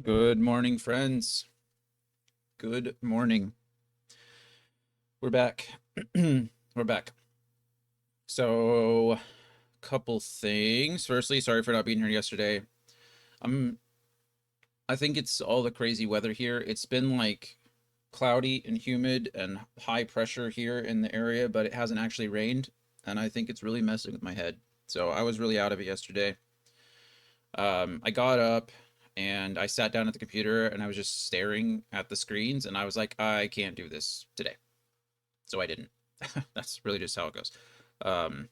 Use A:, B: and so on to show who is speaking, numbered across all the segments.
A: Good morning, friends. Good morning. We're back. We're back. So, couple things. Firstly, sorry for not being here yesterday. I'm I think it's all the crazy weather here. It's been like cloudy and humid and high pressure here in the area, but it hasn't actually rained, and I think it's really messing with my head. So, I was really out of it yesterday. I got up and I sat down at the computer and I was just staring at the screens and I was like, I can't do this today. So I didn't. That's really just how it goes. Um,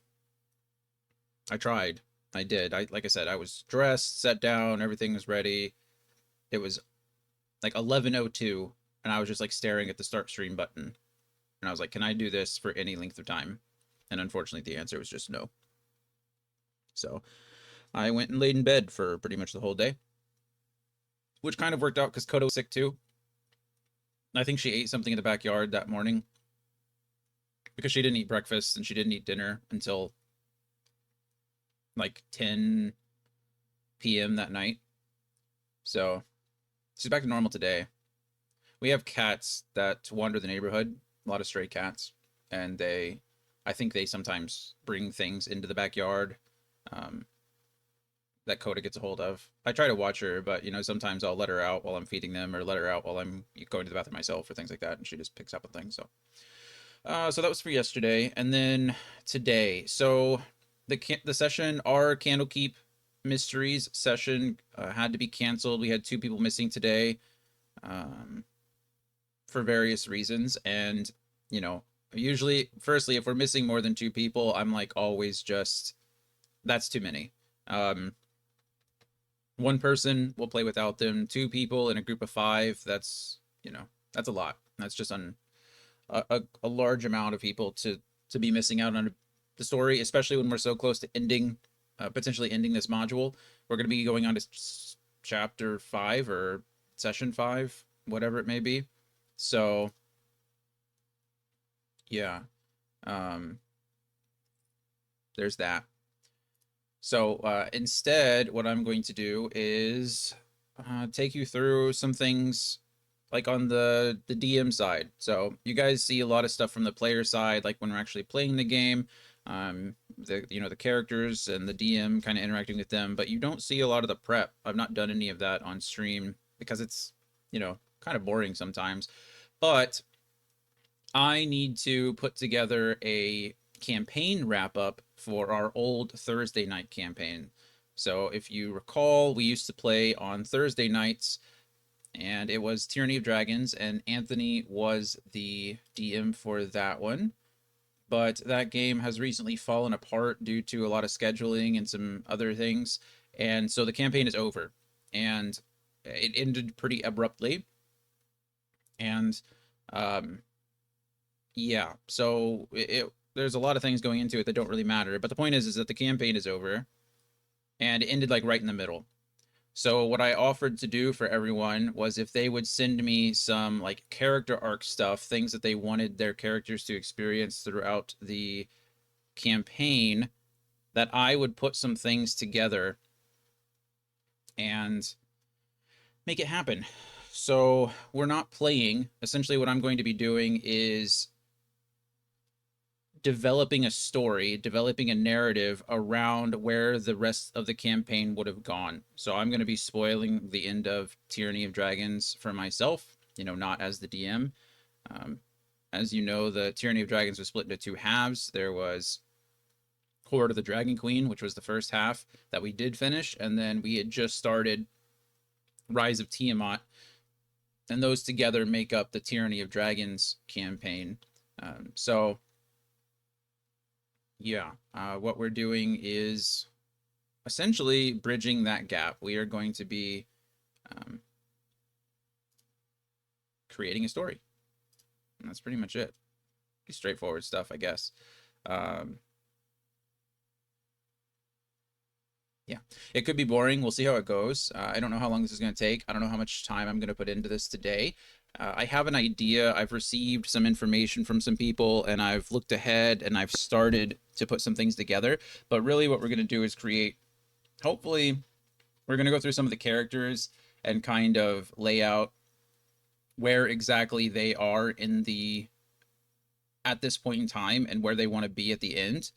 A: I tried. I did. Like I said, I was dressed, sat down, everything was ready. It was like 11:02, and I was just like staring at the start stream button, and I was like, "Can I do this for any length of time?" And unfortunately, the answer was just no. So I went and laid in bed for pretty much the whole day, which kind of worked out because Koda was sick too. I think she ate something in the backyard that morning because she didn't eat breakfast and she didn't eat dinner until like 10 p.m. that night. So she's back to normal today. We have cats that wander the neighborhood, a lot of stray cats, and I think they sometimes bring things into the backyard um, that Coda gets a hold of. I try to watch her, but sometimes I'll let her out while I'm feeding them, or let her out while I'm going to the bathroom myself, or things like that, and she just picks up on things. So that was for yesterday, and then today. So the session, our Candlekeep Mysteries session, had to be canceled. We had two people missing today. Um, for various reasons. And, you know, usually, firstly, if we're missing more than two people, I'm like always just, that's too many. Um, One person will play without them. Two people in a group of five, that's a lot. That's just a large amount of people to be missing out on the story, especially when we're so close to ending, potentially ending this module. We're going to be going on to chapter 5 or session 5, whatever it may be. So, yeah. Um, there's that. So instead, what I'm going to do is take you through some things like on the DM side. So you guys see a lot of stuff from the player side, like when we're actually playing the game, the characters and the DM kind of interacting with them, but you don't see a lot of the prep. I've not done any of that on stream because it's kind of boring sometimes. But I need to put together a campaign wrap up for our old Thursday night campaign. So, if you recall, we used to play on Thursday nights, and it was Tyranny of Dragons, and Anthony was the DM for that one. But that game has recently fallen apart due to a lot of scheduling and some other things. And so the campaign is over. And it ended pretty abruptly. And um, yeah, so there's a lot of things going into it that don't really matter. But the point is that the campaign is over and it ended like right in the middle. So what I offered to do for everyone was if they would send me some like character arc stuff, things that they wanted their characters to experience throughout the campaign, that I would put some things together and make it happen. So we're not playing. Essentially, what I'm going to be doing is developing a story, developing a narrative around where the rest of the campaign would have gone. So I'm going to be spoiling the end of Tyranny of Dragons for myself, not as the DM. Um, as you know, the Tyranny of Dragons was split into two halves. There was Horde of the Dragon Queen, which was the first half that we did finish, and then we had just started Rise of Tiamat, and those together make up the Tyranny of Dragons campaign. So yeah, what we're doing is essentially bridging that gap. We are going to be um, creating a story. And that's pretty much it. Pretty straightforward stuff, I guess. Um, yeah, it could be boring. We'll see how it goes. I don't know how long this is going to take. I don't know how much time I'm going to put into this today. I have an idea. I've received some information from some people and I've looked ahead and I've started to put some things together. But really, what we're going to do is create, hopefully, we're going to go through some of the characters and kind of lay out where exactly they are in the at this point in time and where they want to be at the end.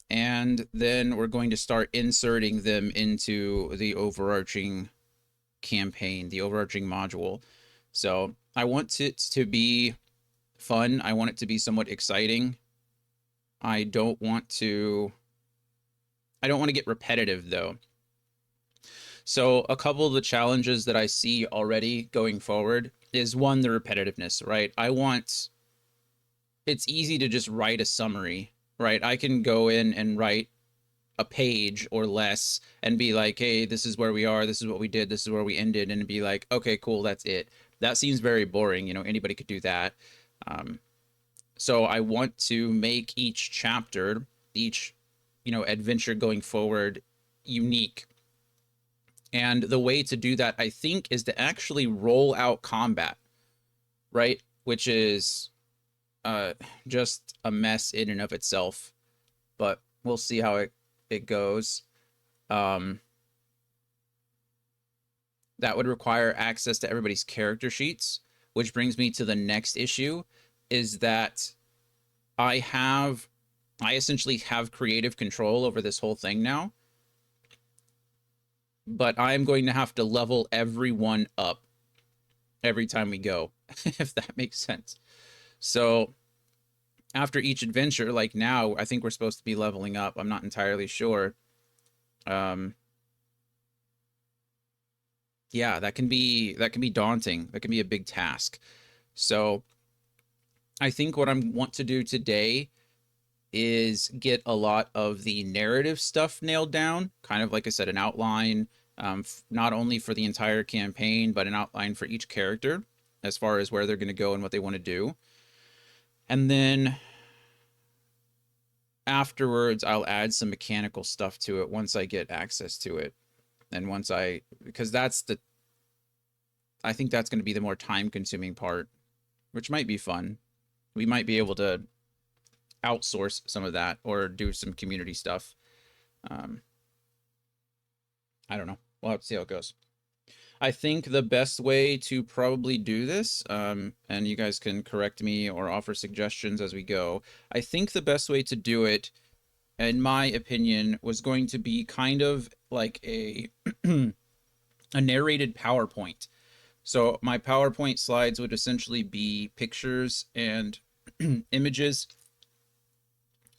A: And then we're going to start inserting them into the overarching campaign, the overarching module. So I want it to be fun. I want it to be somewhat exciting. I don't want to get repetitive though. So a couple of the challenges that I see already going forward is one, the repetitiveness, right? It's easy to just write a summary, right? I can go in and write a page or less and be like, hey, this is where we are, this is what we did, this is where we ended, and be like, okay, cool, that's it. That seems very boring. Anybody could do that. So I want to make each chapter, each adventure going forward, unique. And the way to do that, I think, is to actually roll out combat, right? Which is uh, just a mess in and of itself. But we'll see how it goes. Um, that would require access to everybody's character sheets, which brings me to the next issue, is that I essentially have creative control over this whole thing now, but I'm going to have to level everyone up every time we go, if that makes sense. So after each adventure, like now, I think we're supposed to be leveling up. I'm not entirely sure. Yeah, that can be daunting. That can be a big task. So I think what I want to do today is get a lot of the narrative stuff nailed down, kind of like I said, an outline, not only for the entire campaign, but an outline for each character as far as where they're going to go and what they want to do. And then afterwards, I'll add some mechanical stuff to it once I get access to it. And because I think that's going to be the more time consuming part, which might be fun. We might be able to outsource some of that or do some community stuff. Um, I don't know. We'll have to see how it goes. I think the best way to probably do this, and you guys can correct me or offer suggestions as we go. I think the best way to do it, in my opinion, was going to be kind of like a a narrated PowerPoint. So my PowerPoint slides would essentially be pictures and images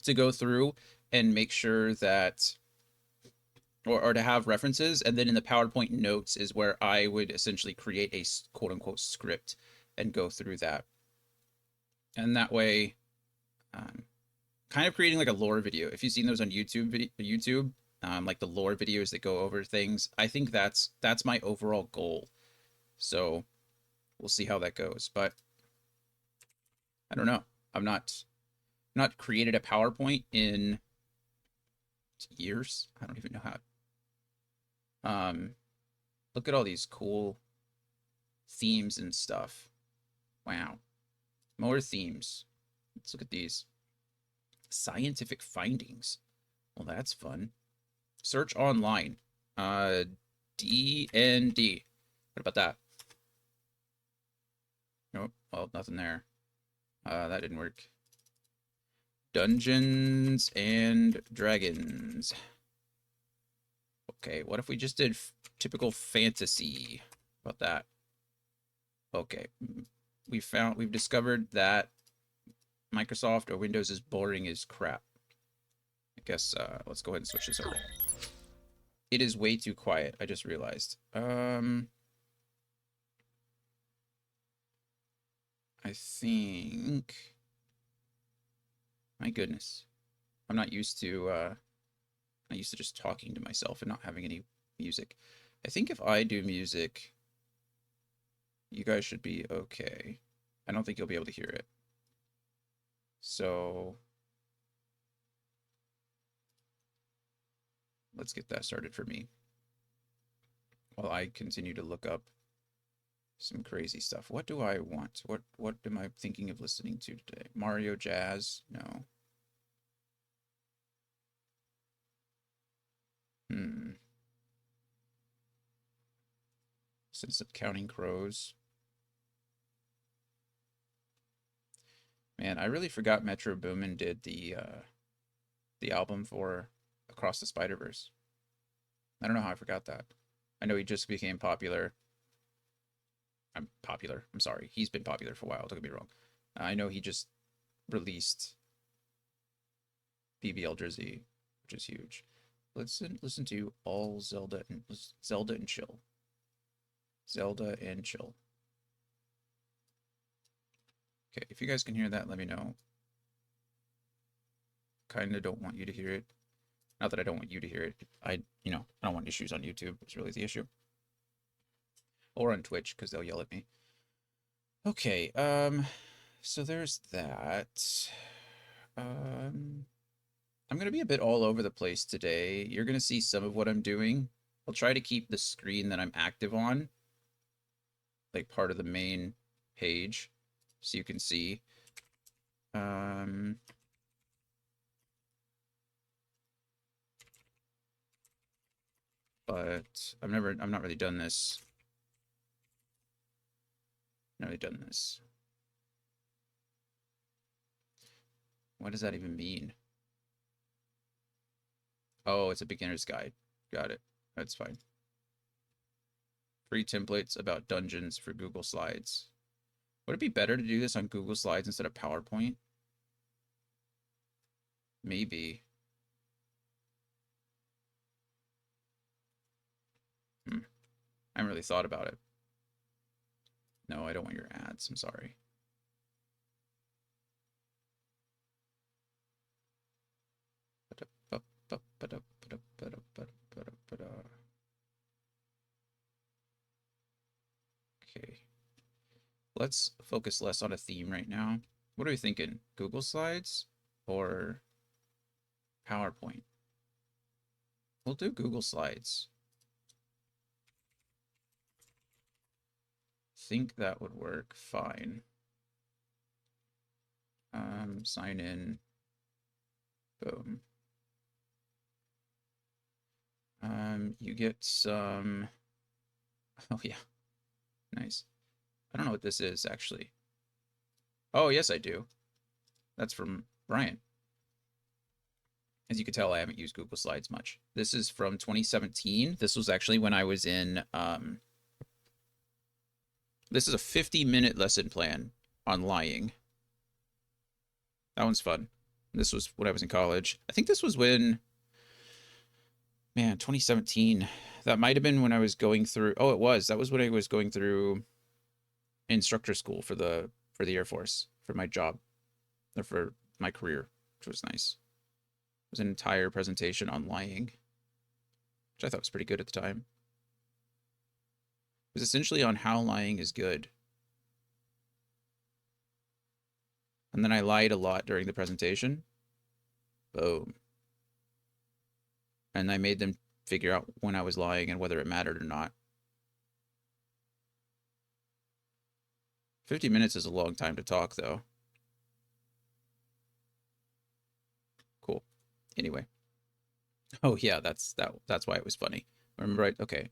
A: to go through and make sure that or to have references. And then in the PowerPoint notes is where I would essentially create a quote unquote script and go through that. And that way, kind of creating like a lore video. If you've seen those on YouTube, like the lore videos that go over things, I think that's my overall goal. So we'll see how that goes. But I don't know. I'm not created a PowerPoint in years. I don't even know how. Look at all these cool themes and stuff. Wow. More themes. Let's look at these. Scientific findings. Well, that's fun. Search online. D&D. What about that? Nope. Well, nothing there. That didn't work. Dungeons and Dragons. Okay, what if we just did typical fantasy? About that. Okay. We've discovered that Microsoft or Windows is boring as crap. I guess let's go ahead and switch this over. It is way too quiet, I just realized. I think, my goodness. I'm not used to just talking to myself and not having any music. I think if I do music, you guys should be okay. I don't think you'll be able to hear it. So let's get that started for me while I continue to look up some crazy stuff. What do I want? What am I thinking of listening to today? Mario Jazz? No. Since I'm counting crows. Man, I really forgot Metro Boomin did the album for Across the Spider-Verse. I don't know how I forgot that. I know he just became popular. I'm popular. I'm sorry. He's been popular for a while. Don't get me wrong. I know he just released BBL Jersey, which is huge. Let's listen to all Zelda and Chill. Zelda and Chill. Okay, if you guys can hear that, let me know. Kinda don't want you to hear it. Not that I don't want you to hear it. I don't want issues on YouTube. It's really the issue. Or on Twitch, because they'll yell at me. Okay, so there's that. I'm gonna be a bit all over the place today. You're gonna see some of what I'm doing. I'll try to keep the screen that I'm active on, like part of the main page, so you can see. But I've not really done this. Not really done this. What does that even mean? Oh, it's a beginner's guide. Got it. That's fine. Free templates about dungeons for Google Slides. Would it be better to do this on Google Slides instead of PowerPoint? Maybe. I haven't really thought about it. No, I don't want your ads. I'm sorry. Okay. Let's focus less on a theme right now. What are we thinking? Google Slides or PowerPoint? We'll do Google Slides. Think that would work fine. Sign in. Boom. You get some. Oh yeah, nice. I don't know what this is actually. Oh yes, I do. That's from Brian. As you can tell, I haven't used Google Slides much. This is from 2017. This was actually when I was in. This is a 50-minute lesson plan on lying. That one's fun. This was when I was in college. I think this was when, man, 2017. That might have been when I was going through. Oh, it was. That was when I was going through instructor school for the Air Force for my job or for my career, which was nice. It was an entire presentation on lying, which I thought was pretty good at the time. It was essentially on how lying is good. And then I lied a lot during the presentation. Boom. And I made them figure out when I was lying and whether it mattered or not. 50 minutes is a long time to talk, though. Cool. Anyway. Oh yeah, that's why it was funny. Remember okay.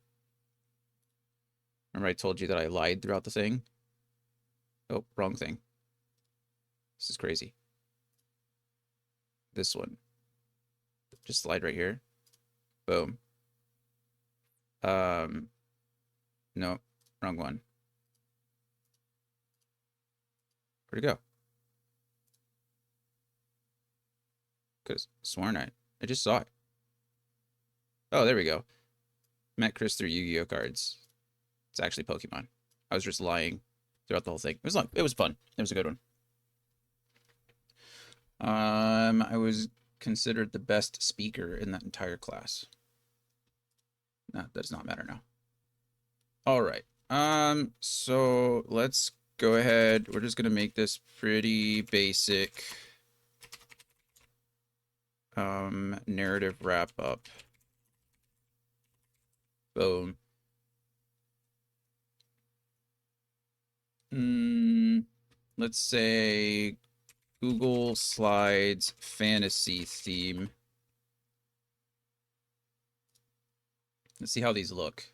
A: Remember I told you that I lied throughout the thing? Oh, wrong thing. This is crazy. This one. Just slide right here. Boom. No, wrong one. Where'd it go? Because sworn I just saw it. Oh, there we go. Met Chris through Yu-Gi-Oh cards. It's actually Pokemon. I was just lying throughout the whole thing. It was long. It was fun. It was a good one. I was considered the best speaker in that entire class. That does not matter now. All right. So let's go ahead. We're just gonna make this pretty basic narrative wrap up. Boom. Let's say Google Slides fantasy theme. Let's see how these look.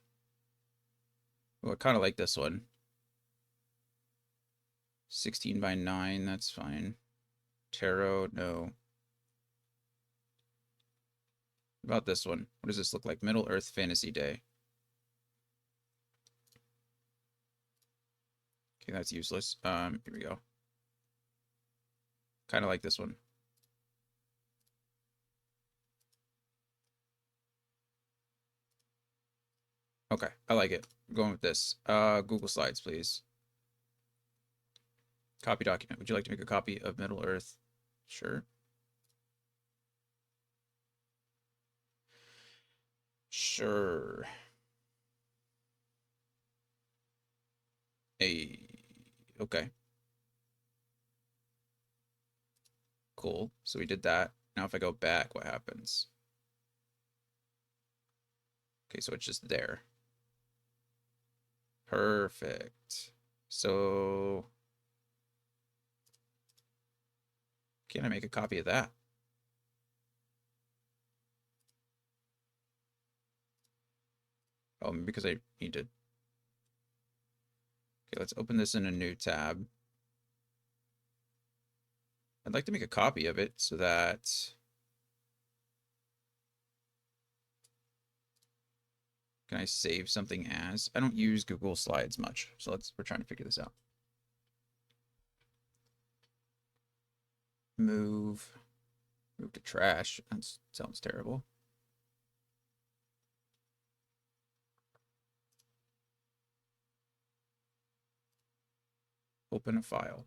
A: Oh, I kind of like this one. 16 by 9, that's fine. Tarot, no. What about this one? What does this look like? Middle Earth Fantasy Day. Okay, that's useless. Here we go. Kind of like this one. Okay, I like it. I'm going with this. Google Slides, please. Copy document. Would you like to make a copy of Middle Earth? Sure. Sure. Hey. Okay. Cool. So we did that. Now if I go back, what happens? Okay, so it's just there. Perfect. So can I make a copy of that? Oh, because I need to. Okay, let's open this in a new tab. I'd like to make a copy of it so that can I save something as? I don't use Google Slides much, so we're trying to figure this out. Move to trash. That sounds terrible. Open a file.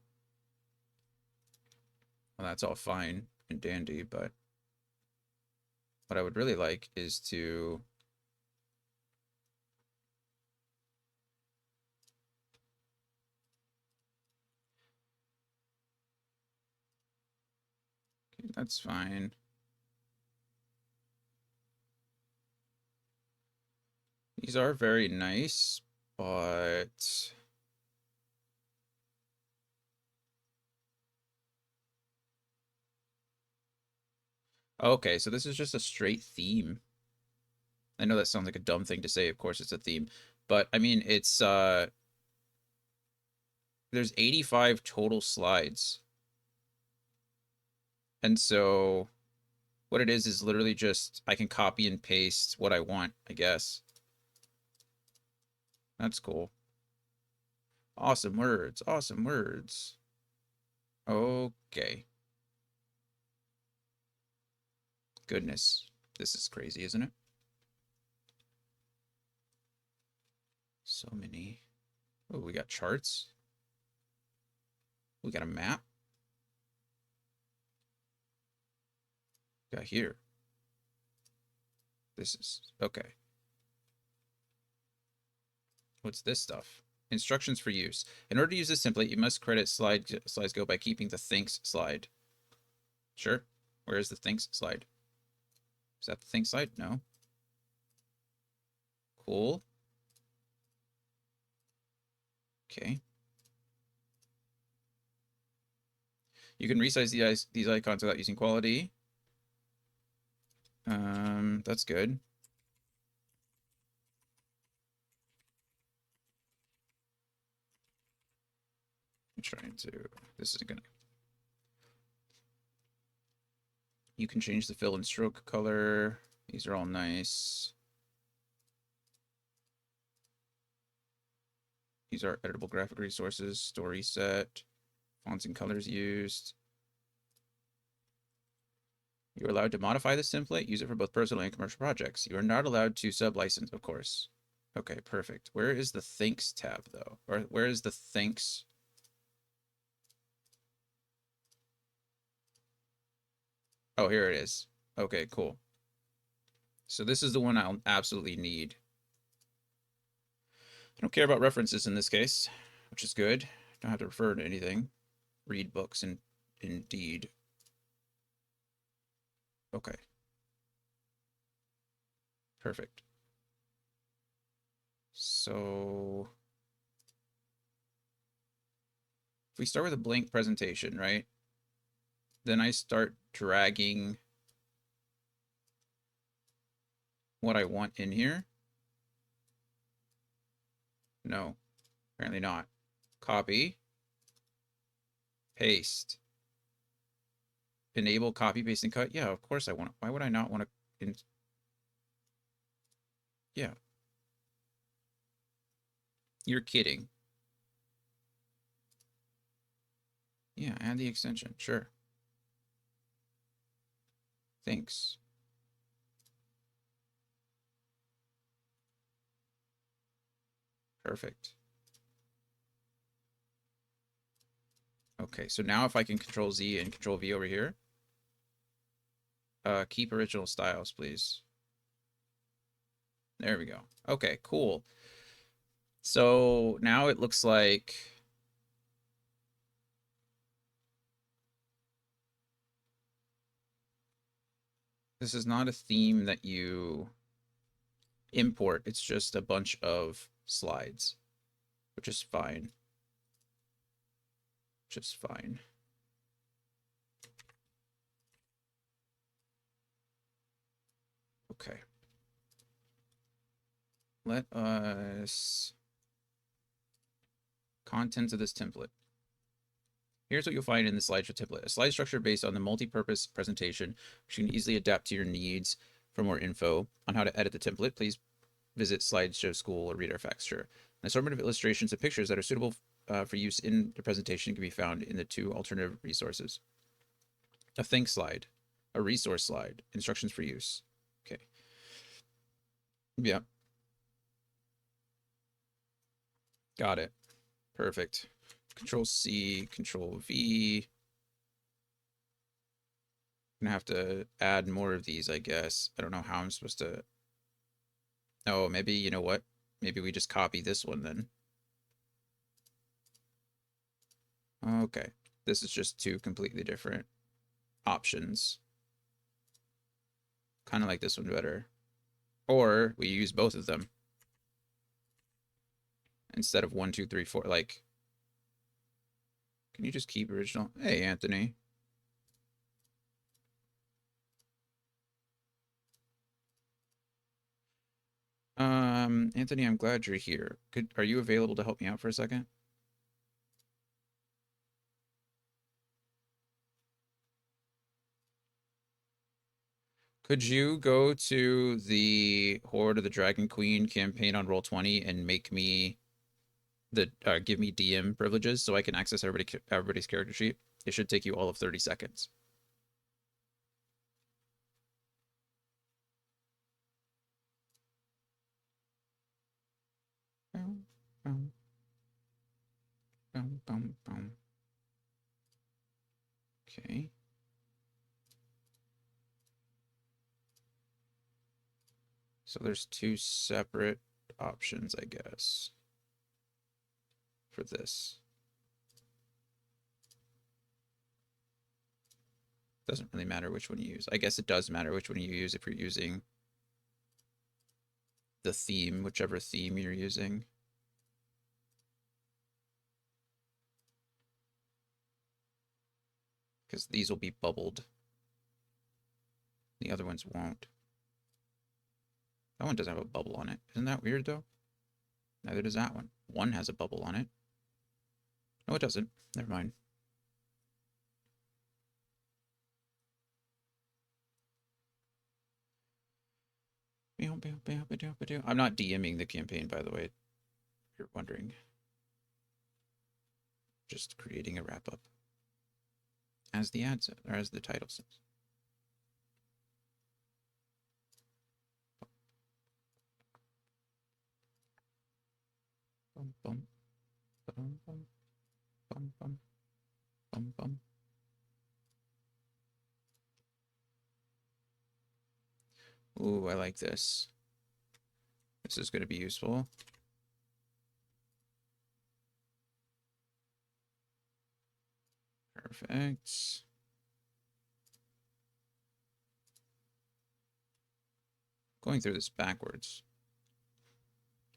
A: Well, that's all fine and dandy, but what I would really like is to okay, that's fine. These are very nice, but okay, so this is just a straight theme. I know that sounds like a dumb thing to say. Of course it's a theme, but I mean, it's there's 85 total slides. And so what it is literally just I can copy and paste what I want, I guess. That's cool. Awesome words. Awesome words. Okay. Goodness. This is crazy, isn't it? So many. Oh, we got charts. We got a map. We got here. This is okay. What's this stuff? Instructions for use. In order to use this template, you must credit slides go by keeping the thinks slide. Sure. Where is the thinks slide? Is that the thinks slide? No. Cool. Okay. You can resize these icons without using quality. That's good. I'm trying to. This is gonna. You can change the fill and stroke color. These are all nice. These are editable graphic resources, story set, fonts and colors used. You're allowed to modify this template, use it for both personal and commercial projects. You are not allowed to sub-license, of course. Okay, perfect. Where is the thanks tab, though? Or where is the thanks? Oh, here it is. Okay, cool. So this is the one I'll absolutely need. I don't care about references in this case, which is good. Don't have to refer to anything. Read books and indeed. Okay. Perfect. So if we start with a blank presentation, right? Then I start dragging what I want in here. No, apparently not. Copy, paste, enable copy, paste, and cut. Yeah, of course I want. Why would I not want to? Yeah, you're kidding. Yeah, add the extension. Sure. Thanks. Perfect. Okay, so now if I can Control Z and Control V over here, keep original styles, please. There we go. Okay, cool. So now it looks like this is not a theme that you import. It's just a bunch of slides, which is fine. Just fine. Okay. Let us contents of this template. Here's what you'll find in the slideshow template. A slide structure based on the multi-purpose presentation, which you can easily adapt to your needs. For more info on how to edit the template, please visit Slideshow School or read our facts. Sure. An assortment of illustrations and pictures that are suitable for use in the presentation can be found in the two alternative resources. A think slide, a resource slide, instructions for use. Okay. Yeah. Got it. Perfect. Control C, Control V. I'm gonna have to add more of these, I guess. I don't know how I'm supposed to. Oh, maybe, you know what? Maybe we just copy this one then. Okay. This is just two completely different options. Kind of like this one better. Or we use both of them instead of 1, 2, 3, 4. Like, can you just keep original? Hey, Anthony. Anthony, I'm glad you're here. Are you available to help me out for a second? Could you go to the Horde of the Dragon Queen campaign on Roll20 and make me give me DM privileges so I can access everybody's character sheet? It should take you all of 30 seconds. Boom, boom, boom, boom, boom. Okay. So there's two separate options, I guess, for this. Doesn't really matter which one you use. I guess it does matter which one you use if you're using the theme, whichever theme you're using. Because these will be bubbled. The other ones won't. That one doesn't have a bubble on it. Isn't that weird, though? Neither does that one. One has a bubble on it. No, it doesn't. Never mind. I'm not DMing the campaign, by the way, if you're wondering. Just creating a wrap-up. As the ad says, or as the title says. Bum, bum, bum, bum, bum, bum, bum, bum. Ooh, I like this. This is going to be useful. Perfect. Going through this backwards.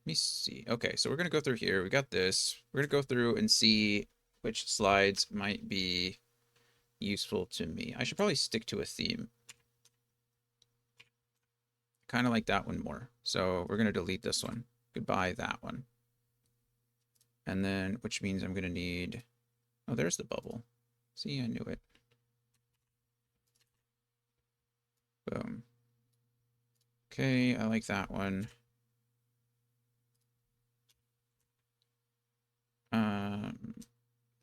A: Let me see. Okay, so we're going to go through here. We got this. We're going to go through and see which slides might be useful to me. I should probably stick to a theme. Kind of like that one more. So we're going to delete this one. Goodbye, that one. And then, which means I'm going to need, oh, there's the bubble. See, I knew it. Boom. Okay, I like that one.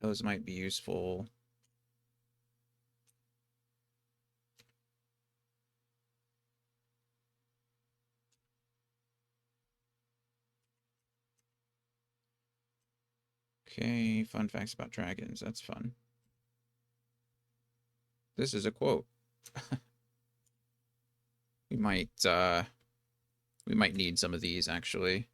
A: Those might be useful. Okay, fun facts about dragons. That's fun. This is a quote. We might need some of these actually.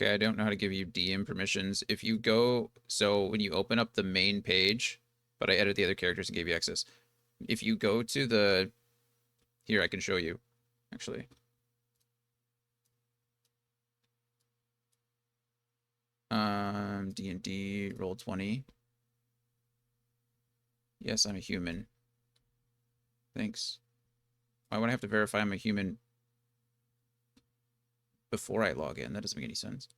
A: Okay, I don't know how to give you DM permissions. If you go, so when you open up the main page, but I edited the other characters and gave you access. If you go to the, here I can show you, actually. D&D, roll 20. Yes, I'm a human. Thanks. Why would I have to verify I'm a human before I log in? That doesn't make any sense.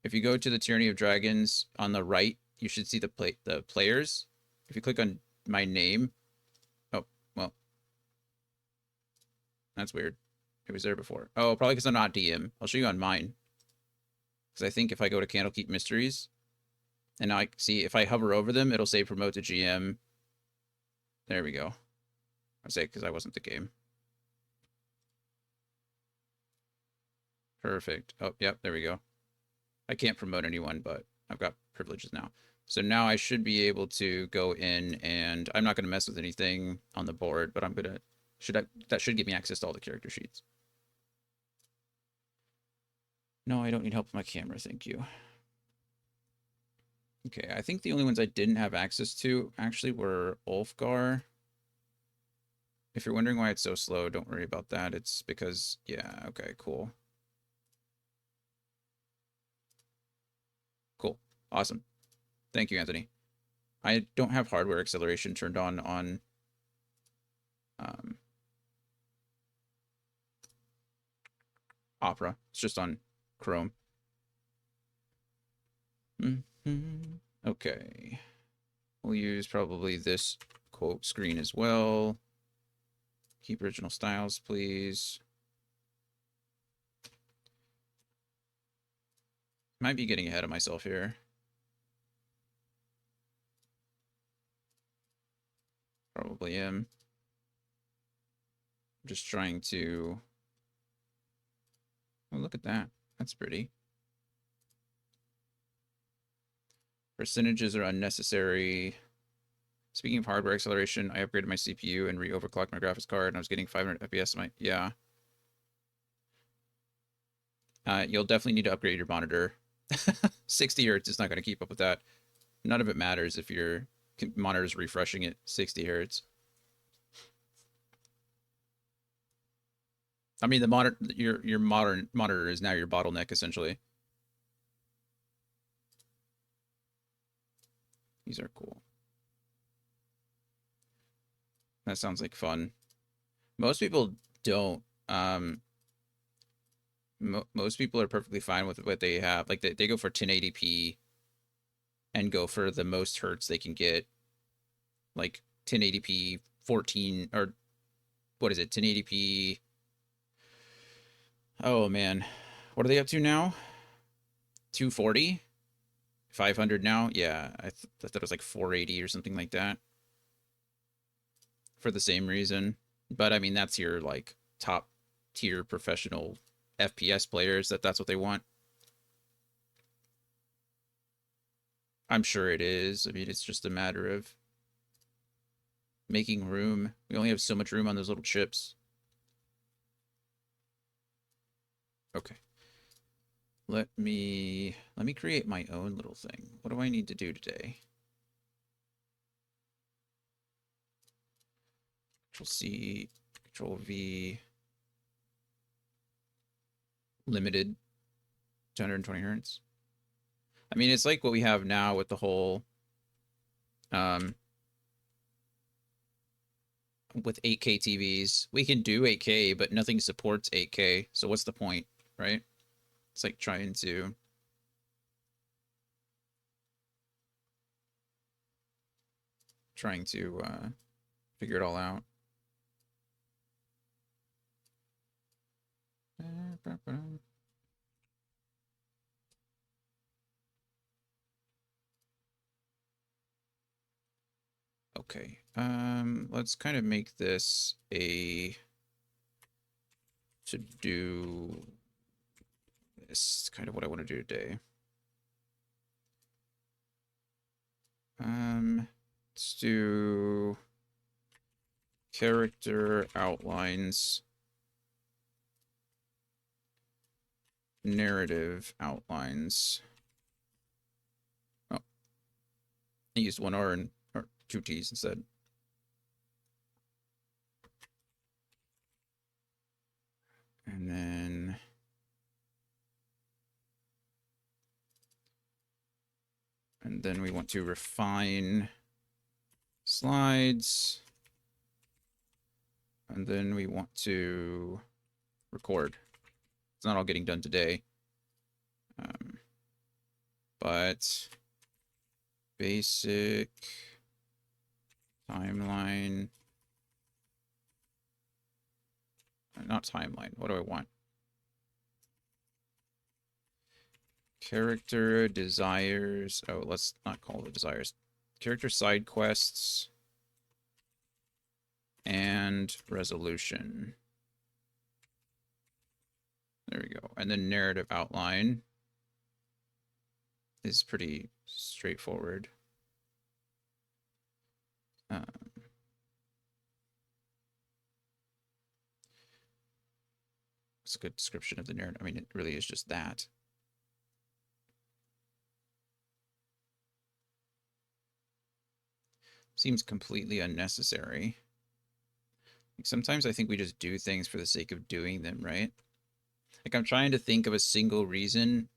A: If you go to the Tyranny of Dragons on the right, you should see the players. If you click on my name, oh, well, that's weird. It was there before. Oh, probably because I'm not DM. I'll show you on mine. Because I think if I go to Candlekeep Mysteries, and now I see if I hover over them, it'll say promote to GM. There we go. I say because I wasn't the game. Perfect. Oh, yep, there we go. I can't promote anyone, but I've got privileges now. So now I should be able to go in, and I'm not going to mess with anything on the board, but I'm going to, that should give me access to all the character sheets. No, I don't need help with my camera, thank you. Okay, I think the only ones I didn't have access to actually were Ulfgar. If you're wondering why it's so slow, don't worry about that. It's because, yeah, okay, cool. Cool. Awesome. Thank you, Anthony. I don't have hardware acceleration turned on um, Opera. It's just on Chrome. Okay. We'll use probably this quote screen as well. Keep original styles, please. Might be getting ahead of myself here. Probably am. I'm just trying to... Oh, look at that. That's pretty. Percentages are unnecessary. Speaking of hardware acceleration, I upgraded my CPU and re-overclocked my graphics card, and I was getting 500 FPS. Yeah. You'll definitely need to upgrade your monitor. 60 hertz is not going to keep up with that. None of it matters if your monitor's refreshing at 60 hertz. I mean, the monitor, your modern monitor is now your bottleneck essentially. These are cool. That sounds like fun. Most people don't. Most people are perfectly fine with what they have. Like they go for 1080p and go for the most hertz they can get. Like 1080p 14 or what is it? 1080p. Oh man. What are they up to now? 240? 500 now? Yeah, I thought it was like 480 or something like that. For the same reason. But I mean, that's your like top tier professional FPS players that's what they want. I'm sure it is. I mean, it's just a matter of making room. We only have so much room on those little chips. Okay. Let me create my own little thing. What do I need to do today? Control C, Control V. Limited 220 hertz. I mean, it's like what we have now with the whole with 8K TVs. We can do 8K, but nothing supports 8K. So what's the point, right? It's like trying to figure it all out. Okay. Let's kind of make this a to do. This is kind of what I want to do today. Let's do character outlines, narrative outlines. Oh, I used one R and or two T's instead. And then we want to refine slides. And then we want to record. It's not all getting done today. But basic timeline. Not timeline. What do I want? Character desires. Oh, let's not call it desires. Character side quests and resolution. There we go. And then narrative outline is pretty straightforward. It's a good description of the narrative. I mean, it really is just that. Seems completely unnecessary. Like sometimes I think we just do things for the sake of doing them, right? Like I'm trying to think of a single reason.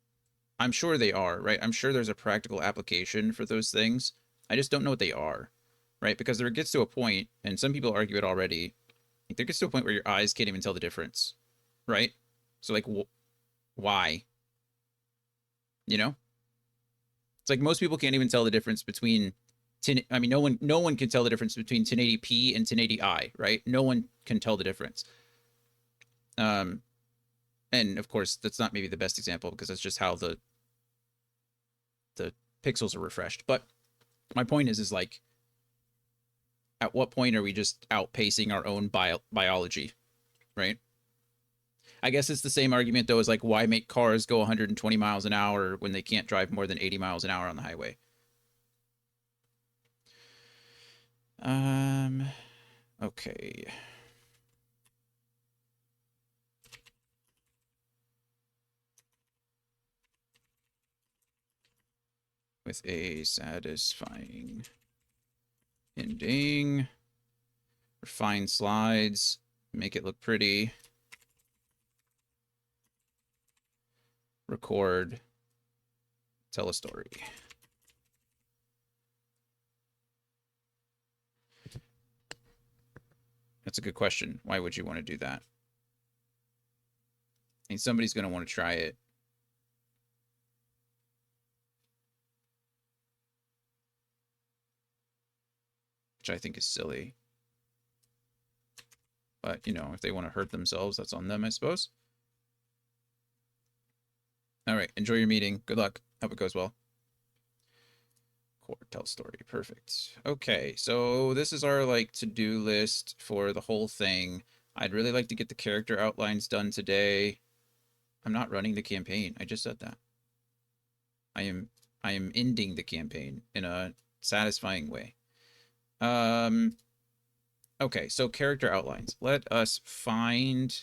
A: I'm sure they are, right? I'm sure there's a practical application for those things. I just don't know what they are, right? Because there gets to a point, and some people argue it already, like there gets to a point where your eyes can't even tell the difference, right? So like, why? You know, it's like most people can't even tell the difference between 10. I mean, no one can tell the difference between 1080p and 1080i, right? No one can tell the difference. And of course, that's not maybe the best example because that's just how the pixels are refreshed. But my point is like, at what point are we just outpacing our own biology, right? I guess it's the same argument though as like why make cars go 120 miles an hour when they can't drive more than 80 miles an hour on the highway. Okay. With a satisfying ending. Refine slides. Make it look pretty. Record. Tell a story. That's a good question. Why would you want to do that? I mean, somebody's going to want to try it. Which I think is silly. But, you know, if they want to hurt themselves, that's on them, I suppose. All right. Enjoy your meeting. Good luck. Hope it goes well. Core, tell story. Perfect. Okay. So this is our like to-do list for the whole thing. I'd really like to get the character outlines done today. I'm not running the campaign. I just said that. I am ending the campaign in a satisfying way. Okay, so character outlines. Let us find.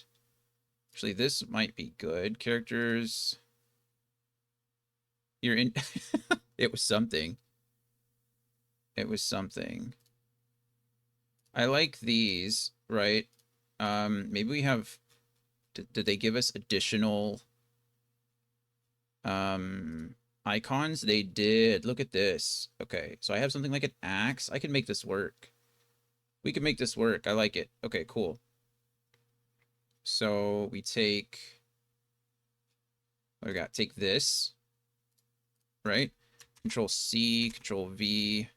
A: Actually, this might be good. Characters. You're in. It was something. It was something. I like these, right? Maybe we have. Did they give us additional icons? They did. Look at this. Okay, so I have something like an axe. I can make this work. We can make this work. I like it. Okay, cool. So we take. What do we got? Take this, right? Control C, Control V.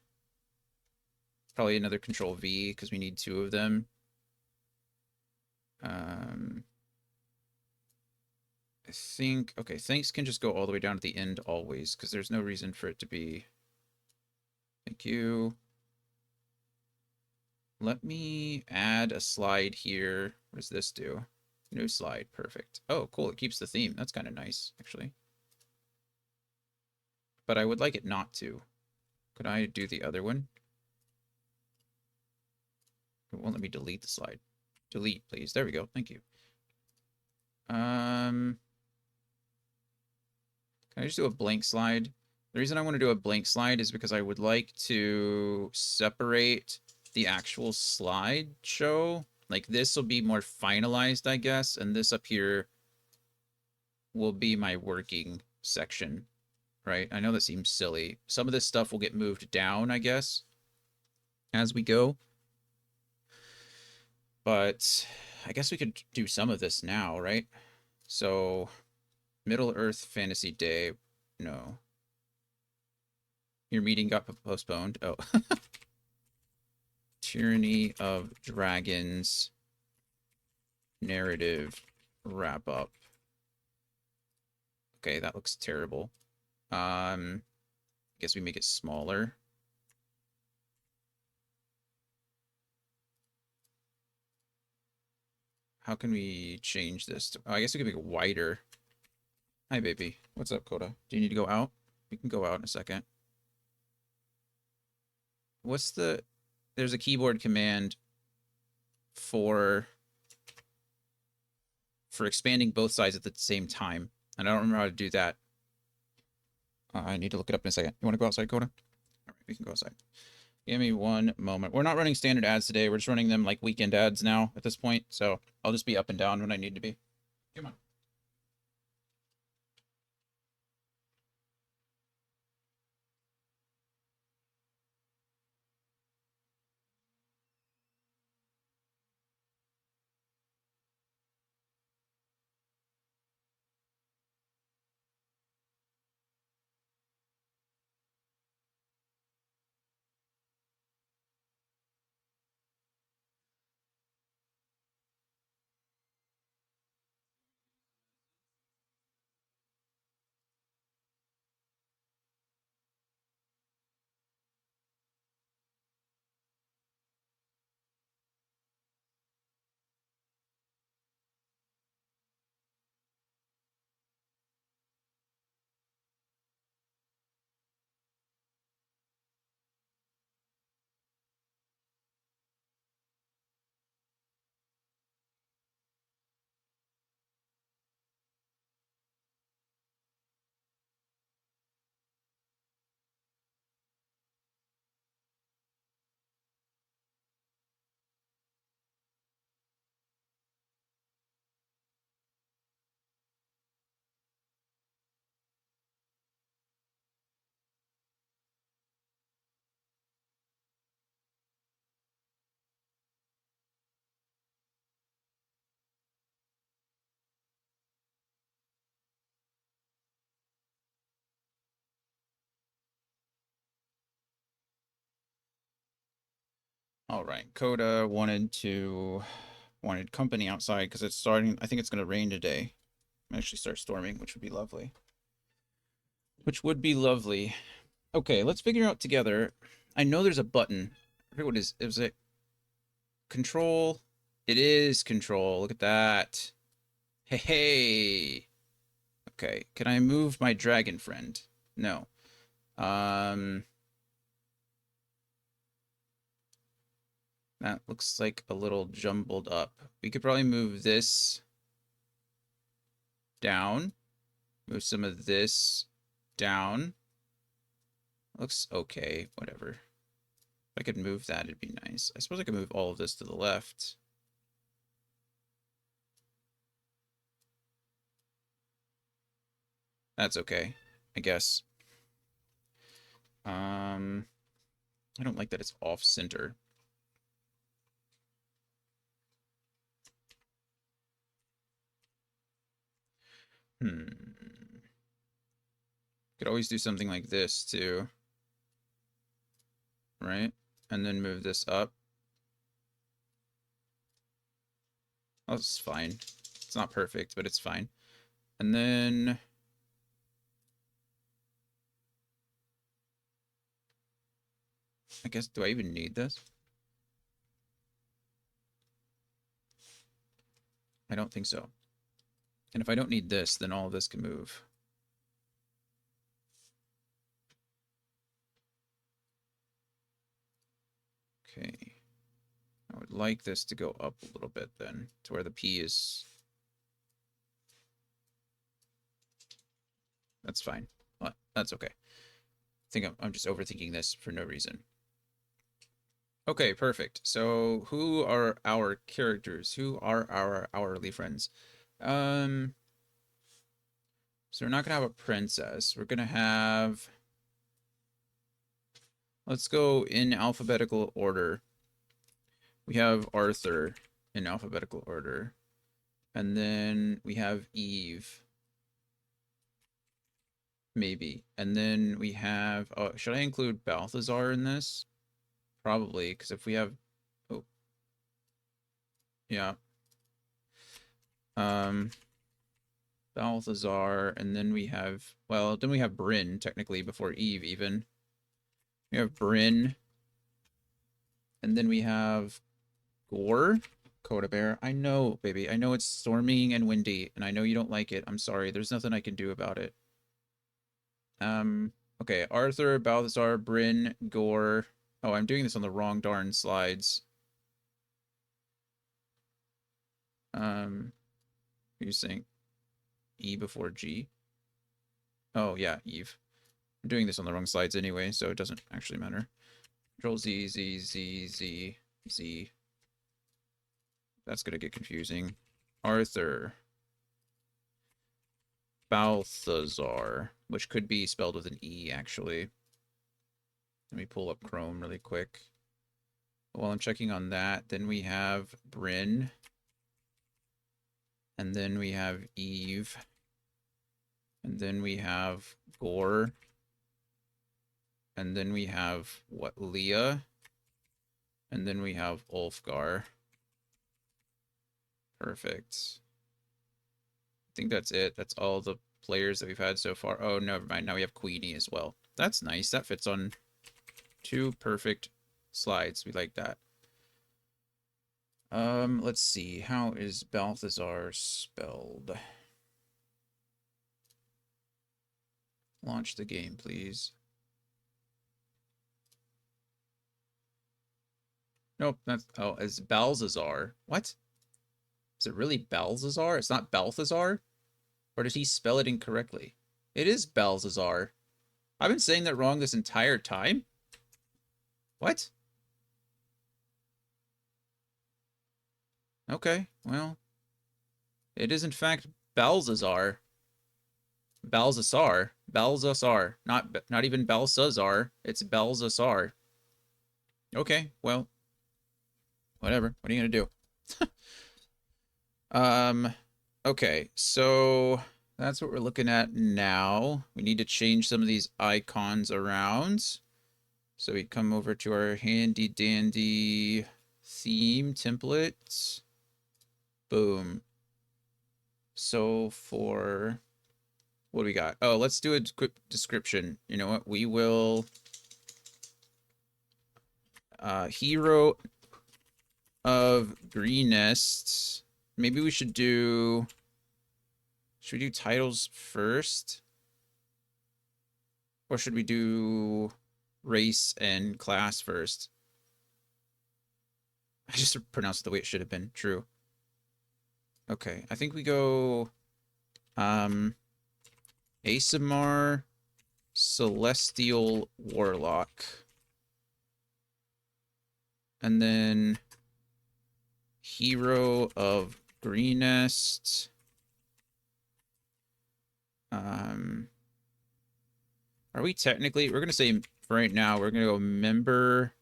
A: Probably another Control V because we need two of them. I think, okay, thanks can just go all the way down to the end always because there's no reason for it to be. Thank you. Let me add a slide here. What does this do? New slide. Perfect. Oh, cool. It keeps the theme. That's kind of nice, actually. But I would like it not to. Could I do the other one? It won't let me delete the slide. Delete, please. There we go. Thank you. Can I just do a blank slide? The reason I want to do a blank slide is because I would like to separate the actual slideshow. Like this will be more finalized, I guess, and this up here will be my working section, right? I know that seems silly. Some of this stuff will get moved down, I guess, as we go. But I guess we could do some of this now, right? So, Middle Earth Fantasy Day. No. Your meeting got postponed. Oh. Tyranny of Dragons narrative wrap up. Okay, that looks terrible. I guess we make it smaller. How can we change this? Oh, I guess we can make it wider. Hi, baby. What's up, Coda? Do you need to go out? We can go out in a second. What's the... There's a keyboard command for expanding both sides at the same time. And I don't remember how to do that. I need to look it up in a second. You want to go outside, Coda? All right, we can go outside. Give me one moment. We're not running standard ads today. We're just running them like weekend ads now at this point. So I'll just be up and down when I need to be. Come on. All right. Coda wanted company outside because it's starting. I think it's going to rain today. Actually start storming, which would be lovely. Which would be lovely. Okay, let's figure out together. I know there's a button. I forget what it is. It was a control. It is control. Look at that. Hey, hey. Okay, can I move my dragon friend? No. That looks like a little jumbled up. We could probably move this down. Move some of this down. Looks okay, whatever. If I could move that, it'd be nice. I suppose I could move all of this to the left. That's okay, I guess. I don't like that it's off center. Hmm. Could always do something like this too. Right? And then move this up. Oh, it's fine. It's not perfect, but it's fine. And then I guess, do I even need this? I don't think so. And if I don't need this, then all of this can move. Okay. I would like this to go up a little bit then, to where the P is... That's fine. That's okay. I think I'm just overthinking this for no reason. Okay, perfect. So who are our characters? Who are our hourly friends? So we're not gonna have a princess. We're gonna have... Let's go in alphabetical order. We have Arthur in alphabetical order. And then we have Eve. Maybe. And then we have... Oh, should I include Balthazar in this? Probably, because if we have... Oh. Yeah. Balthazar, and then we have... Well, then we have Bryn, technically, before Eve, even. We have Bryn. And then we have Gore. Coda Bear. I know, baby. I know it's storming and windy, and I know you don't like it. I'm sorry. There's nothing I can do about it. Okay. Arthur, Balthazar, Bryn, Gore. Oh, I'm doing this on the wrong darn slides. Are you saying E before G? Oh, yeah, Eve. I'm doing this on the wrong slides anyway, so it doesn't actually matter. Control Z, Z, Z, Z, Z. That's gonna get confusing. Arthur. Balthazar, which could be spelled with an E, actually. Let me pull up Chrome really quick. While I'm checking on that, then we have Bryn. And then we have Eve. And then we have Gore. And then we have, what, Leah? And then we have Ulfgar. Perfect. I think that's it. That's all the players that we've had so far. Oh, never mind. Now we have Queenie as well. That's nice. That fits on 2 perfect slides. We like that. Let's see. How is Balthazar spelled? Launch the game, please. Nope, that's... Oh, it's Balthazar. What? Is it really Balthazar? It's not Balthazar? Or did he spell it incorrectly? It is Balthazar. I've been saying that wrong this entire time? What? Okay, well... It is in fact Balthazar. Balthazar. Balthazar. Not even Belsazar. It's Balthazar. Okay, well... Whatever. What are you gonna do? Okay, so... That's what we're looking at now. We need to change some of these icons around. So we come over to our handy dandy theme template. Boom. So for... What do we got? Oh, let's do a quick description. You know what? We will... hero of Greenest. Maybe we should do... Should we do titles first? Or should we do race and class first? I just pronounced it the way it should have been. True. Okay, I think we go... Asimar Celestial Warlock. And then... Hero of Greenest. Are we technically... We're going to say, for right now, we're going to go member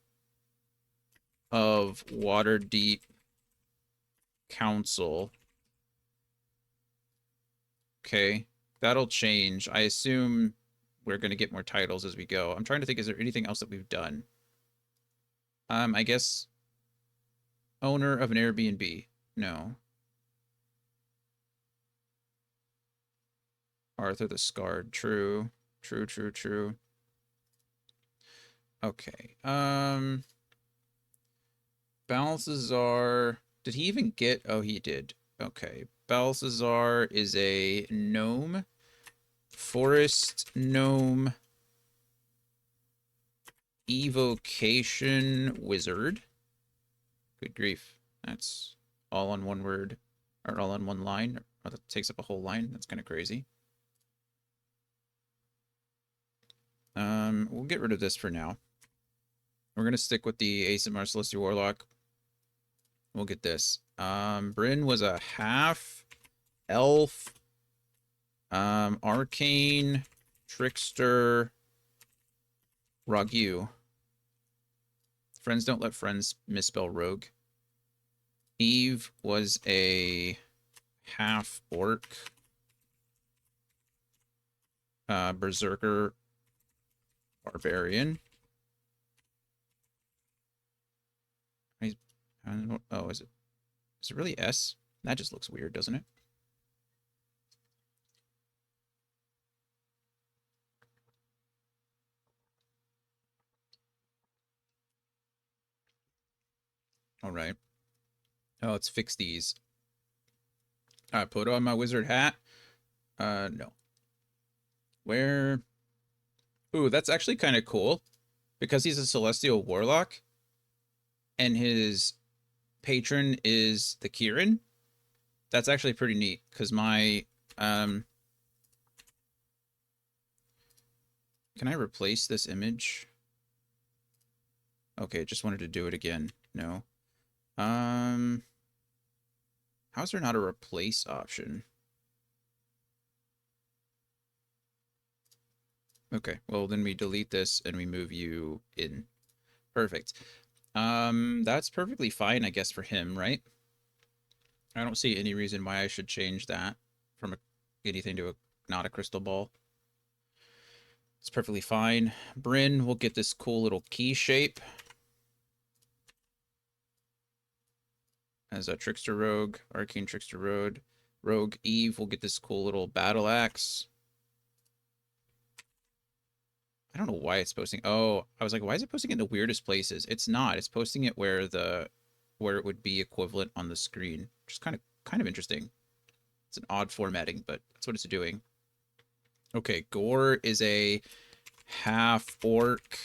A: of Waterdeep Council. Okay. That'll change. I assume we're going to get more titles as we go. I'm trying to think, is there anything else that we've done? I guess owner of an Airbnb. No. Arthur the Scarred. True. True, true, true. Okay. Balthazar. Did he even get? Oh, he did. Okay. Balthazar is a gnome. Forest gnome. Evocation wizard. Good grief. That's all on one word. Or all on one line. Or that takes up a whole line. That's kind of crazy. We'll get rid of this for now. We're going to stick with the ASMR Celestial Warlock. We'll get this. Bryn was a half elf, arcane, trickster, Ragu. Friends don't let friends misspell rogue. Eve was a half orc, berserker, barbarian. Oh, is it really S? That just looks weird, doesn't it? All right. Oh, let's fix these. Put on my wizard hat. No. Where? Ooh, that's actually kind of cool because he's a celestial warlock and his patron is the Kieran. That's actually pretty neat because my can I replace this image? Okay, just wanted to do it again. No. How's there not a replace option? Okay, well then we delete this and we move you in. Perfect. That's perfectly fine, I guess, for him, right? I don't see any reason why I should change that from anything to not a crystal ball. It's perfectly fine. Bryn will get this cool little key shape as a trickster rogue, arcane trickster rogue. Rogue Eve will get this cool little battle axe. I don't know why it's posting. Oh, I was like, why is it posting it in the weirdest places? It's not. It's posting it where it would be equivalent on the screen, which is kind of interesting. It's an odd formatting, but that's what it's doing. Okay, Gore is a half orc.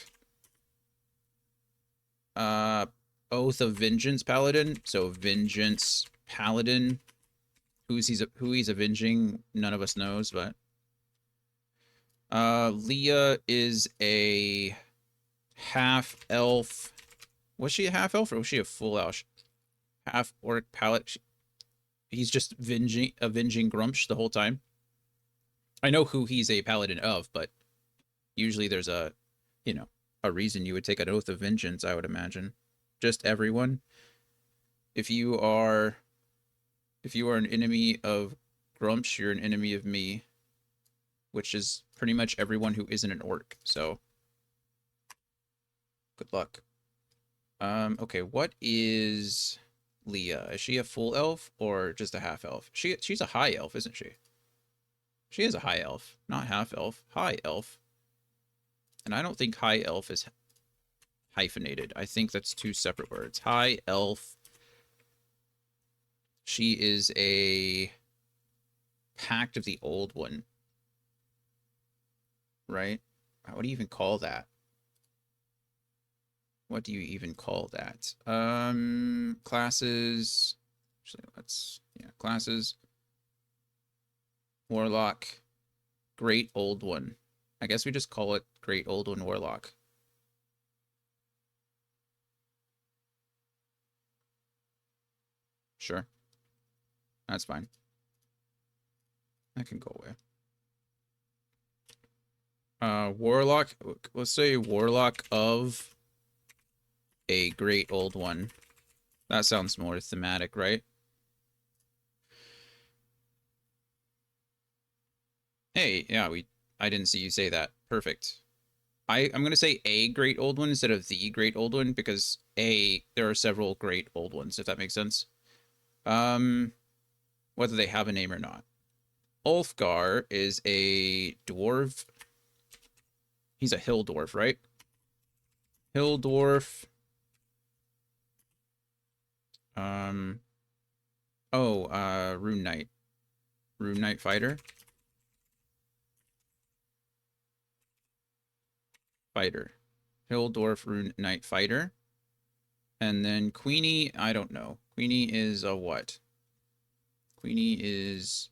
A: Oath of Vengeance Paladin. So Vengeance Paladin. Who he's avenging, none of us knows, but Leah is a half elf. Was she a half elf or was she a full elf? Half orc paladin. He's just avenging Grumsh the whole time. I know who he's a paladin of, but usually there's a reason you would take an oath of vengeance, I would imagine. Just everyone. If you are an enemy of Grumsh, you're an enemy of me, which is pretty much everyone who isn't an orc. So good luck. Okay, what is Leah? Is she a full elf or just a half elf? She's a high elf, isn't she? She is a high elf, not half elf. High elf. And I don't think high elf is hyphenated. I think that's two separate words. High elf. She is a Pact of the Old One. Right? What do you even call that? What do you even call that? Classes. Actually, classes. Warlock. Great Old One. I guess we just call it Great Old One Warlock. Sure. That's fine. That can go away. Warlock. Let's say Warlock of a Great Old One. That sounds more thematic, right? Hey, yeah, I didn't see you say that. Perfect. I'm gonna say a great old one instead of the great old one because there are several great old ones, if that makes sense. Um, whether they have a name or not. Ulfgar is a dwarf. He's a hill dwarf, right? Hill dwarf. Um, oh, Rune Knight. Rune Knight fighter. Fighter. Hill dwarf Rune Knight fighter. And then Queenie, I don't know. Queenie is a what? Queenie is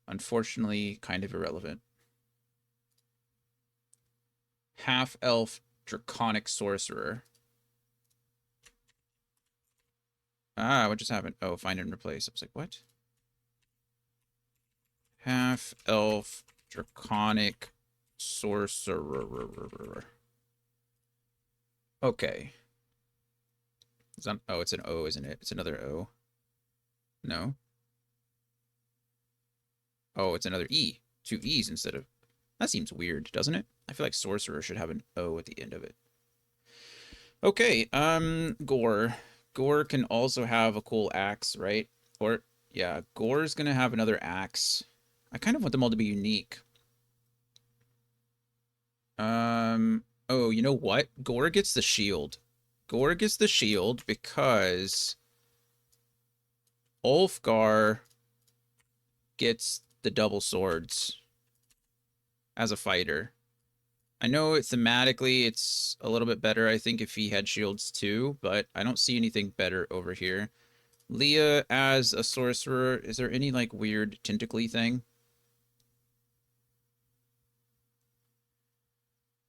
A: unfortunately kind of irrelevant. Half elf draconic sorcerer. Ah, what just happened? Oh, find and replace. I was like, what? Half elf draconic sorcerer. Okay. Oh, it's an O, isn't it? It's another O. No. Oh, it's another E. Two E's instead of. That seems weird, doesn't it? I feel like sorcerer should have an O at the end of it. Okay, Gore. Gore can also have a cool axe, right? Or, yeah, Gore's gonna have another axe. I kind of want them all to be unique. Oh, you know what? Gore gets the shield. Gore gets the shield because Ulfgar gets the double swords as a fighter. I know thematically it's a little bit better, I think, if he had shields too, but I don't see anything better over here. Leah as a sorcerer, is there any like weird tentacly thing?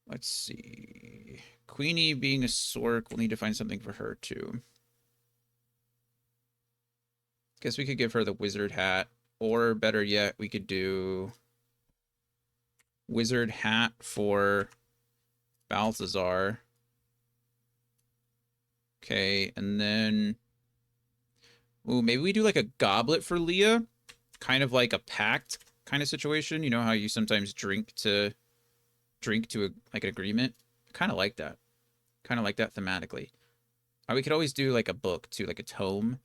A: Let's see. Queenie being a sorc, we'll need to find something for her too. Guess we could give her the wizard hat, or better yet, we could do wizard hat for Balthazar. Okay, and then ooh, maybe we do like a goblet for Leah, kind of like a pact kind of situation. You know how you sometimes drink to like an agreement. Kind of like that. Kind of like that thematically. We could always do like a book too, like a tome.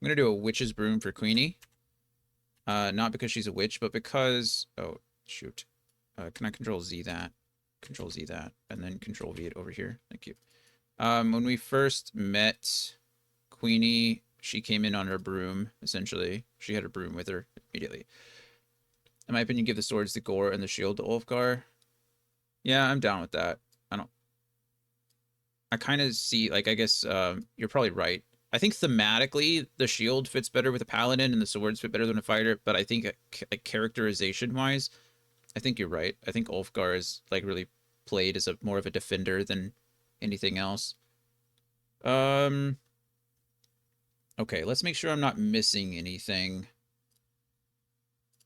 A: I'm gonna do a witch's broom for Queenie. Not because she's a witch, but because oh shoot. Can I control Z that? Control Z that, and then control V it over here. Thank you. When we first met Queenie, she came in on her broom, essentially. She had her broom with her immediately. In my opinion, give the swords to Gore and the shield to Ulfgar. Yeah, I'm down with that. I kind of see, like, I guess you're probably right. I think thematically, the shield fits better with a paladin and the swords fit better than a fighter, but I think, like, characterization-wise, I think you're right. I think Ulfgar is, like, really played as more of a defender than anything else. Okay, let's make sure I'm not missing anything.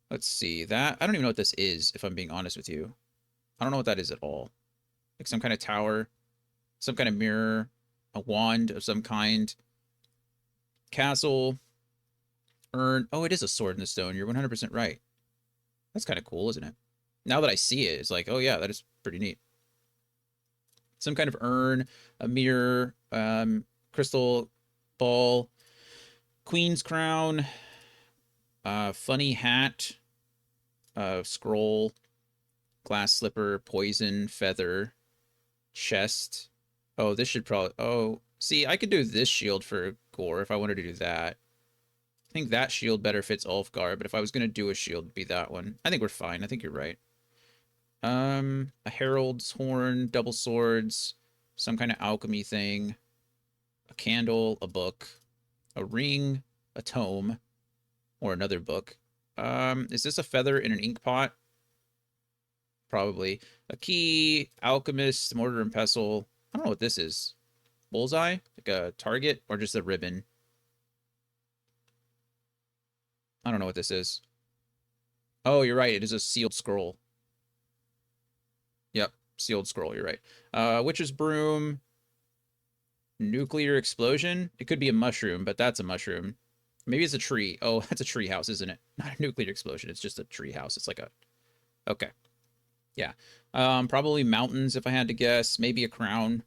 A: Let's see. That I don't even know what this is, if I'm being honest with you. I don't know what that is at all. Like some kind of tower, some kind of mirror, a wand of some kind, castle, urn. Oh, it is a sword in the stone. You're 100% right. That's kind of cool, isn't it? Now that I see it, it's like, oh yeah, that is pretty neat. Some kind of urn, a mirror, crystal ball, queen's crown, funny hat, scroll, glass slipper, poison, feather, chest. Oh, this should probably. Oh, see, I could do this shield for Gore if I wanted to do that. I think that shield better fits Ulfgar, but if I was gonna do a shield, it'd be that one. I think we're fine. I think you're right. A herald's horn, double swords, some kind of alchemy thing, a candle, a book, a ring, a tome, or another book. Is this a feather in an ink pot? Probably. A key, alchemist, mortar and pestle. I don't know what this is. Bullseye? Like a target or just a ribbon? I don't know what this is. Oh, you're right. It is a sealed scroll. Yep, sealed scroll. You're right. Witch's broom, nuclear explosion. It could be a mushroom, but that's a mushroom. Maybe it's a tree. Oh, that's a tree house, isn't it? Not a nuclear explosion. It's just a tree house. It's like a okay. Yeah. Probably mountains if I had to guess. Maybe a crown.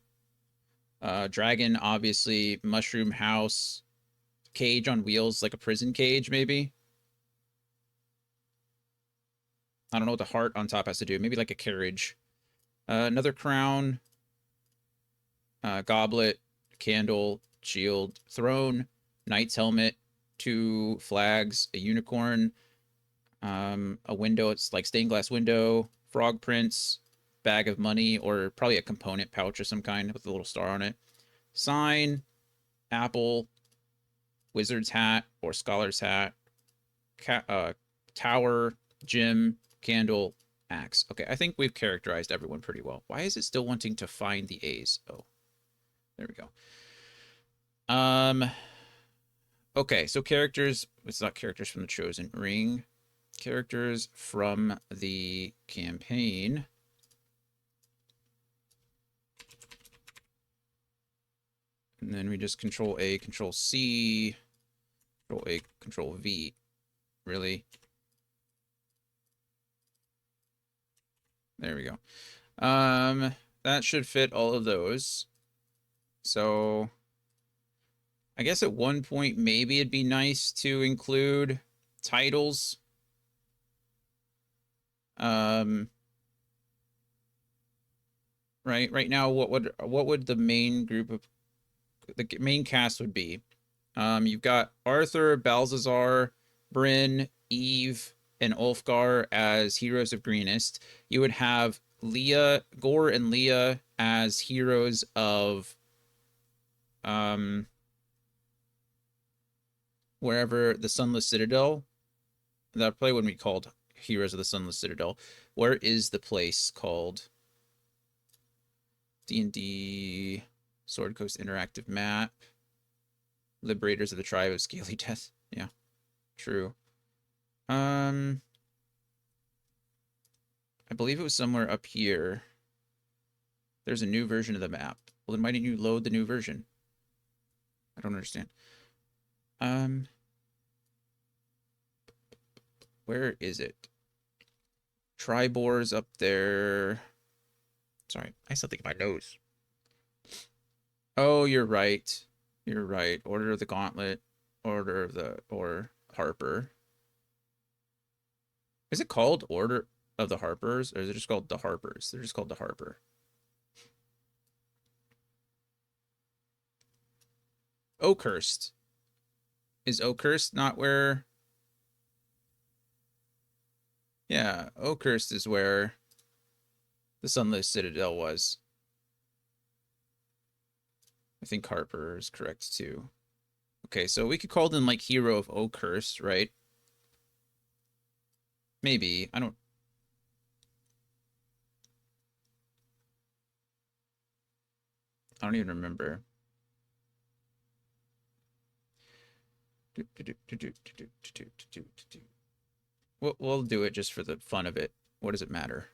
A: Dragon, obviously. Mushroom house. Cage on wheels, like a prison cage, maybe. I don't know what the heart on top has to do. Maybe like a carriage. Another crown. Goblet. Candle. Shield. Throne. Knight's helmet. Two flags. A unicorn. A window. It's like stained glass window. Frog prints. Bag of money, or probably a component pouch of some kind with a little star on it. Sign. Apple. Wizard's hat or scholar's hat. Tower. Gym. Candle. Axe. Okay, I think we've characterized everyone pretty well. Why is it still wanting to find the A's? Oh, there we go. Okay, so characters. It's not characters from the Chosen Ring. Characters from the campaign. And then we just Control A, Control C, Control A, Control V. Really? There we go. That should fit all of those. So I guess at one point maybe it'd be nice to include titles. Right now, what would the main group of the main cast would be? You've got Arthur, Balthazar, Bryn, Eve, and Ulfgar as heroes of Greenest. You would have Leah, Gore, and Leah as heroes of wherever the Sunless Citadel. That probably wouldn't be called Heroes of the Sunless Citadel. Where is the place called? D&D Sword Coast Interactive Map. Liberators of the Tribe of Scaly Death. Yeah, true. I believe it was somewhere up here. There's a new version of the map. Well, then why didn't you load the new version? I don't understand. Where is it? Tribor's up there. Sorry, I still think of my nose. Oh, you're right. You're right. Order of the Gauntlet. Or Harper. Is it called Order of the Harpers, or is it just called the Harpers? They're just called the Harper. Oakhurst. Is Oakhurst not where? Yeah, Oakhurst is where the Sunless Citadel was. I think Harper is correct too. Okay, so we could call them like Hero of Oakhurst, right? Maybe. I don't even remember. We'll do it just for the fun of it. What does it matter?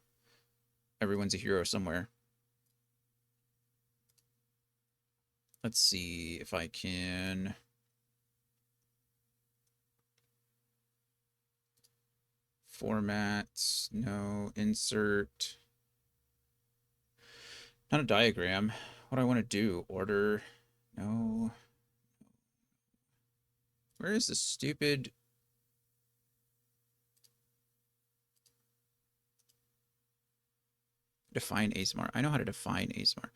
A: Everyone's a hero somewhere. Let's see if I can. Format, no, insert. Not a diagram. What do I want to do? Order, no. Where is the stupid? Define ASMR. I know how to define ASMR.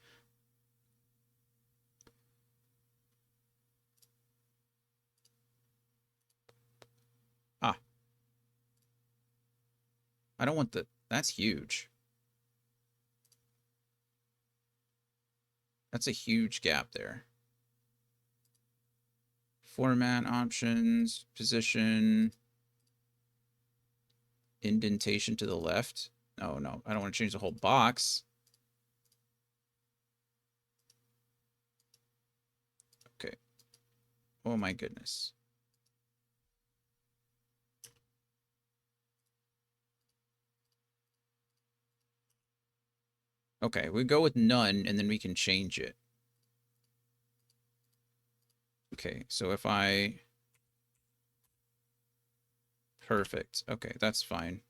A: Ah. I don't want the... That's huge. That's a huge gap there. Format options, position, indentation to the left. No, I don't want to change the whole box. Okay. Oh my goodness. Okay, we go with none, and then we can change it. Okay, so if I Perfect. Okay, that's fine.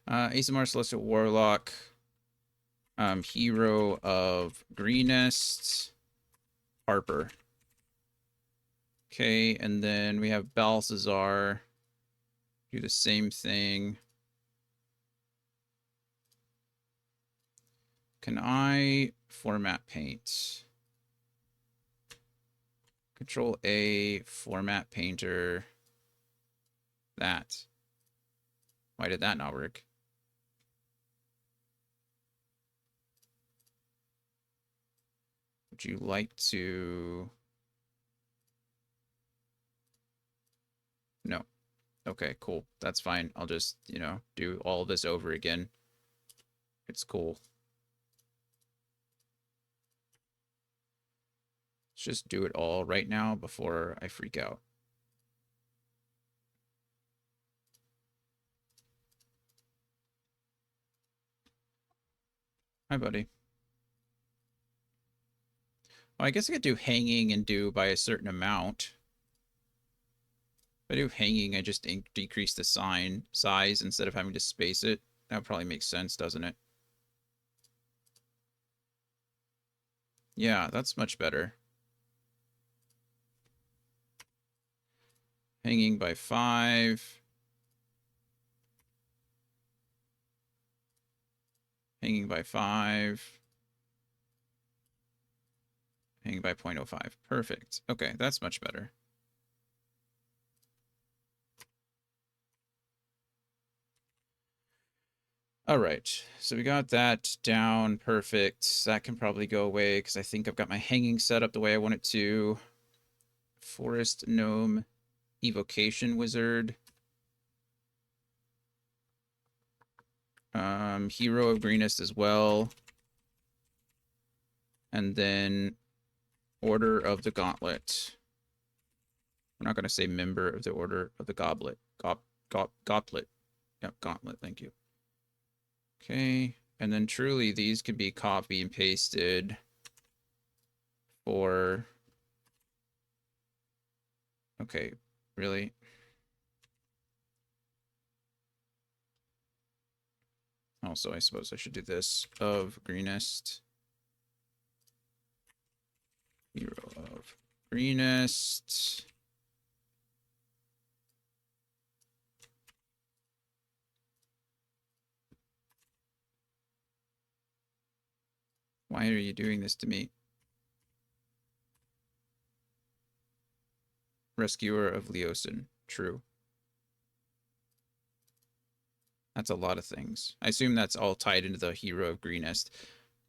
A: Asamar Celestial Warlock. Hero of Greenest. Harper. Okay, and then we have Balthazar. Do the same thing. Can I format paint? Control A, format painter. That. Why did that not work? Would you like to... No. Okay, cool. That's fine. I'll just, you know, do all this over again. It's cool. Let's just do it all right now before I freak out. Hi, buddy. Well, I guess I could do hanging and do by a certain amount. If I do hanging, I just decrease the size instead of having to space it. That probably makes sense, doesn't it? Yeah, that's much better. Hanging by 5. Hanging by 5. Hanging by 0.05. Perfect. Okay, that's much better. All right, so we got that down. Perfect. That can probably go away because I think I've got my hanging set up the way I want it to. Forest Gnome Evocation Wizard. Hero of Greenest as well. And then Order of the Gauntlet. We're not going to say member of the Order of the Goblet. Goblet. Yep, Gauntlet. Thank you. Okay. And then truly, these can be copy and pasted for... Okay, really? Also, I suppose I should do this. Of Greenest. Hero of Greenest. Why are you doing this to me? Rescuer of Leosin. True. That's a lot of things. I assume that's all tied into the Hero of Greenest.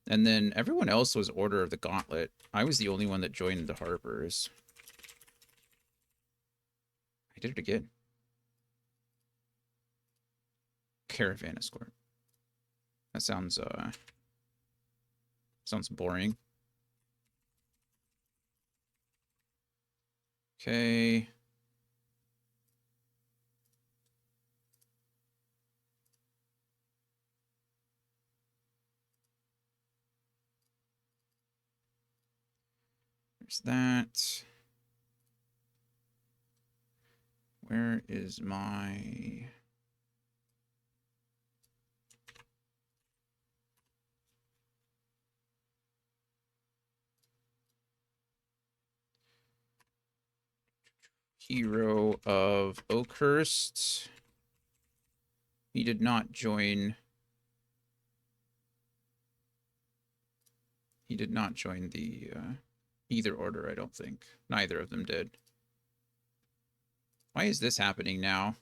A: And then everyone else was Order of the Gauntlet. I was the only one that joined the Harpers. I did it again. Caravan Escort. That sounds boring. Okay. There's that. Where is my... Hero of Oakhurst? He did not join... He did not join the either order, I don't think. Neither of them did. Why is this happening now?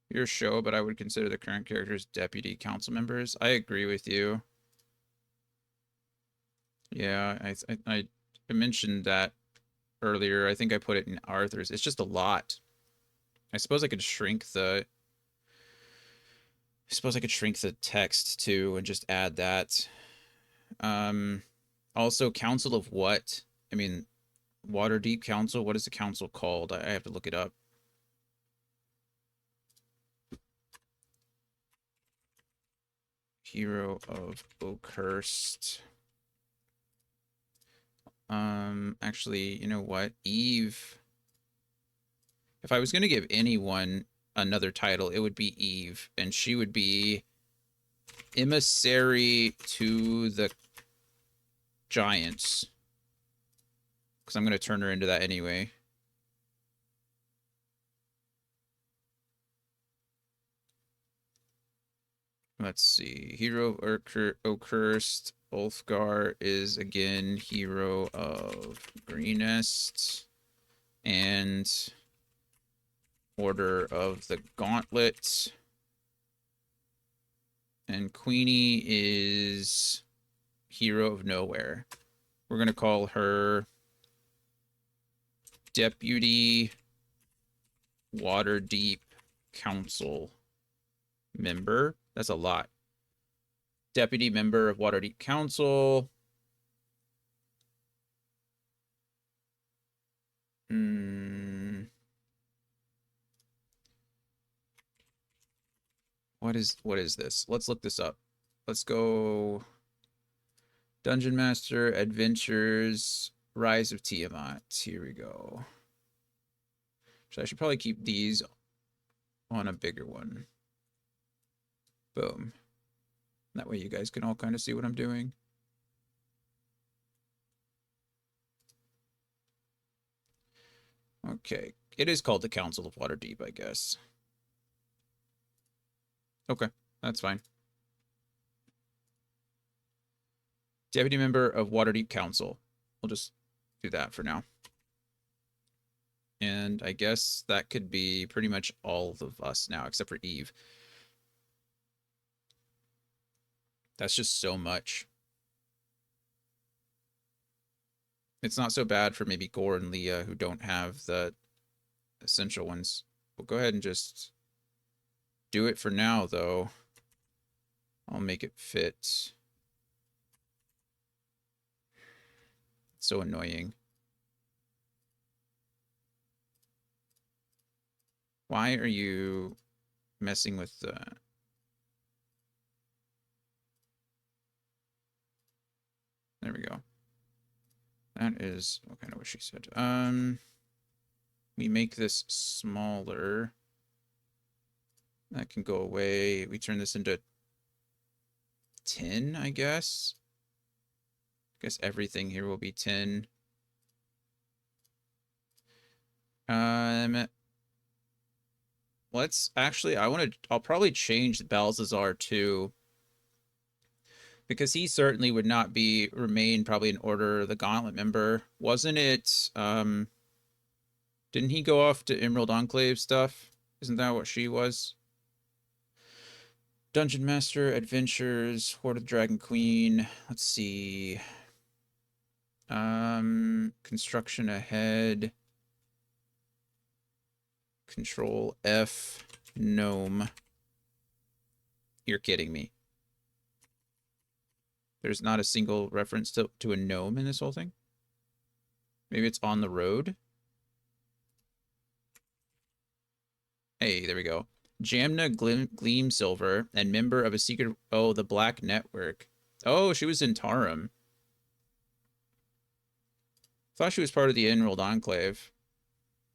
A: Your show, but I would consider the current characters deputy council members. I agree with you. Yeah, I mentioned that earlier. I think I put it in Arthur's. It's just a lot. I suppose I could shrink the... I suppose I could shrink the text too and just add that. Also, Council of what? I mean, Waterdeep Council. What is the council called? I have to look it up. Hero of Oakhurst. Actually, you know what? Eve. If I was going to give anyone another title, it would be Eve, and she would be emissary to the giants. Because I'm going to turn her into that anyway. Let's see. Hero of Oakhurst. Ulfgar is again hero of Greenest. And Order of the Gauntlet. And Queenie is hero of Nowhere. We're going to call her Deputy Waterdeep Council member. That's a lot. Deputy member of Waterdeep Council. What is this? Let's look this up. Let's go Dungeon Master Adventures Rise of Tiamat. Here we go. So I should probably keep these on a bigger one. Boom. That way you guys can all kind of see what I'm doing. Okay. It is called the Council of Waterdeep, I guess. Okay, that's fine. Deputy member of Waterdeep Council. We'll just do that for now. And I guess that could be pretty much all of us now, except for Eve. That's just so much. It's not so bad for maybe Gore and Leah, who don't have the essential ones. We'll go ahead and just do it for now, though. I'll make it fit. It's so annoying. Why are you messing with the... There we go. That is... Okay, I know what she said. We make this smaller. That can go away. We turn this into 10, I guess. I guess everything here will be 10. Let's actually, I'll probably change Balthazar too, because he certainly would not remain probably an Order of the Gauntlet member. Wasn't it, didn't he go off to Emerald Enclave stuff? Isn't that what she was? Dungeon Master, Adventures, Horde of the Dragon Queen. Let's see. Construction ahead. Control F. Gnome. You're kidding me. There's not a single reference to a gnome in this whole thing? Maybe it's on the road? Hey, there we go. Jamna Gleam Silver and member of a secret... Oh, the Black Network. Oh, she was in Tarim. Thought she was part of the Emerald Enclave.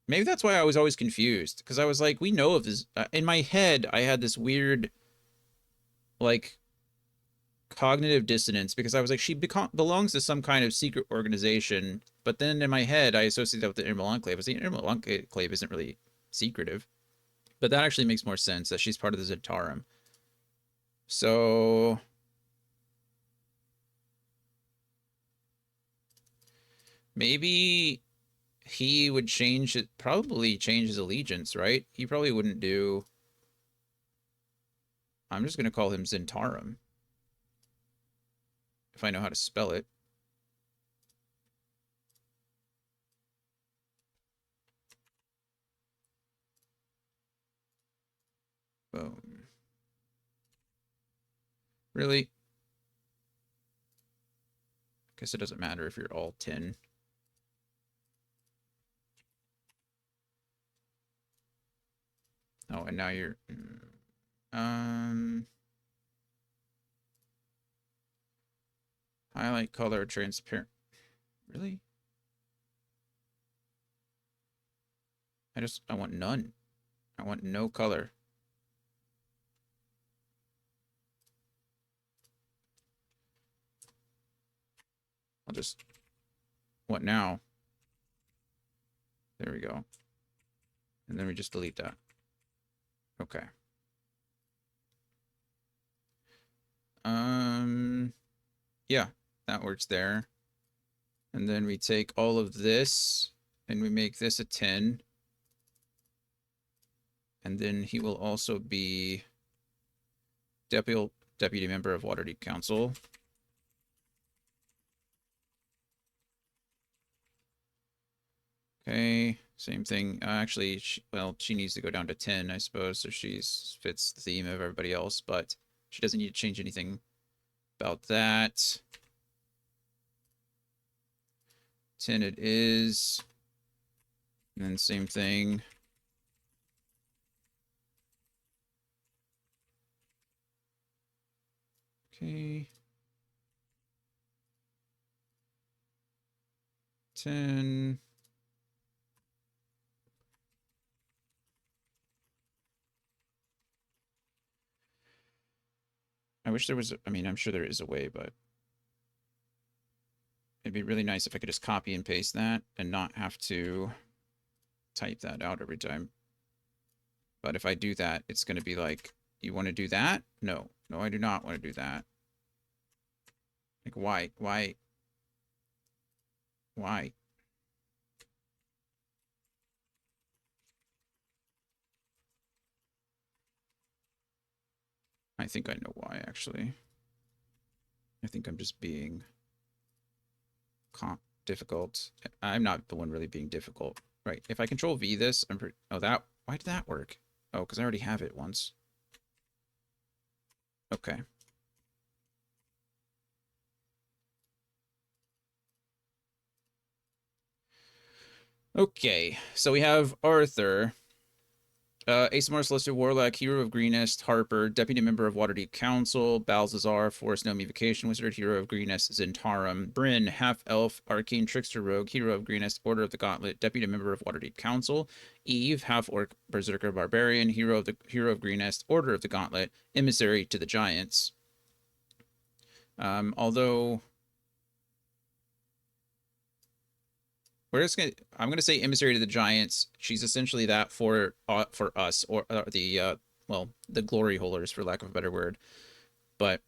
A: Maybe that's why I was always confused. Because I was like, we know of this... in my head, I had this weird... like... cognitive dissonance. Because I was like, she belongs to some kind of secret organization. But then in my head, I associated that with the Emerald Enclave. I was like, the Emerald Enclave isn't really secretive. But that actually makes more sense, that she's part of the Zentarum. So... maybe he would probably change his allegiance, right? He probably wouldn't do... I'm just going to call him Zentarum. If I know how to spell it. Boom. Really? Guess it doesn't matter if you're all 10. Oh, and now you're... Highlight color transparent. Really? I want none. I want no color. I'll just... What now? There we go. And then we just delete that. Okay. Yeah, that works there. And then we take all of this and we make this a 10. And then he will also be deputy member of Waterdeep Council. Okay, same thing. Actually, she needs to go down to 10, I suppose, so she fits the theme of everybody else, but she doesn't need to change anything about that. 10 it is. And then same thing. Okay. 10. I wish there was, I mean, I'm sure there is a way, but it'd be really nice if I could just copy and paste that and not have to type that out every time. But if I do that, it's going to be like, you want to do that? No. No, I do not want to do that. Like, why? Why? Why? I think I know why, actually. I think I'm just being difficult. I'm not the one really being difficult. Right. If I control V this, oh, why did that work? Oh, because I already have it once. Okay. Okay, so we have Arthur, Asimar Celestial Warlock, Hero of Greenest, Harper, Deputy Member of Waterdeep Council, Balthazar, Forest Gnome Evocation Wizard, Hero of Greenest, Zentarum, Bryn, Half Elf, Arcane Trickster Rogue, Hero of Greenest, Order of the Gauntlet, Deputy Member of Waterdeep Council, Eve, Half Orc, Berserker Barbarian, Hero of Greenest, Order of the Gauntlet, Emissary to the Giants. Although I'm gonna say Emissary to the Giants. She's essentially that for us, or the glory holders, for lack of a better word. But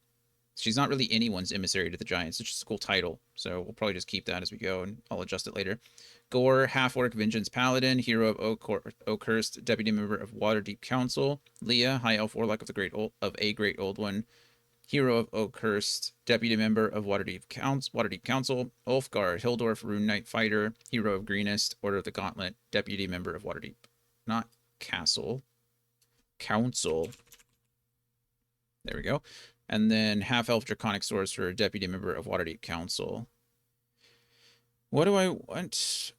A: she's not really anyone's Emissary to the Giants. It's just a cool title, so we'll probably just keep that as we go, and I'll adjust it later. Gore, Half Orc Vengeance Paladin, Hero of Oakhurst, Deputy Member of Waterdeep Council. Leah, High Elf Warlock of a Great Old One. Hero of Oakhurst, Deputy Member of Waterdeep Council, Ulfgar, Hildorf, Rune Knight Fighter, Hero of Greenest, Order of the Gauntlet, Deputy Member of Waterdeep. Not Castle. Council. There we go. And then Half-Elf Draconic Sorcerer, Deputy Member of Waterdeep Council. What do I want?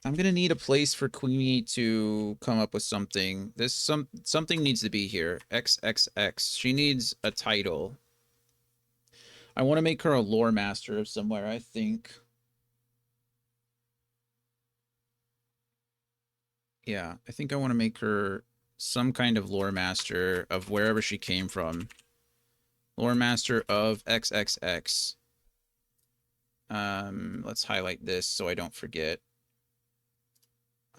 A: I'm gonna need a place for Queenie to come up with something. Something needs to be here. XXX. She needs a title. I want to make her a lore master of somewhere, I think. Yeah, I think I want to make her some kind of lore master of wherever she came from. Lore master of XXX. Let's highlight this so I don't forget.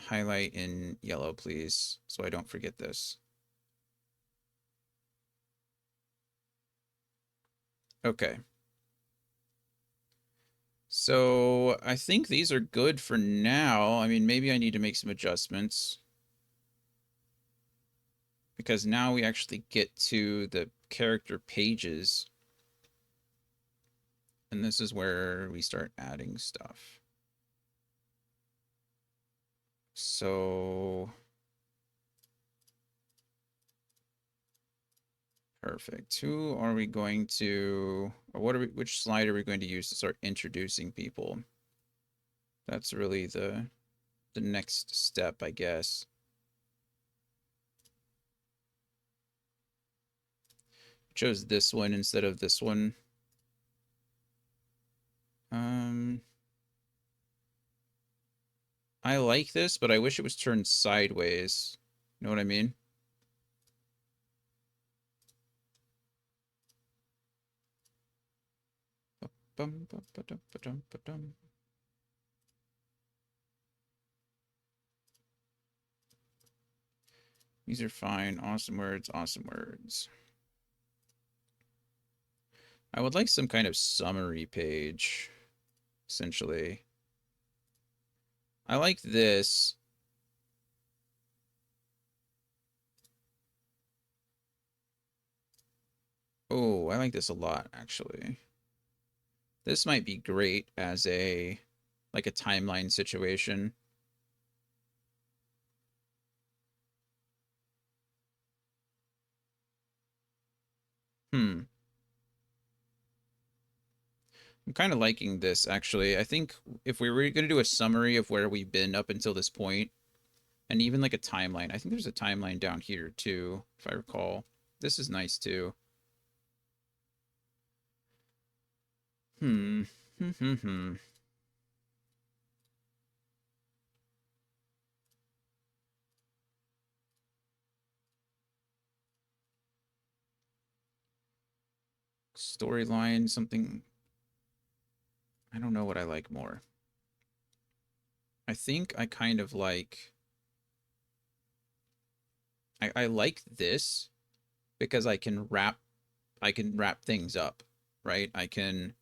A: Highlight in yellow, please, so I don't forget this. Okay. So I think these are good for now. I mean, maybe I need to make some adjustments, because now we actually get to the character pages. And this is where we start adding stuff. So Perfect. Who are we going to, or what are we, which slide are we going to use to start introducing people? That's really the next step, I guess. Chose this one instead of this one. Um, I like this, but I wish it was turned sideways. You know what I mean? Bum, bum, ba-dum, ba-dum, ba-dum. These are fine. Awesome words, awesome words. I would like some kind of summary page, essentially. I like this. Oh, I like this a lot, actually. This might be great as a like a timeline situation. Hmm. I'm kind of liking this actually. I think if we were going to do a summary of where we've been up until this point, and even like a timeline. I think there's a timeline down here too, if I recall. This is nice too. Hmm. Storyline, something. I don't know what I like more. I think I kind of like. I like this because I can wrap things up, right? I can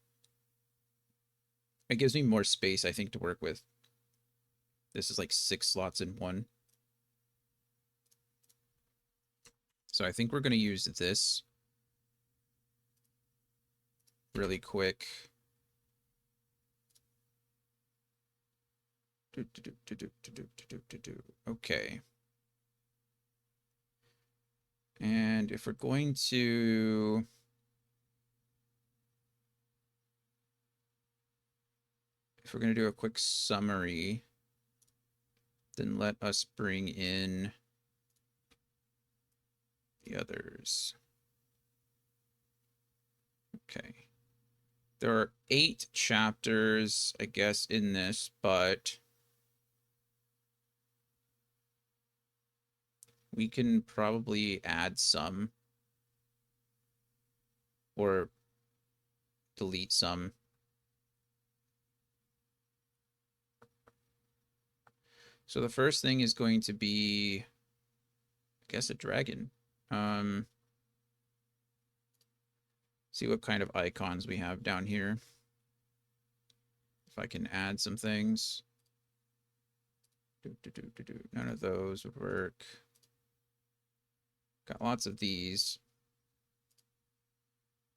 A: it gives me more space I think to work with. This is like 6 slots in one. So I think we're going to use this really quick. Okay. And if we're going to do a quick summary, then let us bring in the others. Okay. There are 8 chapters, I guess, in this, but we can probably add some or delete some. So the first thing is going to be, I guess, a dragon. See what kind of icons we have down here. If I can add some things. None of those would work. Got lots of these.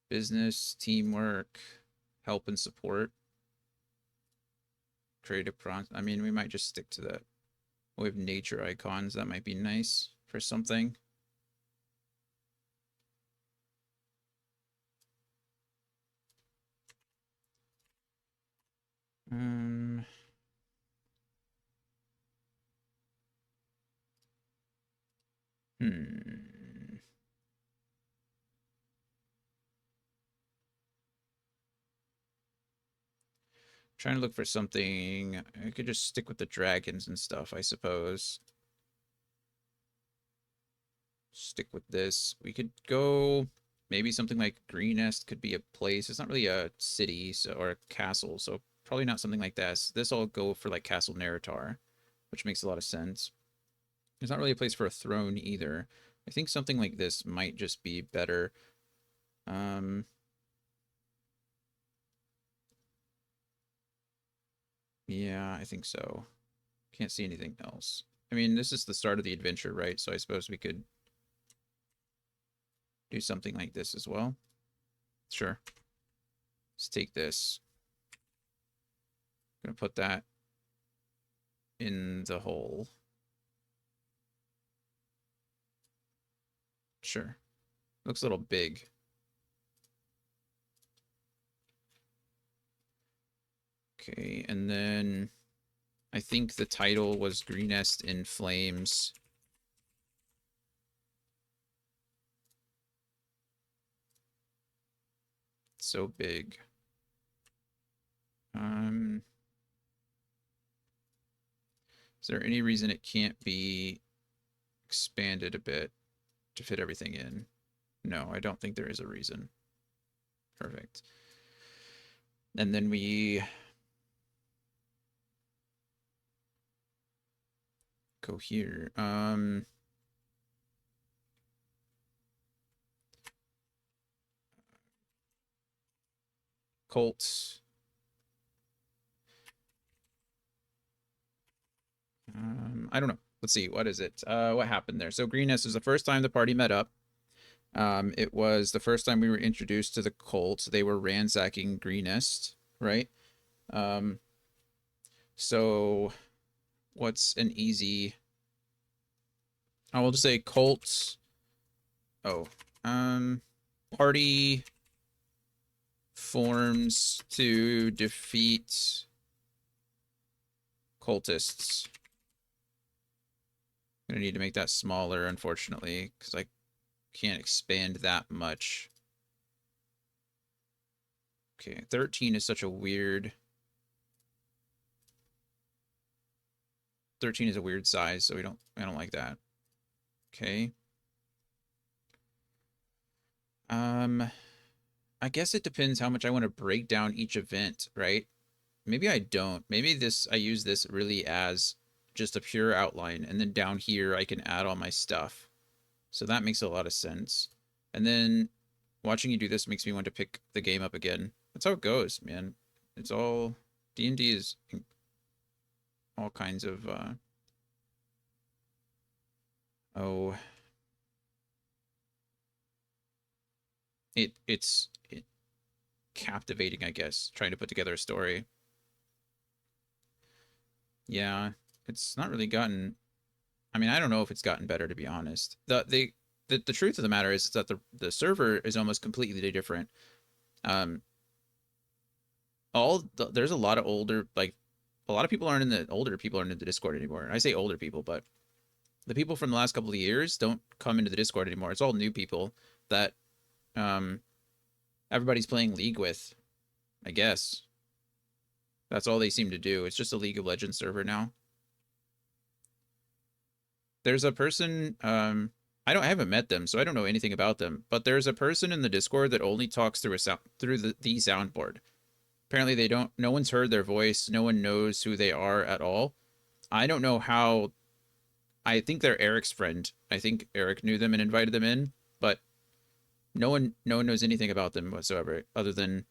A: Business, teamwork, help and support. Creative prompt. I mean, we might just stick to that. We have nature icons. That might be nice for something. Um, hmm. Trying to look for something. I could just stick with the dragons and stuff, I suppose. Stick with this. We could go maybe something like Greenest could be a place. It's not really a city or a castle, so probably not something like this. This will go for like Castle Neritar, which makes a lot of sense. There's not really a place for a throne either. I think something like this might just be better. Um, yeah, I think so. Can't see anything else. I mean, this is the start of the adventure, right? So I suppose we could do something like this as well. Sure. Let's take this. I'm gonna put that in the hole. Sure. Looks a little big. Okay, and then I think the title was Greenest in Flames. So big. Is there any reason it can't be expanded a bit to fit everything in? No, I don't think there is a reason. Perfect. And then we go here. Colts. I don't know. Let's see. What is it? What happened there? So Greenest was the first time the party met up. It was the first time we were introduced to the cult. They were ransacking Greenest, right? Um, so what's an easy? I will just say Colts. Oh, party forms to defeat cultists. I'm gonna need to make that smaller, unfortunately, because I can't expand that much. Okay, 13 is such a weird... 13 is a weird size, so I don't like that. Okay. I guess it depends how much I want to break down each event, right? Maybe I don't. Maybe I use this really as just a pure outline, and then down here I can add all my stuff. So that makes a lot of sense. And then watching you do this makes me want to pick the game up again. That's how it goes, man. It's all... D&D is all kinds of oh, it's captivating, I guess, trying to put together a story. Yeah, it's not really gotten... I mean, I don't know if it's gotten better, to be honest. The truth of the matter is that the server is almost completely different. Um, there's a lot of older, like, a lot of people aren't in the... older people aren't in the Discord anymore. I say older people, but the people from the last couple of years don't come into the Discord anymore. It's all new people that um everybody's playing League with, I guess. That's all they seem to do. It's just a League of Legends server now. There's a person, I haven't met them, so I don't know anything about them, but there's a person in the Discord that only talks through the soundboard. Apparently they don't... no one's heard their voice, no one knows who they are at all. I don't know how... I think they're Eric's friend. I think Eric knew them and invited them in, but no one knows anything about them whatsoever, other than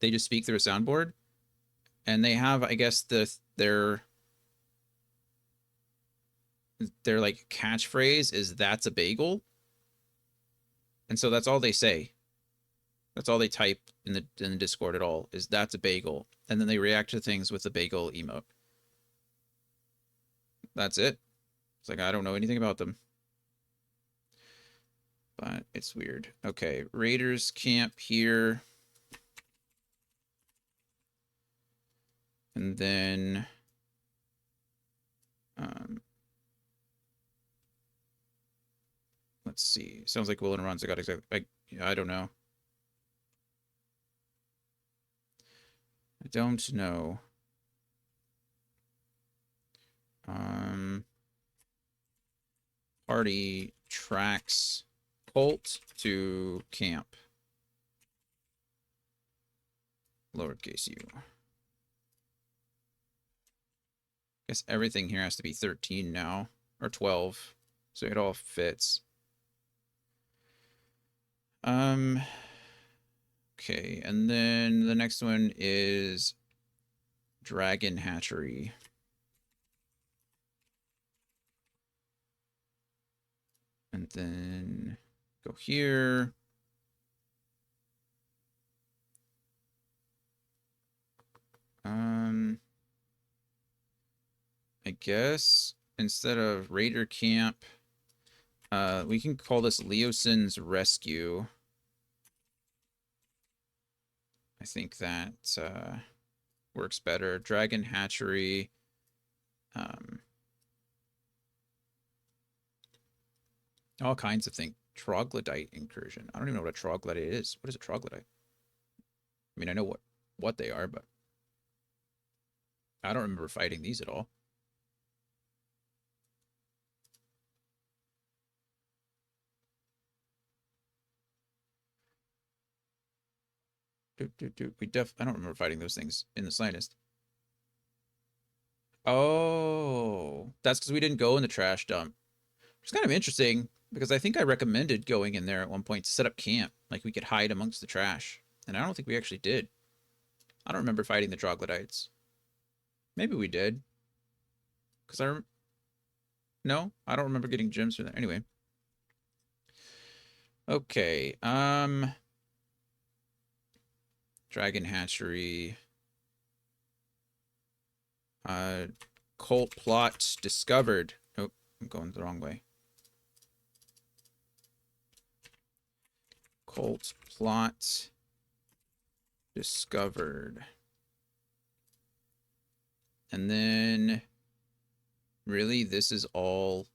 A: they just speak through a soundboard. And they have, I guess, their like catchphrase is "that's a bagel," and so that's all they say. That's all they type in the Discord at all is "that's a bagel," and then they react to things with the bagel emote. That's it. It's like I don't know anything about them, but it's weird. Okay, Raiders camp here, and then let's see. Sounds like Will and Ron's got exactly... I don't know. I don't know. Party tracks Colt to camp. Lowercase u. Guess everything here has to be 13 now, or 12, so it all fits. Okay, and then the next one is Dragon Hatchery. And then go here. I guess instead of Raider Camp, We can call this Leosin's Rescue. I think that works better. Dragon Hatchery. All kinds of things. Troglodyte incursion. I don't even know what a troglodyte is. What is a troglodyte? I mean, I know what they are, but I don't remember fighting these at all. I don't remember fighting those things in the slightest. Oh, that's because we didn't go in the trash dump. It's kind of interesting because I think I recommended going in there at one point to set up camp. Like we could hide amongst the trash. And I don't think we actually did. I don't remember fighting the troglodytes. Maybe we did. Because no, I don't remember getting gems from there. Anyway. Okay. Dragon Hatchery. Cult plot discovered. Oh, I'm going the wrong way. Cult plot discovered. And then, really, this is all.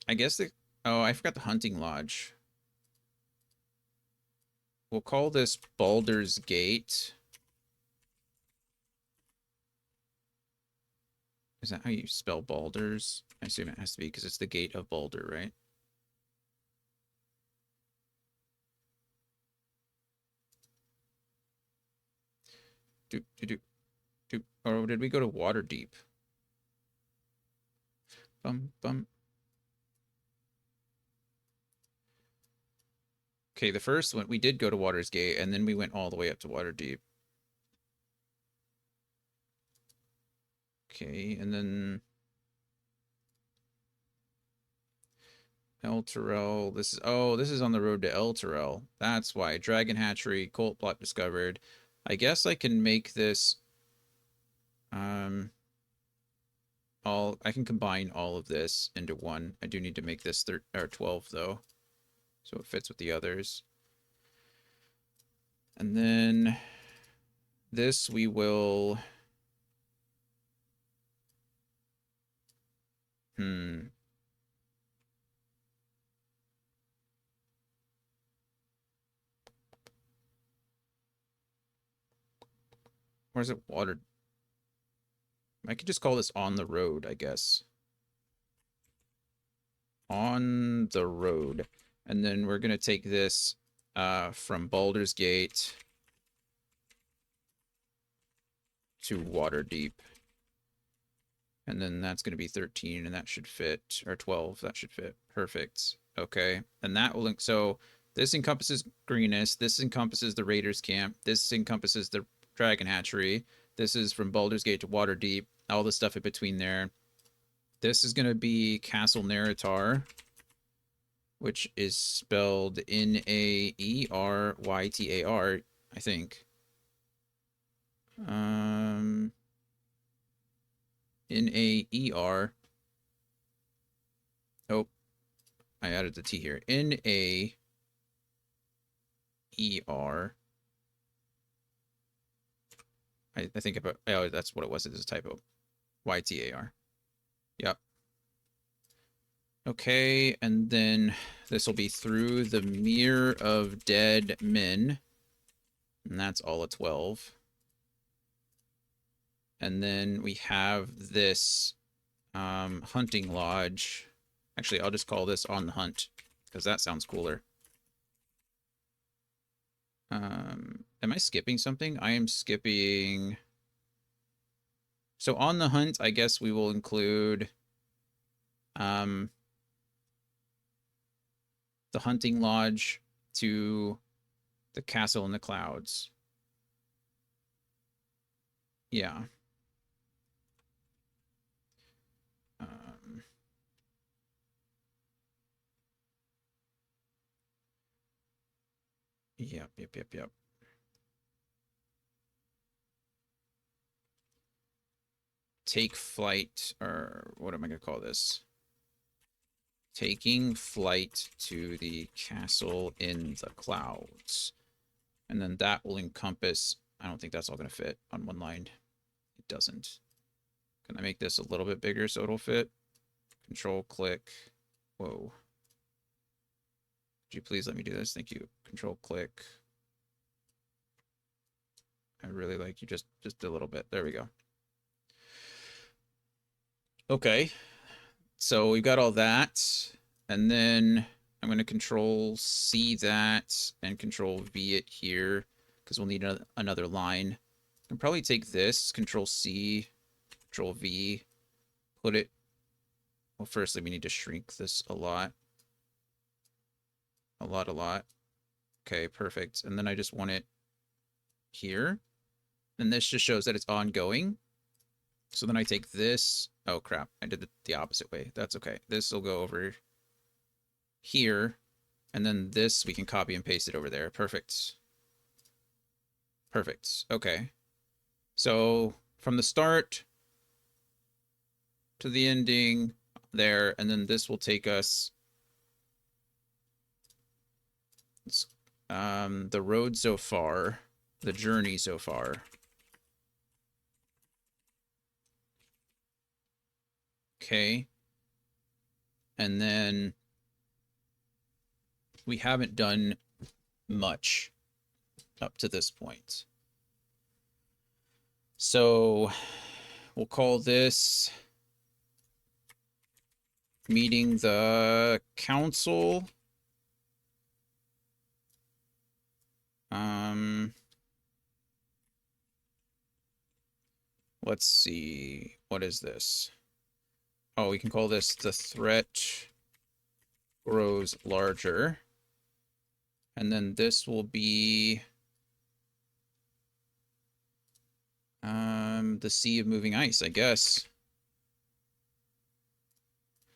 A: I guess oh, I forgot the hunting lodge. We'll call this Baldur's Gate. Is that how you spell Baldur's? I assume it has to be because it's the gate of Baldur, right? Doop, doop, doop. Or did we go to Waterdeep? Bum, bum. Okay, the first one, we did go to Water's Gate, and then we went all the way up to Waterdeep. Okay, and then El Terrell. This is on the road to El Terrell. That's why. Dragon Hatchery, Cult Plot discovered. I guess I can make this I can combine all of this into one. I do need to make this 12 though, so it fits with the others. And then this we will Where's it watered? I could just call this on the road, I guess. On the road. And then we're going to take this from Baldur's Gate to Waterdeep. And then that's going to be 13, and that should fit, or 12, that should fit. Perfect. Okay. And that will, so this encompasses Greenest, this encompasses the Raiders camp, this encompasses the Dragon Hatchery, this is from Baldur's Gate to Waterdeep, all the stuff in between there. This is going to be Castle Neritar, which is spelled N-A-E-R-Y-T-A-R, I think. N-A-E-R. Oh, I added the T here. N-A-E-R. I think about, oh, that's what it was. It is a typo. Y-T-A-R. Yep. Okay, and then this will be through the Mere of Dead Men. And that's all at 12. And then we have this hunting lodge. Actually, I'll just call this On the Hunt, because that sounds cooler. Am I skipping something? I am skipping... So On the Hunt, I guess we will include the hunting lodge to the castle in the clouds. Yeah. Yep. take flight, or what am I going to call this? Taking flight to the castle in the clouds. And then that will encompass, I don't think that's all going to fit on one line. It doesn't. Can I make this a little bit bigger so it'll fit? Control click. Whoa. Could you please let me do this? Thank you. Control click. I really like you just a little bit. There we go. Okay. So we've got all that. And then I'm going to control C that and control V it here because we'll need another line. I can probably take this, control C, control V, put it. Well, firstly, we need to shrink this a lot. A lot. Okay, perfect. And then I just want it here. And this just shows that it's ongoing. So then I take this. Oh, crap. I did the opposite way. That's okay. This will go over here. And then this, we can copy and paste it over there. Perfect. Perfect. Okay. So from the start to the ending there, and then this will take us the road so far, the journey so far. Okay. And then we haven't done much up to this point. So we'll call this meeting the council. Let's see. What is this? Oh, we can call this the threat grows larger. And then this will be the sea of moving ice, I guess.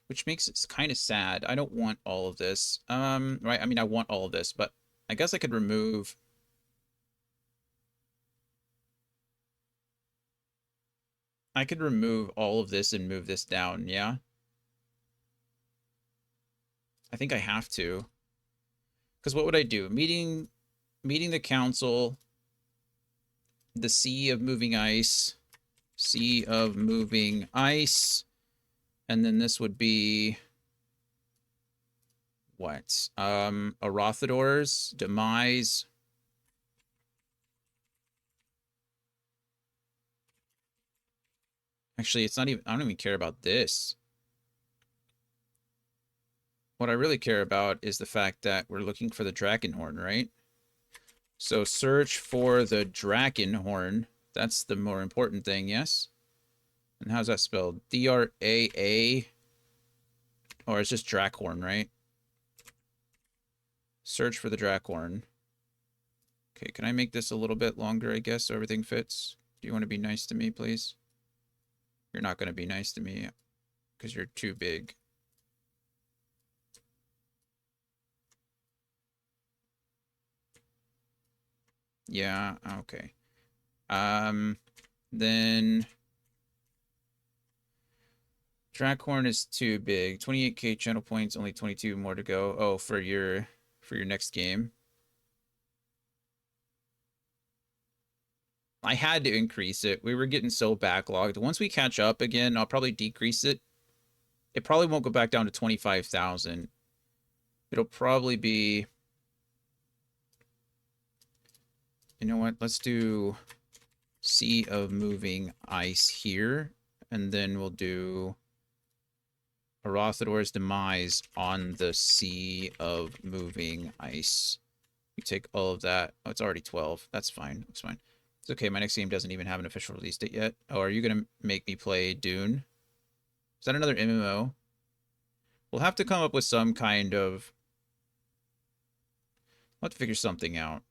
A: Which makes it kind of sad. I don't want all of this. Right, I mean, I want all of this, but I guess I could remove... I could remove all of this and move this down, yeah? I think I have to. Because what would I do? Meeting the council, the sea of moving ice, sea of moving ice, and then this would be what? Arothador's demise. Actually, it's not even, I don't even care about this. What I really care about is the fact that we're looking for the Drakenhorn, right? So search for the Drakenhorn. That's the more important thing, yes? And how's that spelled? D-R-A-A? Or it's just Drakhorn, right? Search for the Drakhorn. Okay, can I make this a little bit longer, I guess, so everything fits? Do you want to be nice to me, please? You're not going to be nice to me because you're too big. Yeah, okay. Then Drakhorn is too big. 28k channel points, only 22 more to go. Oh, for your next game. I had to increase it. We were getting so backlogged. Once we catch up again, I'll probably decrease it. It probably won't go back down to 25,000. It'll probably be... You know what? Let's do Sea of Moving Ice here. And then we'll do Arothador's Demise on the Sea of Moving Ice. You take all of that. Oh, it's already 12. That's fine. That's fine. It's okay. My next game doesn't even have an official release date yet. Oh, are you going to make me play Dune? Is that another MMO? We'll have to come up with some kind of... We'll have to figure something out.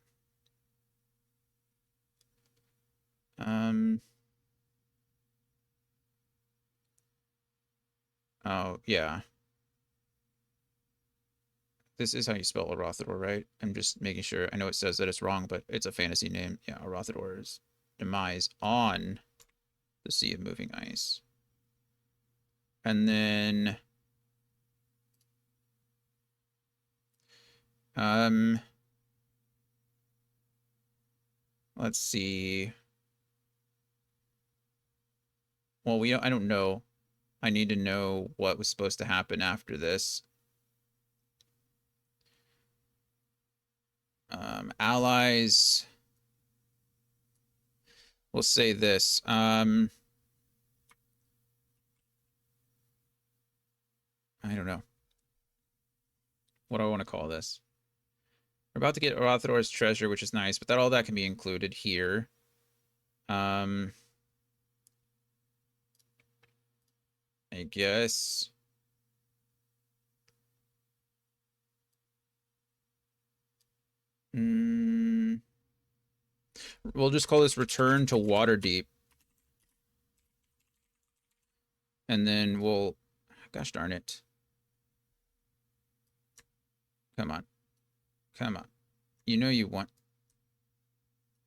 A: Oh, yeah. This is how you spell Arothador, right? I'm just making sure. I know it says that it's wrong, but it's a fantasy name. Yeah, Arothador's Demise on The sea of moving ice. And then let's see. Well, I don't know. I need to know what was supposed to happen after this. Allies. We'll say this. I don't know. What do I want to call this? We're about to get Arathor's treasure, which is nice, but all that can be included here. I guess. We'll just call this Return to Waterdeep. And then we'll... Gosh darn it. Come on. Come on. You know you want...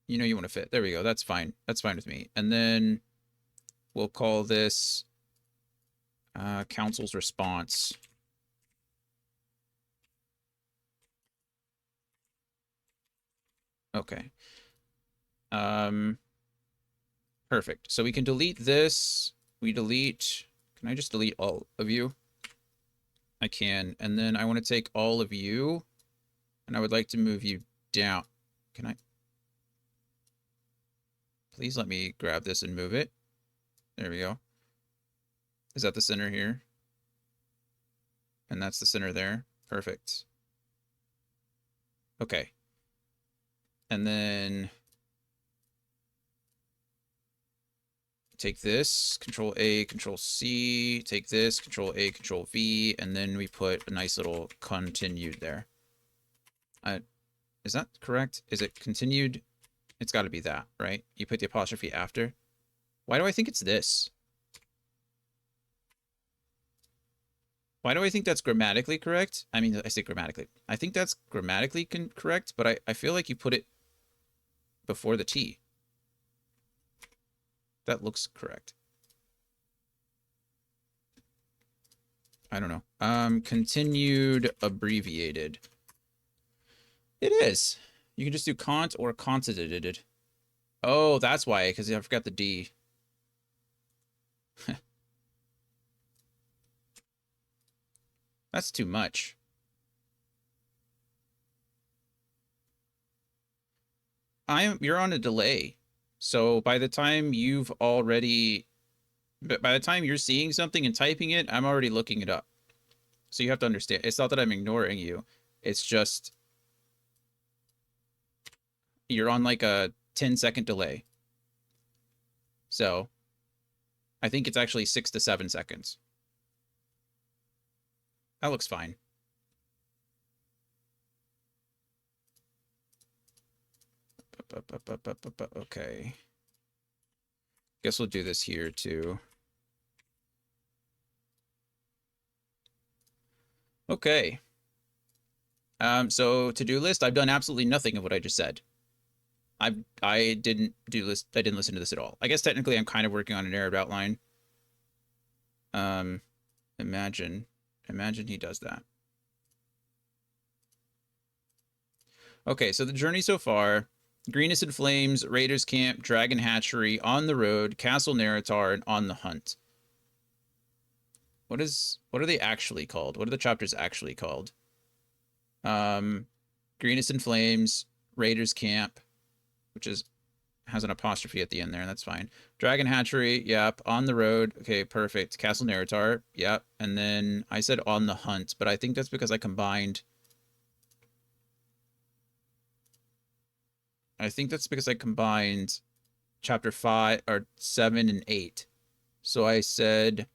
A: You know you want to fit. There we go. That's fine. That's fine with me. And then we'll call this Council's Response. Okay. Perfect. So we can delete this. We delete... Can I just delete all of you? I can. And then I want to take all of you, and I would like to move you down. Can I? Please let me grab this and move it. There we go. Is that the center here? And that's the center there. Perfect. Okay. And then take this, Control A, Control C, take this, Control A, Control V, and then we put a nice little continued there. Is that correct? Is it continued? It's got to be that, right? You put the apostrophe after. Why do I think it's this? Why do I think that's grammatically correct? I mean, I say grammatically. I think that's grammatically correct, but I feel like you put it before the T. That looks correct. I don't know. Continued abbreviated. It is. You can just do cont or considered. Oh, that's why, because I forgot the D. That's too much. You're on a delay. So by the time you're seeing something and typing it, I'm already looking it up. So you have to understand. It's not that I'm ignoring you. It's just you're on like a 10-second delay. So I think it's actually 6 to 7 seconds. That looks fine. Okay. Guess we'll do this here too. Okay. So to-do list, I've done absolutely nothing of what I just said. I didn't listen to this at all. I guess technically I'm kind of working on a narrowed outline. Imagine he does that. Okay, so the journey so far: Greenest in Flames, Raiders Camp, Dragon Hatchery, On the Road, Castle Naratar, and On the Hunt. What are they actually called? What are the chapters actually called? Greenest in Flames, Raiders Camp, which has an apostrophe at the end there, and that's fine. Dragon Hatchery, yep. On the Road, okay, perfect. Castle Naratar, yep. And then I said On the Hunt, but I think that's because I combined... chapter 5 or 7 and 8. So I said,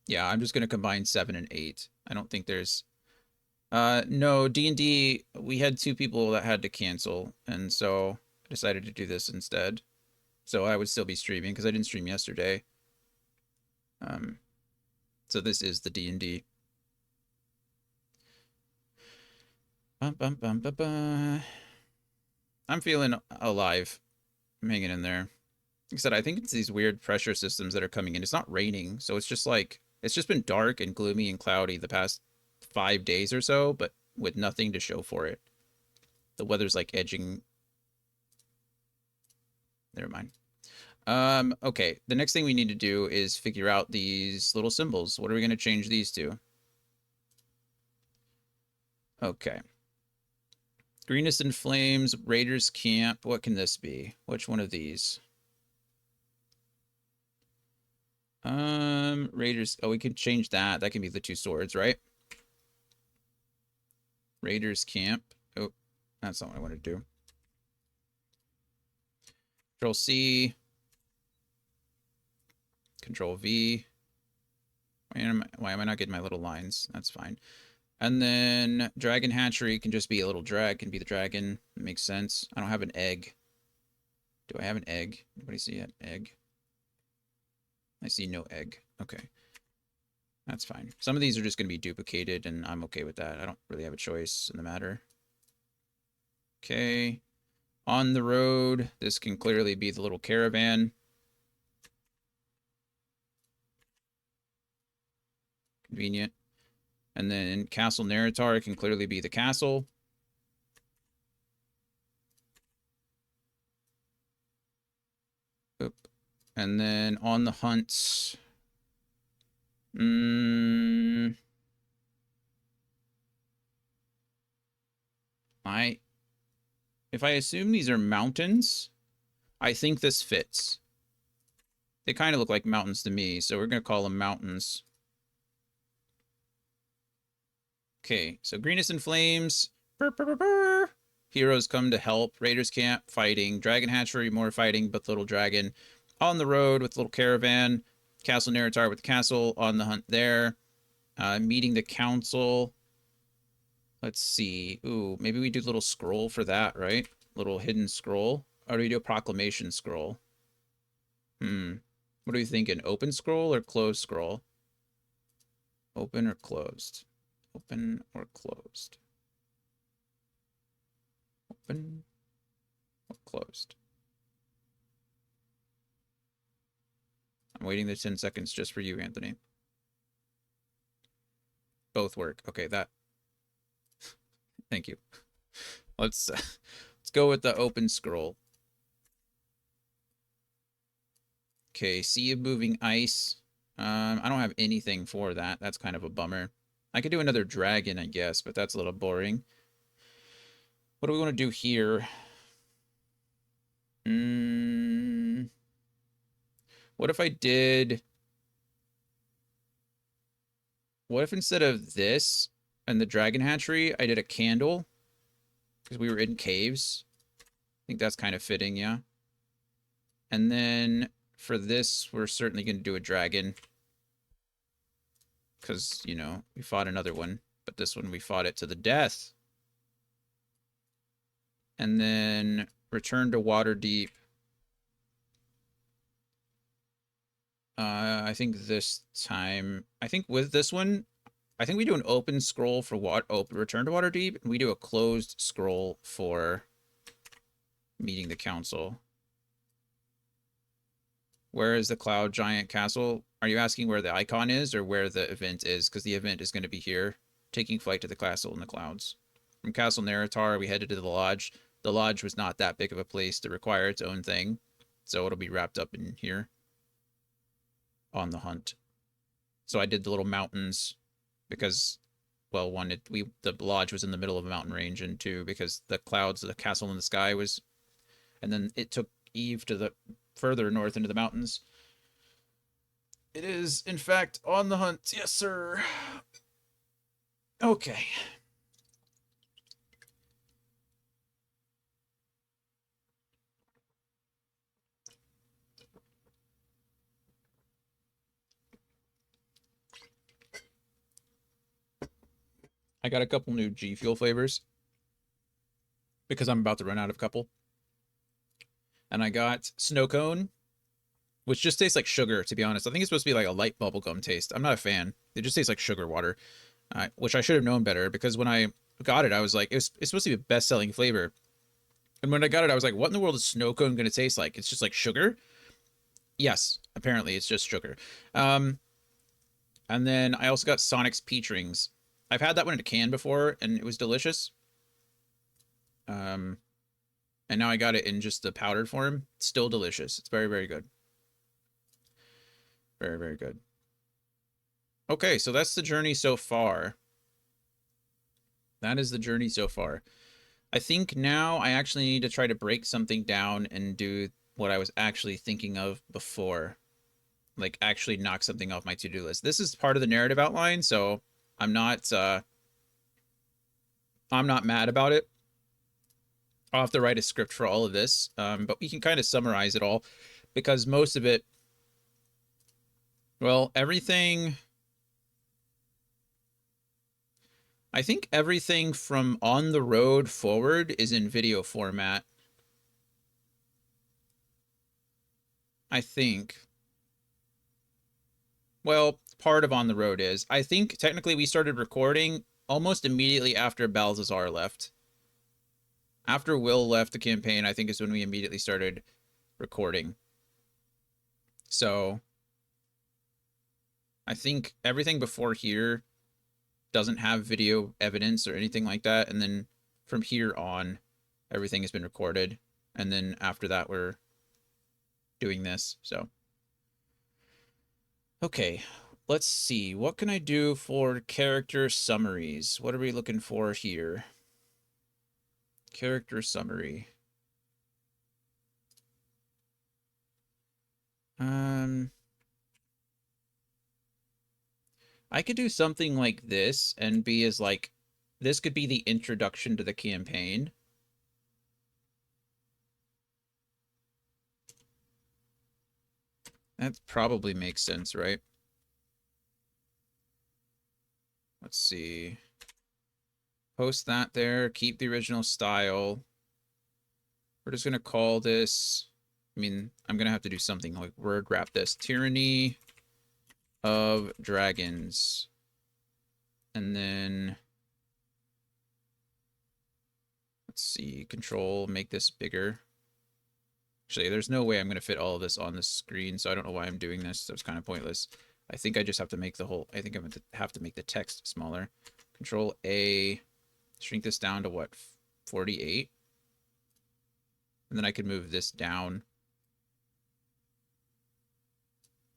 A: yeah, I'm just going to combine 7 and 8. I don't think there's... no, D&D, we had 2 people that had to cancel, and so I decided to do this instead. So I would still be streaming, because I didn't stream yesterday. So this is the D&D. I'm feeling alive. I'm hanging in there. Like I said, I think it's these weird pressure systems that are coming in. It's not raining, so it's just like it's just been dark and gloomy and cloudy the past 5 days or so, but with nothing to show for it. The weather's like edging. Never mind. Okay. The next thing we need to do is figure out these little symbols. What are we going to change these to? Okay. Greenest in Flames, Raiders Camp. What can this be? Which one of these? Raiders. Oh, we can change that. That can be the two swords, right? Raiders Camp. Oh, that's not what I want to do. Control C. Control V. Why am I not getting my little lines? That's fine. And then Dragon Hatchery can just be a little drag, can be the dragon. It makes sense. I don't have an egg. Do I have an egg? Anybody see an egg? I see no egg. Okay. That's fine. Some of these are just going to be duplicated, and I'm okay with that. I don't really have a choice in the matter. Okay. On the road, this can clearly be the little caravan. Convenient. And then Castle Neritar can clearly be the castle. Oop. And then on the hunt. If I assume these are mountains, I think this fits. They kind of look like mountains to me, so we're going to call them mountains. Okay, so Greenest in Flames. Burr, burr, burr, burr. Heroes come to help. Raiders Camp, fighting. Dragon Hatchery, more fighting, but little dragon. On the road with little caravan. Castle Neritar with the castle. On the hunt there. Meeting the council. Let's see. Ooh, maybe we do a little scroll for that, right? Little hidden scroll. Or do we do a proclamation scroll? What are you thinking? Open scroll or closed scroll? Open or closed? Open or closed? Open or closed? I'm waiting the 10 seconds just for you, Anthony. Both work. Okay, that. Thank you. Let's go with the open scroll. Okay, Sea of Moving Ice. I don't have anything for that. That's kind of a bummer. I could do another dragon, I guess, but that's a little boring. What do we want to do here? What if I did... What if instead of this and the dragon hatchery, I did a candle? Because we were in caves. I think that's kind of fitting, yeah. And then for this, we're certainly going to do a dragon. Because, you know, we fought another one. But this one, we fought it to the death. And then return to Waterdeep. I think this time... I think with this one, I think we do an open scroll for return to Waterdeep. And we do a closed scroll for meeting the council. Where is the Cloud Giant Castle? Are you asking where the icon is or where the event is? Because the event is going to be here. Taking flight to the castle in the clouds. From Castle Neritar, we headed to the lodge. The lodge was not that big of a place to require its own thing. So it'll be wrapped up in here. On the hunt. So I did the little mountains because, well, one, the lodge was in the middle of a mountain range, and two, because the clouds, the castle in the sky was, and then it took Eve to the further north into the mountains. It is, in fact, on the hunt. Yes, sir. Okay. I got a couple new G Fuel flavors because I'm about to run out of a couple. And I got Snow Cone, which just tastes like sugar, to be honest. I think it's supposed to be like a light bubblegum taste. I'm not a fan. It just tastes like sugar water, which I should have known better because when I got it, I was like, it's supposed to be a best-selling flavor. And when I got it, I was like, what in the world is Snow Cone going to taste like? It's just like sugar. Yes, apparently it's just sugar. Um, and then I also got Sonic's Peach Rings. I've had that one in a can before, and it was delicious. Um, and now I got it in just the powdered form. It's still delicious. It's very, very good. Very, very good. Okay, so that's the journey so far. That is the journey so far. I think now I actually need to try to break something down and do what I was actually thinking of before. Like actually knock something off my to-do list. This is part of the narrative outline, so I'm not I'm not mad about it. I'll have to write a script for all of this, but we can kind of summarize it all because most of it, well, everything. I think everything from on the road forward is in video format. I think. Well, part of on the road is. I think technically we started recording almost immediately after Balthazar left. After Will left the campaign, I think is when we immediately started recording. So I think everything before here doesn't have video evidence or anything like that. And then from here on, everything has been recorded. And then after that, we're doing this. So, okay, let's see. What can I do for character summaries? What are we looking for here? Character summary. I could do something like this and be as like, this could be the introduction to the campaign. That probably makes sense, right? Let's see. Post that there. Keep the original style. We're just going to call this, I mean, I'm going to have to do something like word wrap this. Tyranny of Dragons. And then, let's see, control, make this bigger. Actually, there's no way I'm going to fit all of this on the screen, so I don't know why I'm doing this. That was kind of pointless. I think I just have to make the whole, I think I'm going to have to make the text smaller. Control A, shrink this down to what, 48? And then I could move this down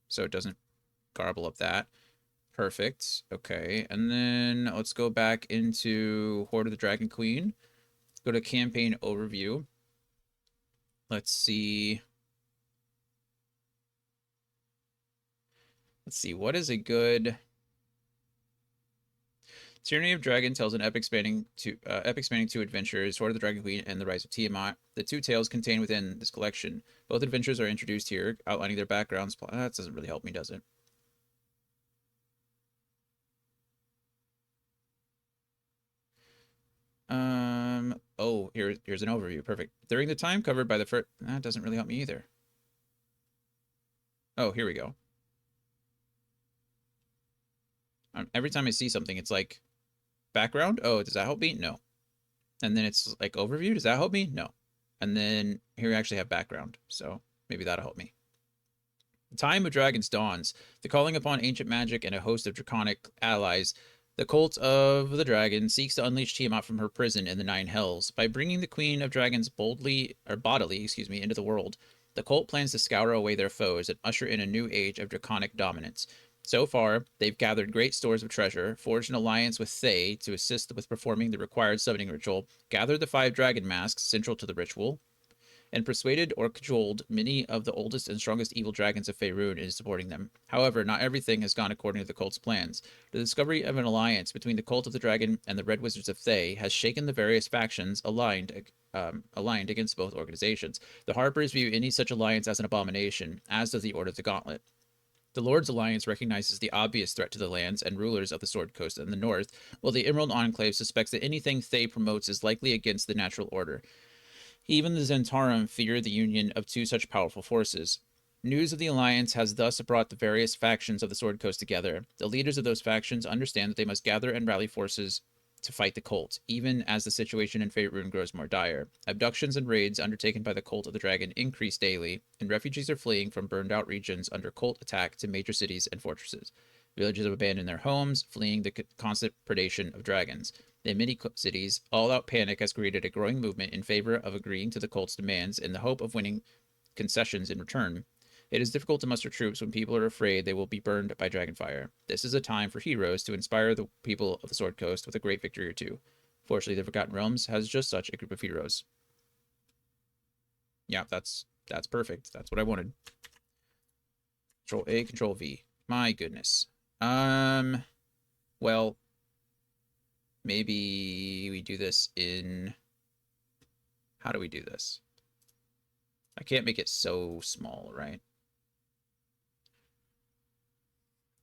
A: so it doesn't garble up that. Perfect. Okay. And then let's go back into Horde of the Dragon Queen. Go to campaign overview. Let's see. Let's see. What is a good... Tyranny of Dragon tells an epic spanning two adventures, Horde of the Dragon Queen and the Rise of Tiamat. The two tales contained within this collection. Both adventures are introduced here, outlining their backgrounds. That doesn't really help me, does it? Oh, here's an overview. Perfect. During the time covered by the first... That doesn't really help me either. Oh, here we go. Every time I see something, it's like, background? Oh, does that help me? No. And then it's like overview. Does that help me? No. And then here we actually have background. So maybe that'll help me. The time of dragons dawns. The calling upon ancient magic and a host of draconic allies. The cult of the dragon seeks to unleash Tiamat from her prison in the Nine Hells. By bringing the Queen of Dragons bodily into the world, the cult plans to scour away their foes and usher in a new age of draconic dominance. So far, they've gathered great stores of treasure, forged an alliance with Thay to assist with performing the required summoning ritual, gathered the 5 dragon masks central to the ritual, and persuaded or cajoled many of the oldest and strongest evil dragons of Faerun into supporting them. However, not everything has gone according to the cult's plans. The discovery of an alliance between the cult of the dragon and the Red Wizards of Thay has shaken the various factions aligned against both organizations. The Harpers view any such alliance as an abomination, as does the Order of the Gauntlet. The Lord's Alliance recognizes the obvious threat to the lands and rulers of the Sword Coast in the north, while the Emerald Enclave suspects that anything Thay promotes is likely against the natural order. Even the Zentarum fear the union of two such powerful forces. News of the alliance has thus brought the various factions of the Sword Coast together. The leaders of those factions understand that they must gather and rally forces to fight the cult, even as the situation in Faerun grows more dire. Abductions and raids undertaken by the cult of the dragon increase daily, and refugees are fleeing from burned-out regions under cult attack to major cities and fortresses. Villages have abandoned their homes, fleeing the constant predation of dragons. In many cities, all-out panic has created a growing movement in favor of agreeing to the cult's demands in the hope of winning concessions in return. It is difficult to muster troops when people are afraid they will be burned by dragonfire. This is a time for heroes to inspire the people of the Sword Coast with a great victory or two. Fortunately, the Forgotten Realms has just such a group of heroes. Yeah, that's perfect. That's what I wanted. Control A, Control V. My goodness. Well, maybe we do this in... How do we do this? I can't make it so small, right?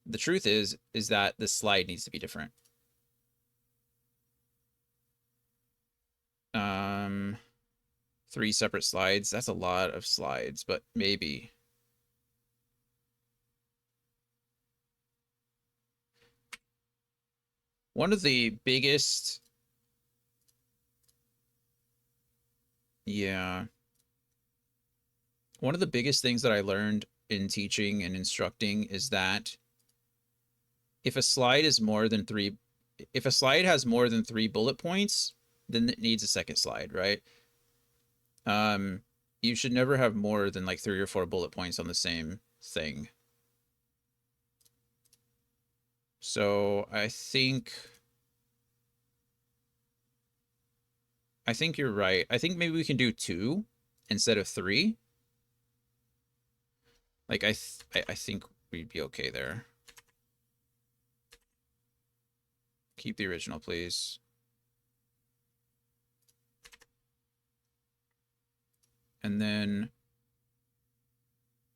A: The truth is that the slide needs to be different. Three separate slides. That's a lot of slides, but maybe. One of the biggest... Yeah. One of the biggest things that I learned in teaching and instructing is that if a slide is more than three... If a slide has more than 3 bullet points, then it needs a second slide, right? You should never have more than like 3 or 4 bullet points on the same thing. So I think you're right. I think maybe we can do 2 instead of 3. Like I think we'd be okay there. Keep the original, please. And then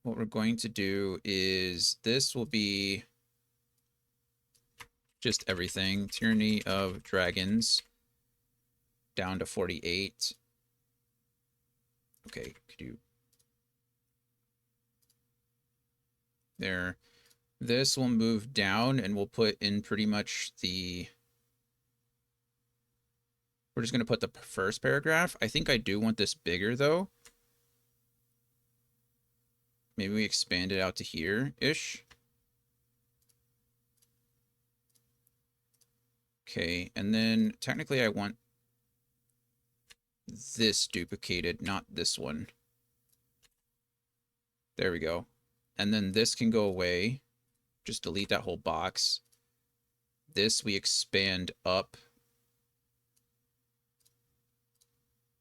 A: what we're going to do is this will be just everything. Tyranny of Dragons down to 48. Okay, could you... There. This will move down and we'll put in pretty much the... We're just going to put the first paragraph. I think I do want this bigger though. Maybe we expand it out to here-ish. Okay, and then technically I want this duplicated, not this one. There we go. And then this can go away. Just delete that whole box. This we expand up.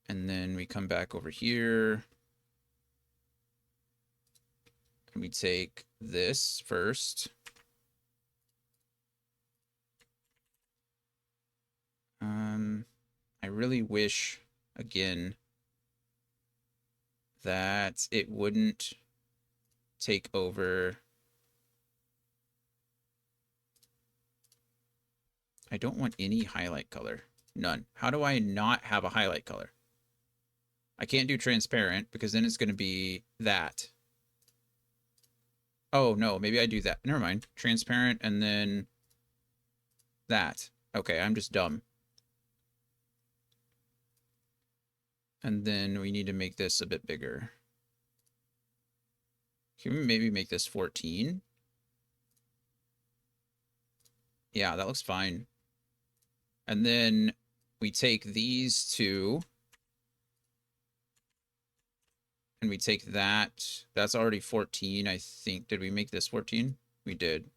A: And then we come back over here. And we take this first. I really wish, again, that it wouldn't take over. I don't want any highlight color. None. How do I not have a highlight color? I can't do transparent because then it's going to be that. Oh, no, maybe I do that. Never mind. Transparent and then that. Okay, I'm just dumb. And then we need to make this a bit bigger. Can we maybe make this 14? Yeah, that looks fine. And then we take these two. And we take that. That's already 14, I think. Did we make this 14? We did.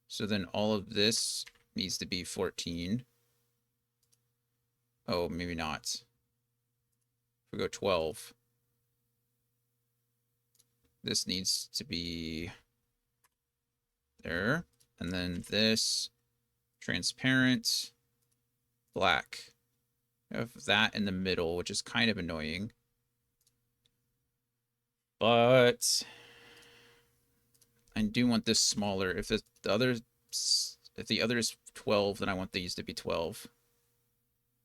A: So then all of this needs to be 14. Oh, maybe not. If we go 12. This needs to be there. And then this, transparent, black. I have that in the middle, which is kind of annoying. But I do want this smaller. If the other is 12, then I want these to be 12.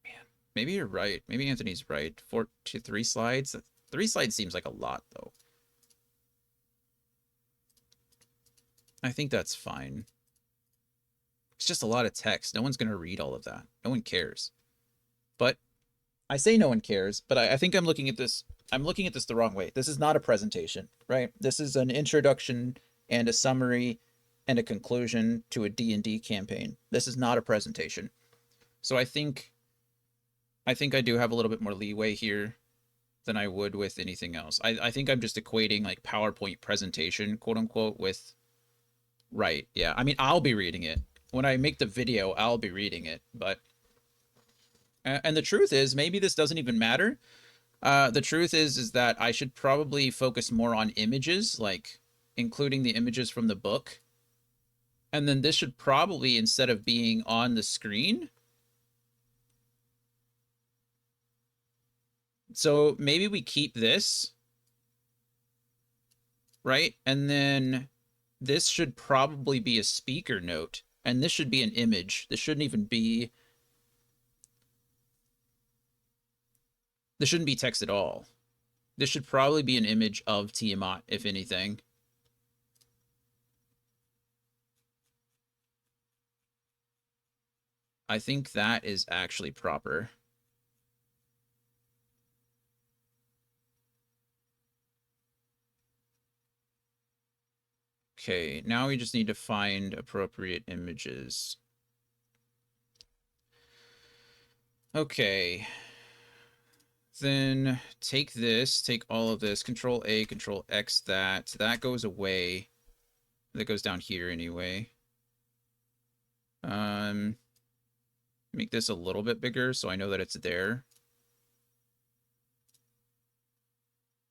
A: Man, maybe you're right. Maybe Anthony's right. 4 to 3 slides. 3 slides seems like a lot, though. I think that's fine. It's just a lot of text. No one's going to read all of that. No one cares. But I say no one cares, but I think I'm looking at this. I'm looking at this the wrong way. This is not a presentation, right? This is an introduction and a summary and a conclusion to a D&D campaign. This is not a presentation. So I think I do have a little bit more leeway here than I would with anything else. I think I'm just equating like PowerPoint presentation, quote unquote, with right. Yeah. I mean, I'll be reading it. When I make the video, I'll be reading it. But and the truth is, maybe this doesn't even matter. The truth is that I should probably focus more on images, like including the images from the book. And then this should probably, instead of being on the screen, so maybe we keep this, right? And then this should probably be a speaker note, and this should be an image. This shouldn't even be, this shouldn't be text at all. This should probably be an image of Tiamat, if anything. I think that is actually proper. Okay, now we just need to find appropriate images. Okay. Then take this, take all of this, Control A, Control X that. That goes away. That goes down here anyway. Make this a little bit bigger so I know that it's there.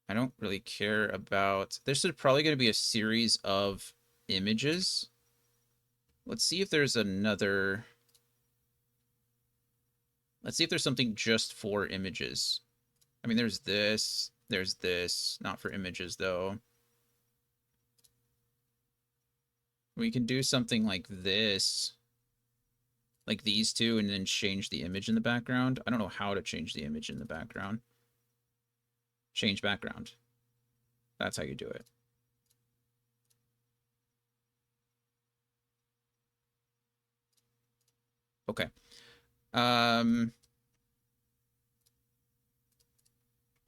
A: I don't really care about... This is probably going to be a series of images. Let's see if there's another... Let's see if there's something just for images. I mean, there's this, not for images though. We can do something like this, like these two, and then change the image in the background. I don't know how to change the image in the background. Change background. That's how you do it. Okay.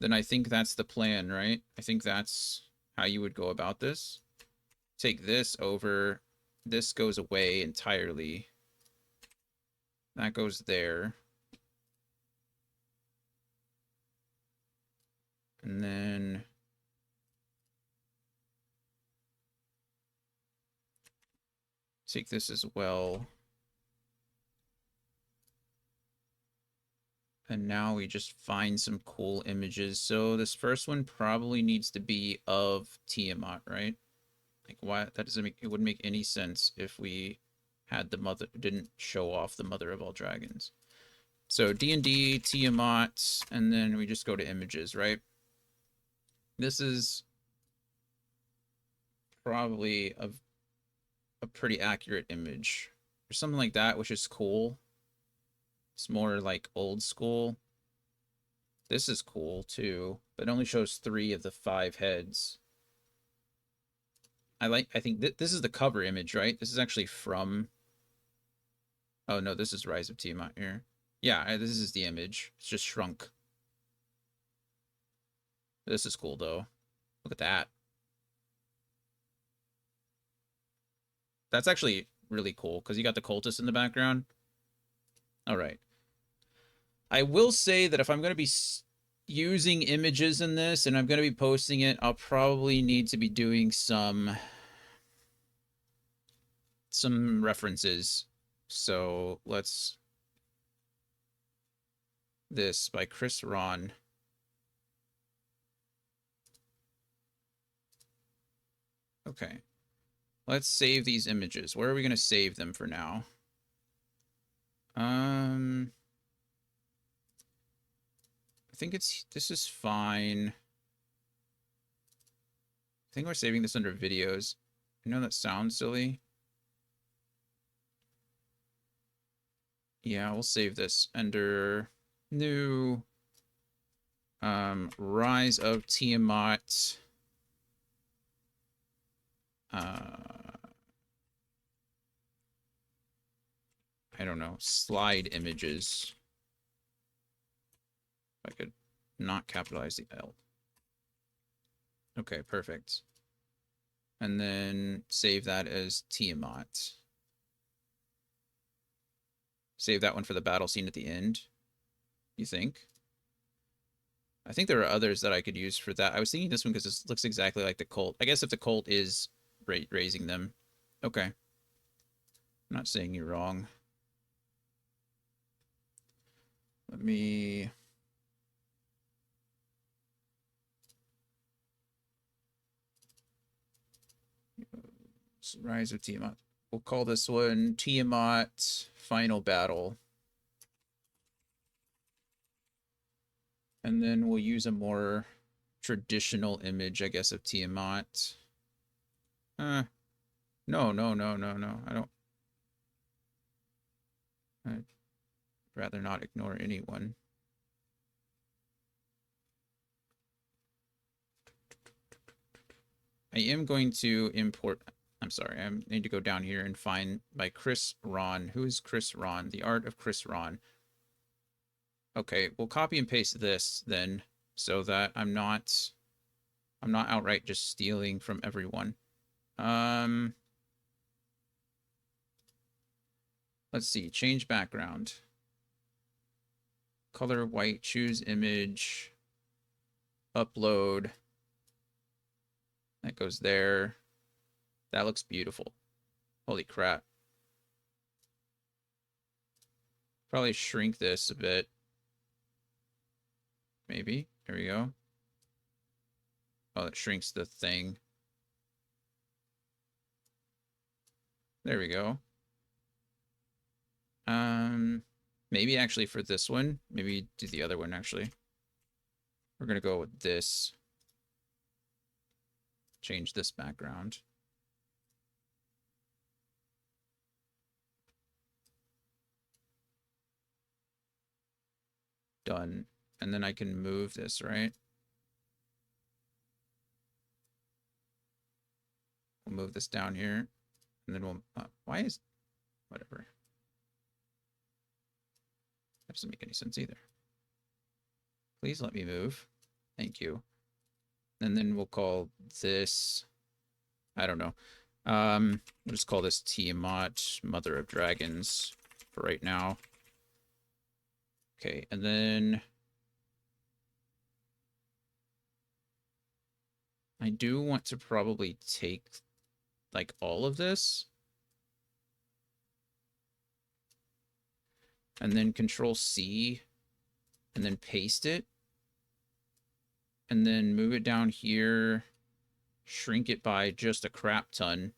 A: Then I think that's the plan, right? I think that's how you would go about this. Take this over. This goes away entirely. That goes there. And then take this as well. And now we just find some cool images. So this first one probably needs to be of Tiamat, right? Like, why? That doesn't make, it wouldn't make any sense if we had the mother, didn't show off the mother of all dragons. So D&D, Tiamat, and then we just go to images, right? This is probably a pretty accurate image or something like that, which is cool. It's more like old school. This is cool too, but it only shows 3 of the 5 heads. I think this is the cover image, right? This is actually from... Oh no, this is Rise of Tiamat here. Yeah, this is the image. It's just shrunk. This is cool though. Look at that. That's actually really cool because you got the cultists in the background. All right. I will say that if I'm going to be using images in this and I'm going to be posting it, I'll probably need to be doing some references. So let's... This by Chris Ron. Okay. Let's save these images. Where are we going to save them for now? I think this is fine. I think we're saving this under videos. I know that sounds silly. Yeah, we'll save this under new Rise of Tiamat. I don't know, slide images. If I could not capitalize the L. Okay, perfect. And then save that as Tiamat. Save that one for the battle scene at the end, you think? I think there are others that I could use for that. I was thinking this one because this looks exactly like the cult. I guess if the cult is raising them. Okay. I'm not saying you're wrong. Let me... Rise of Tiamat. We'll call this one Tiamat Final Battle. And then we'll use a more traditional image, I guess, of Tiamat. No. I don't... I'd rather not ignore anyone. I am going to import... I'm sorry, I need to go down here and find by Chris Ron. Who is Chris Ron? The Art of Chris Ron. Okay, we'll copy and paste this then, so that I'm not outright just stealing from everyone. Let's see, change background. Color white, choose image, upload. That goes there. That looks beautiful. Holy crap. Probably shrink this a bit. Maybe. There we go. Oh, it shrinks the thing. There we go. Maybe actually for this one, maybe do the other one actually. We're gonna go with this. Change this background. Done. And then I can move this, right? We'll move this down here. And then we'll... why is... Whatever. That doesn't make any sense either. Please let me move. Thank you. And then we'll call this... I don't know. We'll just call this Tiamat, Mother of Dragons for right now. Okay, and then... I do want to probably take, like, all of this. And then Control-C. And then paste it. And then move it down here. Shrink it by just a crap ton.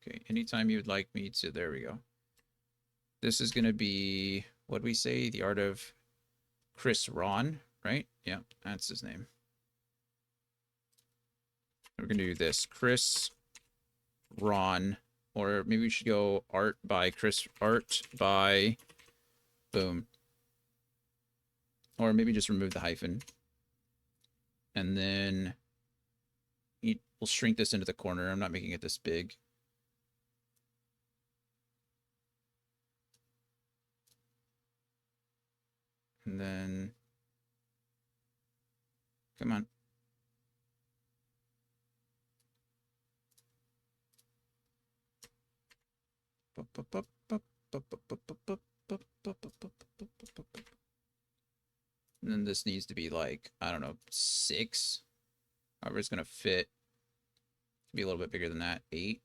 A: Okay, anytime you would like me to... There we go. This is going to be... What do we say? The Art of Chris Ron, right? Yeah, that's his name. We're going to do this. Chris Ron. Or maybe we should go art by Chris... Art by... Boom. Or maybe just remove the hyphen. And then... We'll shrink this into the corner. I'm not making it this big. And then... Come on. And then this needs to be like, I don't know, 6. However it's going to fit. Be a little bit bigger than that. 8.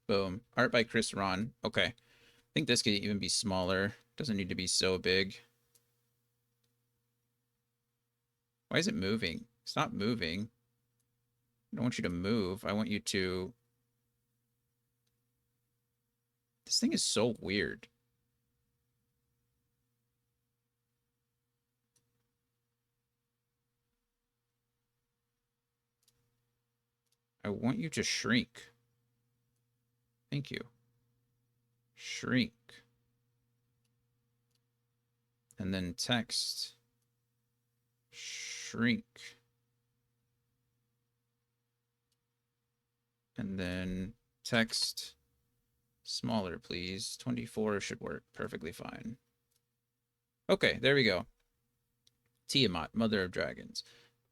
A: Boom. Art by Chris Ron. Okay. I think this could even be smaller. Doesn't need to be so big. Why is it moving? Stop moving. I don't want you to move. I want you to... This thing is so weird. I want you to shrink. Thank you. Shrink. And then text. shrink. And then text smaller, please. 24 should work perfectly fine. Okay, there we go. Tiamat, Mother of Dragons.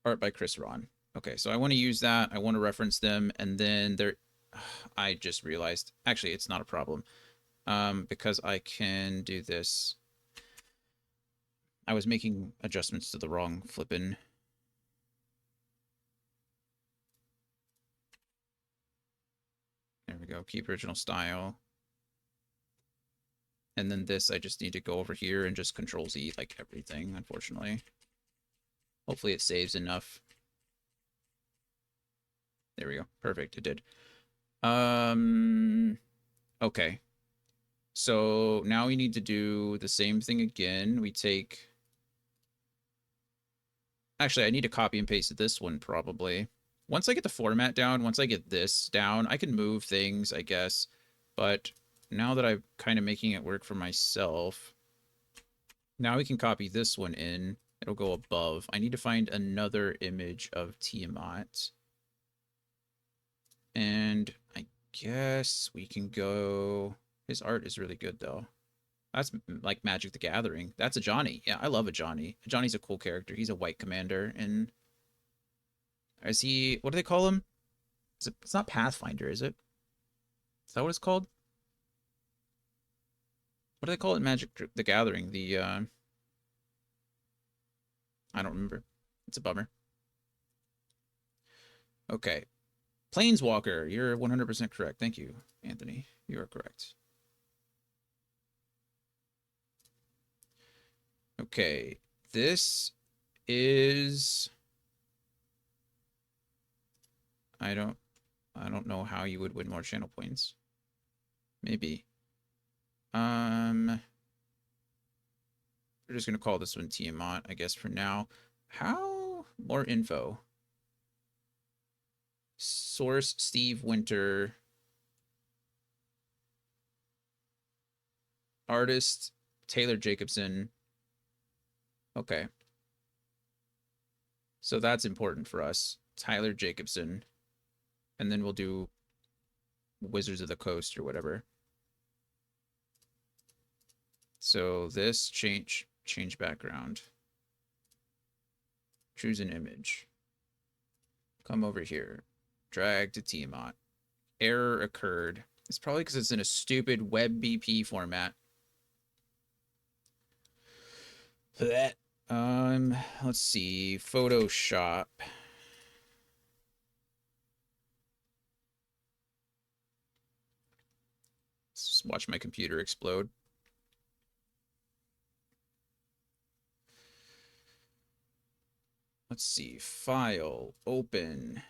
A: Art by Chris Ron. Okay, so I want to use that. I want to reference them. And then there... I just realized... Actually, it's not a problem. Because I can do this. I was making adjustments to the wrong flippin'. There we go. Keep original style. And then this, I just need to go over here and just Control Z like everything, unfortunately. Hopefully it saves enough. There we go. Perfect. It did. Okay. So now we need to do the same thing again. We take... Actually, I need to copy and paste this one probably. Once I get the format down, once I get this down, I can move things, I guess. But now that I'm kind of making it work for myself, now we can copy this one in. It'll go above. I need to find another image of Tiamat. And I guess we can go... His art is really good, though. That's like Magic the Gathering. That's a Johnny. Yeah, I love a Johnny. Johnny's a cool character. He's a white commander. And is he... What do they call him? It's not Pathfinder, is it? Is that what it's called? What do they call it in Magic the Gathering? The, I don't remember. It's a bummer. Okay. Planeswalker. You're 100% correct. Thank you, Anthony. You are correct. Okay. This is... I don't know how you would win more channel points. Maybe. We're just gonna call this one Tiamat, I guess, for now. How? More info. Source Steve Winter. Artist Taylor Jacobson. Okay. So that's important for us. Tyler Jacobson. And then we'll do Wizards of the Coast or whatever. So this change background. Choose an image. Come over here. Drag to Tiamat. Error occurred. It's probably because it's in a stupid WebBP format. That. Let's see. Photoshop. Let's watch my computer explode. Let's see. File. Open.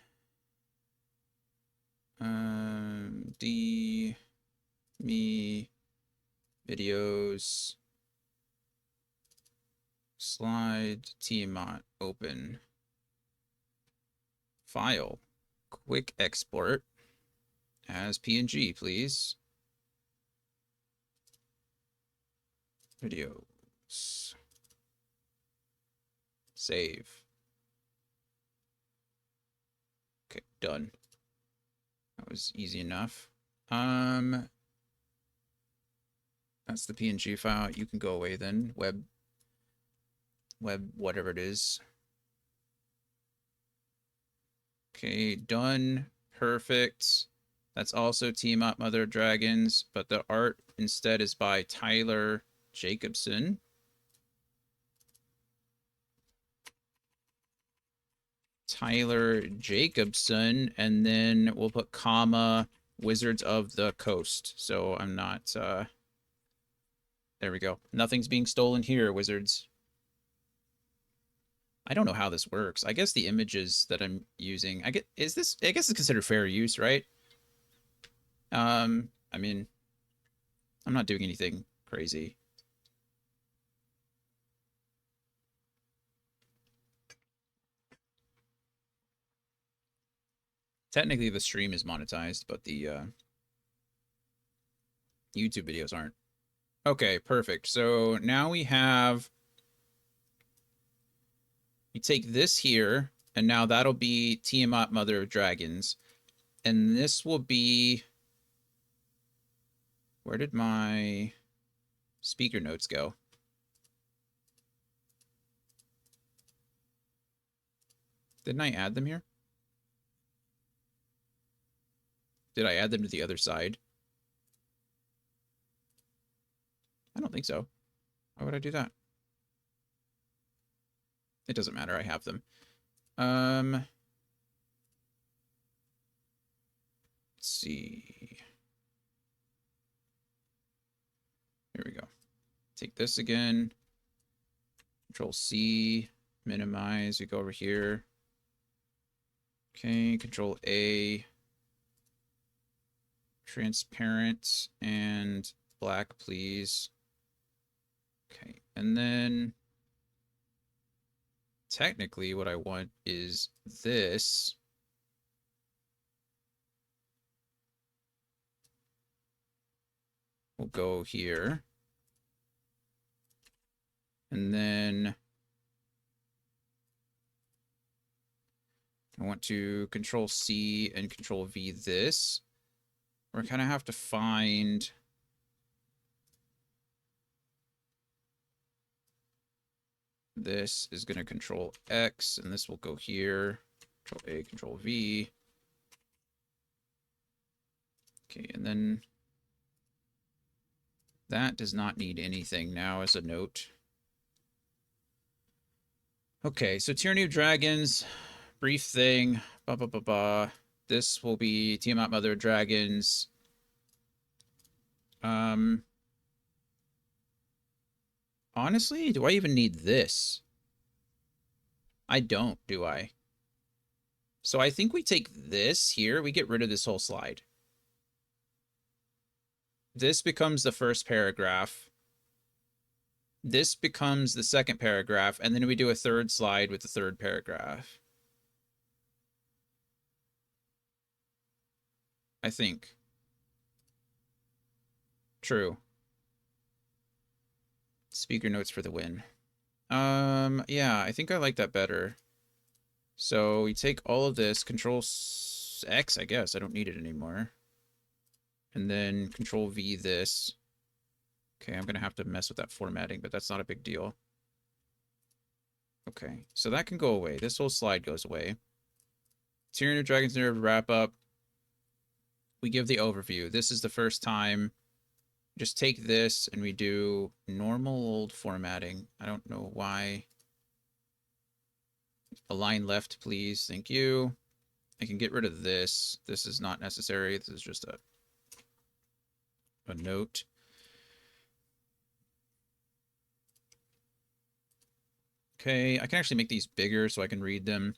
A: Me. Videos. Slide. Tiamat. Open. File. Quick export. As PNG, please. Videos. Save. Okay, done. That was easy enough. That's the PNG file. You can go away then. Web, whatever it is. Okay, done. Perfect. That's also Tiamat Mother of Dragons, but the art instead is by Tyler Jacobson. Tyler Jacobson, and then we'll put comma Wizards of the Coast. So I'm not, there we go. Nothing's being stolen here, Wizards. I don't know how this works. I guess the images that I'm using, I guess it's considered fair use, right? I mean, I'm not doing anything crazy. Technically, the stream is monetized, but the YouTube videos aren't. Okay, perfect. So now we have You take this here, and now that'll be Tiamat, Mother of Dragons. And this will be... Where did my speaker notes go? Didn't I add them here? Did I add them to the other side? I don't think so. Why would I do that? It doesn't matter. I have them. Let's see. Here we go. Take this again. Control C. Minimize. We go over here. Okay. Control A. Transparent and black, please. Okay. And then technically what I want is this. We'll go here. And then I want to Control C and Control V this. We're going to have to find this is going to Control X, and this will go here. Control A, Control V. Okay, and then that does not need anything now as a note. Okay, so Tyranny of Dragons, brief thing, blah, blah, blah, blah. This will be Tiamat, Mother of Dragons. Honestly, do I even need this? I don't, do I? So I think we take this here. We get rid of this whole slide. This becomes the first paragraph. This becomes the second paragraph. And then we do a third slide with the third paragraph. I think. True. Speaker notes for the win. Yeah, I think I like that better. So we take all of this, Control X, I guess. I don't need it anymore. And then Control V this. Okay, I'm going to have to mess with that formatting, but that's not a big deal. Okay, so that can go away. This whole slide goes away. Tyranny of Dragons Nerve wrap up. We give the overview. This is the first time. Just take this and we do normal old formatting. I don't know why. Align left, please. Thank you. I can get rid of this. This is not necessary. This is just a note. Okay, I can actually make these bigger so I can read them.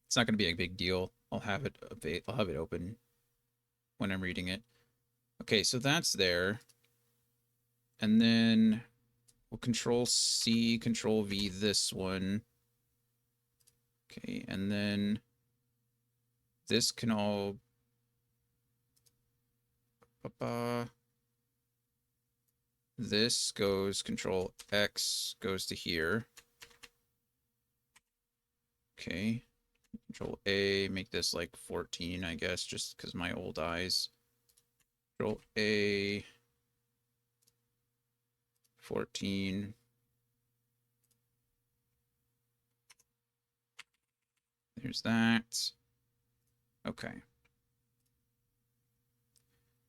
A: It's not going to be a big deal. I'll have it open when I'm reading it. Okay, so that's there. And then we'll Control C, Control V this one. Okay, and then this can all... This goes Control X, goes to here. Okay. Control A, make this like 14, I guess, just because my old eyes. Control A, 14. There's that. Okay.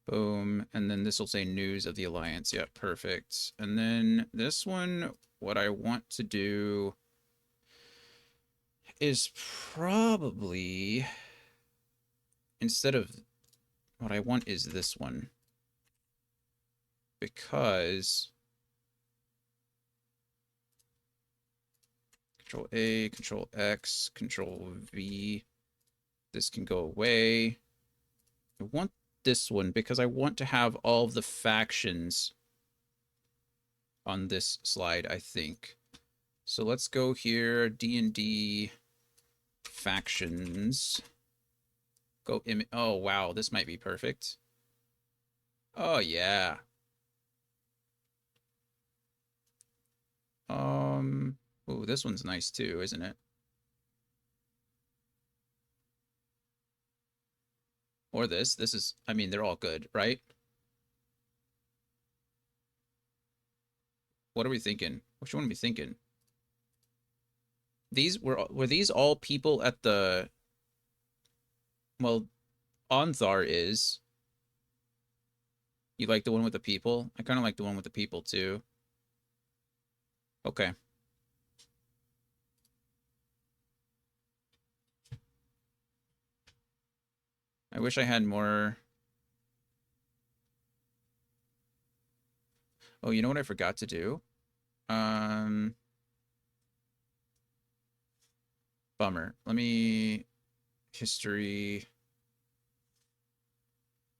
A: Boom. And then this will say news of the Alliance. Yeah, perfect. And then this one, what I want to do is probably, instead of, what I want is this one. Because Control A, Control X, Control V. This can go away. I want this one because I want to have all of the factions on this slide, I think. So let's go here, D&D factions. Go oh, wow, this might be perfect. Oh, yeah. Oh, this one's nice too, isn't it? Or this. This is, I mean, they're all good, right? What are we thinking? Which one are we thinking? These were these all people at the, well, Onthar is. You like the one with the people? I kind of like the one with the people too. Okay. I wish I had more. Oh, you know what I forgot to do? Um, Bummer. Let me history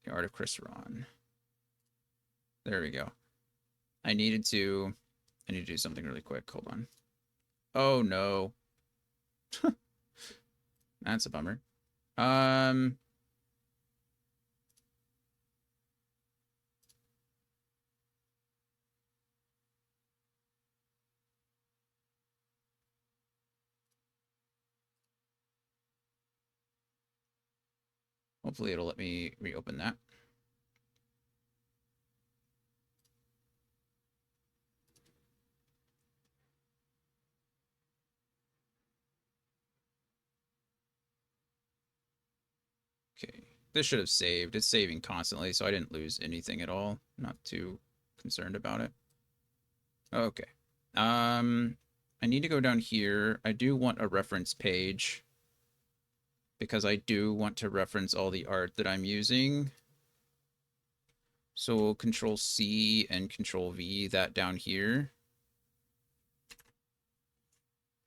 A: the art of Chris Ron. There we go. I needed to I need to do something really quick. Hold on. Oh no. That's a bummer. Um Hopefully it'll let me reopen that. Okay. This should have saved. It's saving constantly, so I didn't lose anything at all. Not too concerned about it. Okay. I need to go down here. I do want a reference page because I do want to reference all the art that I'm using. So we'll Control C and Control V that down here.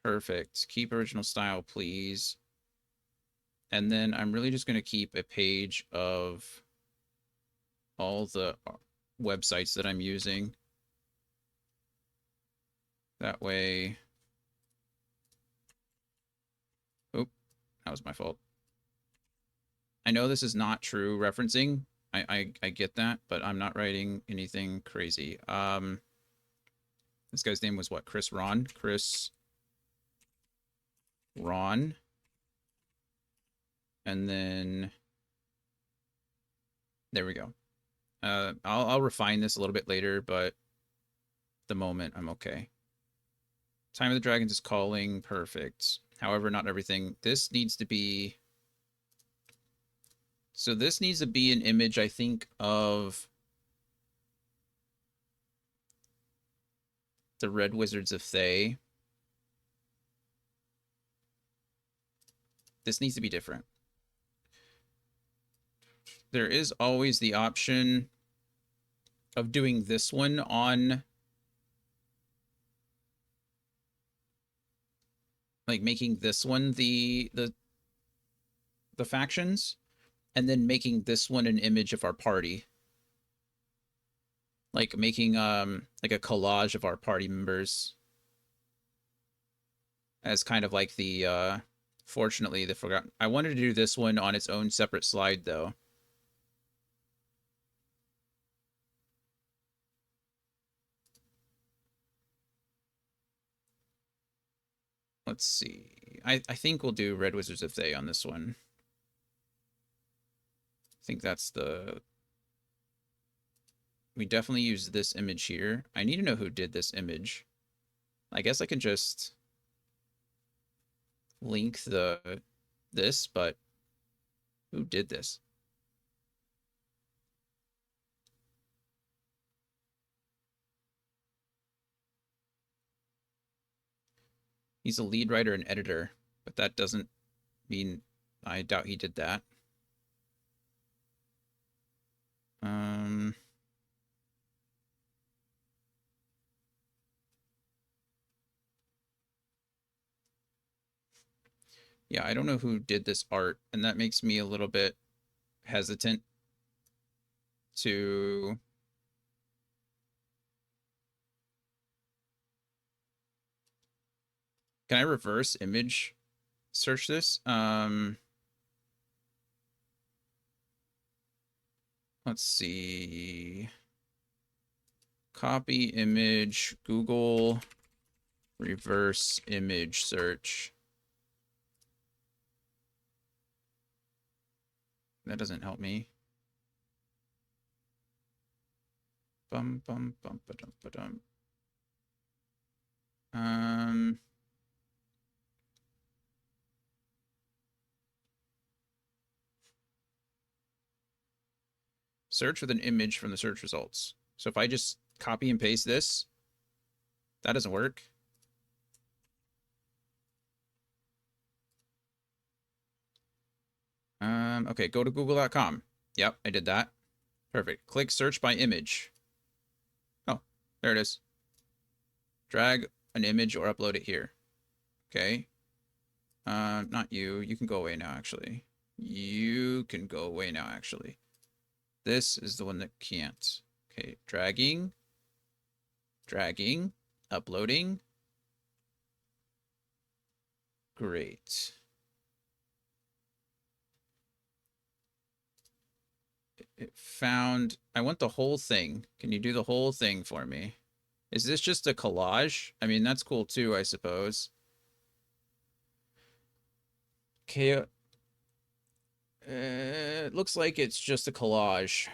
A: Perfect. Keep original style, please. And then I'm really just going to keep a page of all the websites that I'm using. That way. Oh, that was my fault. I know this is not true referencing. I get that, but I'm not writing anything crazy. This guy's name was what? Chris Ron? Chris Ron. And then there we go. I'll refine this a little bit later, but at the moment I'm okay. Time of the Dragons is calling. Perfect. However, not everything. This needs to be. So this needs to be an image, I think, of the Red Wizards of Thay. This needs to be different. There is always the option of doing this one on, like, making this one the factions, and then making this one an image of our party. Like making like a collage of our party members as kind of like the fortunately the forgotten. I wanted to do this one on its own separate slide though. Let's see. I think we'll do Red Wizards of Thay on this one. I think that's the. We definitely use this image here. I need to know who did this image. I guess I can just link this, but who did this? He's a lead writer and editor, but that doesn't mean I doubt he did that. Um, yeah, I don't know who did this art, and that makes me a little bit hesitant to. Can I reverse image search this? Let's see. Copy image, Google Reverse image search. That doesn't help me. Bum bum bum ba dum ba dum. Search with an image from the search results. So if I just copy and paste this, that doesn't work. Okay, go to google.com. Yep, I did that. Perfect. Click search by image. Oh, there it is. Drag an image or upload it here. Okay. Not you. You can go away now, actually. You can go away now, actually. This is the one that can't. Okay, dragging, uploading. Great. It found, I want the whole thing. Can you do the whole thing for me? Is this just a collage? I mean, that's cool too, I suppose. Okay. It looks like it's just a collage.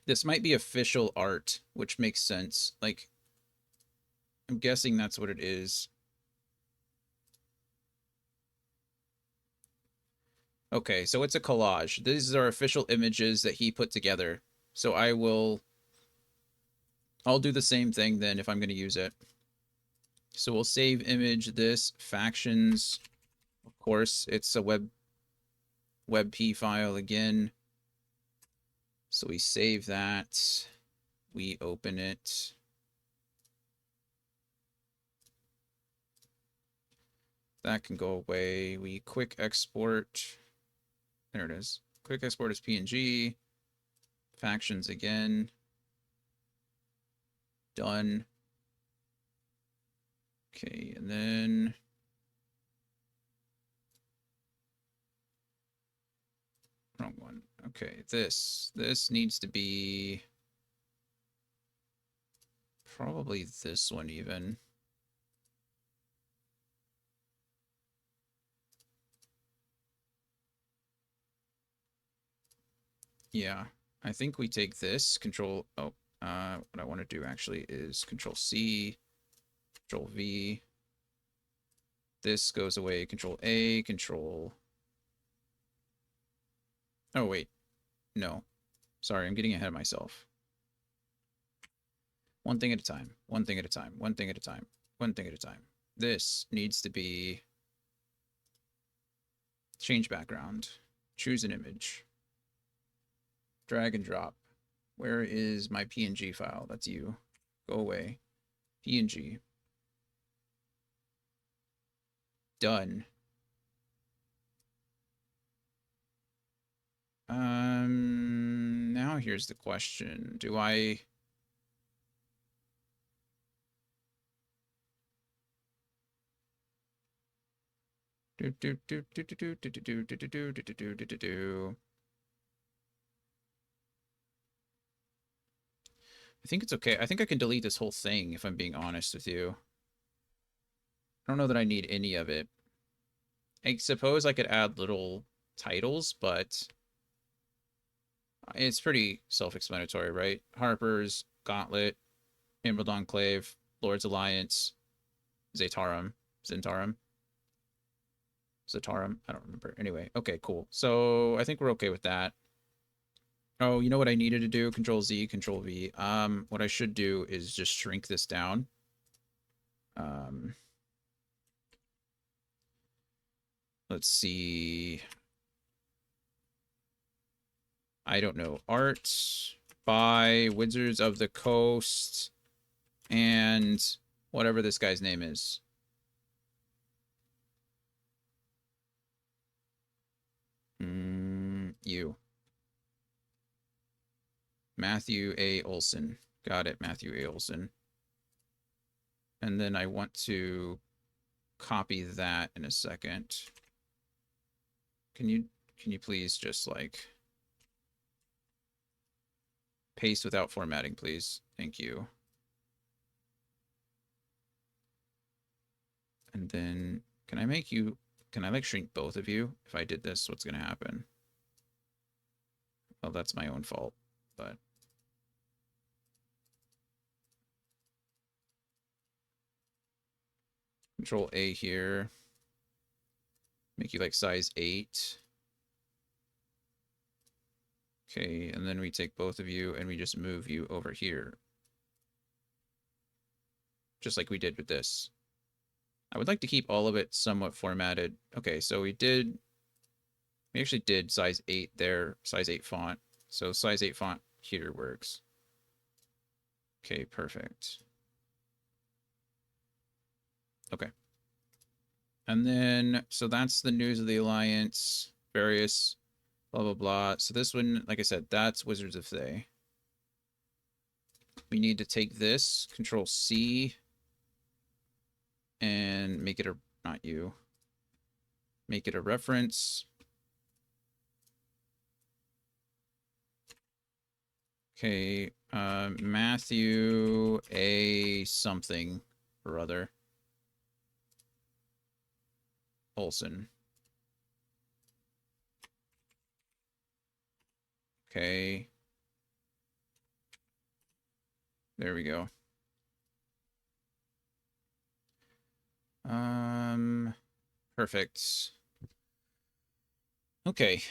A: This might be official art, which makes sense. Like, I'm guessing that's what it is. Okay, so it's a collage. These are official images that he put together. So I'll do the same thing then if I'm going to use it. So we'll save image this factions. Of course, it's a WebP file again. So we save that. We open it. That can go away. We quick export. There it is. Quick export as PNG. Factions again. Done. Okay, and then wrong one. Okay, this needs to be probably this one even. Yeah, I think we take this control. Oh, what I want to do actually is control C, control V. This goes away. Control A, control. Oh, wait. No. Sorry, I'm getting ahead of myself. One thing at a time. One thing at a time. One thing at a time. One thing at a time. This needs to be change background. Choose an image. Drag and drop. Where is my PNG file? That's you. Go away. PNG. Done. Now here's the question. Do I... I think it's okay. I think I can delete this whole thing if I'm being honest with you. I don't know that I need any of it. I suppose I could add little titles, but it's pretty self-explanatory, right? Harper's, Gauntlet, Emerald Enclave, Lord's Alliance, Zatarum, Zentarum, Zatarum. I don't remember. Anyway, okay, cool. So I think we're okay with that. Oh, you know what I needed to do? Control Z, Control V. What I should do is just shrink this down. Let's see. I don't know. Art by Wizards of the Coast and whatever this guy's name is. You. Matthew A. Olson. Got it, Matthew A. Olson. And then I want to copy that in a second. Can you please just like paste without formatting, please? Thank you. And then can I make you, can I like shrink both of you? If I did this, what's going to happen? Well, that's my own fault, but Control A here. Make you like size 8. Okay, and then we take both of you and we just move you over here. Just like we did with this. I would like to keep all of it somewhat formatted. Okay, so we actually did size 8 there, size 8 font. So size 8 font here works. Okay, perfect. Okay. And then, so that's the news of the Alliance, various blah, blah, blah. So this one, like I said, that's Wizards of Thay. We need to take this, Control C, and make it a, not you, make it a reference. Okay, Matthew A something or other. Olson. Okay. There we go. Perfect. Okay.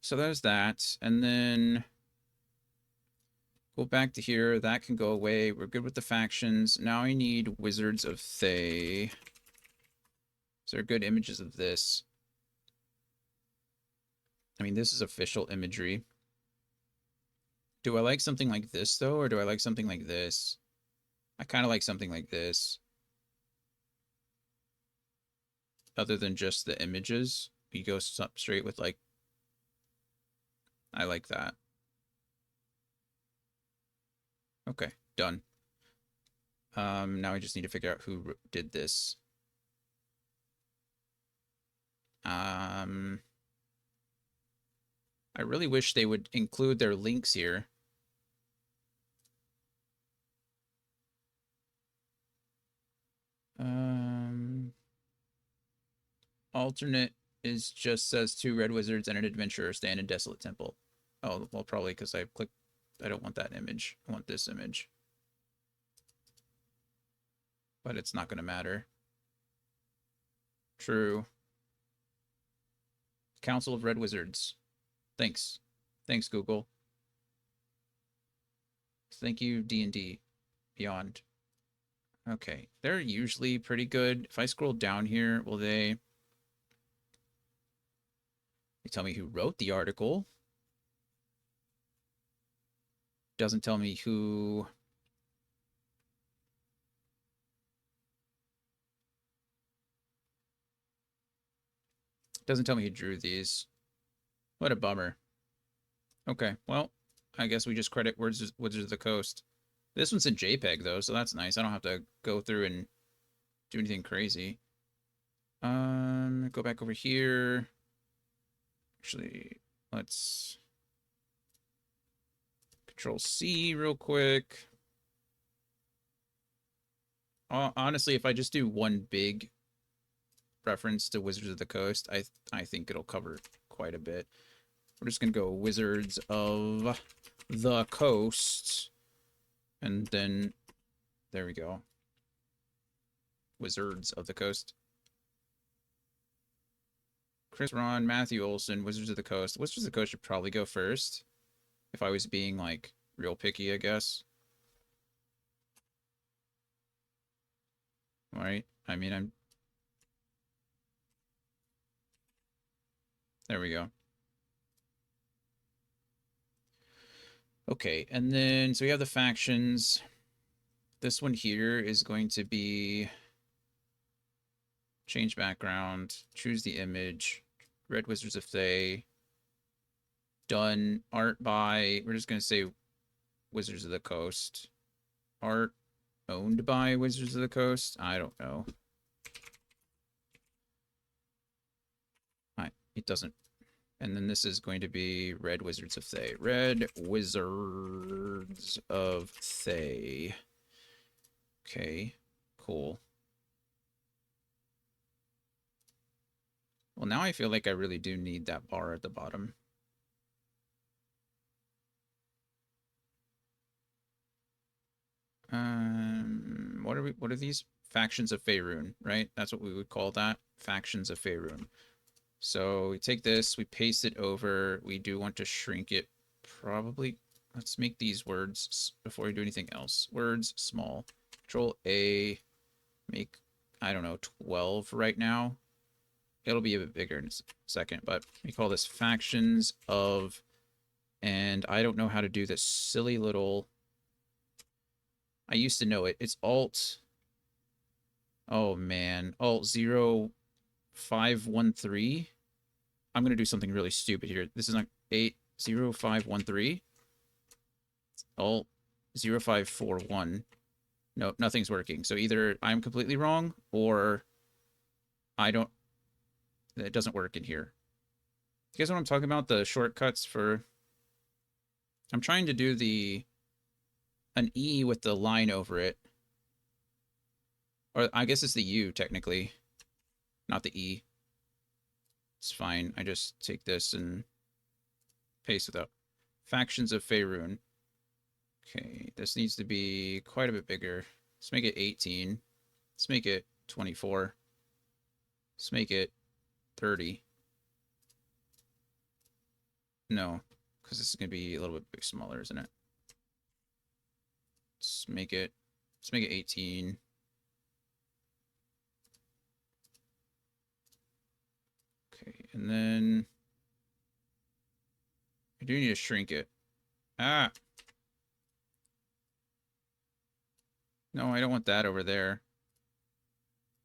A: So there's that. And then go back to here. That can go away. We're good with the factions. Now I need Wizards of Thay. Is there good images of this? I mean, this is official imagery. Do I like something like this, though, or do I like something like this? I kind of like something like this. Other than just the images. You go straight with, like... I like that. Okay, done. Now I just need to figure out who did this. I really wish they would include their links here. Alternate is just says 2 red wizards and an adventurer stand in desolate temple. Oh, well, probably because I clicked. I don't want that image. I want this image. But it's not going to matter. True. Council of Red Wizards. Thanks. Thanks, Google. Thank you, D&D Beyond. Okay, they're usually pretty good. If I scroll down here, will they tell me who wrote the article? Doesn't tell me who... Doesn't tell me who drew these. What a bummer. Okay, well, I guess we just credit Wizards of the Coast. This one's in JPEG, though, so that's nice. I don't have to go through and do anything crazy. Go back over here. Actually, let's Control C real quick. Honestly, if I just do one big reference to Wizards of the Coast, I think it'll cover quite a bit. We're just gonna go Wizards of the Coast, and then there we go. Wizards of the Coast. Chris Ron, Matthew Olson, Wizards of the Coast. Wizards of the Coast should probably go first. If I was being, like, real picky, I guess. Alright. I mean, I'm... There we go. Okay, and then, so we have the factions. This one here is going to be... Change background. Choose the image. Red Wizards of Thay. Done. Art by... We're just going to say Wizards of the Coast. Art owned by Wizards of the Coast? I don't know. It doesn't. And then this is going to be Red Wizards of Thay. Red Wizards of Thay. Okay, cool. Well, now I feel like I really do need that bar at the bottom. What are these? Factions of Faerun, right? That's what we would call that. Factions of Faerun. So we take this, we paste it over. We do want to shrink it. Probably, let's make these words before we do anything else. Words small. Control A, make, I don't know, 12 right now. It'll be a bit bigger in a second, but we call this factions of, and I don't know how to do this silly little, I used to know it. It's Alt, oh man, Alt 0513. I'm going to do something really stupid here. This is not 80513. Alt 0541. No, nothing's working. So either I'm completely wrong or I don't, it doesn't work in here. You guys know what I'm talking about? The shortcuts for, I'm trying to do an E with the line over it. Or I guess it's the U technically, not the E. It's fine. I just take this and paste it up. Factions of Faerun. Okay, this needs to be quite a bit bigger. Let's make it 18. Let's make it 24. Let's make it 30. No, because this is going to be a little bit smaller, isn't it? Let's make it 18. Okay, and then I do need to shrink it. Ah! No, I don't want that over there.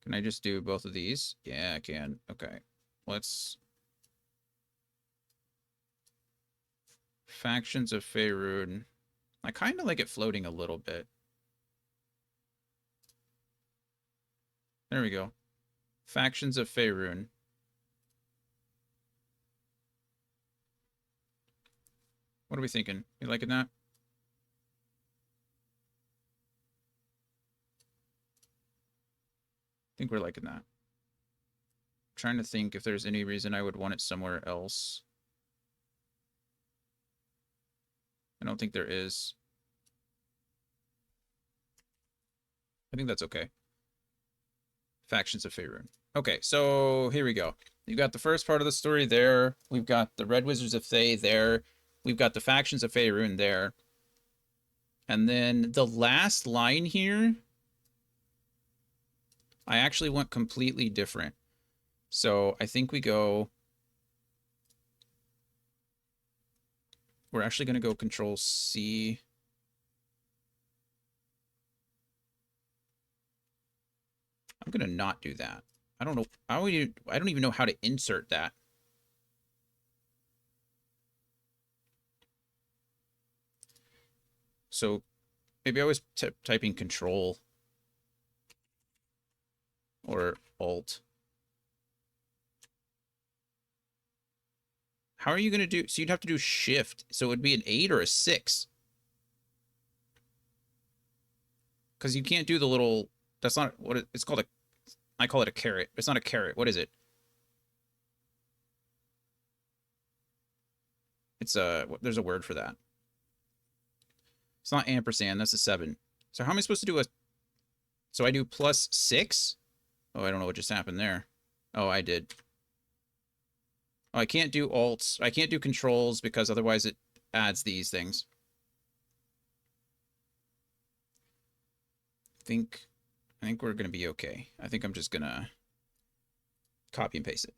A: Can I just do both of these? Yeah, I can. Okay. Let's... Factions of Faerun. I kind of like it floating a little bit. There we go. Factions of Faerun. What are we thinking? You liking that? I think we're liking that. I'm trying to think if there's any reason I would want it somewhere else. I don't think there is. I think that's okay. Factions of Faerun. Okay, so here we go. You've got the first part of the story there. We've got the Red Wizards of Thay there. We've got the Factions of Faerun there. And then the last line here, I actually went completely different. So I think we go... We're actually going to go Control C. I'm going to not do that. I don't know. I don't even know how to insert that. So maybe I was typing Control or Alt. How are you going to do? So you'd have to do Shift. So it would be an 8 or a 6. Because you can't do the little... That's not what it's called. I call it a caret. It's not a caret. What is it? It's there's a word for that. It's not ampersand. That's a 7. So how am I supposed to do a... So I do +6? Oh, I don't know what just happened there. Oh, I did. Oh, I can't do alts. I can't do controls because otherwise it adds these things. I think we're going to be okay. I think I'm just going to copy and paste it.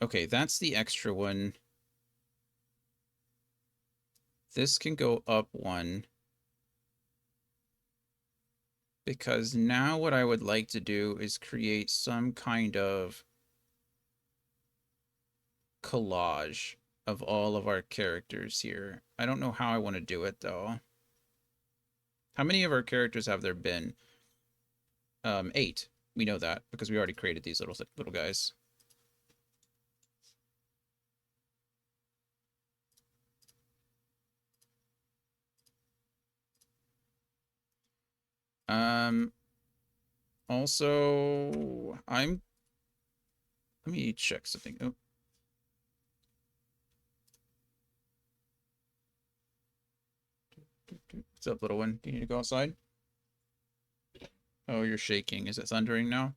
A: Okay, that's the extra one. This can go up 1. Because now what I would like to do is create some kind of collage of all of our characters here. I don't know how I want to do it, though. How many of our characters have there been? 8. We know that because we already created these little guys. Also, I'm Let me check something. Oh. What's up, little one? Do you need to go outside? Oh, you're shaking. Is it thundering now?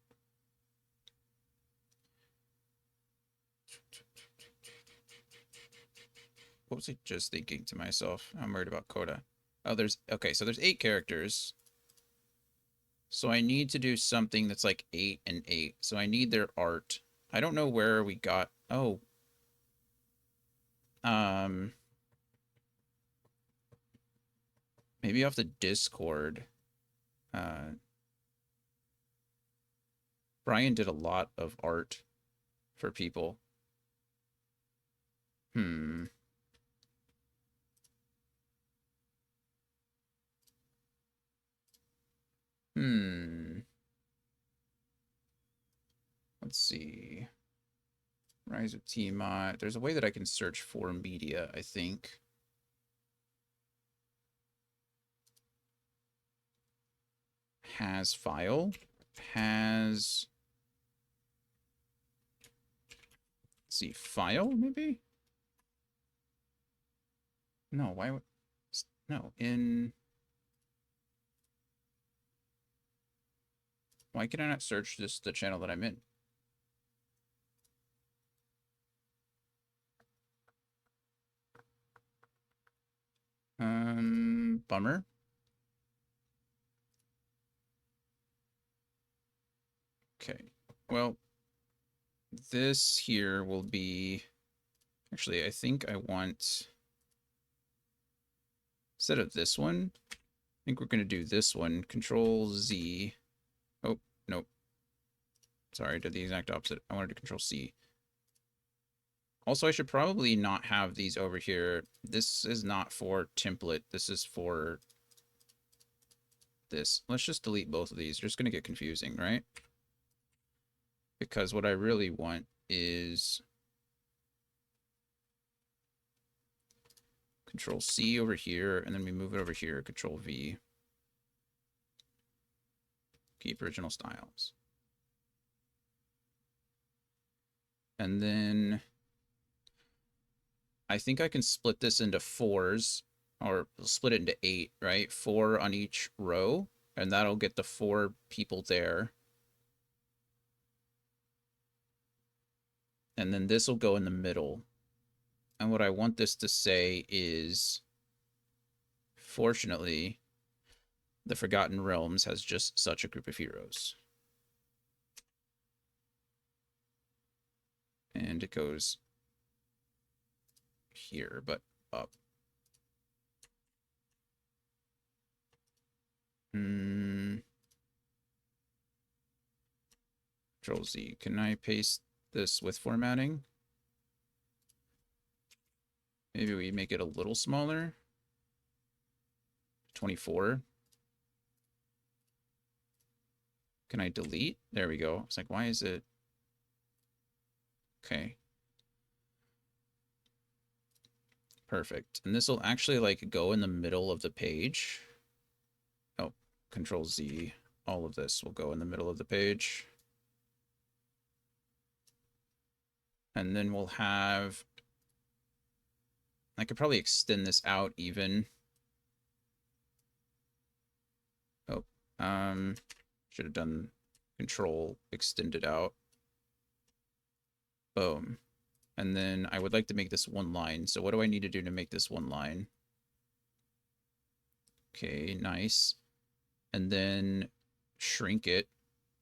A: What was I just thinking to myself? I'm worried about Coda. Oh, okay, so there's 8 characters. So I need to do something that's like 8 and 8. So I need their art. I don't know where we got. Oh. Maybe off the Discord. Brian did a lot of art for people. Hmm. Let's see. Rise of Tiamat. There's a way that I can search for media, I think. Has file. Has. Let's see. File, maybe? No, why would. No, in. Why can I not search the channel that I'm in? Bummer. Okay. Well, this here will be. Actually, I think I want. Instead of this one, I think we're going to do this one. Control Z. Oh, nope. Sorry, I did the exact opposite. I wanted to Control C. Also, I should probably not have these over here. This is not for template. This is for this. Let's just delete both of these. They're just going to get confusing, right? Because what I really want is Control C over here, and then we move it over here, Control V. Keep original styles. And then I think I can split this into 4s, or split it into 8, right? 4 on each row, and that'll get the 4 people there. And then this will go in the middle. And what I want this to say is, fortunately, the Forgotten Realms has just such a group of heroes. And it goes here, but up. Control Z. Can I paste this with formatting? Maybe we make it a little smaller. 24. Can I delete? There we go. It's like, why is it? Okay. Perfect. And this will actually like go in the middle of the page. Oh, Control Z. All of this will go in the middle of the page. And then we'll have, I could probably extend this out even. Oh, should have done Control extended out. Boom. And then I would like to make this 1 line. So what do I need to do to make this 1 line? Okay, nice. And then shrink it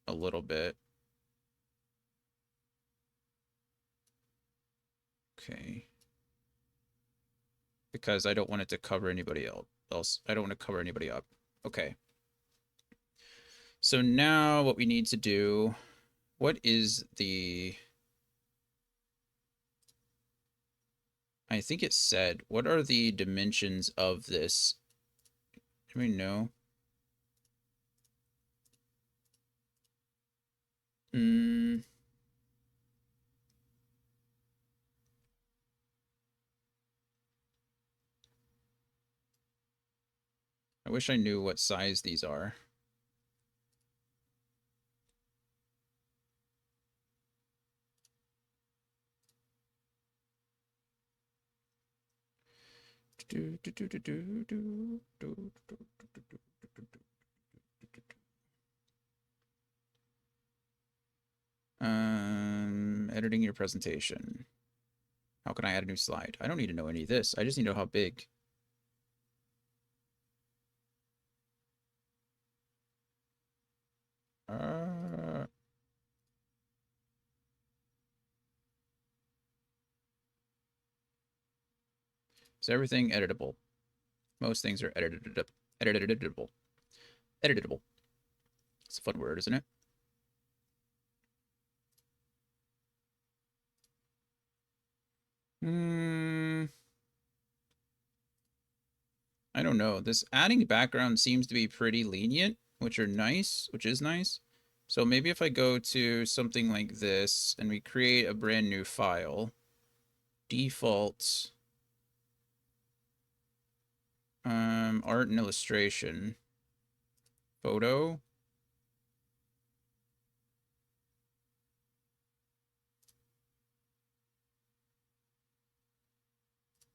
A: a little bit. Okay. Because I don't want it to cover anybody else. I don't want to cover anybody up. Okay. So now what we need to do, what is the... I think it said, what are the dimensions of this? Do we know? I wish I knew what size these are. Editing your presentation. How can I add a new slide? I don't need to know any of this. I just need to know how big. Is everything editable? Most things are editable. Editable. It's a fun word, isn't it? I don't know. This adding background seems to be pretty lenient, which is nice. So maybe if I go to something like this and we create a brand new file, default art and illustration, photo.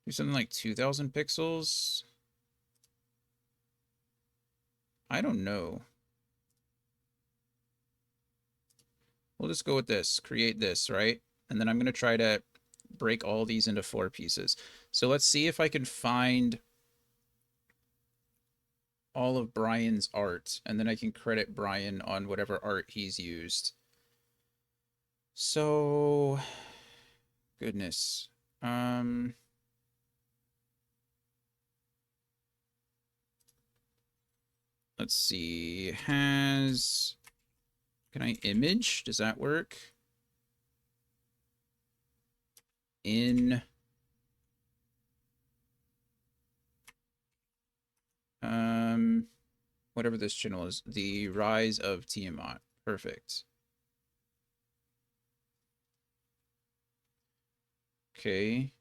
A: Do something like 2000 pixels. I don't know. We'll just go with this, create this, right? And then I'm going to try to break all these into 4 pieces. So let's see if I can find all of Brian's art, and then I can credit Brian on whatever art he's used. So, goodness. Let's see. Can I image? Does that work? In whatever this channel is, the rise of Tiamat. Perfect. Okay.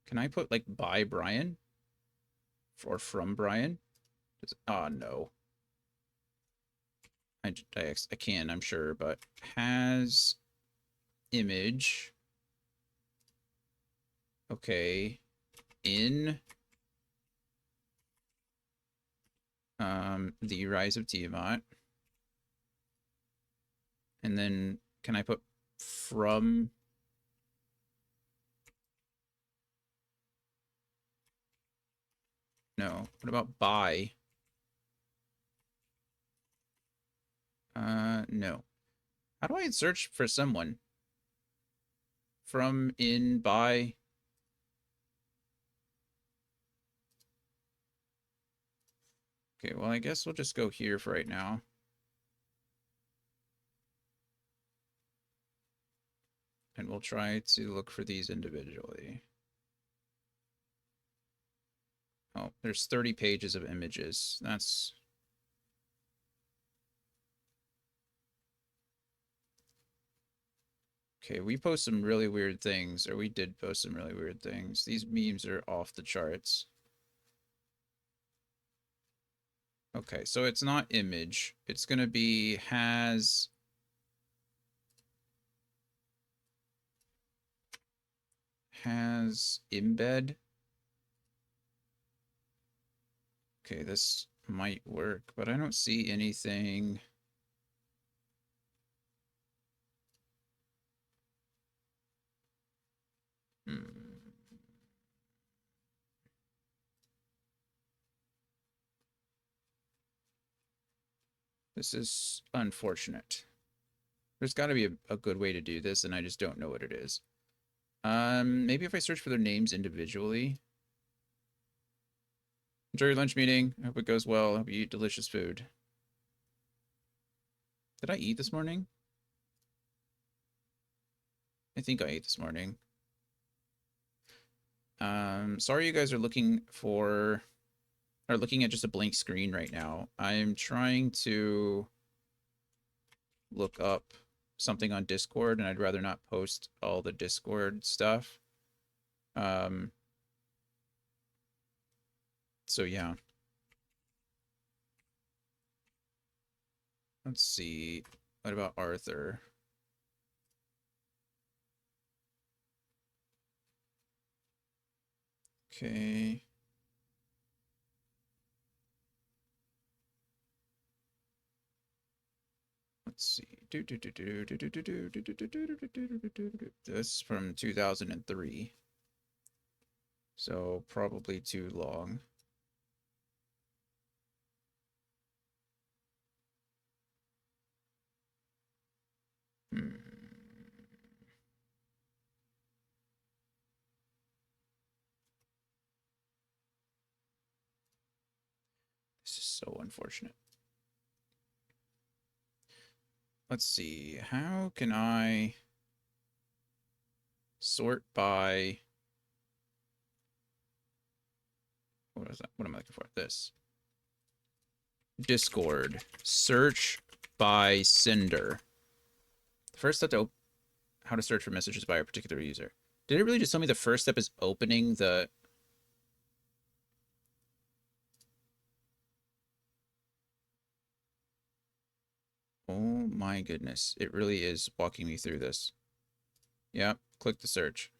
A: Can I put like by Brian or from Brian? Oh no. I can, I'm sure, but has image. Okay. In the rise of Tiamat. And then can I put from? No. What about by? No. How do I search for someone? From, in, by. Okay, well, I guess we'll just go here for right now. And we'll try to look for these individually. Oh, there's 30 pages of images. That's... Okay, we post some really weird things, or we did post some really weird things. These memes are off the charts. Okay, so it's not image. It's going to be has embed. Okay, this might work, but I don't see anything. This is unfortunate. There's got to be a good way to do this, and I just don't know what it is. Maybe if I search for their names individually. Enjoy your lunch meeting. I hope it goes well. I hope you eat delicious food. Did I eat this morning? I think I ate this morning. Sorry you guys are looking at just a blank screen right now. I'm trying to look up something on Discord, and I'd rather not post all the Discord stuff. So yeah. Let's see. What about Arthur? Okay. Let's see. This is from 2003. So probably too long. Hmm. This is so unfortunate. Let's see. How can I sort by... What is that? What am I looking for? This. Discord. Search by sender. The first step to how to search for messages by a particular user. Did it really just tell me the first step is opening the... Oh my goodness. It really is walking me through this. Yeah, click the search.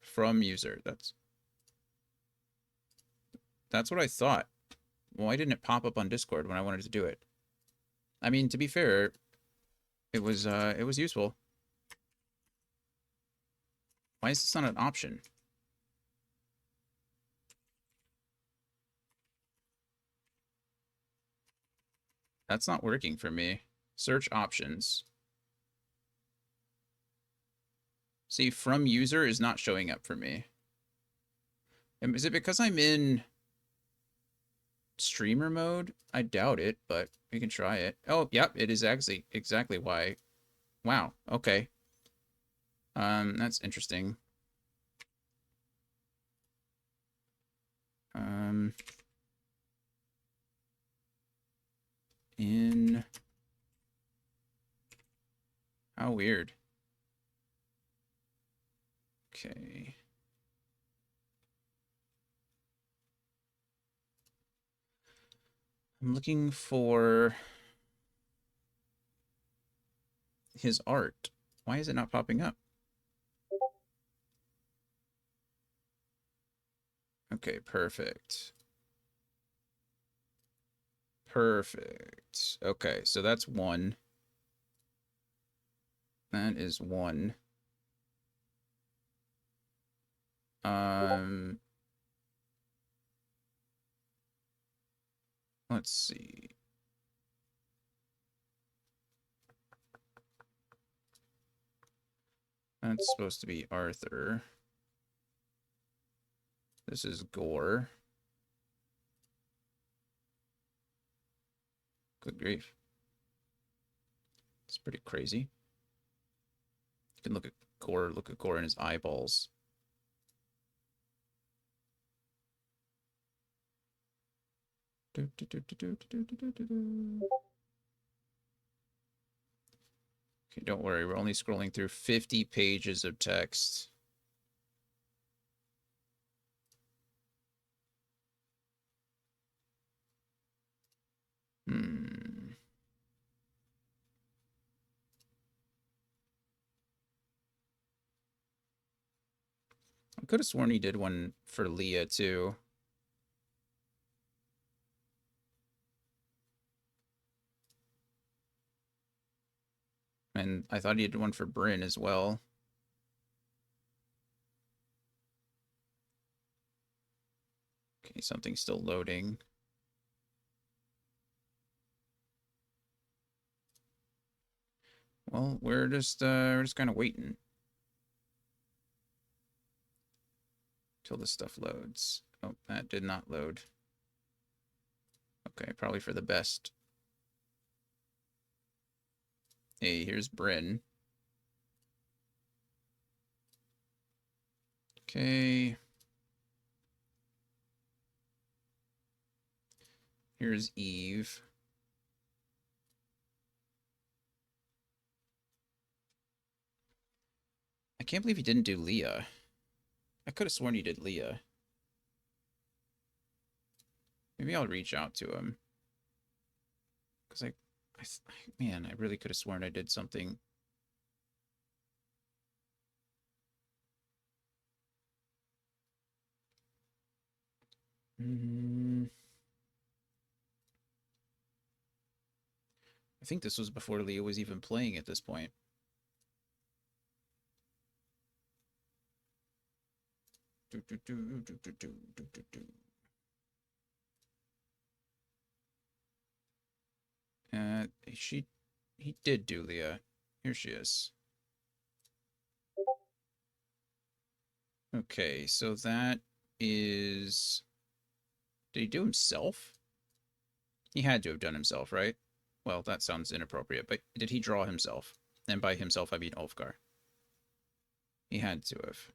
A: From user. That's what I thought. Why didn't it pop up on Discord when I wanted to do it? I mean, to be fair, it was useful. Why is this not an option? That's not working for me. Search options. See, from user is not showing up for me. Is it because I'm in streamer mode? I doubt it, but we can try it. Oh, yep, it is exactly why. Wow, okay. That's interesting. In... How weird. Okay. I'm looking for his art. Why is it not popping up? Okay, perfect. Perfect. Okay, so that's one. That is one. Let's see. That's supposed to be Arthur. This is Gore. Good grief. It's pretty crazy. You can look at Gore in his eyeballs. Okay, don't worry. We're only scrolling through 50 pages of text. I could have sworn he did one for Leah, too. And I thought he did one for Bryn as well. Okay, something's still loading. Well, we're just kind of waiting till this stuff loads. Oh, that did not load. Okay, probably for the best. Hey, here's Bryn. Okay. Here's Eve. I can't believe he didn't do Leah. I could have sworn he did Leah. Maybe I'll reach out to him. Because man, I really could have sworn I did something. I think this was before Leah was even playing at this point. She, he did do Leah. Here she is. Okay, so that is. Did he do himself? He had to have done himself, right? Well, that sounds inappropriate, but did he draw himself? And by himself, I mean Ulfgar. He had to have.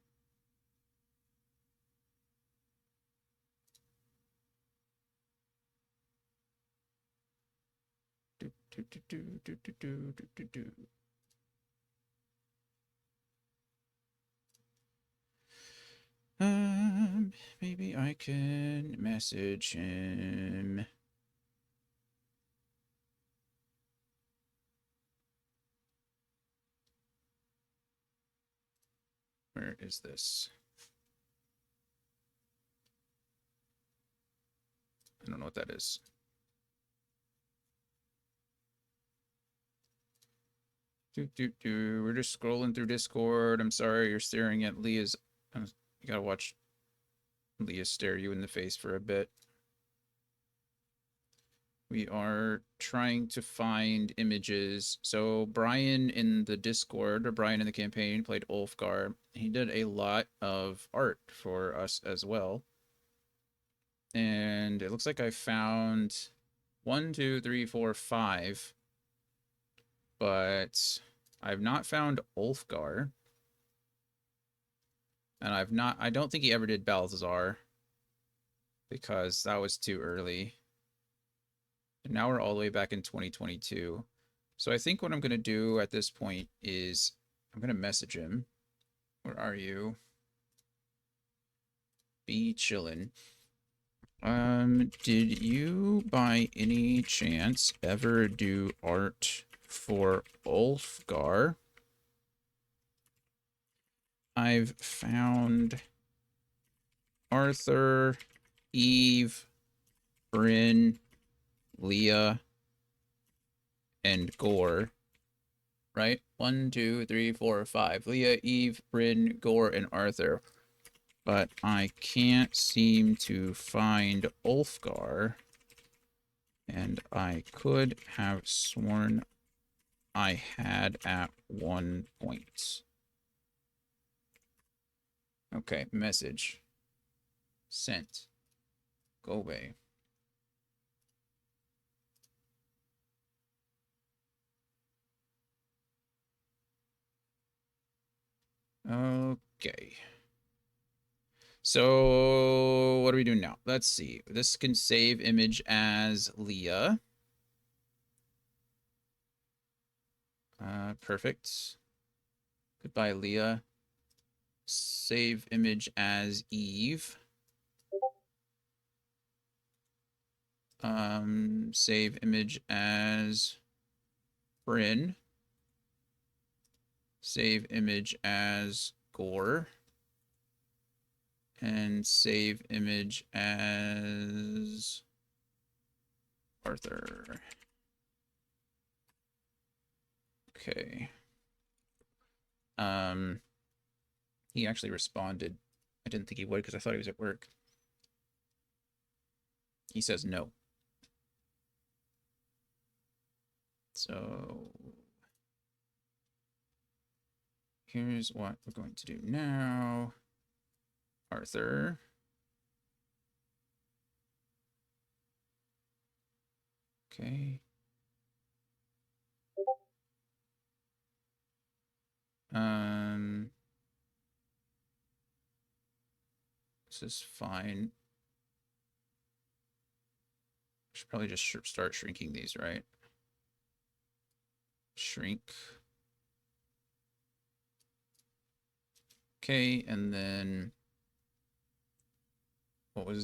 A: Maybe I can message him. Where is this? I don't know what that is. We're just scrolling through Discord. I'm sorry you're staring at Leah's. You gotta watch Leah stare you in the face for a bit. We are trying to find images. So Brian in the Discord, or Brian in the campaign, played Ulfgar. He did a lot of art for us as well. And it looks like I found 1, 2, 3, 4, 5. But I've not found Ulfgar. And I don't think he ever did Balthazar. Because that was too early. And now we're all the way back in 2022. So I think what I'm going to do at this point is I'm going to message him. Where are you? Be chillin'. Did you by any chance ever do art for Ulfgar? I've found Arthur, Eve, Bryn, Leah, and Gore. Right? 1, 2, 3, 4, 5. Leah, Eve, Bryn, Gore, and Arthur. But I can't seem to find Ulfgar. And I could have sworn I had at one point. Okay, message. Sent. Go away. Okay. So what are we doing now? Let's see. This can save image as Leah. Perfect. Goodbye, Leah. Save image as Eve. Save image as Bryn. Save image as Gore. And save image as Arthur. Okay. He actually responded. I didn't think he would because I thought he was at work. He says no. So here's what we're going to do now. Arthur. Okay. This is fine. Should probably just start shrinking these, right? Shrink. Okay, and then what would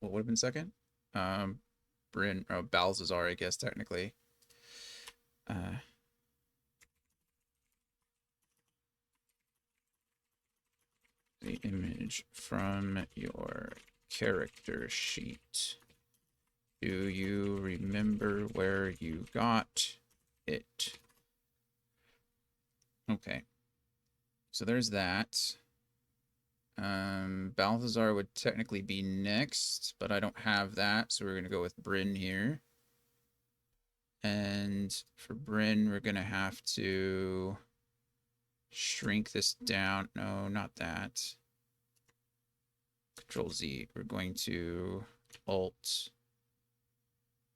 A: have been second? Bryn, oh, Balthazar, I guess technically. The image from your character sheet. Do you remember where you got it? Okay. So there's that. Balthazar would technically be next, but I don't have that, so we're going to go with Bryn here. And for Bryn, we're going to have to shrink this down. No, not that. Control Z. We're going to Alt.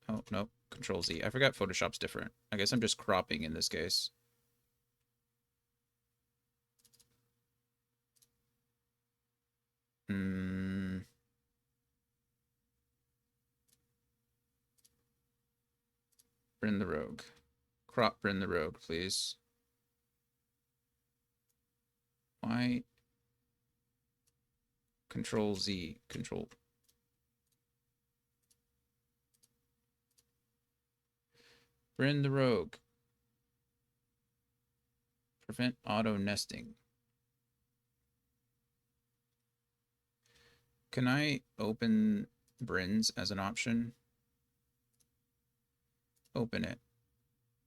A: Oh, no. Control Z. I forgot Photoshop's different. I guess I'm just cropping in this case. Bryn the Rogue. Crop Bryn the Rogue, please. Why? Control Z. Control. Bryn the Rogue. Prevent auto nesting. Can I open Bryn's as an option? Open it.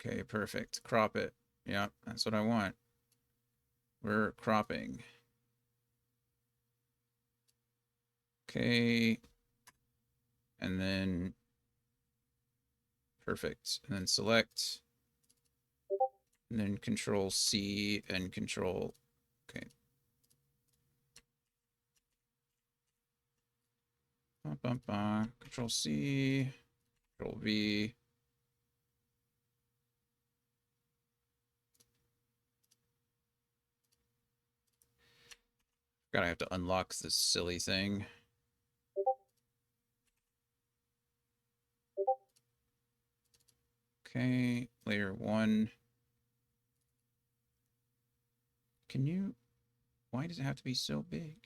A: Okay, perfect. Crop it. Yeah, that's what I want. We're cropping. Okay. And then perfect. And then select. And then Control C and Control. Okay. Control C. Control V. God, I have to unlock this silly thing. Okay, layer 1. Can you... Why does it have to be so big?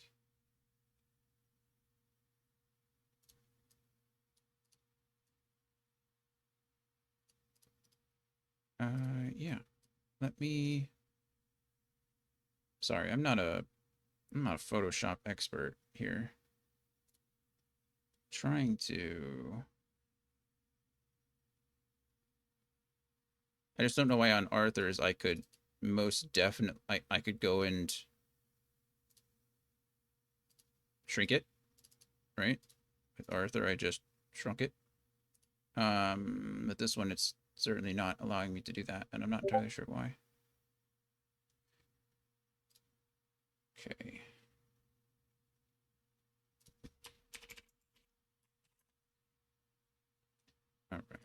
A: Yeah. Let me... Sorry, I'm not a Photoshop expert here. Trying to... I just don't know why on Arthur's I could most definitely... I could go and shrink it, right? With Arthur, I just shrunk it. But this one, it's certainly not allowing me to do that, and I'm not entirely sure why. Okay. All right.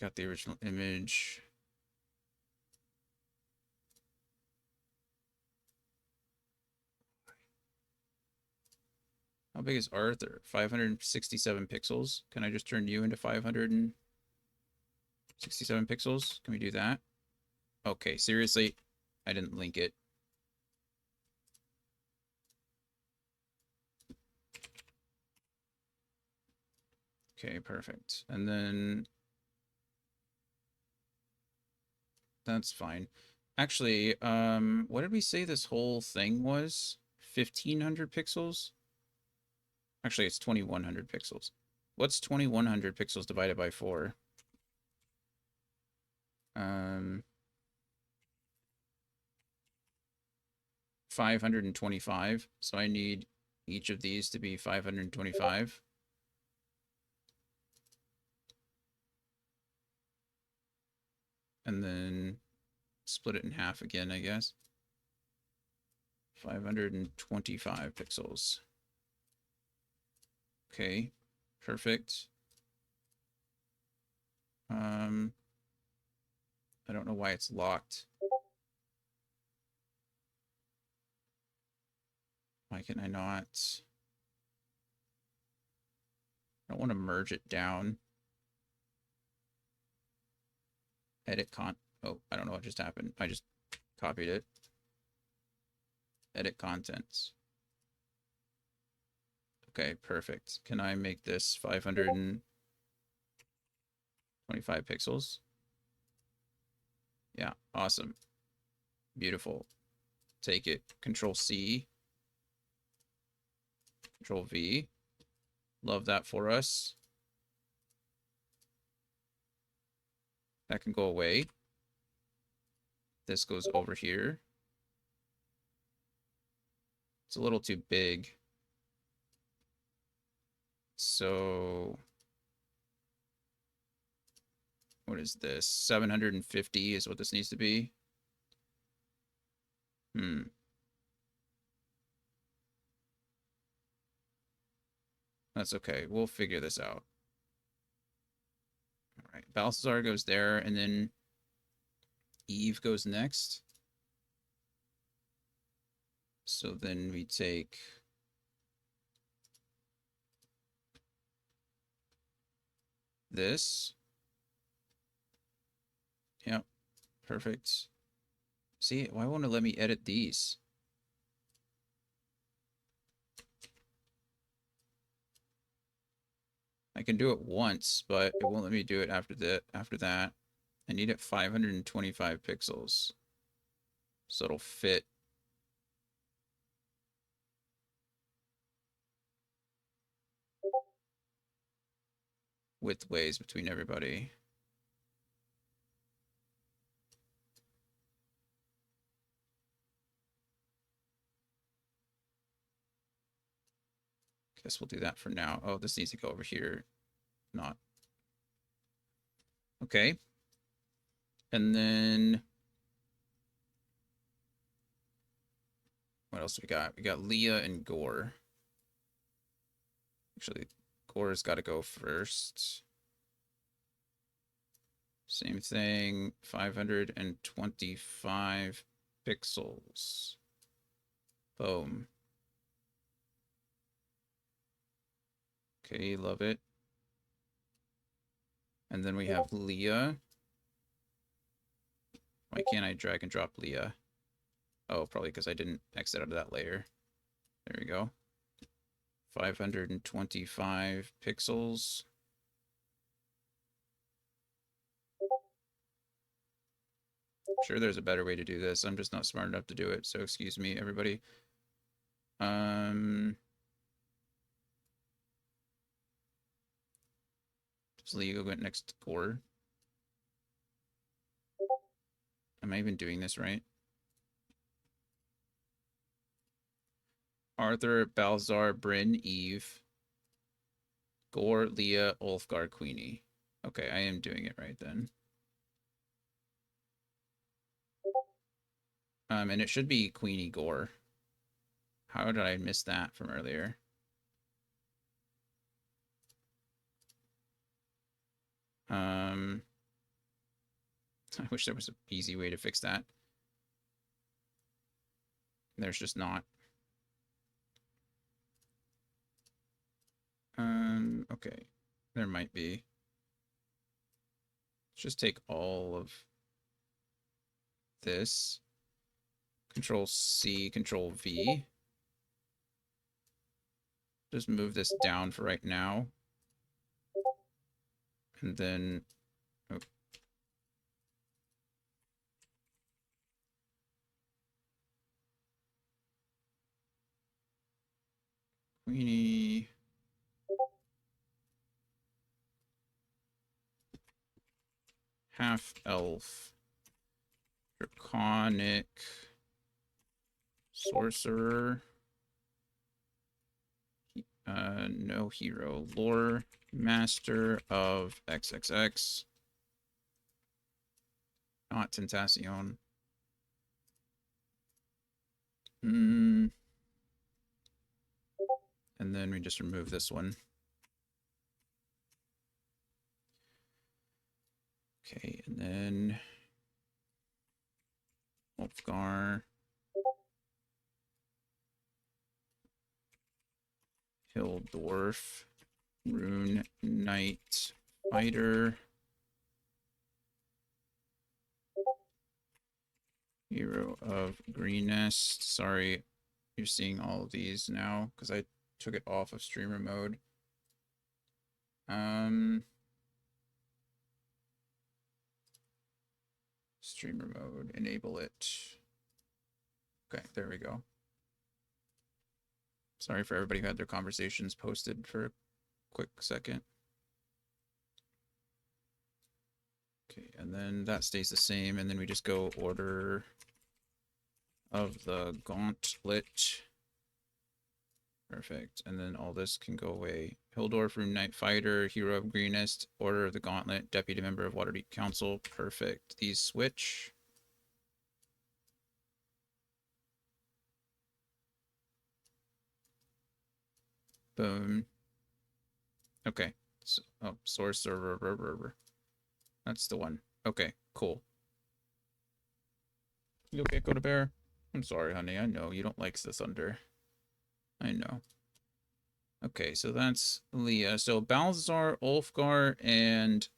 A: Got the original image. How big is Arthur? 567 pixels. Can I just turn you into 567 pixels? Can we do that? Okay, seriously? I didn't link it. Okay, perfect. And then... That's fine. Actually, what did we say this whole thing was? 1500 pixels? Actually, it's 2100 pixels. What's 2100 pixels divided by 4? 525. So I need each of these to be 525. And then split it in half again, I guess. 525 pixels. Okay, perfect. I don't know why it's locked. Why can I not? I don't want to merge it down. Edit oh, I don't know what just happened. I just copied it. Edit contents. Okay, perfect. Can I make this 525 pixels? Yeah, awesome. Beautiful. Take it. Control C. Control V. Love that for us. That can go away. This goes over here. It's a little too big. So what is this? 750 is what this needs to be. That's okay. We'll figure this out. All right. Balthazar goes there, and then Eve goes next. So then we take this. Yep. Perfect. See, why won't it let me edit these? I can do it once, but it won't let me do it after that. I need it 525 pixels. So it'll fit. Widthways between everybody. Guess we'll do that for now. Oh, this needs to go over here. Not. Okay. And then what else we got? We got Leah and Gore. Actually, Gore's got to go first. Same thing, 525 pixels. Boom. Okay, love it. And then we have Leah. Why can't I drag and drop Leah? Oh, probably because I didn't exit out of that layer. There we go. 525 pixels. I'm sure there's a better way to do this. I'm just not smart enough to do it, so excuse me, everybody. Does Leah go next to Gore? Am I even doing this right? Arthur, Balzar, Bryn, Eve, Gore, Leah, Ulfgar, Queenie. Okay, I am doing it right then. And it should be Queenie Gore. How did I miss that from earlier? I wish there was an easy way to fix that. There's just not. Okay. There might be. Let's just take all of this. Control C, Control V. Just move this down for right now. And then... Oh. Queenie... Half-elf. Draconic... Sorcerer... no hero. Lore Master of XXX. Not Tentacion. And then we just remove this one. Okay, and then Ulfgar. Hill Dwarf. Rune Knight Fighter. Hero of Green Nest. Sorry, you're seeing all of these now because I took it off of streamer mode. Streamer mode, enable it. Okay, there we go. Sorry for everybody who had their conversations posted for quick second. Okay, and then that stays the same, and then we just go order of the gauntlet. Perfect. And then all this can go away. Hildorf, Rune Knight Fighter, Hero of Greenest, Order of the Gauntlet, Deputy Member of Waterdeep Council. Perfect. These switch. Boom. Okay. So, oh, source server. That's the one. Okay, cool. You okay, Go to Bear? I'm sorry, honey. I know you don't like the thunder. I know. Okay, so that's Leah. So Balthazar, Ulfgar, and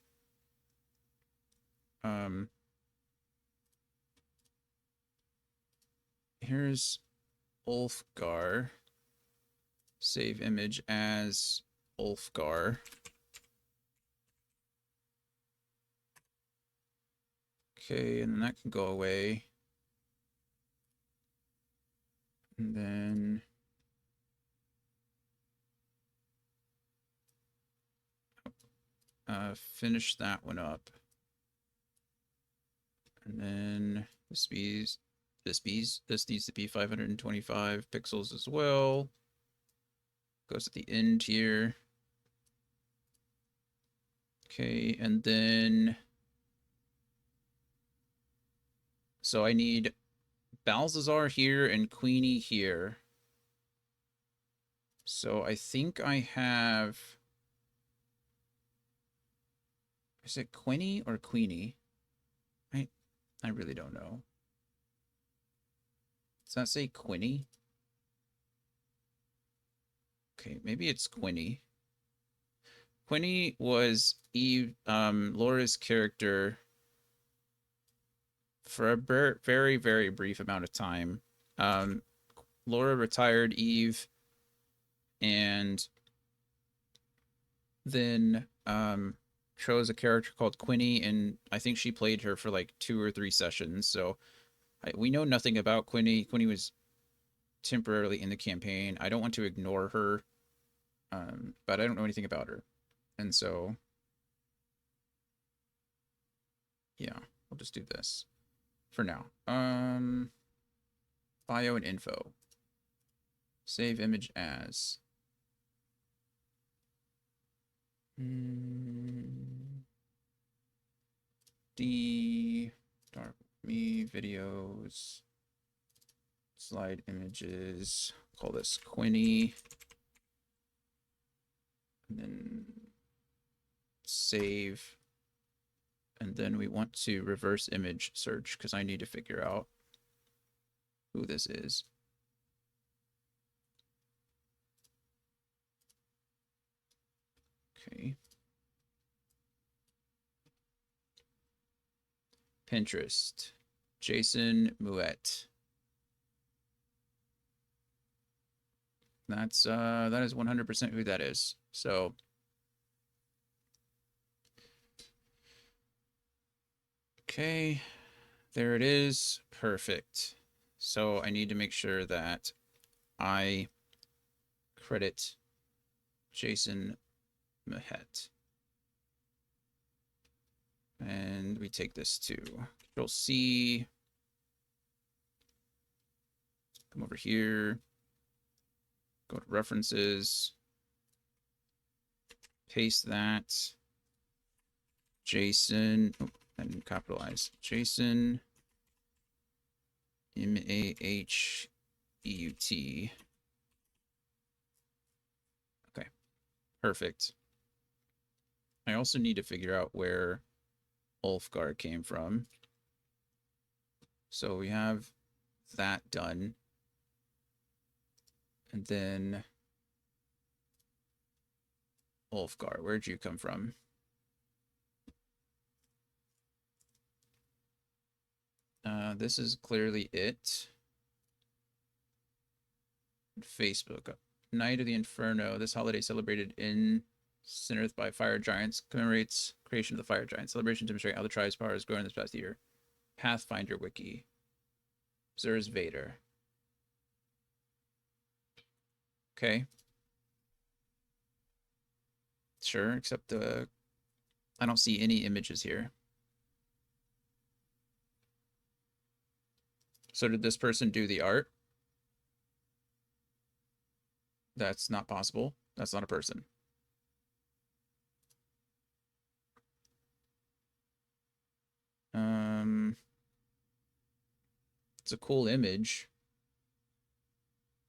A: here's Ulfgar. Save image as Ulfgar. Okay, and then that can go away. And then finish that one up. And then this needs to be 525 pixels as well. Goes at the end here. Okay, and then so I need Balthazar here and Queenie here. So I think I have, is it Quinny or Queenie? I really don't know. Does that say Quinny? Okay, maybe it's Quinny. Quinny was Eve, Laura's character for a very, very brief amount of time. Laura retired Eve, and then chose a character called Quinny, and I think she played her for like 2 or 3 sessions. So we know nothing about Quinny. Quinny was temporarily in the campaign. I don't want to ignore her, but I don't know anything about her. And so, yeah, I'll just do this for now. Bio and info. Save image as. D. Dark me videos. Slide images. Call this Quinny. And then save. And then we want to reverse image search because I need to figure out who this is. Okay. Pinterest. Jason Mouette. That is 100% who that is. So okay, there it is. Perfect. So I need to make sure that I credit Jason Mouette. And we take this to Control C. Come over here. Go to references. Paste that. Jason. Oh, I didn't capitalize. Jason Maheut. Okay. Perfect. I also need to figure out where Ulfgar came from. So we have that done. And then Ulfgar, where'd you come from? This is clearly it. Facebook. Night of the Inferno. This holiday celebrated in Sinnerth by Fire Giants commemorates creation of the Fire Giants. Celebration demonstrate how the tribe's power has grown this past year. Pathfinder Wiki. Zer's Vader. Okay. Sure, except I don't see any images here. So did this person do the art? That's not possible. That's not a person. Um, it's a cool image,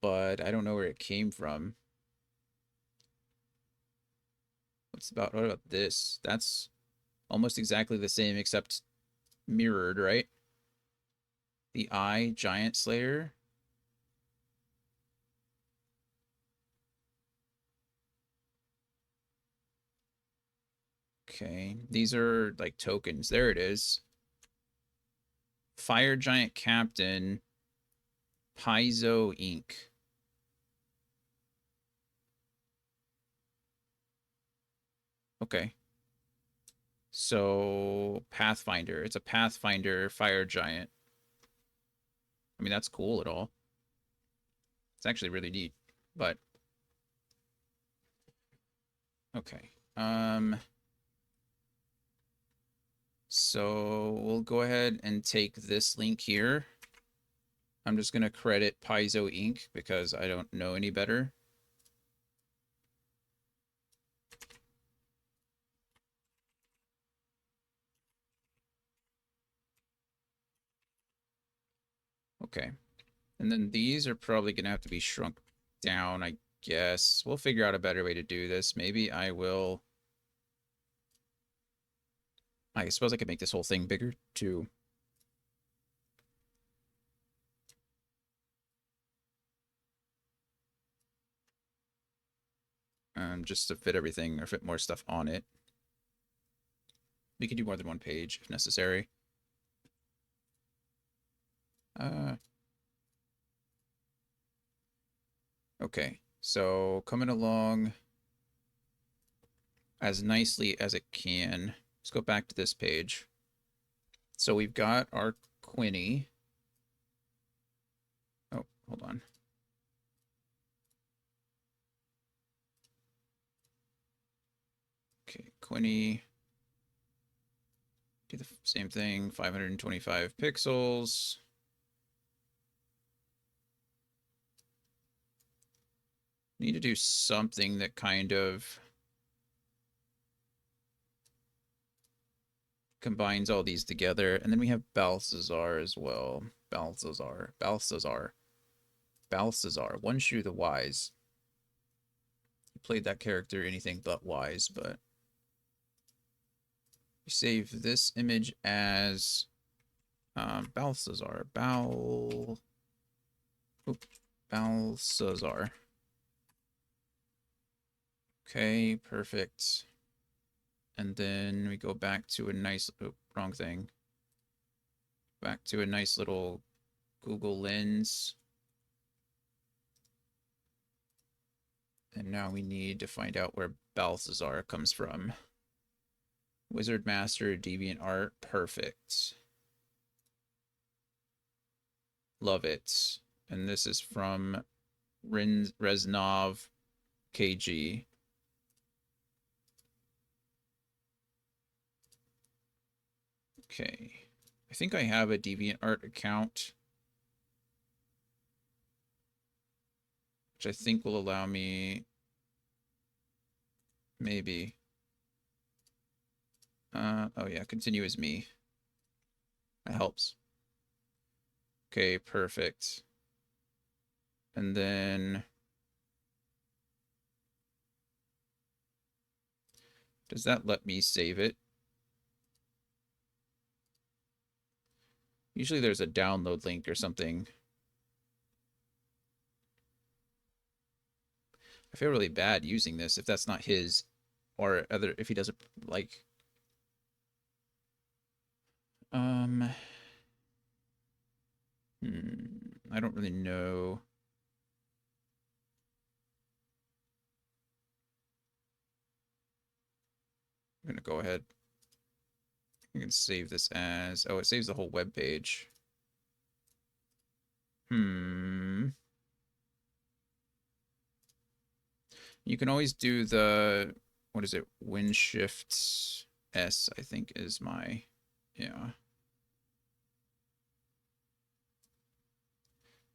A: but I don't know where it came from. What about this? That's almost exactly the same except mirrored, right? The eye giant slayer. Okay, these are like tokens. There it is. Fire giant captain, Paizo Inc. Okay. So Pathfinder. It's a Pathfinder fire giant. I mean, that's cool at all. It's actually really neat. But okay. So we'll go ahead and take this link here. I'm just gonna credit Paizo Inc. because I don't know any better. Okay. And then these are probably gonna have to be shrunk down, I guess. We'll figure out a better way to do this. Maybe I will. I suppose I could make this whole thing bigger too. Just to fit everything or fit more stuff on it. We can do more than one page if necessary. Okay, so coming along as nicely as it can. Let's go back to this page. So we've got our Quinny. Oh, hold on. Okay, Quinny. Do the same thing, 525 pixels. Need to do something that kind of combines all these together. And then we have Balthazar as well. Balthazar. One Shoe the Wise. He played that character anything but wise, but we save this image as Balthazar. Balthazar. Okay, perfect. And then we go back to a nice, wrong thing. Back to a nice little Google Lens. And now we need to find out where Balthazar comes from. Wizard Master, Deviant Art, perfect. Love it. And this is from Reznov KG. Okay. I think I have a DeviantArt account, which I think will allow me maybe. Oh yeah, continue as me. That helps. Okay, perfect. And then does that let me save it? Usually there's a download link or something. I feel really bad using this if that's not his, or other if he doesn't like. I don't really know. I'm gonna go ahead. I can save this as, oh, it saves the whole web page. You can always do the what is it? Shift S, I think is my, yeah.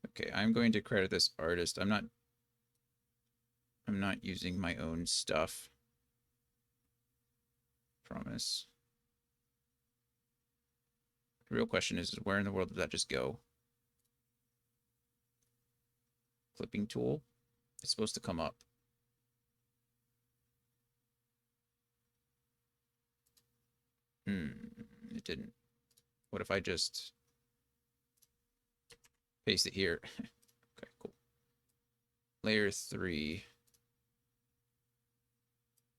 A: Okay, I'm going to credit this artist. I'm not using my own stuff. Promise. The real question is where in the world did that just go? Clipping tool? It's supposed to come up. It didn't. What if I just paste it here? Okay, cool. Layer 3.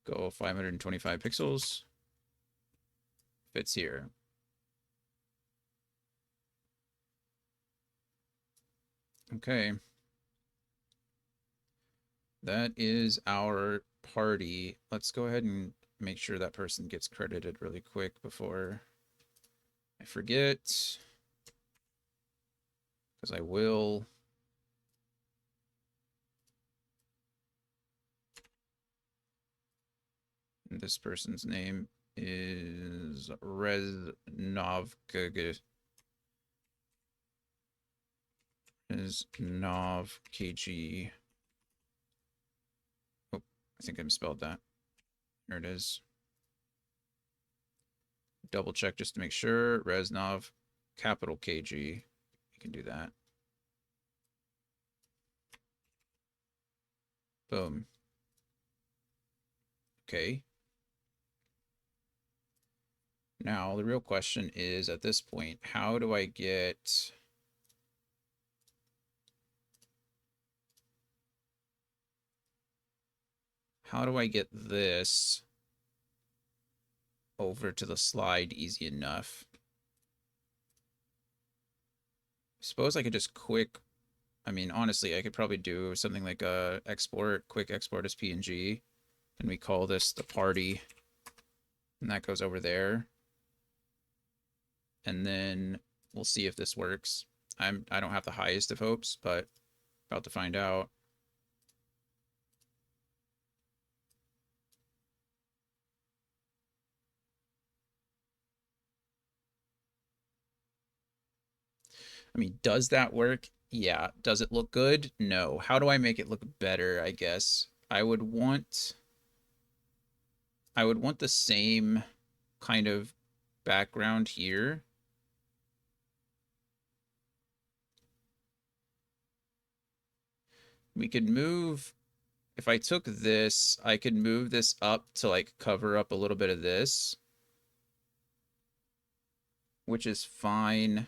A: Go 525 pixels. Fits here. Okay. That is our party. Let's go ahead and make sure that person gets credited really quick before I forget. Because I will. And this person's name is Reznov KG. Oh, I think I misspelled that. There it is. Double check just to make sure. Reznov, capital KG. You can do that. Boom. Okay. Now, the real question is, at this point, how do I get... How do I get this over to the slide easy enough? I suppose I could just I mean, honestly, I could probably do something like a quick export as PNG, and we call this the party, and that goes over there. And then we'll see if this works. I don't have the highest of hopes, but about to find out. I mean, does that work? Yeah. Does it look good? No. How do I make it look better, I guess? I would want the same kind of background here. We could move, if I took this, I could move this up to like cover up a little bit of this, which is fine.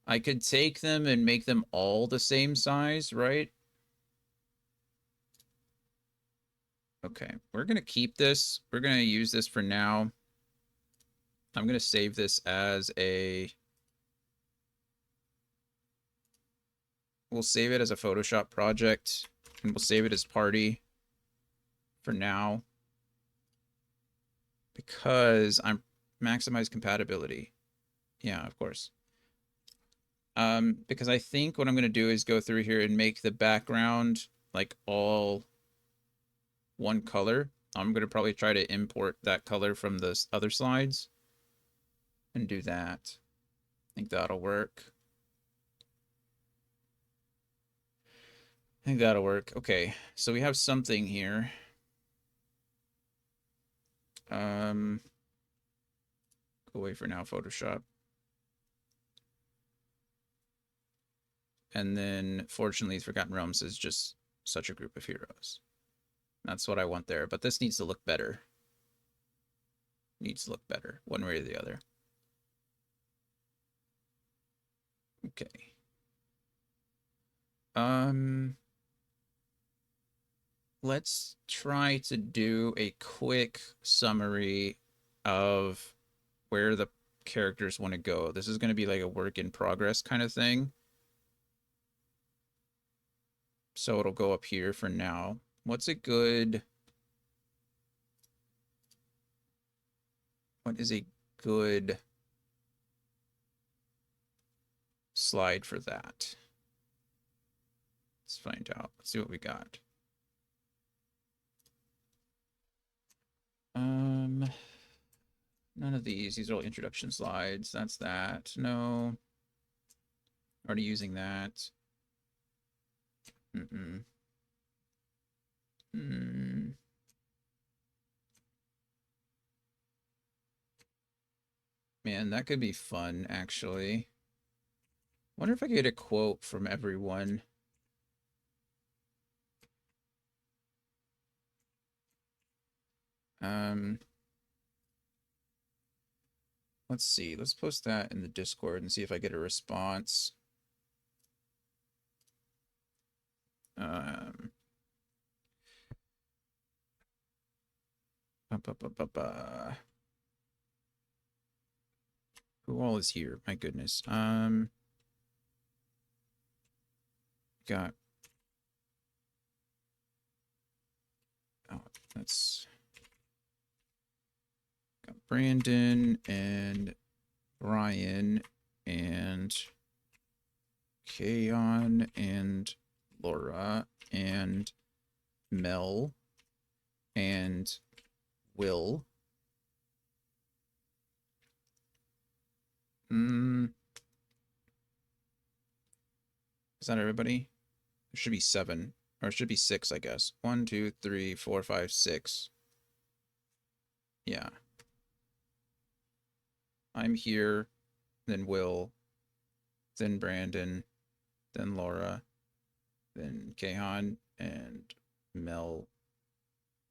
A: I could take them and make them all the same size, right? Okay, we're going to keep this. We're going to use this for now. I'm going to save this as a... We'll save it as a Photoshop project, and we'll save it as party for now. Because I'm maximize compatibility. Yeah, of course. Because I think what I'm going to do is go through here and make the background like all one color. I'm going to probably try to import that color from the other slides and do that. I think that'll work. I think that'll work. Okay, so we have something here. Go away for now, Photoshop. And then, fortunately, Forgotten Realms is just such a group of heroes. That's what I want there. But this needs to look better. Needs to look better, one way or the other. Okay. Let's try to do a quick summary of where the characters want to go. This is going to be like a work in progress kind of thing. So it'll go up here for now. What's a good... What is a good slide for that? Let's find out. Let's see what we got. None of these. These are all introduction slides. That's that. No. Already using that. Mm-mm. Mm. Man, that could be fun, actually. Wonder if I could get a quote from everyone. Let's see. Let's post that in the Discord and see if I get a response. Um, ba, ba, ba, ba, ba. Who all is here? My goodness. Got. Oh, that's. Got Brandon and Brian and Kaon and Laura and Mel and Will. Is that everybody? There should be 7. Or it should be 6, I guess. 1, 2, 3, 4, 5, 6. Yeah. I'm here, then Will, then Brandon, then Laura, then Kahan, and Mel,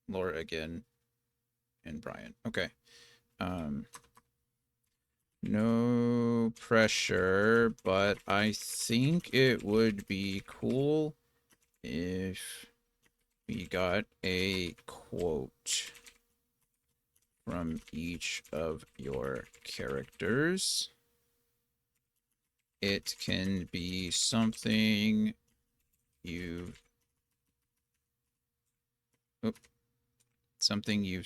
A: Laura again, and Brian. Okay. No pressure, but I think it would be cool if we got a quote from each of your characters. It can be something you've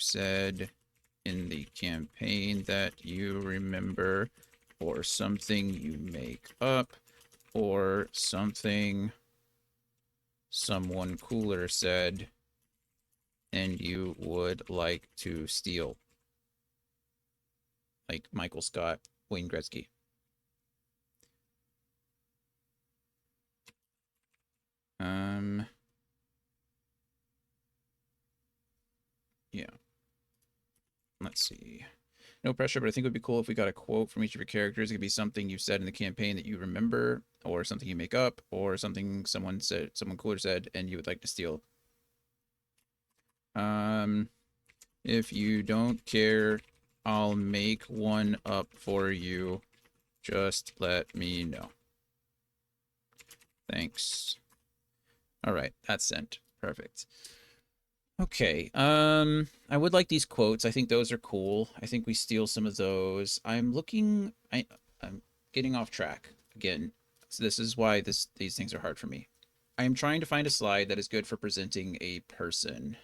A: said in the campaign that you remember, or something you make up, or something someone cooler said and you would like to steal. Like Michael Scott, Wayne Gretzky. Yeah. Let's see. No pressure, but I think it would be cool if we got a quote from each of your characters. It could be something you've said in the campaign that you remember, or something you make up, or something someone cooler said, and you would like to steal. If you don't care, I'll make one up for you. Just let me know. Thanks. All right, that's sent. Perfect. Okay. I would like these quotes. I think those are cool. I think we steal some of those. I'm getting off track again. So this is why these things are hard for me. I am trying to find a slide that is good for presenting a person.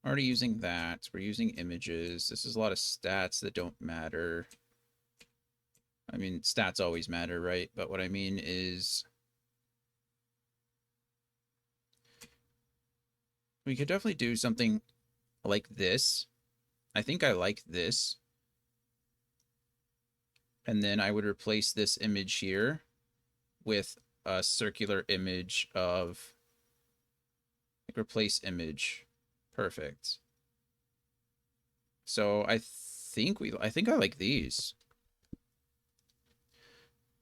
A: Already using that. We're using images. This is a lot of stats that don't matter. I mean, stats always matter, right? But what I mean is we could definitely do something like this. I think I like this. And then I would replace this image here with a circular image of, like, replace image. Perfect. So I think I like these.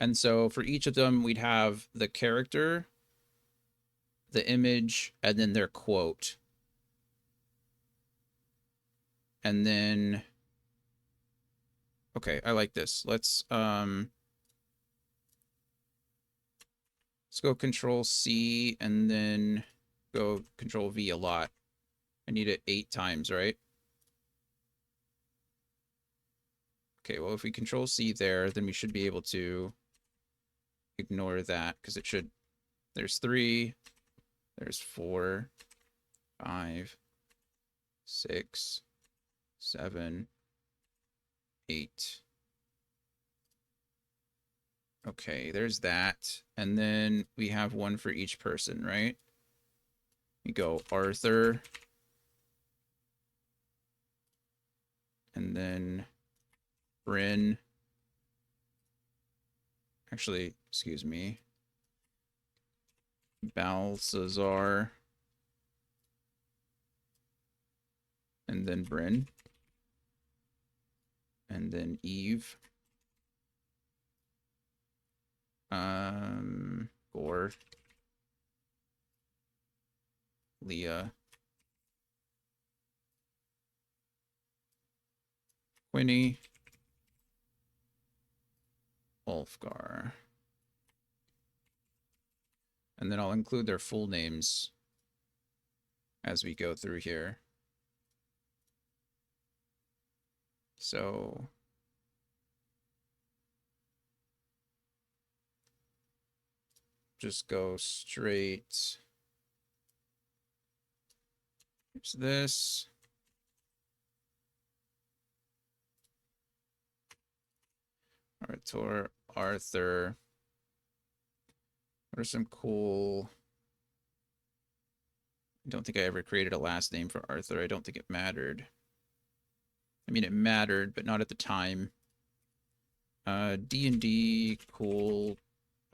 A: And so for each of them, we'd have the character, the image, and then their quote. And then, okay, I like this. Let's go Control C and then go Control V a lot. I need it 8 times, right? Okay, well, if we Control C there, then we should be able to ignore that because it should. There's 3, there's 4, 5, 6, 7, 8. Okay, there's that. And then we have one for each person, right? We go Arthur. And then Bryn. Actually, excuse me. Balthazar. And then Bryn. And then Eve. Gore. Leah. Quinny. Wolfgar. And then I'll include their full names as we go through here. So just go straight. Here's this. Arthur. Arthur. What are some cool... I don't think I ever created a last name for Arthur. I don't think it mattered. I mean, it mattered, but not at the time. D&D, cool.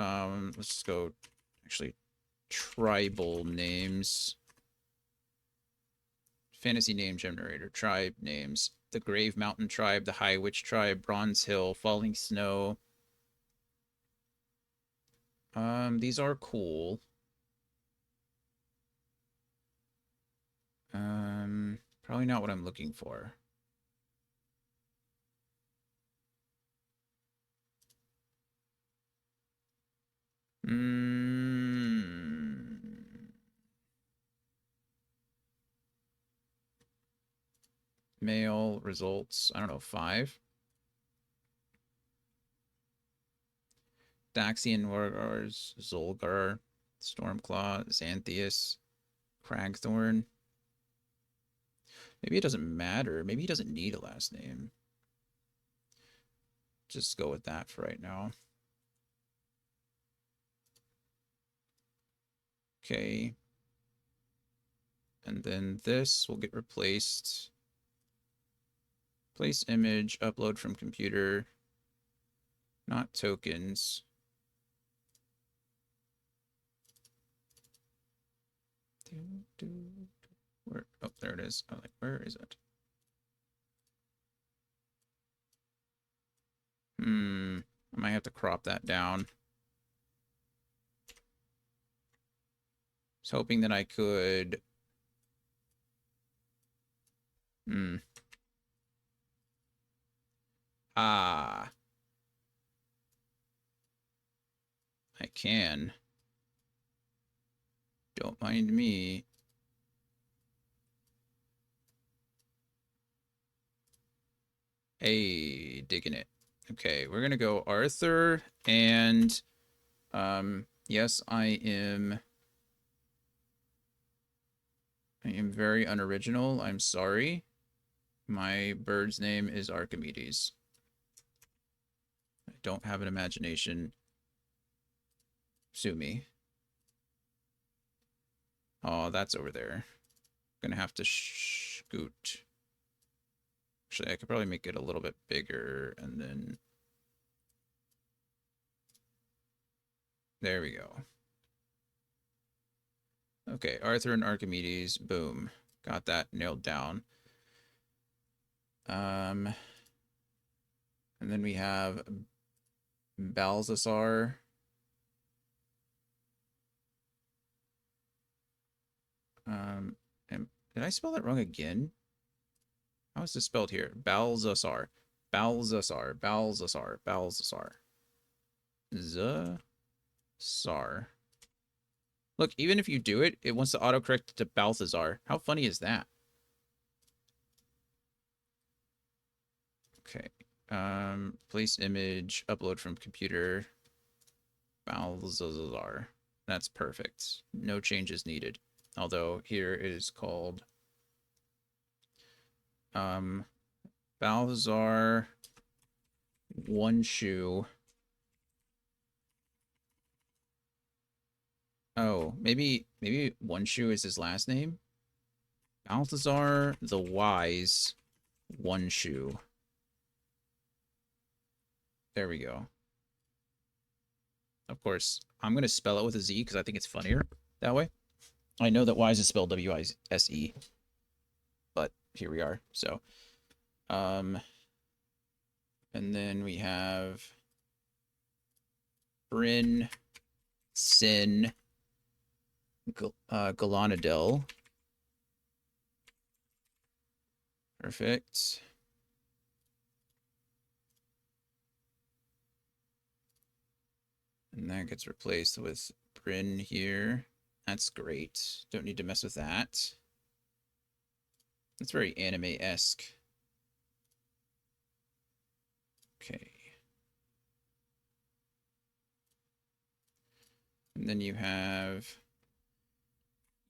A: Let's go, actually, tribal names. Fantasy name generator, tribe names. The Grave Mountain Tribe, the High Witch Tribe, Bronze Hill, Falling Snow. These are cool. Probably not what I'm looking for. Male results, I don't know, 5. Daxian Wargars, Zolgar, Stormclaw, Xanthias, Cragthorn. Maybe it doesn't matter. Maybe he doesn't need a last name. Just go with that for right now. Okay. And then this will get replaced. Place image, upload from computer. Not tokens. Where? Oh, there it is. I'm like, where is it? I might have to crop that down. I was hoping that I could... Ah. I can. Don't mind me. Hey, digging it. Okay, we're gonna go Arthur, and yes, I am very unoriginal. I'm sorry. My bird's name is Archimedes. I don't have an imagination. Sue me. Oh, that's over there. Gonna have to scoot. Actually, I could probably make it a little bit bigger, and then... There we go. Okay, Arthur and Archimedes. Boom. Got that nailed down. And then we have Balthazar. Did I spell that wrong again? How is this spelled here? Balthazar. Balthazar. Balthazar. Balthazar. Sar. Look, even if you do it, it wants to autocorrect to Balthazar. How funny is that? Okay. Place image, upload from computer. Balthazar. That's perfect. No changes needed. Although here it is called Balthazar One Shoe maybe One Shoe is his last name. Balthazar the Wise One Shoe. There we go. Of course, I'm gonna spell it with a Z because I think it's funnier that way. I know that Wise is spelled W-I-S-E, but here we are. So, and then we have Bryn, Sin, Galanadel. Perfect. And that gets replaced with Bryn here. That's great. Don't need to mess with that. It's very anime-esque. Okay. And then you have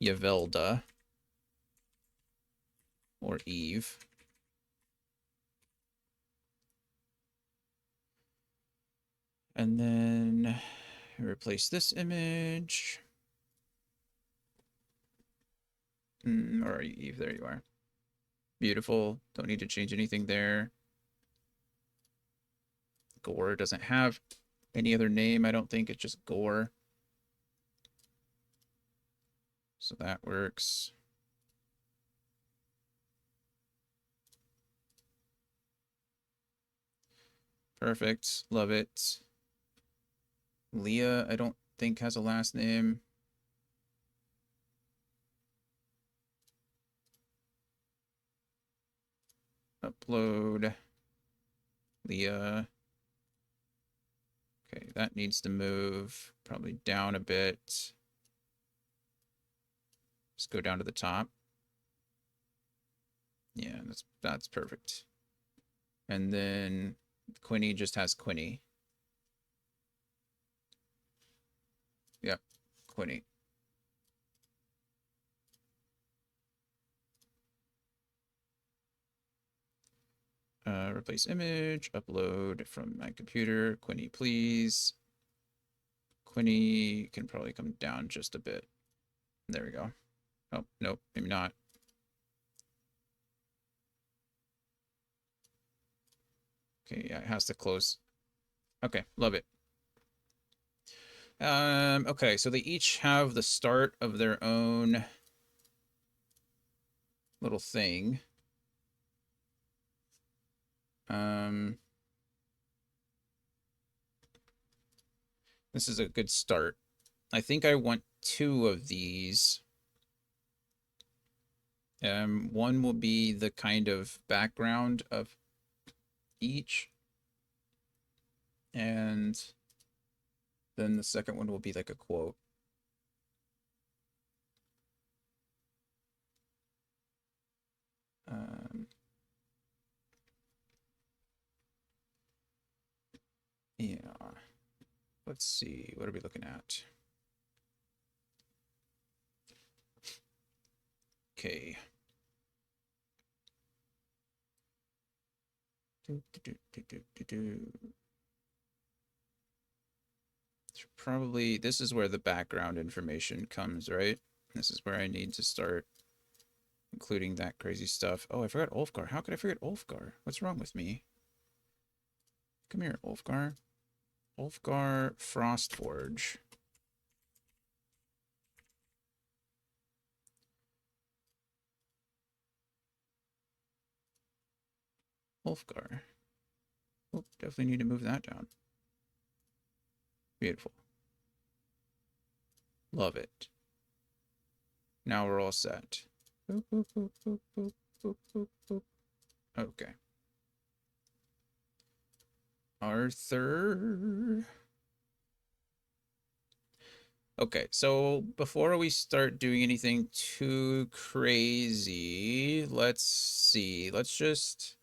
A: Yavelda or Eve. And then replace this image. Where are you, Eve? There you are. Beautiful. Don't need to change anything there. Gore doesn't have any other name, I don't think. It's just Gore. So that works. Perfect. Love it. Leah, I don't think has a last name. Upload. Leah. Okay, that needs to move probably down a bit. Just go down to the top. Yeah, that's perfect. And then Quinny just has Quinny. Yep, Quinny. Replace image, upload from my computer. Quinny, please. Quinny can probably come down just a bit. There we go. Oh, nope, maybe not. Okay, yeah, it has to close. Okay, love it. Okay, so they each have the start of their own little thing. This is a good start. I think I want 2 of these. One will be the kind of background of each. And then the second one will be like a quote. Yeah. Let's see. What are we looking at? Okay. Probably this is where the background information comes, right? This is where I need to start including that crazy stuff. Oh, I forgot Ulfgar. How could I forget Ulfgar? What's wrong with me? Come here, Ulfgar. Ulfgar Frostforge. Ulfgar. Oh, definitely need to move that down. Beautiful. Love it. Now we're all set. Boop, boop, boop, boop, boop, boop, boop, boop. Okay. Arthur. Okay, so before we start doing anything too crazy, let's see. Let's just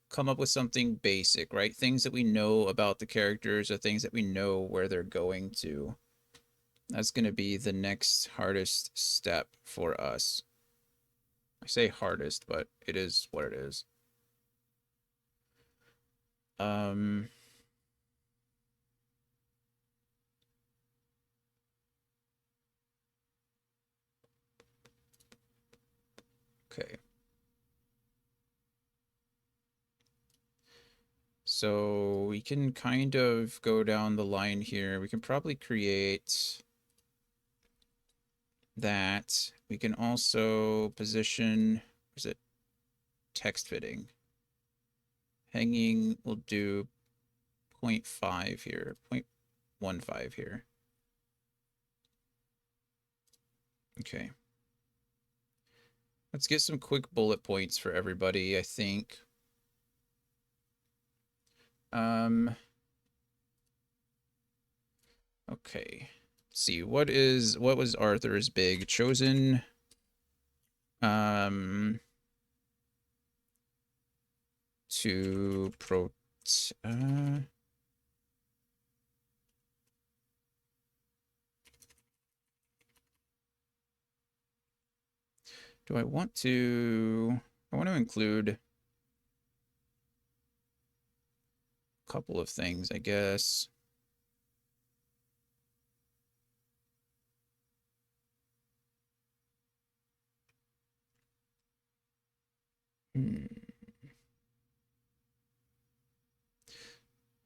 A: come up with something basic, right? Things that we know about the characters or things that we know where they're going to. That's going to be the next hardest step for us. I say hardest, but it is what it is. Um, So we can kind of go down the line here. We can probably create that. We can also position, is it text fitting? Hanging, we'll do 0.5 here, 0.15 here. Okay. Let's get some quick bullet points for everybody, I think. Okay. Let's see, what was Arthur's big chosen? To pro do I want to include a couple of things, I guess.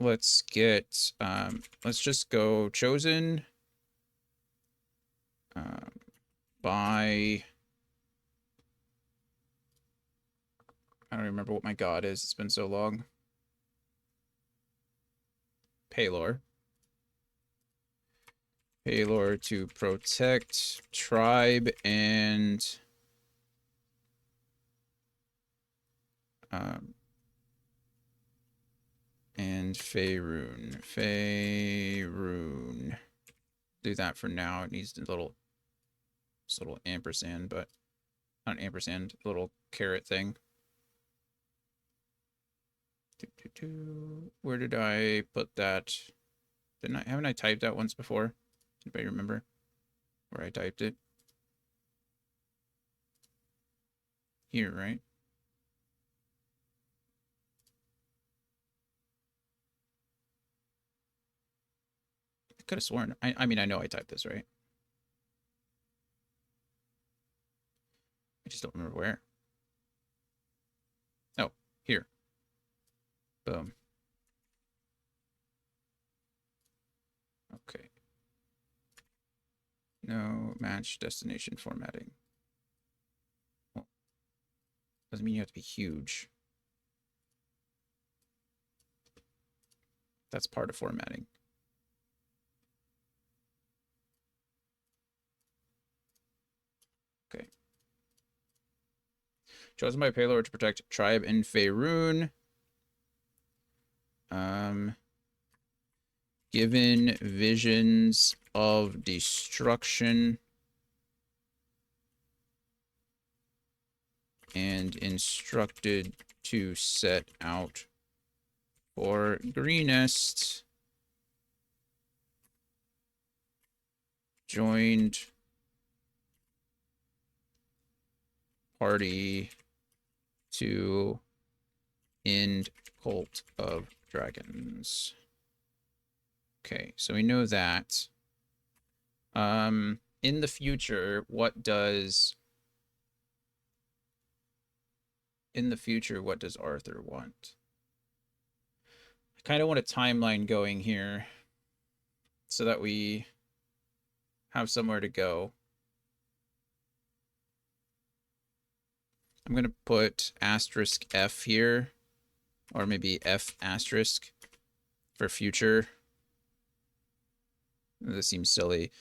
A: Let's get let's just go chosen by, I don't remember what my god is. It's been so long. Paylor. Paylor to protect tribe and Faerun. Faerun. Do that for now. It needs a little ampersand, but not an ampersand, little carrot thing. Where did I put that? Haven't I typed that once before? Anybody remember where I typed it? Here, right? I could have sworn. I mean, I know I typed this, right? I just don't remember where. Oh, here. Boom. Okay. No match destination formatting. Well, doesn't mean you have to be huge. That's part of formatting. Okay. Chosen by Paylor to protect tribe in Faerun. Given visions of destruction and instructed to set out for greenest. Joined party to end cult of dragons. Okay, so we know that. In the future, what does Arthur want? I kind of want a timeline going here so that we have somewhere to go. I'm going to put asterisk F here, or maybe F asterisk for future. This seems silly.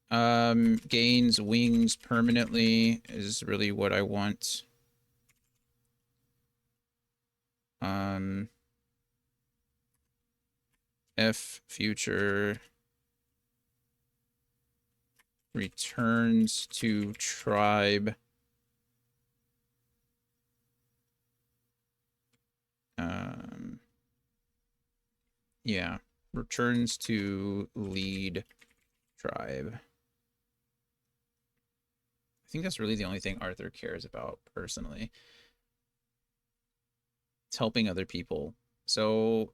A: Gains wings permanently is really what I want. F future returns to tribe. Yeah, returns to lead tribe. I think that's really the only thing Arthur cares about personally. It's helping other people. So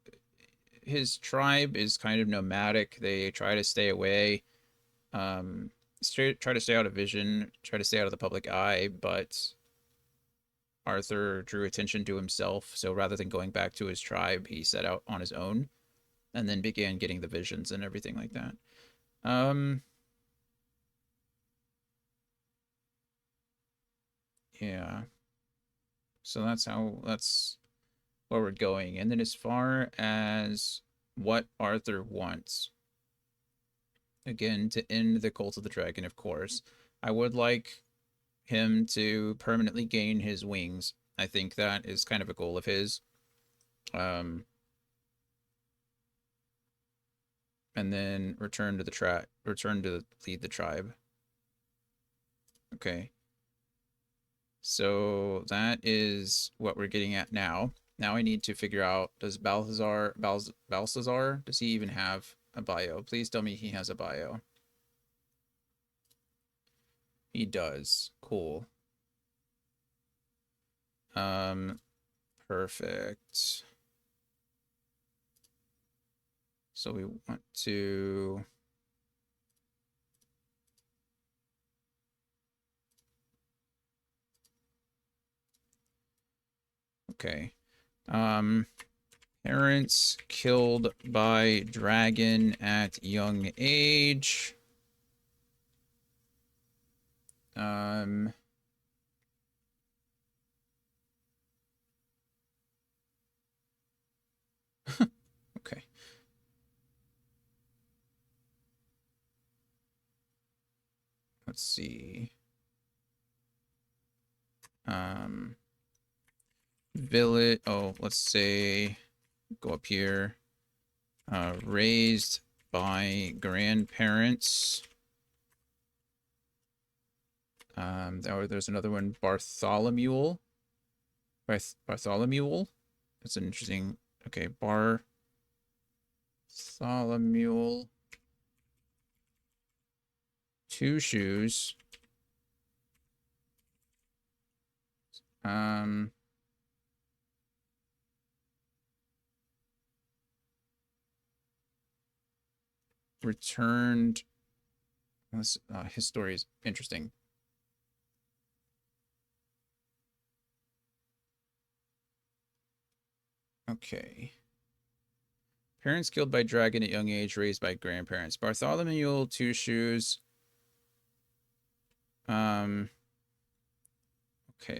A: his tribe is kind of nomadic. They try to stay away, try to stay out of vision, try to stay out of the public eye, but Arthur drew attention to himself. So rather than going back to his tribe, he set out on his own and then began getting the visions and everything like that. Yeah. So that's where we're going. And then as far as what Arthur wants, again, to end the Cult of the Dragon, of course, I would like him to permanently gain his wings. I think that is kind of a goal of his. Um, and then return to lead the tribe. Okay. So that is what we're getting at now. Now I need to figure out, does Balthazar, does he even have a bio? Please tell me he has a bio. He does. Cool. Um, perfect. So we want to okay. Parents killed by dragon at young age. Okay. Let's see. Village. Oh, let's say go up here. Raised by grandparents. There's another one, Bartholomew. Bartholomew. That's an interesting. Okay, Bartholomew. Two shoes. Returned. His story is interesting. Okay. Parents killed by dragon at young age, raised by grandparents. Bartholomew, two shoes. Okay,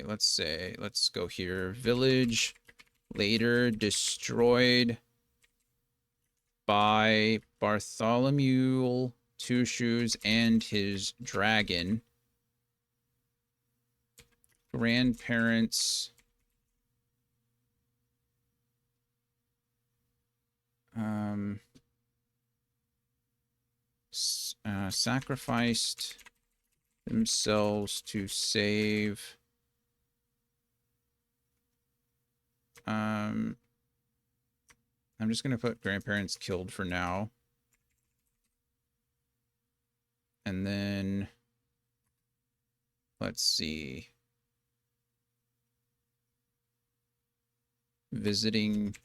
A: let's go here. Village later destroyed by Bartholomew, two shoes, and his dragon. Grandparents sacrificed themselves to save I'm just gonna put grandparents killed for now. And then let's see. Visiting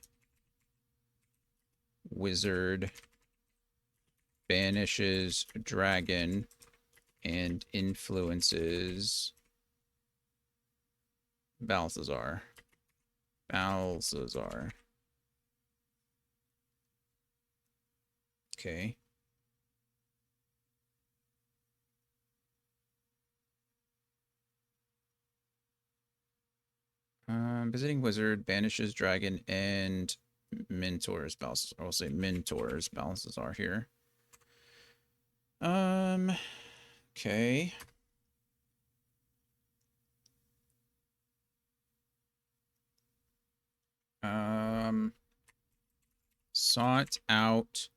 A: wizard banishes dragon and influences Balthazar. Okay. Visiting wizard banishes dragon and mentors Balthazar. I'll say mentors Balthazar here. Okay. Sought out.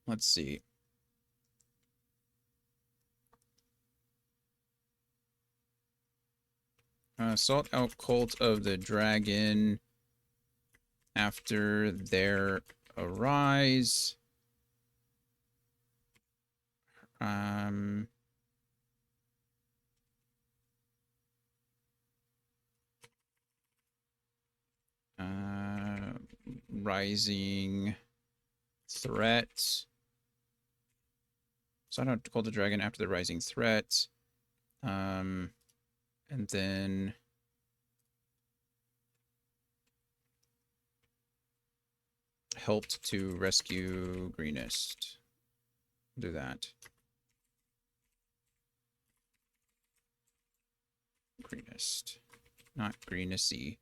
A: Let's see. Sought out Cult of the Dragon after their arise. Rising threat. Sought out Cult of the Dragon after the rising threat. And then helped to rescue Greenest. Do that. Greenest. Not Greenesty.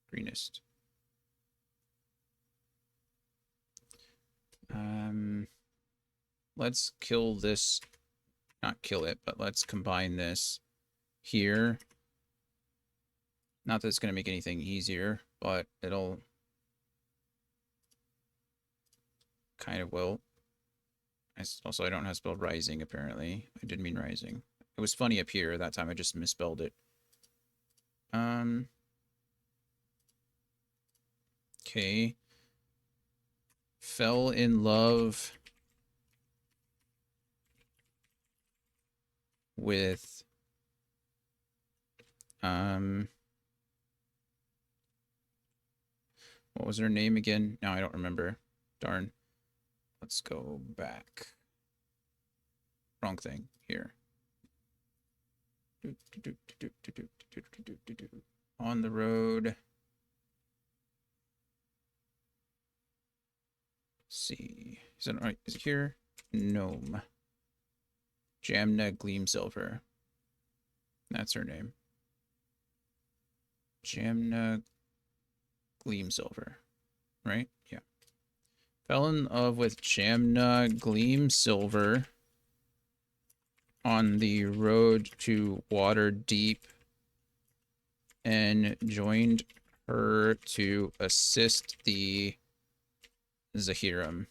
A: Greenest. Let's kill this. Not kill it, but let's combine this here. Not that it's going to make anything easier, but it'll kind of will. Also, I don't know how to spell rising, apparently. I didn't mean rising. It was funny up here. That time I just misspelled it. Okay. Fell in love with what was her name again? Now I don't remember. Darn. Let's go back. Wrong thing here. On the road. Let's see. Is it right? Is it here? Gnome. Jamna Gleamsilver. That's her name. Jamna Gleamsilver. Right? Yeah. Fell in love with Jamna Gleamsilver on the road to Waterdeep and joined her to assist the Zahiram.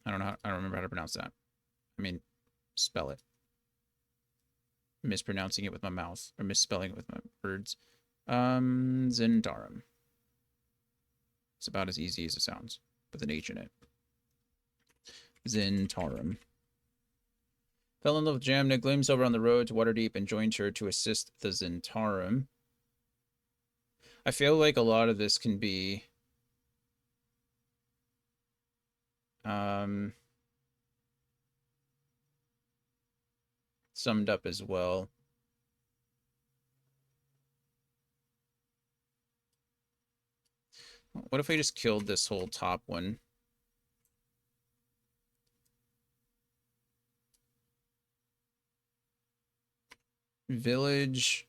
A: I don't remember how to pronounce that. I mean, spell it. Mispronouncing it with my mouth, or misspelling it with my words. Zentarum. It's about as easy as it sounds, with an H in it. Zentarum. Fell in love with Jamna Gleamsilver on the road to Waterdeep and joined her to assist the Zentarum. I feel like a lot of this can be summed up as well. What if I just killed this whole top one? Village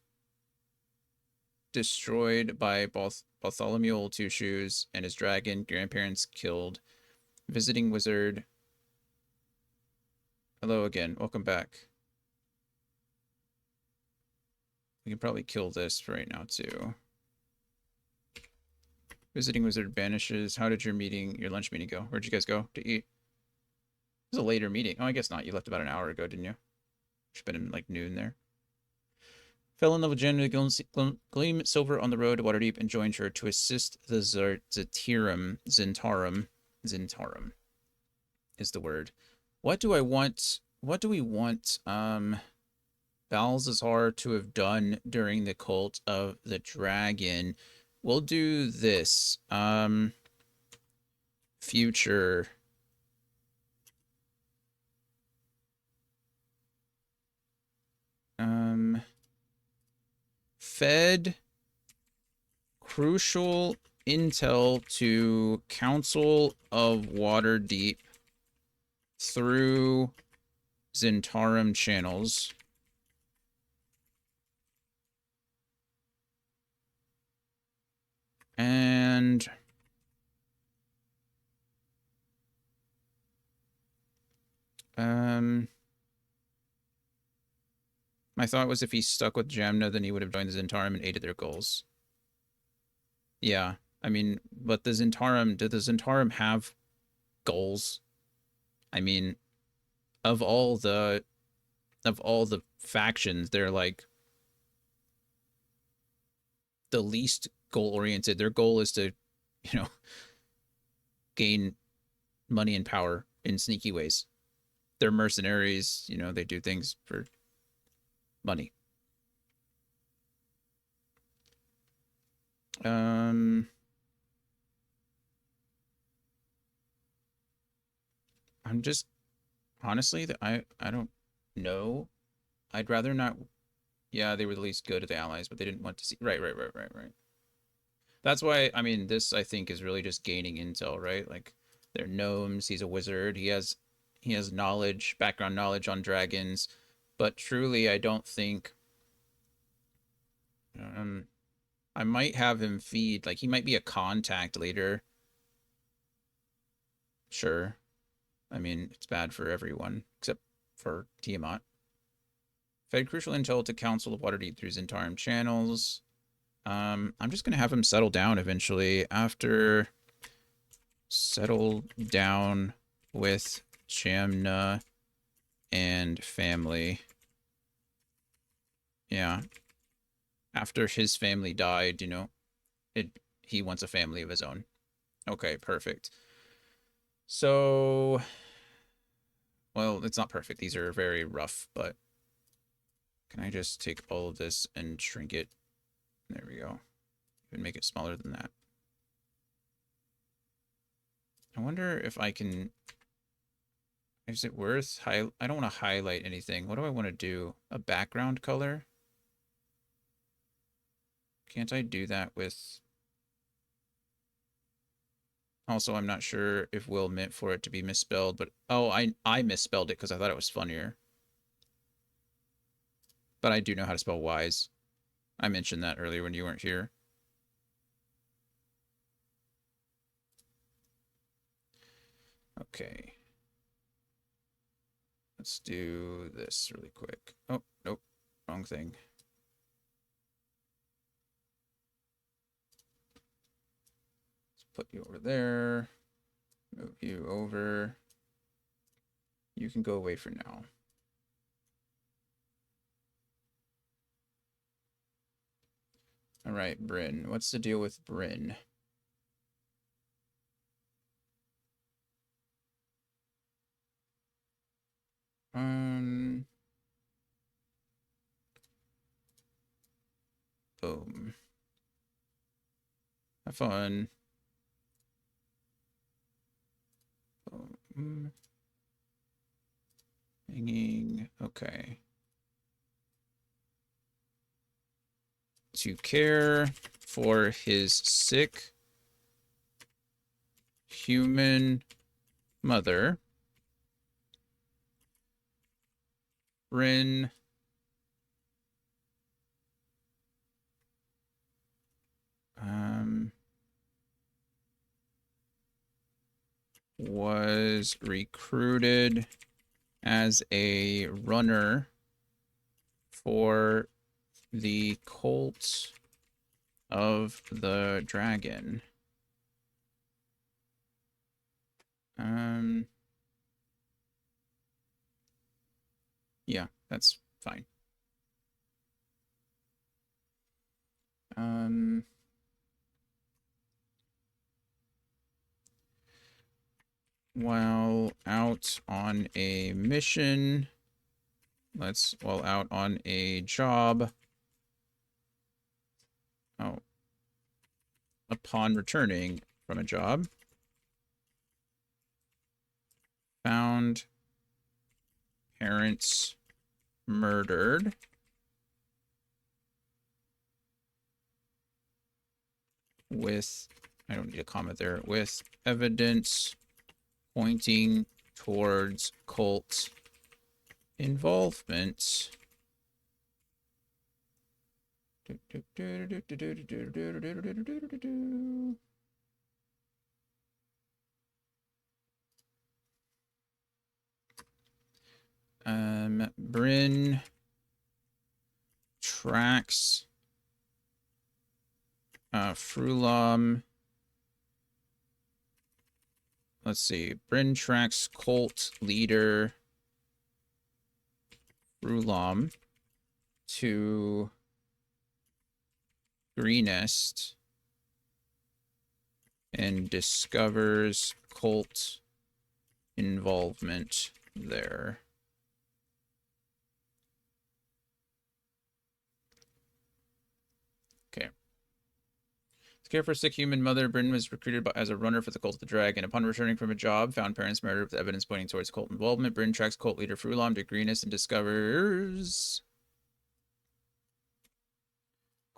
A: destroyed by Bartholomew Two Shoes and his dragon. Grandparents killed. Visiting wizard. Hello again. Welcome back. We can probably kill this for right now too. Visiting wizard banishes. How did your lunch meeting go? Where'd you guys go to eat? It was a later meeting. Oh, I guess not. You left about an hour ago, didn't you? Should have been like noon there. Fell in love with Jen Gleam Silver on the road to Waterdeep and joined her to assist the Zentarum. Zentarum is the word. What do I want? What do we want Balthazar to have done during the Cult of the Dragon? We'll do this. Future. Fed crucial intel to Council of Waterdeep through Zentarum channels. And my thought was if he stuck with Jamna, then he would have joined the Zentarum and aided their goals. Yeah, I mean, but the Zentarum, did the Zentarum have goals? I mean, of all the factions, they're like the least goal-oriented. Their goal is to, gain money and power in sneaky ways. They're mercenaries, they do things for money. I'm just honestly, I don't know. I'd rather not Yeah, they were the least good of the allies, but they didn't want to see. Right, right, right, right, right. That's why, I mean, this I think is really just gaining intel, right? Like they're gnomes, he's a wizard, he has knowledge, background knowledge on dragons, but truly I don't think um I might have him feed, like he might be a contact later. Sure. I mean, it's bad for everyone except for Tiamat. Fed crucial intel to Council of Waterdeep through Zentarum channels. I'm just gonna have him settle down eventually after settle down with Chamna and family. Yeah. After his family died, it he wants a family of his own. Okay, perfect. So, well, it's not perfect. These are very rough, but can I just take all of this and shrink it? There we go. Even make it smaller than that. I wonder if I can... Is it worth... I don't want to highlight anything. What do I want to do? A background color? Can't I do that with... Also, I'm not sure if Will meant for it to be misspelled, but... Oh, I misspelled it because I thought it was funnier. But I do know how to spell wise. I mentioned that earlier when you weren't here. Okay. Let's do this really quick. Oh, nope. Wrong thing. Let's put you over there. Move you over. You can go away for now. All right, Bryn. What's the deal with Bryn? Boom. Have fun. Boom. Hanging. Okay. To care for his sick human mother. Bryn was recruited as a runner for the cult of the dragon. Yeah, that's fine. While out on a mission, while out on a job, upon returning from a job, found parents murdered with, I don't need a comment there, with evidence pointing towards cult involvement. Bryn tracks Frulam. Let's see. Bryn tracks cult leader Frulam to Greenest and discovers cult involvement there. Okay. To care for a sick human mother, Bryn was recruited as a runner for the Cult of the Dragon. Upon returning from a job, found parents murdered with evidence pointing towards cult involvement. Bryn tracks cult leader Frulam to Greenest and discovers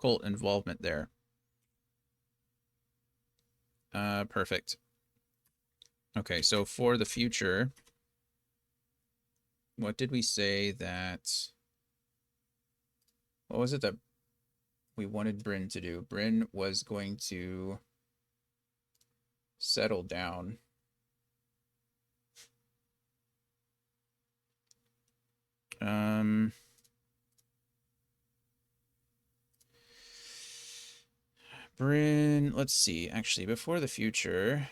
A: cult involvement there. Perfect. Okay, so for the future, what did we say that... What was it that we wanted Bryn to do? Bryn was going to settle down. Bryn, let's see. Actually, before the future,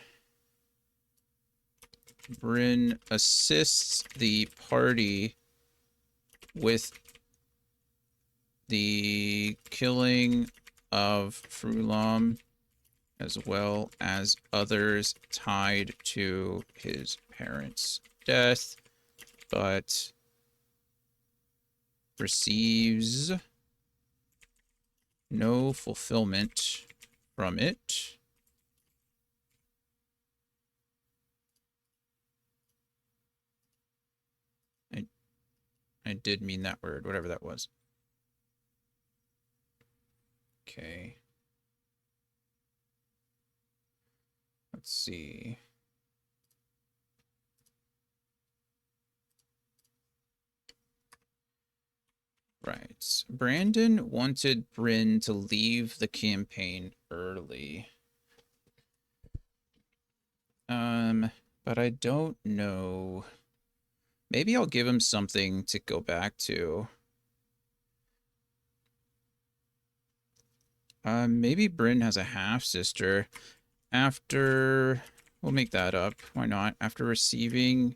A: Bryn assists the party with the killing of Frulam, as well as others tied to his parents' death, but receives no fulfillment from it. I did mean that word, whatever that was. Okay. Let's see. Right. Brandon wanted Bryn to leave the campaign early. But I don't know. Maybe I'll give him something to go back to. Maybe Bryn has a half-sister. After... We'll make that up. Why not? After receiving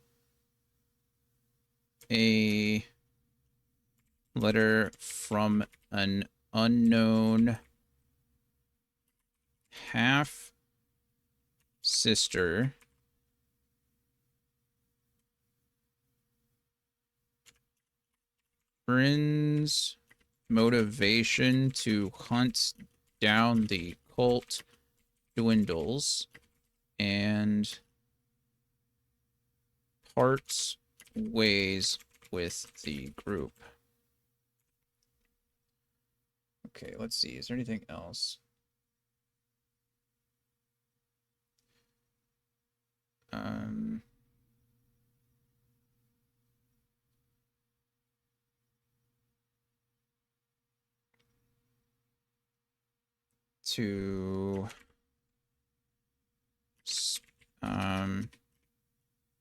A: a letter from an unknown half-sister, Bryn's motivation to hunt down the cult dwindles and parts ways with the group. Okay, let's see. Is there anything else?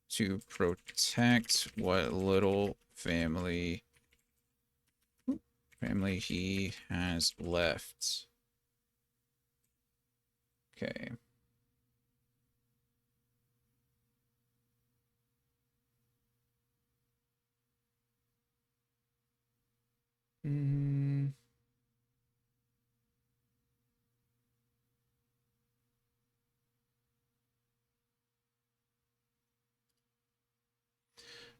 A: To protect what little family he has left. Okay.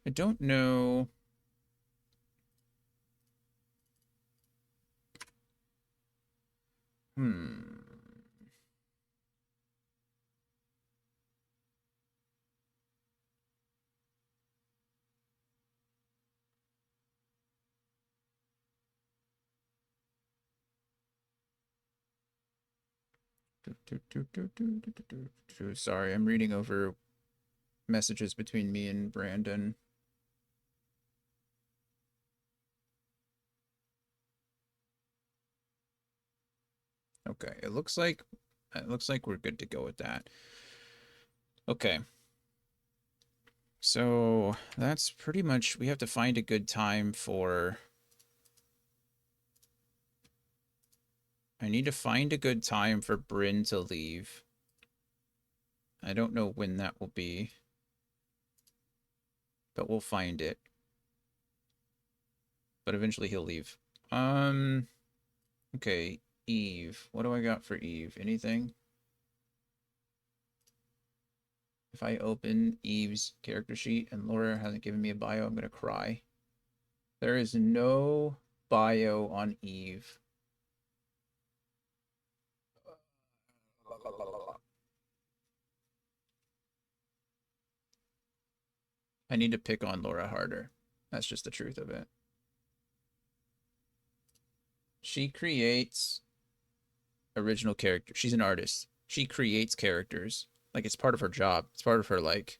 A: I don't know. Sorry, I'm reading over messages between me and Brandon. Okay, it looks like we're good to go with that. Okay. So that's pretty much, we have to find a good time for... I need to find a good time for Bryn to leave. I don't know when that will be, but we'll find it. But eventually he'll leave. Okay, Eve. What do I got for Eve? Anything? If I open Eve's character sheet and Laura hasn't given me a bio, I'm gonna cry. There is no bio on Eve. I need to pick on Laura harder. That's just the truth of it. She creates original characters. She's an artist. She creates characters. Like it's part of her job. It's part of her like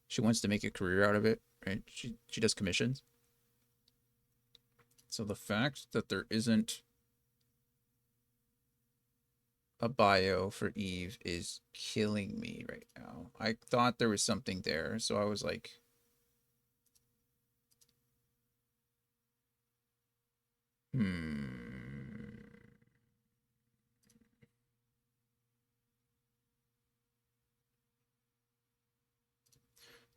A: she wants to make a career out of it, right? She does commissions. So the fact that there isn't a bio for Eve is killing me right now. I thought there was something there, so I was like, hmm.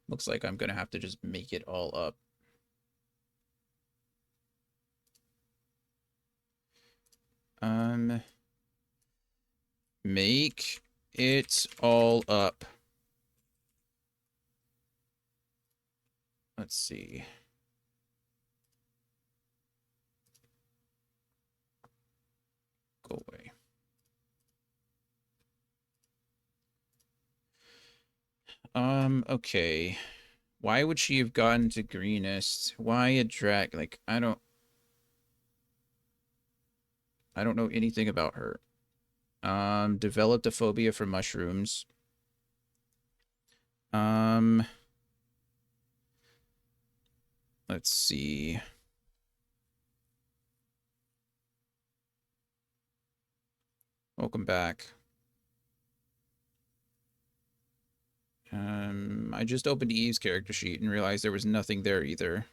A: Looks like I'm gonna have to just make it all up. Make it all up. Let's see. Go away. Okay. Why would she have gotten to greenest? Why a drag? Like, I don't know anything about her. Developed a phobia for mushrooms. Um, let's see. Welcome back. I just opened Eve's character sheet and realized there was nothing there either.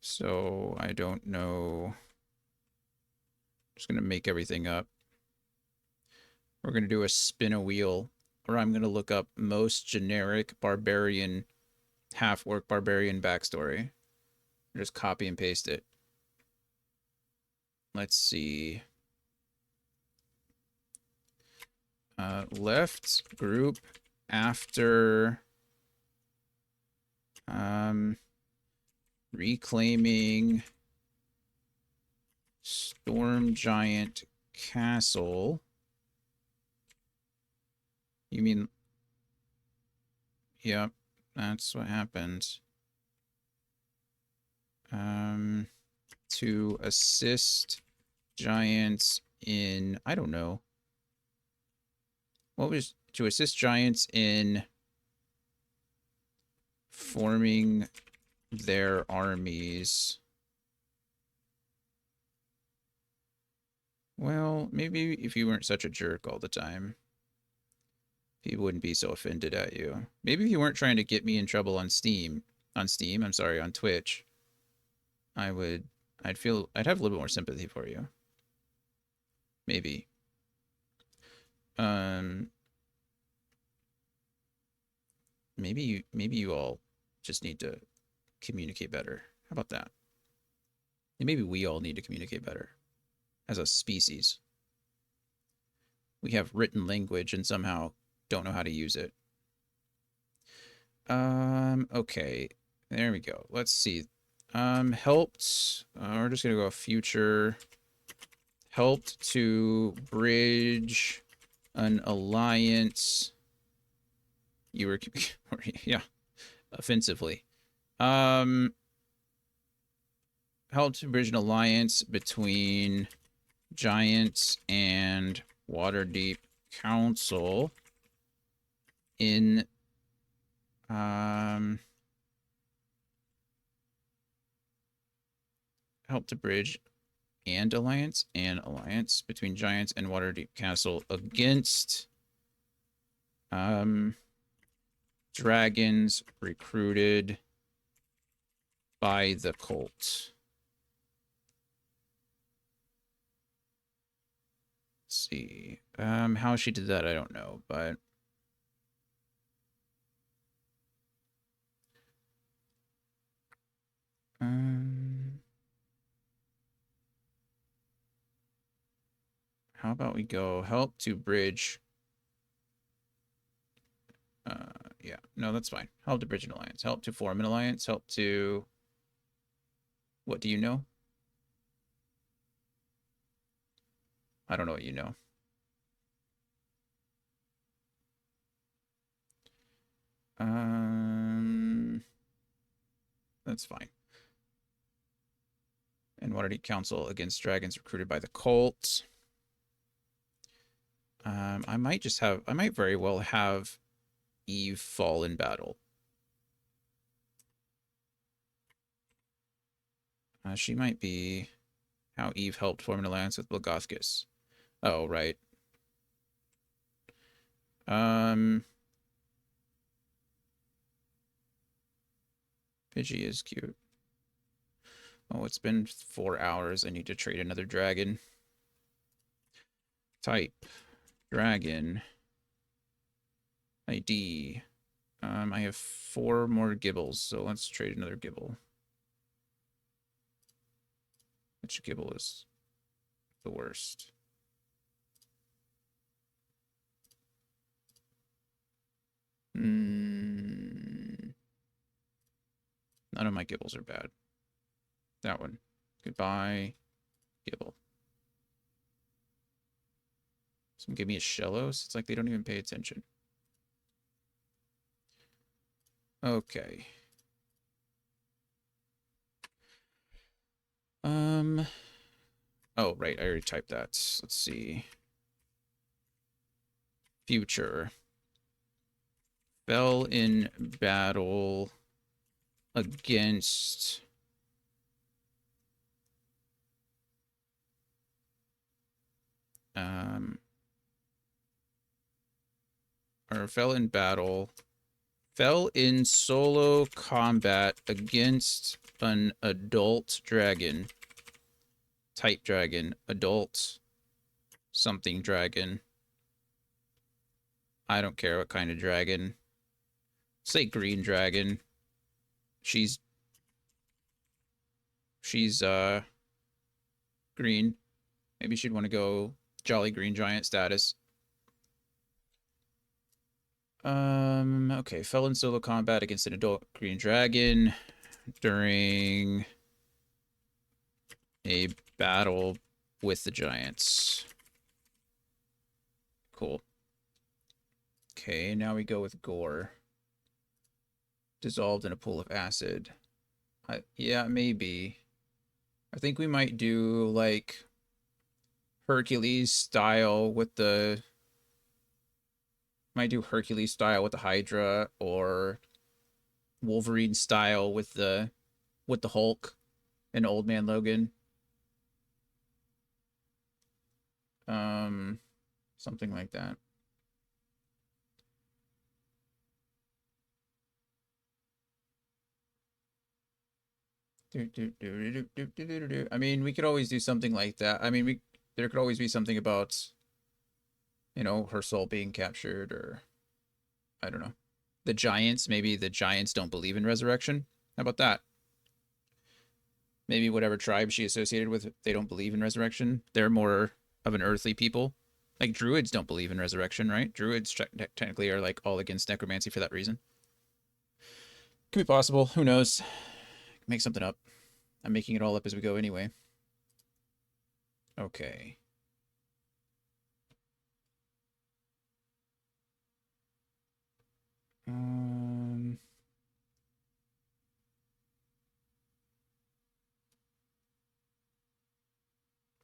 A: So I don't know. Just gonna make everything up. We're gonna do a spin a wheel, or I'm gonna look up most generic barbarian, half-orc barbarian backstory. Just copy and paste it. Let's see. Left group after reclaiming Storm Giant Castle. You mean, yep, that's what happened. To assist giants in, I don't know. What was to assist giants in forming their armies? Well, maybe if you weren't such a jerk all the time, people wouldn't be so offended at you. Maybe if you weren't trying to get me in trouble on Steam, I'm sorry, on Twitch, I would, I'd have a little bit more sympathy for you. Maybe. Um, maybe you all just need to communicate better. How about that? And maybe we all need to communicate better as a species. We have written language and somehow don't know how to use it. Okay. There we go. Let's see. Helped. We're just gonna go future. Helped to bridge an alliance. You were, yeah, offensively. Helped to bridge an alliance between Giants and Waterdeep Council in help to bridge and alliance between Giants and Waterdeep Castle against dragons recruited by the cult. Let's see. How she did that, I don't know, but how about we go help to bridge? Yeah, no, that's fine. Help to bridge an alliance. Help to form an alliance. Help to. What do you know? I don't know what you know. That's fine. And Waterdeep Council against dragons recruited by the cult. I might very well have Eve fall in battle. She might be how Eve helped form an alliance with Blagothkus. Oh, right. Pidgey is cute. Oh, it's been 4 hours. I need to trade another dragon. Type. Dragon. ID. I have 4 more Gibbles, so let's trade another Gibble. Which Gibble is the worst? None of my Gibbles are bad. That one. Goodbye, Gibble. Someone give me a Shellos? It's like they don't even pay attention. Okay. Oh, right. I already typed that. Let's see. Future. Fell in battle against or fell in solo combat against an adult dragon. Type dragon. Adult something dragon. I don't care what kind of dragon. Say green dragon. She's green. Maybe she'd want to go Jolly Green Giant status. Okay, fell in solo combat against an adult green dragon during a battle with the giants. Cool. Okay, now we go with gore. Dissolved in a pool of acid. Yeah, maybe. I think we might do like Hercules style with the Hydra, or Wolverine style with the Hulk and Old Man Logan. Something like that. I mean, we could always do something like that. I mean, there could always be something about, you know, her soul being captured, or I don't know. The giants, maybe the giants don't believe in resurrection. How about that? Maybe whatever tribe she associated with, they don't believe in resurrection. They're more of an earthly people. Like druids don't believe in resurrection, right? Druids technically are like all against necromancy for that reason. Could be possible. Who knows? Make something up. I'm making it all up as we go anyway. Okay.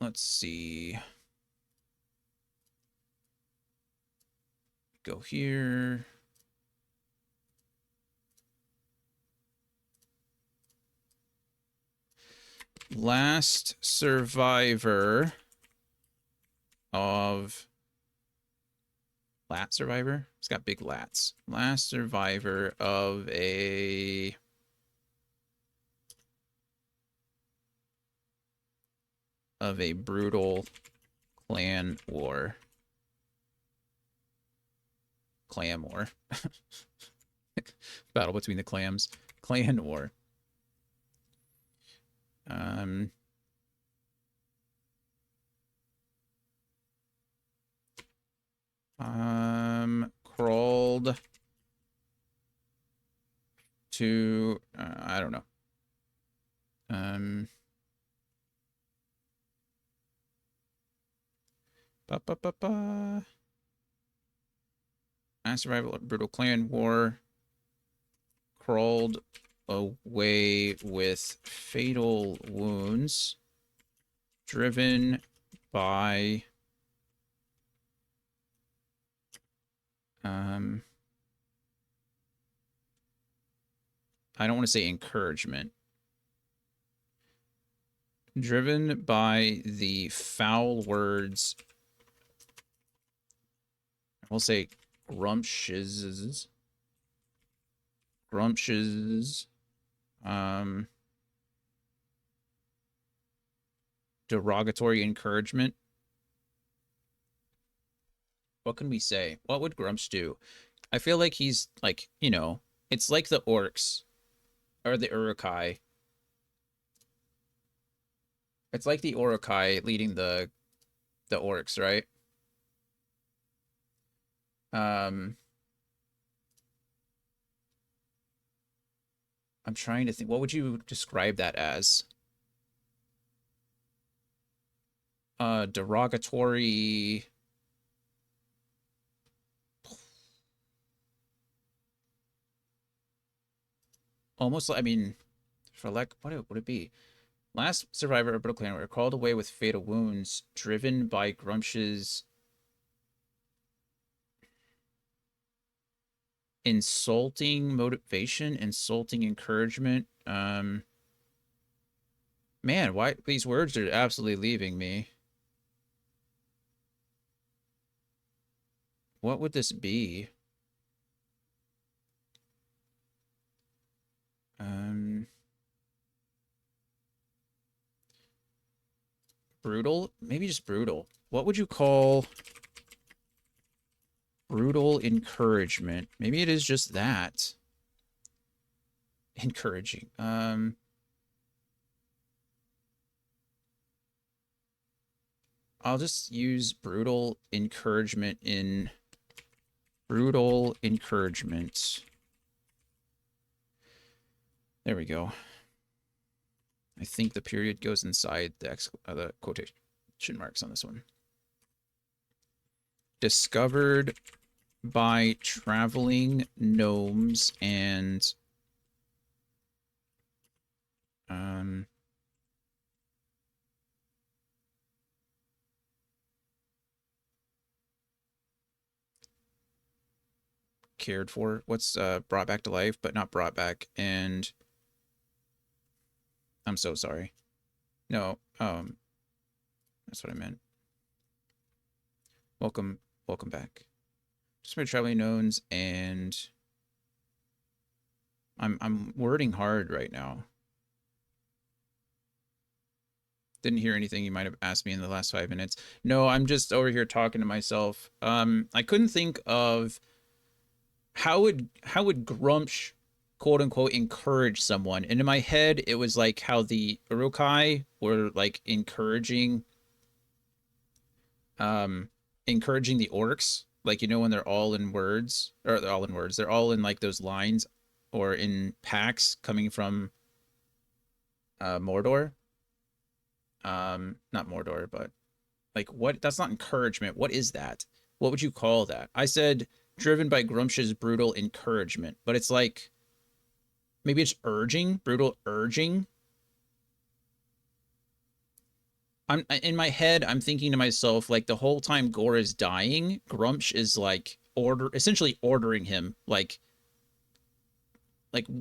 A: Let's see. Go here. Last survivor of lat survivor. It's got big lats. Last survivor of a brutal clan war. Clam war. Battle between the clams. Clan war. Crawled to I don't know. Mass survival brutal clan war. Crawled away with fatal wounds. Driven by um I don't want to say encouragement. Driven by the foul words, we'll say grumptious, grumptious, um, derogatory encouragement. What can we say? What would Grumps do? I feel like he's like, it's like the orcs or the urukai. It's like the urukai leading the orcs, right? Um, I'm trying to think. What would you describe that as? Derogatory. Almost. I mean, for like, what would it be? Last survivor of Brittle Clan were crawled away with fatal wounds, driven by Grumpsh's insulting motivation, insulting encouragement. Man, why these words are absolutely leaving me. What would this be? Um, brutal? Maybe just brutal. What would you call brutal encouragement? Maybe it is just that. Encouraging. I'll just use brutal encouragement in brutal encouragement. There we go. I think the period goes inside the quotation marks on this one. Discovered by traveling gnomes and cared for. What's brought back to life, but not brought back. And I'm so sorry. No, that's what I meant. Welcome, welcome back. Just my traveling gnomes, and I'm wording hard right now. Didn't hear anything you might have asked me in the last 5 minutes. No, I'm just over here talking to myself. I couldn't think of how would Grumsh quote unquote encourage someone. And in my head, it was like how the Urukai were like um encouraging the orcs. Like when they're all in words, or they're all in words, they're all in like those lines or in packs coming from Mordor. Not Mordor, but like what that's not encouragement. What is that? What would you call that? I said driven by Grumsh's brutal encouragement, but it's like maybe it's urging, brutal urging. I'm in my head, I'm thinking to myself, like the whole time Gore is dying, Grumsh is like essentially ordering him, like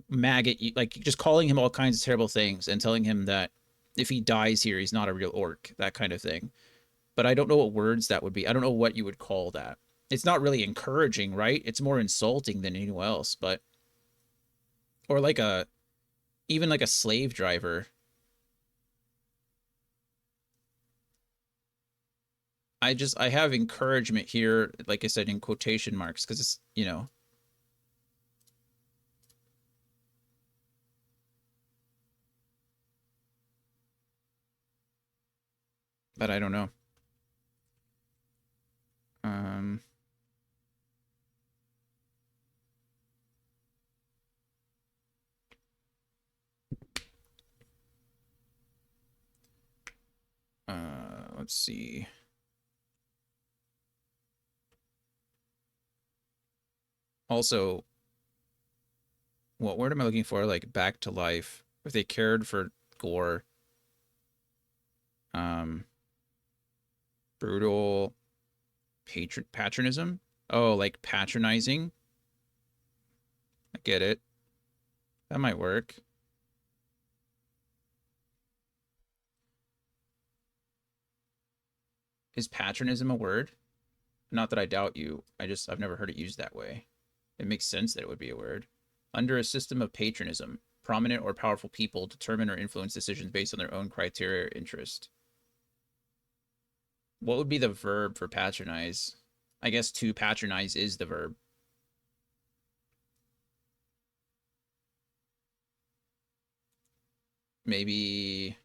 A: maggot, like just calling him all kinds of terrible things and telling him that if he dies here, he's not a real orc, that kind of thing. But I don't know what words that would be. I don't know what you would call that. It's not really encouraging, right? It's more insulting than anyone else, but or like a even like a slave driver. I have encouragement here, like I said, in quotation marks, because it's. But I don't know. Um, let's see. Also, what word am I looking for? Like back to life. If they cared for Gore, Um, brutal patronism. Oh, like patronizing. I get it. That might work. Is patronism a word? Not that I doubt you. I've never heard it used that way. It makes sense that it would be a word. Under a system of patronism, prominent or powerful people determine or influence decisions based on their own criteria or interest. What would be the verb for patronize? I guess to patronize is the verb. Maybe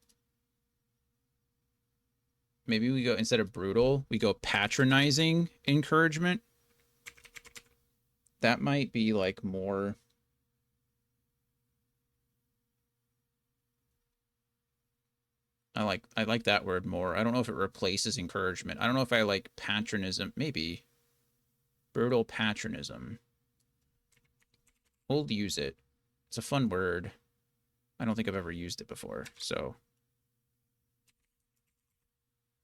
A: we go, instead of brutal, we go patronizing encouragement. That might be like more. I like that word more. I don't know if it replaces encouragement. I don't know if I like patronism. Maybe brutal patronism. We'll use it. It's a fun word. I don't think I've ever used it before. So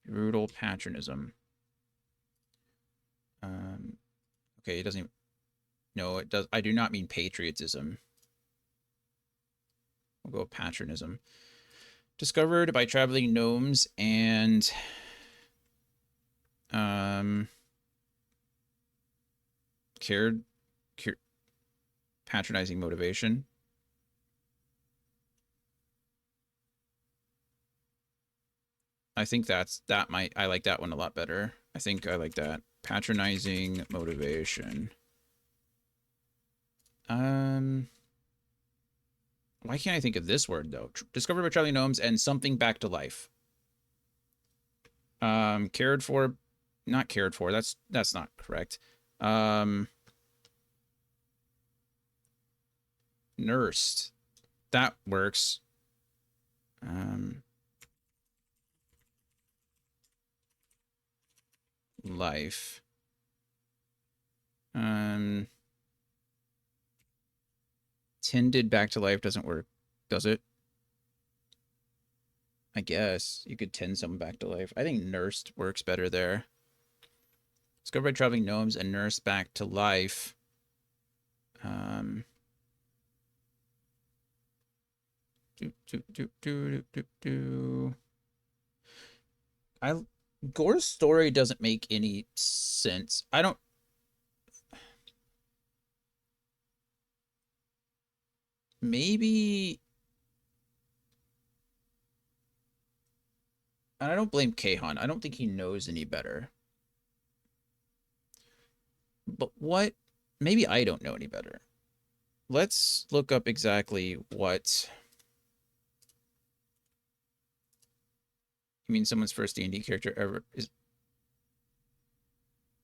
A: brutal patronism. Okay, it doesn't even, no, it does. I do not mean patriotism. We'll go with patronism. Discovered by traveling gnomes and cared patronizing motivation. I think that might, I like that one a lot better. I think I like that. Patronizing motivation. Why can't I think of this word though? Discovered by traveling gnomes and something back to life. Cared for, not cared for. That's not correct. Nursed. That works. Life. Tended back to life doesn't work, does it? I guess you could tend someone back to life. I think nursed works better there. Discovered by traveling gnomes and nursed back to life. Gore's story doesn't make any sense. I don't. Maybe. And I don't blame Kahan. I don't think he knows any better. But what? Maybe I don't know any better. Let's look up exactly what. You mean someone's first D&D character ever is?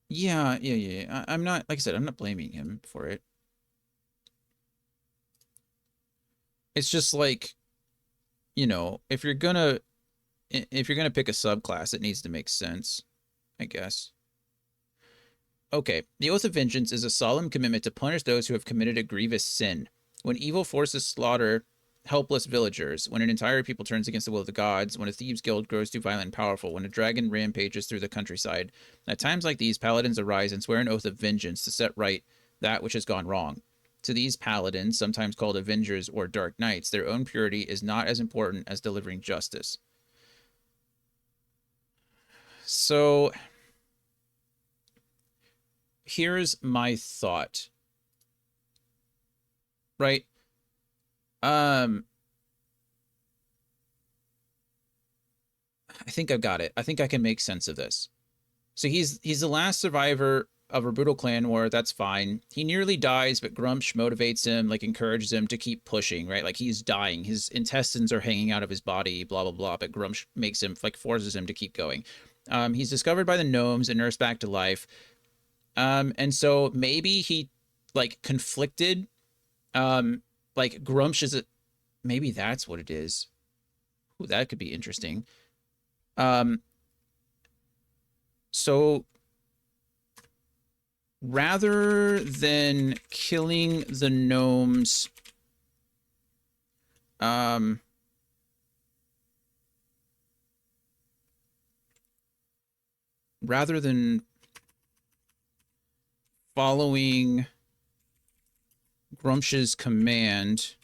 A: Yeah. I'm not, like I said, I'm not blaming him for it. It's just like, you know, if you're gonna pick a subclass, it needs to make sense, I guess. Okay, the Oath of Vengeance is a solemn commitment to punish those who have committed a grievous sin. When evil forces slaughter helpless villagers, when an entire people turns against the will of the gods, when a thieves' guild grows too violent and powerful, when a dragon rampages through the countryside. At times like these, paladins arise and swear an oath of vengeance to set right that which has gone wrong. To these paladins, sometimes called avengers or dark knights, their own purity is not as important as delivering justice. So here's my thought. Right? I think I've got it. I think I can make sense of this. So he's the last survivor of a brutal clan war. That's fine. He nearly dies, but Grumsh motivates him, like encourages him to keep pushing, right? Like he's dying. His intestines are hanging out of his body, blah, blah, blah. But Grumsh makes him, like forces him to keep going. He's discovered by the gnomes and nursed back to life. And so maybe he like conflicted. Like Grumsh is maybe that's what it is. Ooh, that could be interesting. So rather than killing the gnomes, rather than following Grumsh's command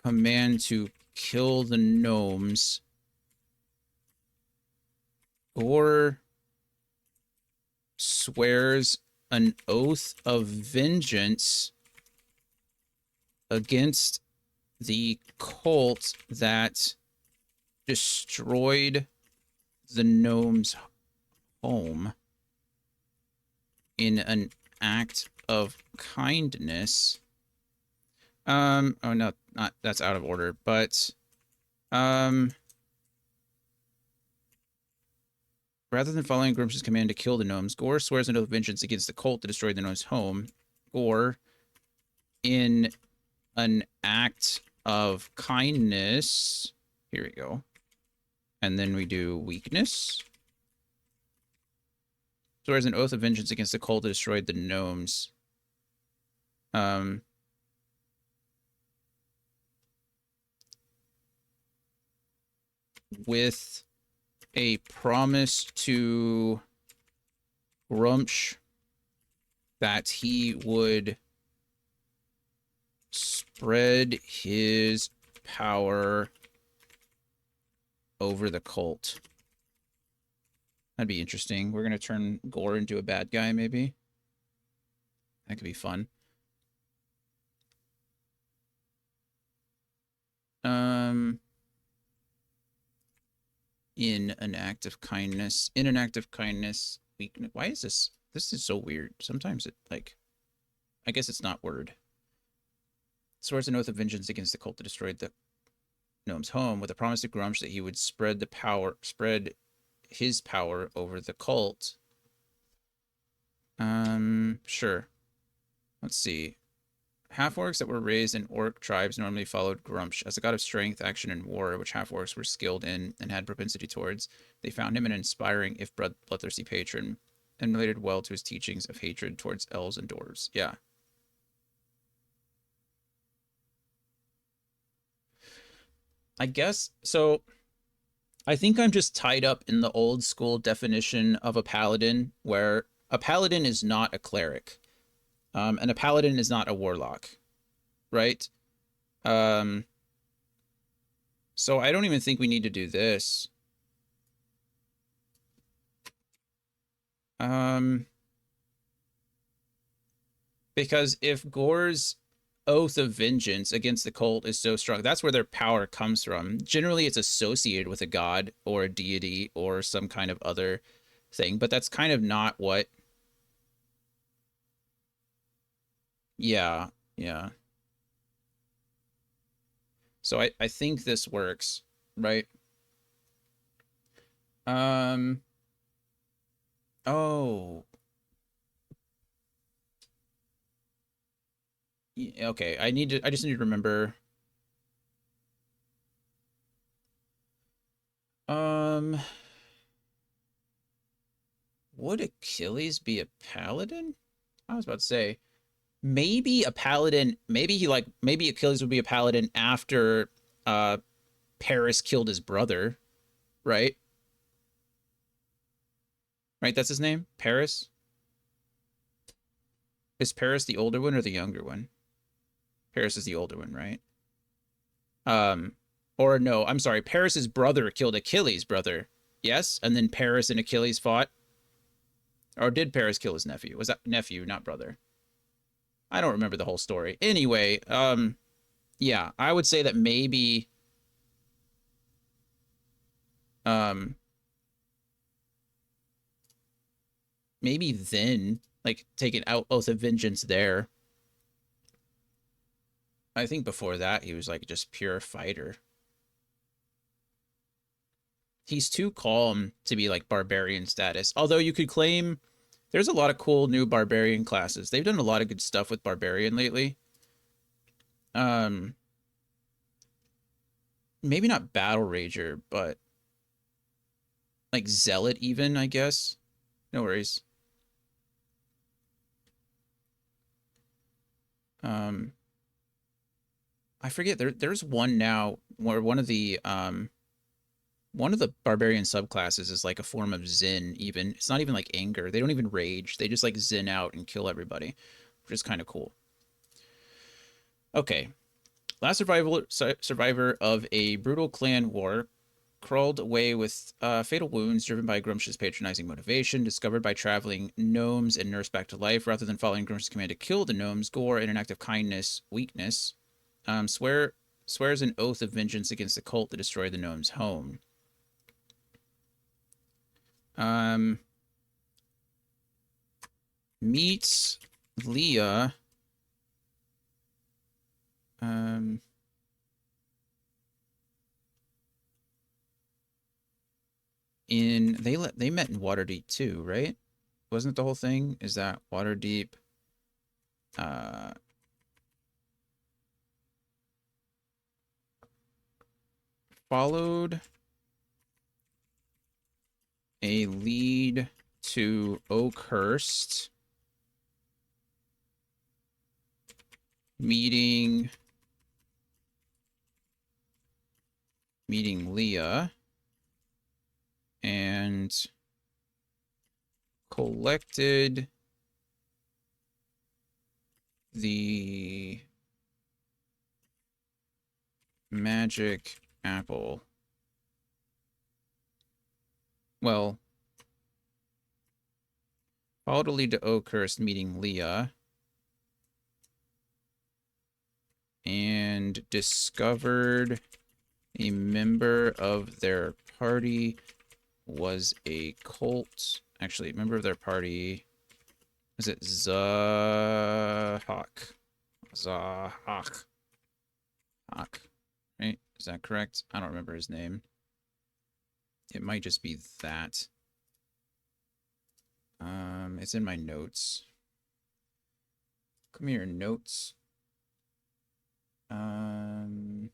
A: to kill the gnomes, Gore swears an oath of vengeance against the cult that destroyed the gnome's home in an act of kindness. Oh no, not that's out of order, but rather than following Grumsh's command to kill the gnomes, Gore swears an oath of vengeance against the cult that destroyed the gnome's home. Gore, in an act of kindness, here we go, and then we do weakness. Swears an oath of vengeance against the cult that destroyed the gnomes. With a promise to Grumsh that he would spread his power over the cult. That'd be interesting. We're going to turn Gore into a bad guy, maybe. That could be fun. In an act of kindness. In an act of kindness. Weakness. Why is this? This is so weird. Sometimes it, like... I guess it's not word. Swears an oath of vengeance against the cult that destroyed the gnome's home with a promise to Grumsh that he would spread his power over the cult. Sure. Let's see. Half-orcs that were raised in orc tribes normally followed Grumsh. As a god of strength, action, and war, which half-orcs were skilled in and had propensity towards, they found him an inspiring, if bloodthirsty patron, and related well to his teachings of hatred towards elves and dwarves. Yeah. I guess, so I think I'm just tied up in the old school definition of a paladin, where a paladin is not a cleric, and a paladin is not a warlock, right? So I don't even think we need to do this. Because if Gore's oath of vengeance against the cult is so strong, that's where their power comes from. Generally, it's associated with a god or a deity or some kind of other thing, but that's kind of not what... Yeah, yeah. So I think this works, right? Oh. Okay, I just need to remember. Would Achilles be a paladin? I was about to say, maybe a paladin, maybe Achilles would be a paladin after Paris killed his brother, right? Right, that's his name? Paris? Is Paris the older one or the younger one? Paris is the older one, right? Um, or no, I'm sorry, Paris's brother killed Achilles' brother. Yes, and then Paris and Achilles fought. Or did Paris kill his nephew? Was that nephew, not brother? I don't remember the whole story. Anyway, yeah, I would say that um, maybe then, like, taking out Oath of Vengeance there. I think before that, he was, like, just pure fighter. He's too calm to be, like, barbarian status. Although you could claim there's a lot of cool new barbarian classes. They've done a lot of good stuff with barbarian lately. Maybe not Battle Rager, but like Zealot even, I guess. No worries. I forget there's one now where one of the One of the barbarian subclasses is like a form of Zen, even. It's not even like anger. They don't even rage. They just like Zen out and kill everybody, which is kind of cool. Okay. Last survivor of a brutal clan war crawled away with fatal wounds driven by Grumsh's patronizing motivation, discovered by traveling gnomes and nursed back to life rather than following Grumsh's command to kill the gnomes. Gore, in an act of kindness, weakness, swears an oath of vengeance against the cult to destroy the gnome's home. Meets Leah. They met in Waterdeep too, right? Wasn't it the whole thing? Is that Waterdeep? Followed a lead to Oakhurst, meeting Leah, and collected the magic apple. Well, followed a lead to Oakhurst, meeting Leah, and discovered a member of their party was a cult. Actually, a member of their party. Is it Zahak? Zahak. Hawk. Right? Is that correct? I don't remember his name. It might just be that. It's in my notes. Come here, notes. File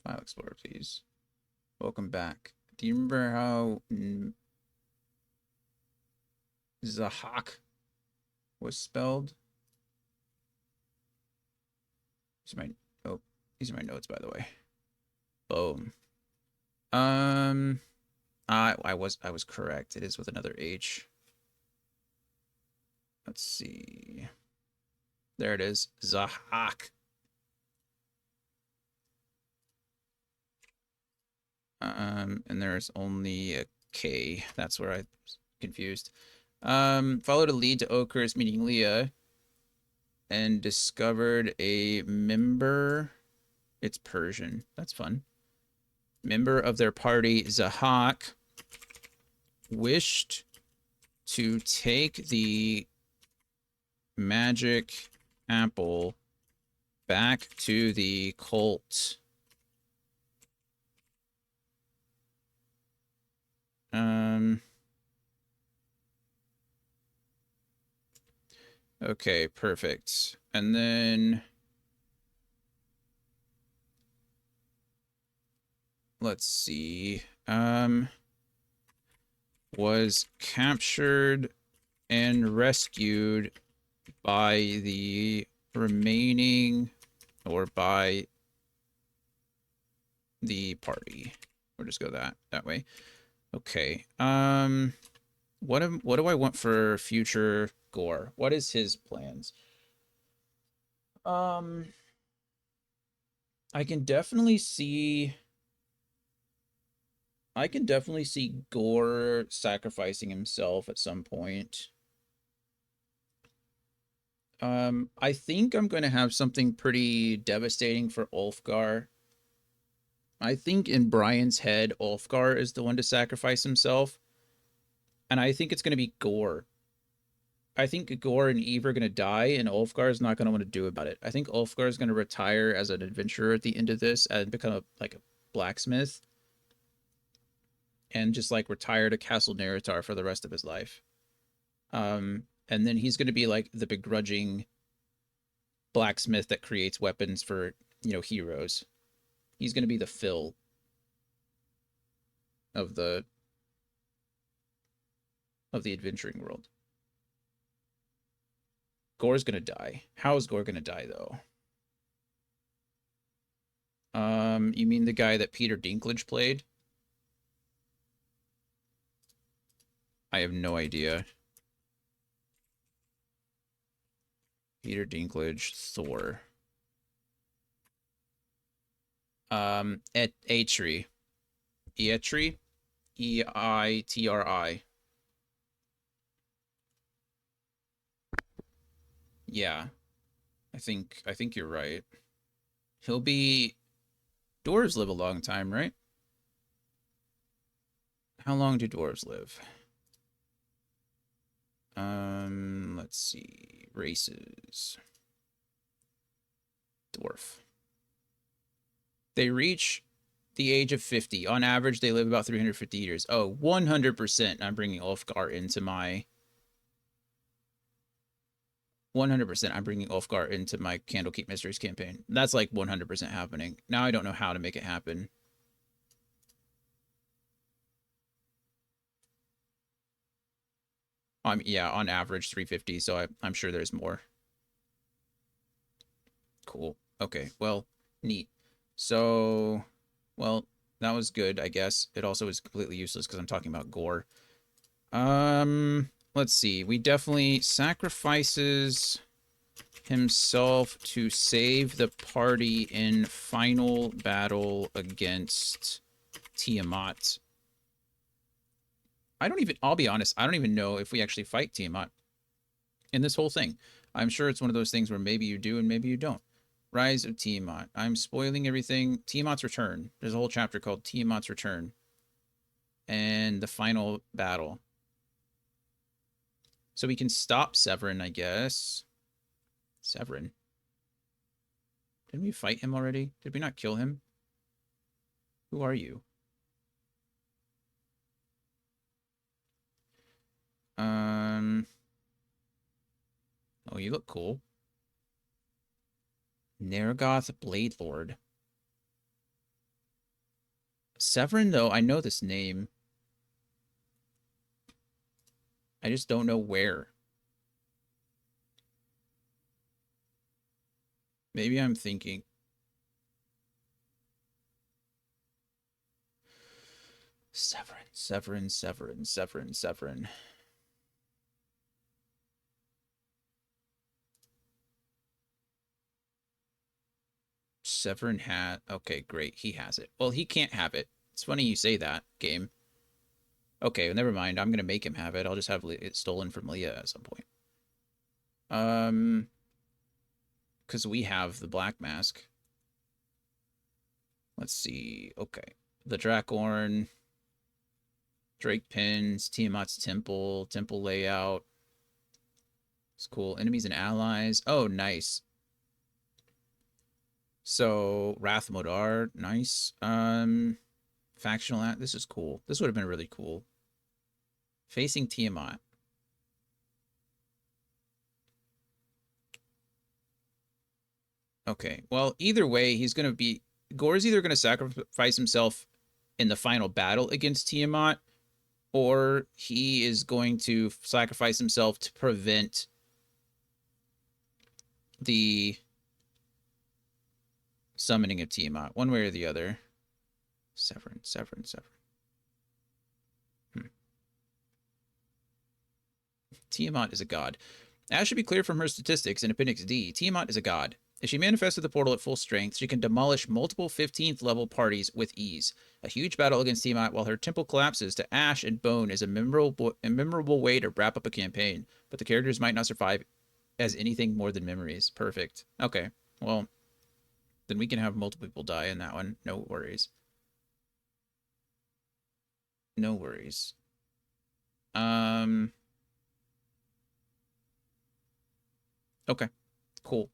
A: Explorer, please. Welcome back. Do you remember how Zahak was spelled? These are my notes, by the way. Boom. I was correct. It is with another H. Let's see. There it is. Zahak. And there's only a K. That's where I was confused. Followed a lead to Oakhurst, meeting Leah, and discovered a member. It's Persian. That's fun. Member of their party, Zahak, wished to take the magic apple back to the cult. Okay, perfect. And then let's see. Was captured and rescued by the remaining, or by the party. We'll just go that way. Okay. What do I want for future Gore? What is his plans? I can definitely see Gore sacrificing himself at some point. I think I'm going to have something pretty devastating for Ulfgar. I think in Brian's head, Ulfgar is the one to sacrifice himself. And I think it's going to be Gore. I think Gore and Eve are going to die, and Ulfgar is not going to want to do about it. I think Ulfgar is going to retire as an adventurer at the end of this and become a blacksmith. And just like retire to Castle Neritar for the rest of his life. And then he's going to be like the begrudging blacksmith that creates weapons for, heroes. He's going to be the Phil of the adventuring world. Gore's going to die. How is Gore going to die, though? You mean the guy that Peter Dinklage played? I have no idea. Peter Dinklage, Thor. Eitri. Eitri? Eitri. Yeah, I think you're right. He'll be dwarves live a long time, right? How long do dwarves live? Let's see. Races. Dwarf. They reach the age of 50. On average, they live about 350 years. Oh, 100%. I'm bringing Ulfgar into my 100%. I'm bringing Ulfgar into my Candlekeep Mysteries campaign. That's like 100% happening. Now I don't know how to make it happen. Yeah, on average 350, so I'm sure there's more. Cool. Okay, well, neat. So, well, that was good, I guess. It also is completely useless because I'm talking about gore. Let's see. We definitely sacrifices himself to save the party in final battle against Tiamat. I'll be honest, I don't even know if we actually fight Tiamat in this whole thing. I'm sure it's one of those things where maybe you do and maybe you don't. Rise of Tiamat. I'm spoiling everything. Tiamat's Return. There's a whole chapter called Tiamat's Return. And the final battle. So we can stop Severin, I guess. Severin. Didn't we fight him already? Did we not kill him? Who are you? Oh, you look cool. Nergoth Blade Lord. Severin, though, I know this name. I just don't know where. Maybe I'm thinking. Severin, Severin, Severin, Severin, Severin. Severin had. Okay, great. He has it. Well, he can't have it. It's funny you say that, game. Okay, well, never mind. I'm going to make him have it. I'll just have it stolen from Leah at some point. Because we have the Black Mask. Let's see. Okay. The Dracorn. Drake Pins. Tiamat's Temple. Temple layout. It's cool. Enemies and allies. Oh, nice. So, Wrath Modar. Nice. Factional. This is cool. This would have been really cool. Facing Tiamat. Okay. Well, either way, he's going to be. Gore's either going to sacrifice himself in the final battle against Tiamat, or he is going to sacrifice himself to prevent the summoning of Tiamat, one way or the other. Severin, Severin, Severin. Tiamat is a god. As should be clear from her statistics in Appendix D, Tiamat is a god. If she manifested the portal at full strength, she can demolish multiple 15th level parties with ease. A huge battle against Tiamat while her temple collapses to ash and bone is a memorable way to wrap up a campaign, but the characters might not survive as anything more than memories. Perfect. Okay, well, then we can have multiple people die in that one. No worries. No worries. Okay, cool.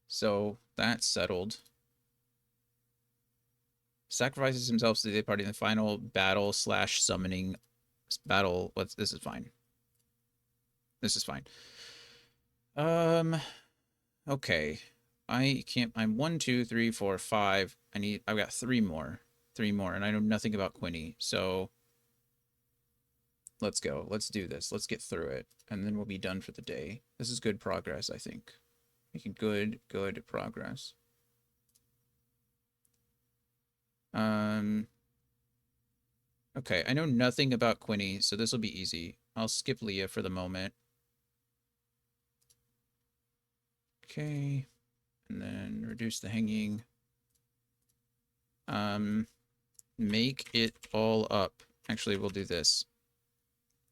A: So that's settled. Sacrifices himself to the party in the final battle slash summoning battle. This is fine. This is fine. Okay. I can't. I'm 1, 2, 3, 4, 5. I've got three more. Three more, and I know nothing about Quinny. So let's go. Let's do this. Let's get through it, and then we'll be done for the day. This is good progress, I think. Making good progress. Okay, I know nothing about Quinny, so this will be easy. I'll skip Leah for the moment. Okay. And then reduce the hanging. Make it all up. Actually, we'll do this.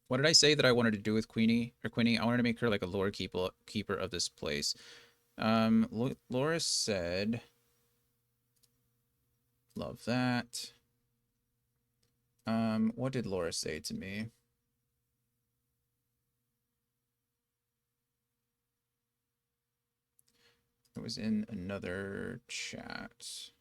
A: What did I say that I wanted to do with Queenie or Queenie? I wanted to make her like a lore keeper of this place. Laura said, love that. What did Laura say to me? It was in another chat.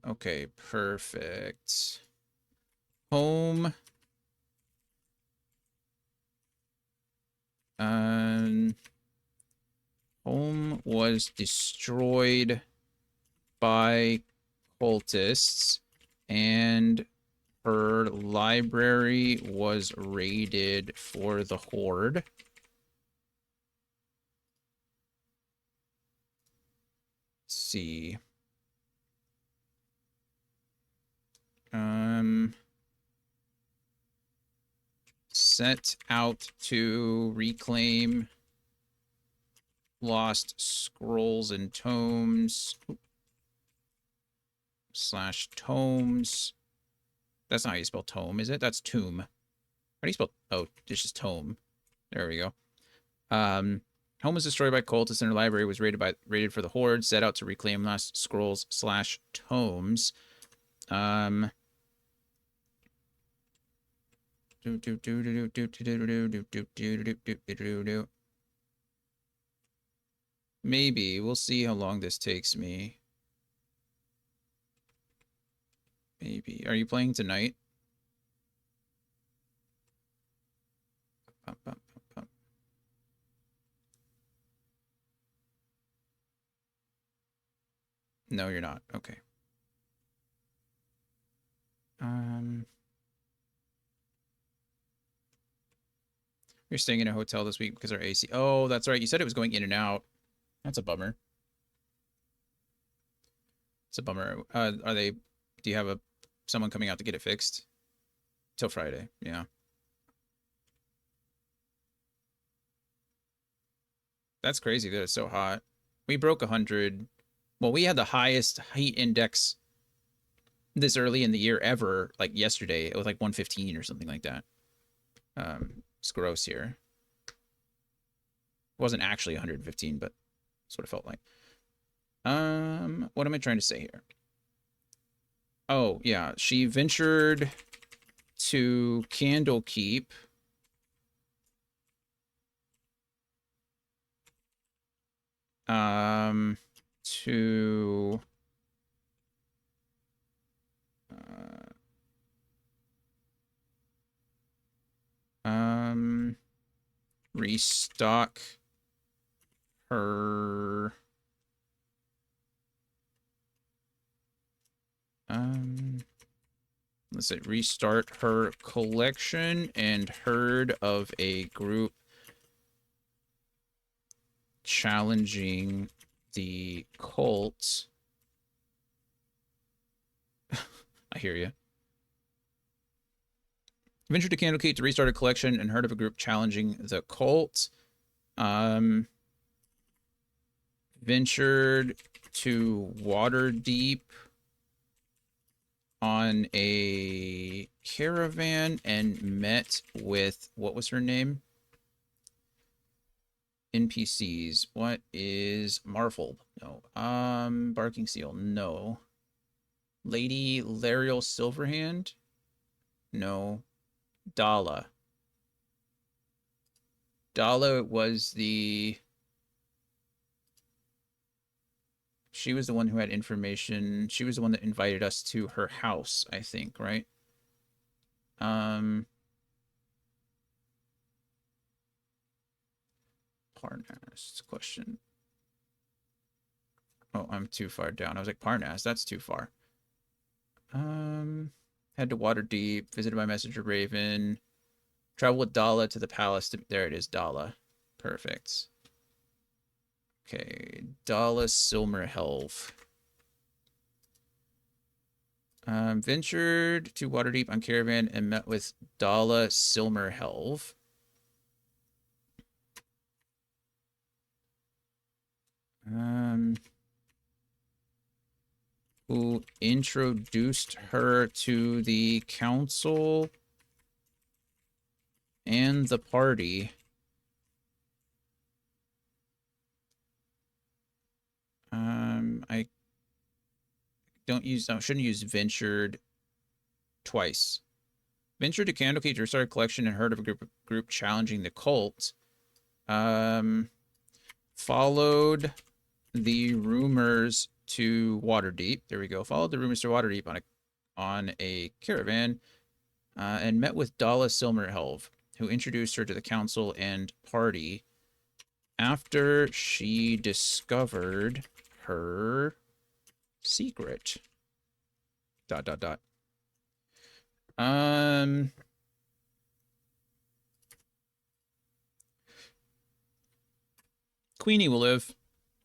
A: Okay, perfect. Home. Home was destroyed by cultists, and her library was raided for the Horde. Let's see. Set out to reclaim lost scrolls and tomes. / tomes. That's not how you spell tome, is it? That's tomb. How do you spell? Oh, it's just tome. There we go. Home was destroyed by cultists and her library was raided for the Horde. Set out to reclaim lost scrolls / tomes. Maybe. We'll see how long this takes me. Maybe. Are you playing tonight? No, you're not. Okay. You're staying in a hotel this week because our AC. Oh, that's right. You said it was going in and out. That's a bummer. It's a bummer. Are they? Do you have someone coming out to get it fixed? Till Friday. Yeah. That's crazy that it's so hot. We broke 100. Well, we had the highest heat index this early in the year ever, like yesterday. It was like 115 or something like that. It's gross here. It wasn't actually 115, but that's what it felt like. What am I trying to say here? Oh, yeah. She ventured to Candlekeep. To restock her let's say restart her collection and heard of a group challenging the cult. I hear you. Ventured to Candlekeep to restart a collection and heard of a group challenging the cult. Ventured to Waterdeep on a caravan and met with, what was her name? NPCs. What is Marfold? No. Barking Seal. No. Lady Lariel Silverhand? No. Dala. Dala was she was the one who had information. She was the one that invited us to her house, I think, right? Parnas question. Oh, I'm too far down. I was like, Parnas, that's too far. Head to Waterdeep, visited by Messenger Raven. Travel with Dala to the palace. There it is, Dala. Perfect. Okay, Dala Silmerhelve. Ventured to Waterdeep on caravan and met with Dala Silmerhelve. Who introduced her to the council and the party. I shouldn't use ventured twice. Ventured to Candlekeep to restart a collection and heard of a group challenging the cult. Followed the rumors to Waterdeep. There we go. Followed the rumors to Waterdeep on a caravan, and met with Dala Silmerhelve, who introduced her to the council and party after she discovered her secret. ... Queenie will live,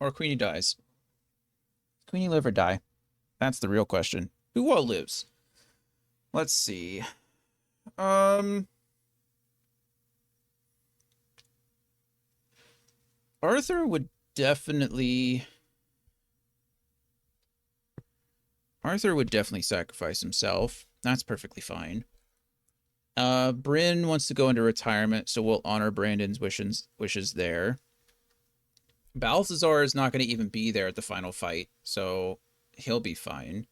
A: or Queenie dies. Queenie live or die? That's the real question. Who all lives? Let's see. Arthur would definitely sacrifice himself. That's perfectly fine. Bryn wants to go into retirement, so we'll honor Brandon's wishes there. Balthazar is not going to even be there at the final fight, so he'll be fine.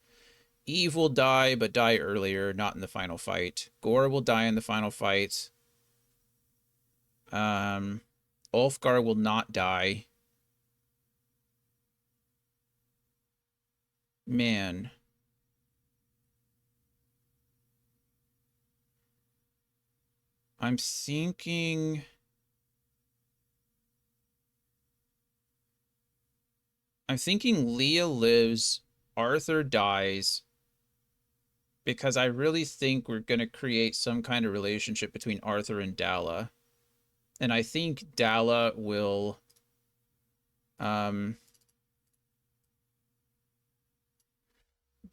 A: Eve will die, but die earlier, not in the final fight. Gore will die in the final fight. Ulfgar will not die. Man. I'm thinking Leah lives, Arthur dies, because I really think we're going to create some kind of relationship between Arthur and Dala. And I think Dala will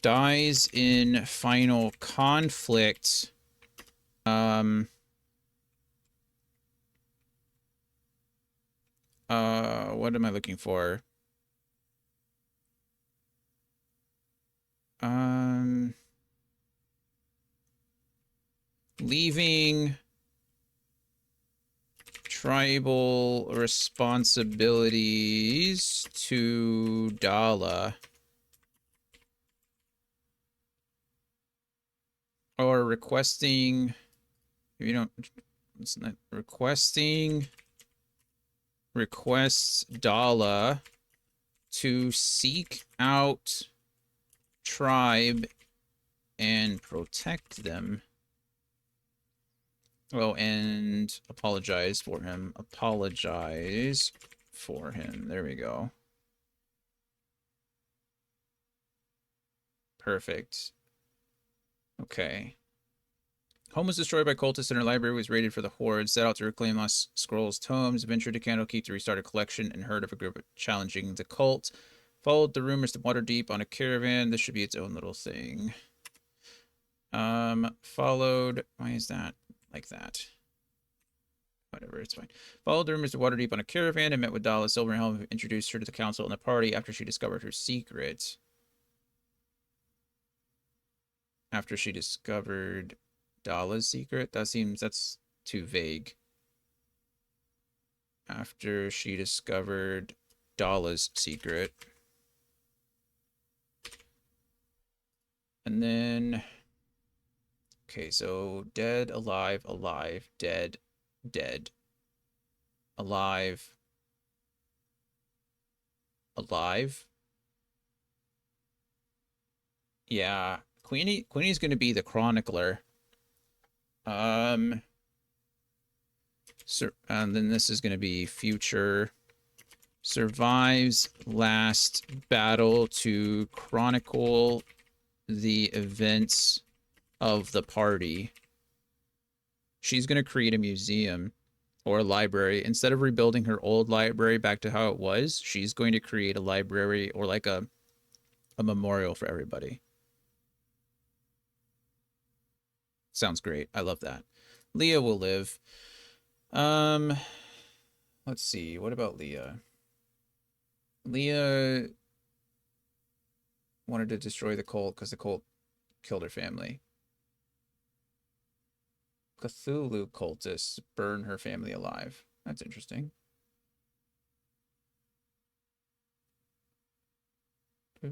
A: dies in final conflict. What am I looking for? Leaving tribal responsibilities to Dala. Or requesting, you don't, it's not requests Dala to seek out tribe and protect them. Oh, and apologize for him. Apologize for him. There we go. Perfect. Okay. Home was destroyed by cultists and her library was raided for the Horde. Set out to reclaim lost scrolls, tomes, ventured to Candlekeep to restart a collection, and heard of a group challenging the cult. Followed the rumors to Waterdeep on a caravan. This should be its own little thing. Followed... Why is that like that? Whatever, it's fine. Followed the rumors to Waterdeep on a caravan and met with Dala Silverhelm, who introduced her to the council and the party after she discovered her secret. After she discovered Dala's secret? That's too vague. After she discovered Dala's secret. And then... Okay, so dead, alive, alive, dead, dead, alive, alive. Yeah, Queenie's gonna be the chronicler. And then this is gonna be future. Survives last battle to chronicle the events of the party. She's going to create a museum or a library. Instead of rebuilding her old library back to how it was, she's going to create a library or like a memorial for everybody. Sounds great. I love that. Leah will live. Um, let's see. What about Leah? Leah wanted to destroy the cult because the cult killed her family. Cthulhu cultists burn her family alive. That's interesting. All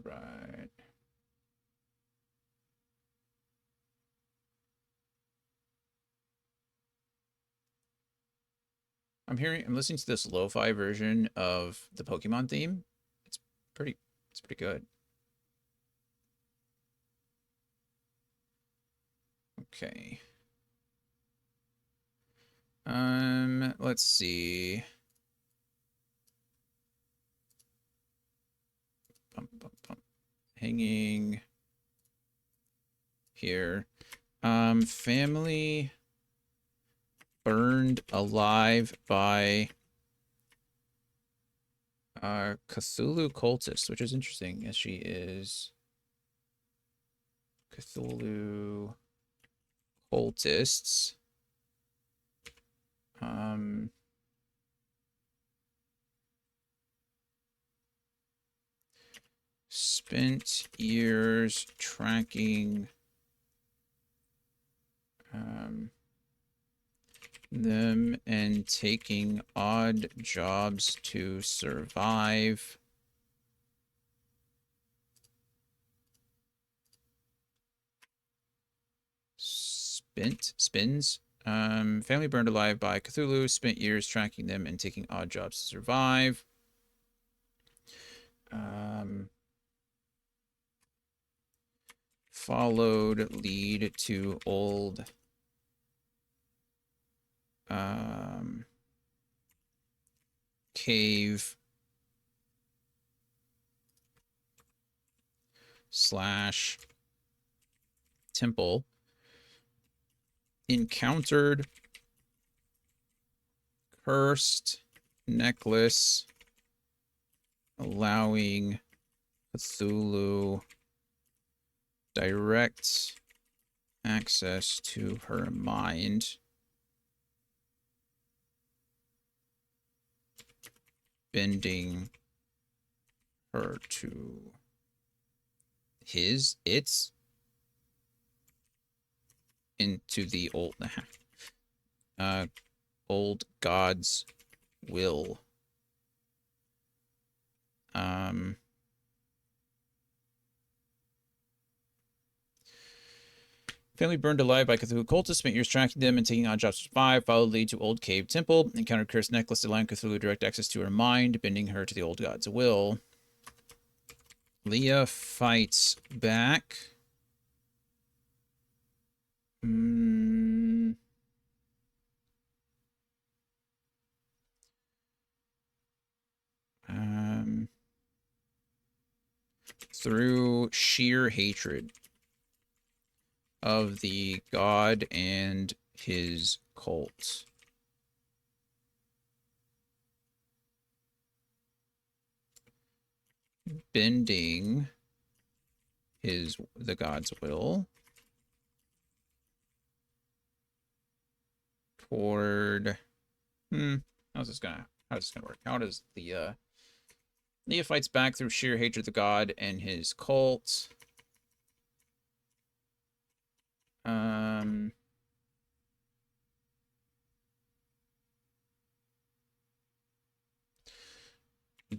A: right. I'm listening to this lo-fi version of the Pokemon theme. It's pretty, it's pretty good. Okay. Let's see. Bum, bum, bum. Hanging here. Family burned alive by Cthulhu cultist, which is interesting as she is Cthulhu cultists. Spent years tracking them and taking odd jobs to survive. Spins. Family burned alive by Cthulhu, spent years tracking them and taking odd jobs to survive. Followed lead to old cave slash temple. Encountered cursed necklace allowing Cthulhu direct access to her mind. Bending her to its into the old god's will. Family burned alive by Cthulhu cultists, spent years tracking them and taking odd jobs to survive. Followed lead to old cave temple. Encountered cursed necklace allowing Cthulhu direct access to her mind, bending her to the old god's will. Leah fights back. Through sheer hatred of the god and his cult. Bending the god's will toward how's this gonna work? How does the Leah fights back through sheer hatred of the god and his cult.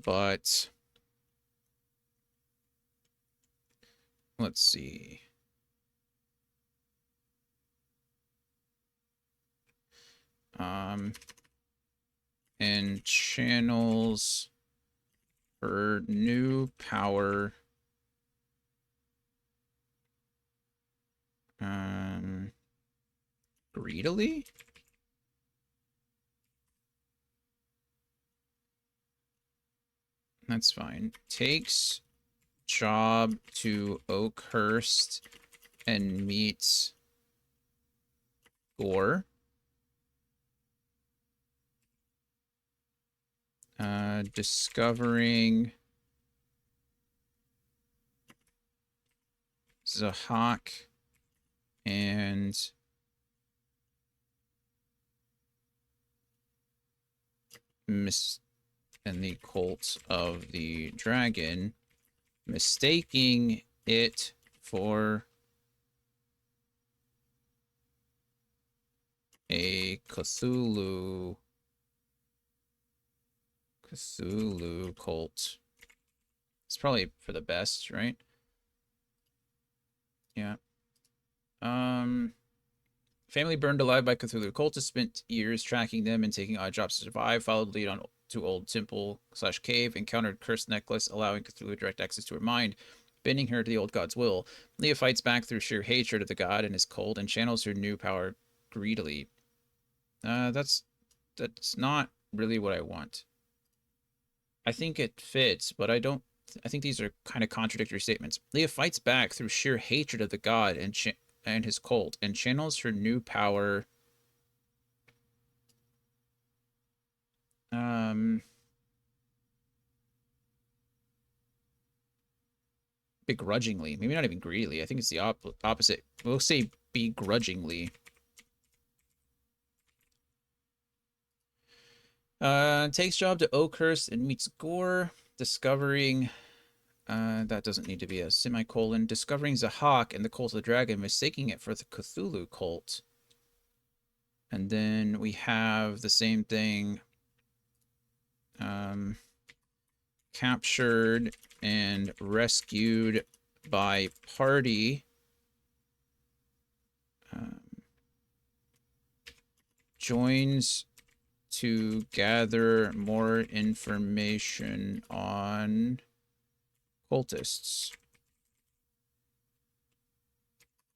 A: But let's see. And channels her new power greedily. That's fine. Takes job to Oakhurst and meets Gore. Discovering Zahak and the cult of the dragon, mistaking it for a Cthulhu cult. It's probably for the best, right? Yeah. Family burned alive by Cthulhu cultists, spent years tracking them and taking odd jobs to survive, followed lead on to old temple/cave, encountered cursed necklace, allowing Cthulhu direct access to her mind, bending her to the old god's will. Leah fights back through sheer hatred of the god and his cult and channels her new power greedily. That's not really what I want. I think it fits, but I don't. I think these are kind of contradictory statements. Leah fights back through sheer hatred of the god and his cult, and channels her new power. Begrudgingly, maybe not even greedily. I think it's the opposite. We'll say begrudgingly. Takes job to Oakhurst and meets Gore, discovering. That doesn't need to be a semicolon. Discovering Zahak and the cult of the dragon, mistaking it for the Cthulhu cult. And then we have the same thing. Captured and rescued by party. Joins to gather more information on cultists.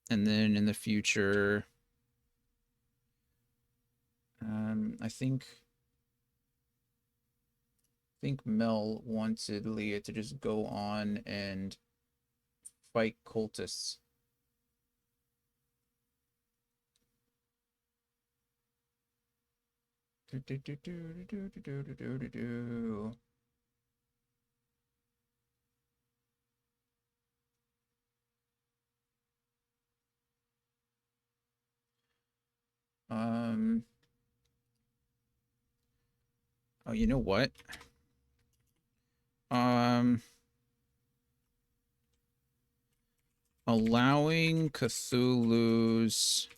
A: And then in the future, I think Mel wanted Leah to just go on and fight cultists. Oh, you know what? Allowing Cthulhu's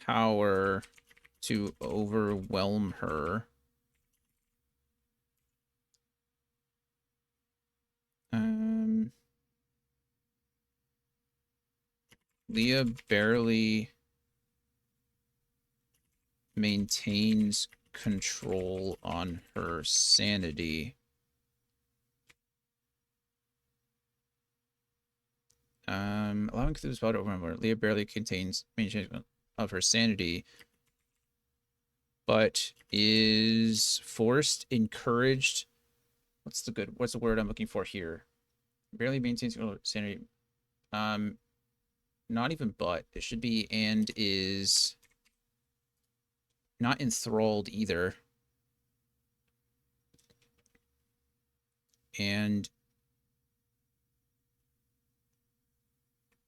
A: power to overwhelm her. Leah barely maintains control on her sanity. Allowing Cthulhu's power to overwhelm her. Leah barely maintains of her sanity, but is forced, encouraged. What's the word I'm looking for here? Barely maintains sanity. Not even but. It should be and is not enthralled either. And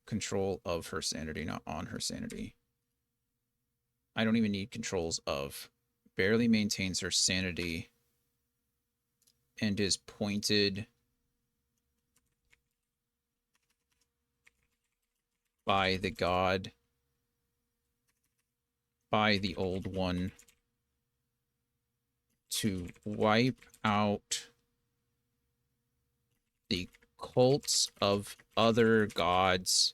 A: control of her sanity, not on her sanity. I don't even need controls of. Barely maintains her sanity and is pointed by the god, by the old one, to wipe out the cults of other gods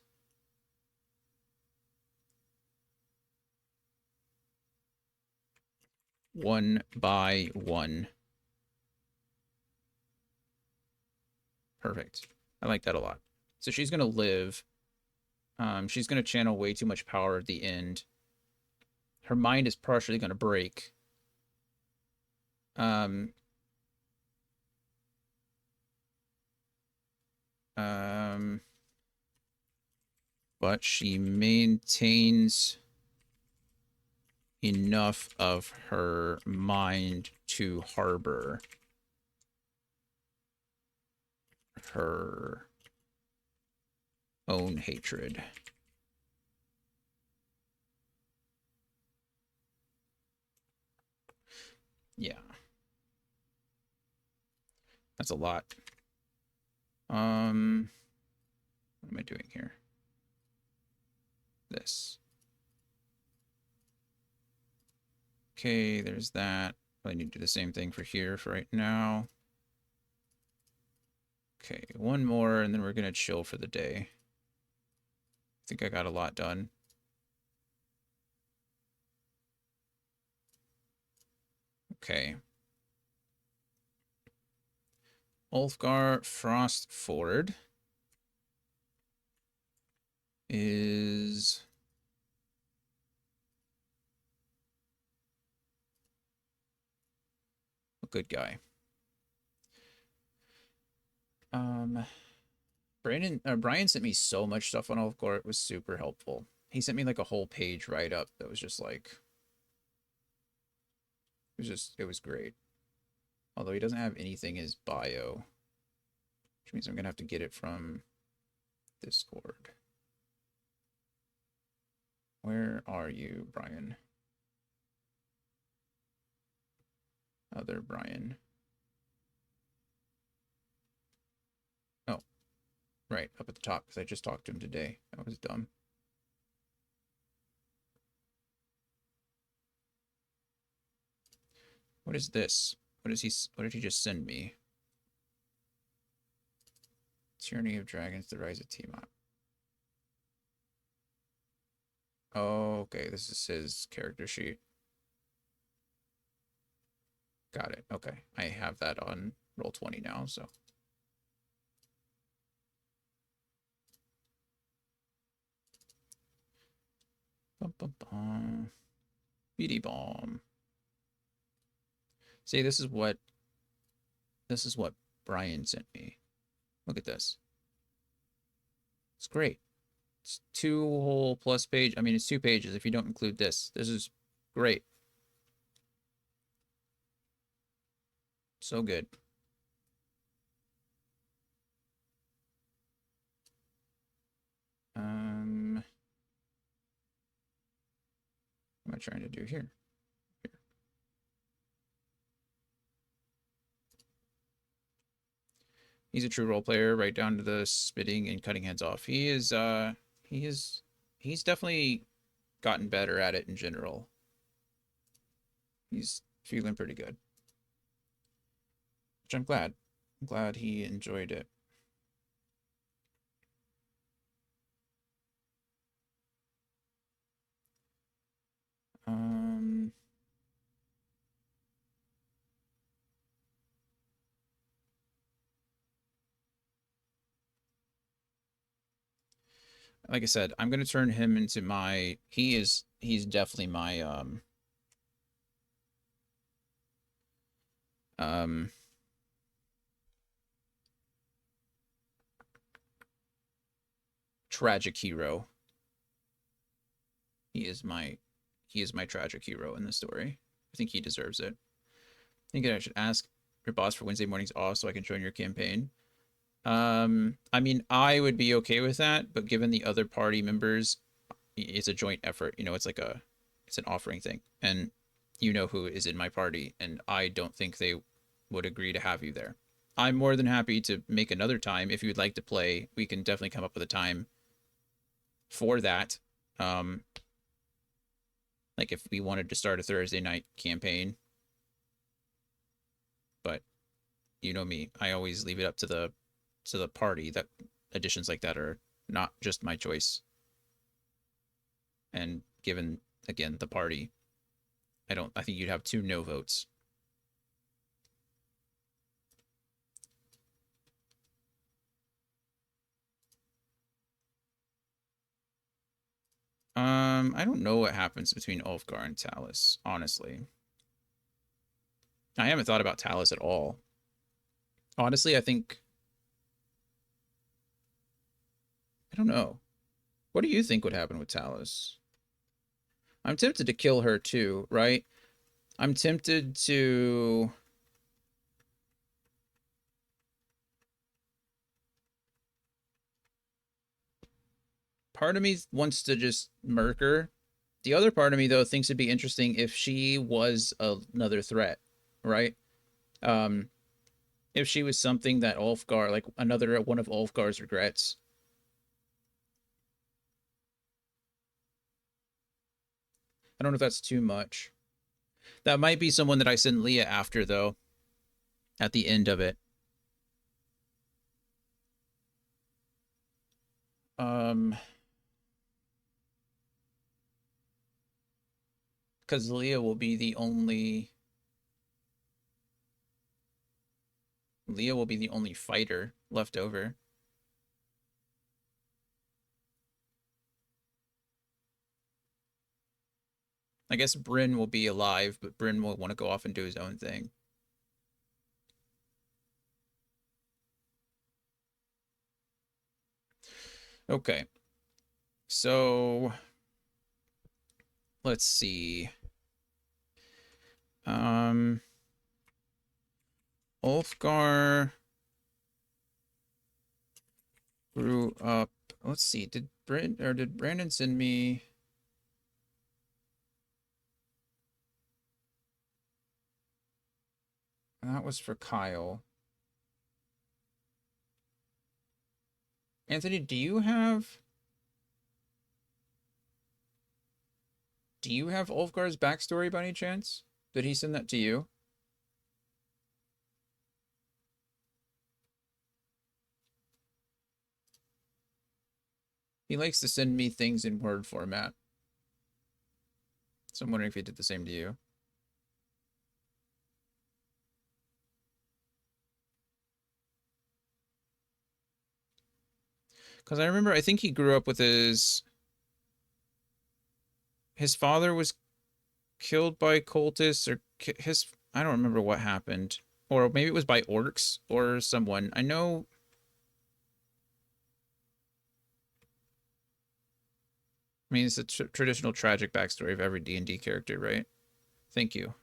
A: one by one. Perfect. I like that a lot. So she's going to live. She's going to channel way too much power at the end. Her mind is partially going to break. Um, but she maintains enough of her mind to harbor her own hatred. Yeah, that's a lot. What am I doing here? This. Okay, there's that. I need to do the same thing for here for right now. Okay, one more, and then we're gonna chill for the day. I think I got a lot done. Okay. Ulfgar Frostford is a good guy. Brian sent me so much stuff on Ulfgar. It was super helpful. He sent me like a whole page write up that was just like it was great. Although he doesn't have anything in his bio, which means I'm gonna have to get it from Discord. Where are you, Brian? Other Brian. Oh, right, up at the top, because I just talked to him today. That was dumb. What is this? What did he just send me? Tyranny of Dragons, the Rise of Tiamat. Oh, okay, this is his character sheet. Got it. Okay. I have that on Roll20 now, so. Bum, bum, bum. BD bomb. See, this is what Brian sent me. Look at this. It's great. It's 2 whole plus page. I mean, it's 2 pages if you don't include this. This is great. So good. What am I trying to do here? He's a true role player, right down to the spitting and cutting heads off. He is he's definitely gotten better at it in general. He's feeling pretty good. Which I'm glad. I'm glad he enjoyed it. Um like I said, I'm gonna turn him into my he's definitely my um tragic hero. He is my he is my tragic hero in the story. I think he deserves it. I think I should ask your boss for Wednesday mornings off so I can join your campaign. I mean, I would be okay with that, but given the other party members, it's a joint effort. You know, it's an offering thing, and you know who is in my party, and I don't think they would agree to have you there. I'm more than happy to make another time if you'd like to play. We can definitely come up with a time for that. Um, like if we wanted to start a Thursday night campaign, but you know me, I always leave it up to the party. That additions like that are not just my choice. And given again the party, I think you'd have 2 no votes. I don't know what happens between Ulfgar and Talus, honestly. I haven't thought about Talus at all. Honestly, I think I don't know. What do you think would happen with Talus? I'm tempted to kill her too, right? I'm tempted to... Part of me wants to just murk her. The other part of me, though, thinks it'd be interesting if she was another threat, right? Um, if she was something that Ulfgar, like another one of Ulfgar's regrets. I don't know if that's too much. That might be someone that I send Leah after, though, at the end of it. Um, because Leah will be the only fighter left over. I guess Bryn will be alive, but Bryn will want to go off and do his own thing. Okay. So let's see. Um Ulfgar grew up. Let's see. Did Brandon send me? That was for Kyle. Anthony, do you have Ulfgar's backstory by any chance? Did he send that to you? He likes to send me things in Word format. So I'm wondering if he did the same to you. Because I remember, I think he grew up with his father was killed by cultists, or his, I don't remember what happened. Or maybe it was by orcs or someone. I know. I mean, it's a traditional tragic backstory of every D&D character, right? Thank you.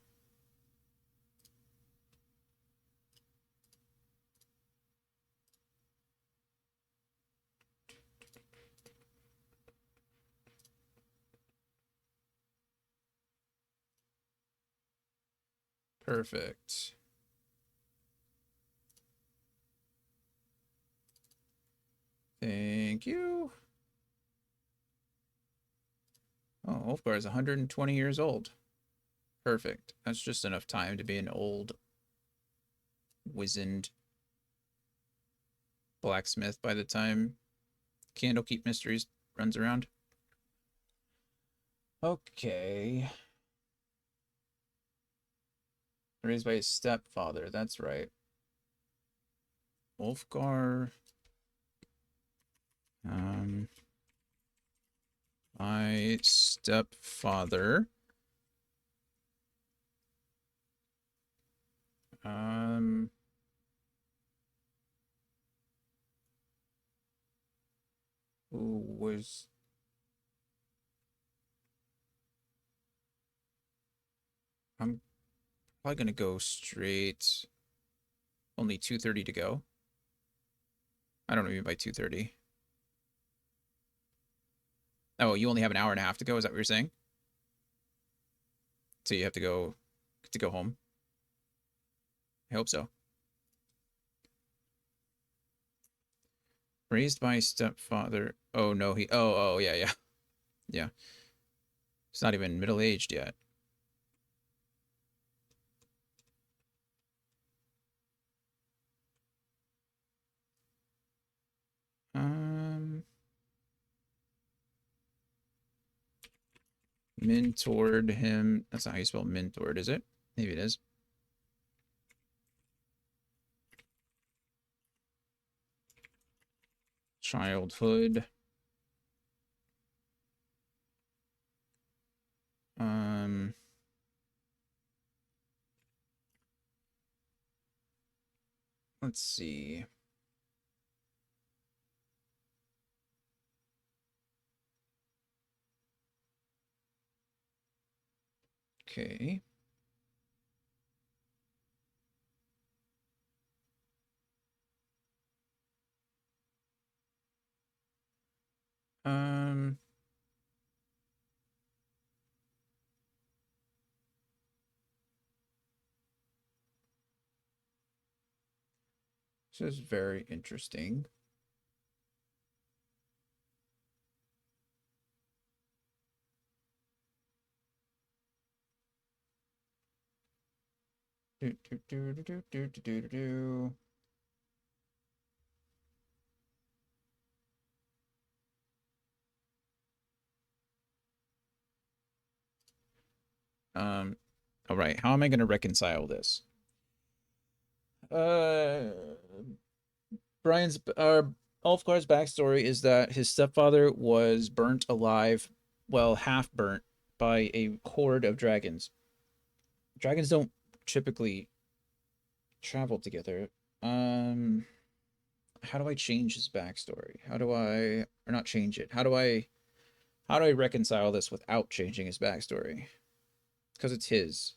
A: Perfect. Thank you. Oh, Ulfgar is 120 years old. Perfect. That's just enough time to be an old, wizened blacksmith by the time Candlekeep Mysteries runs around. Okay. Raised by his stepfather. That's right. Ulfgar. Um, my stepfather. Um, who was I'm probably gonna go straight. Only 2:30 to go. I don't know what you mean by 2:30. Oh, you only have an hour and a half to go. Is that what you're saying? So you have to go home. I hope so. Raised by stepfather. Oh no, he. Oh yeah, yeah, yeah. He's not even middle aged yet. Um, mentored him. That's not how you spell mentored, is it? Maybe it is. Childhood. Um, let's see. Okay. Um, this is very interesting. Do, do, do, do, do, do, do, do, do. Um, all right. How am I going to reconcile this? Uh, Brian's Ulfgar's backstory is that his stepfather was burnt alive, well, half burnt by a horde of dragons. Dragons don't typically travel together. Um, how do I change his backstory? How do I, or not change it? How do I reconcile this without changing his backstory? Because it's his.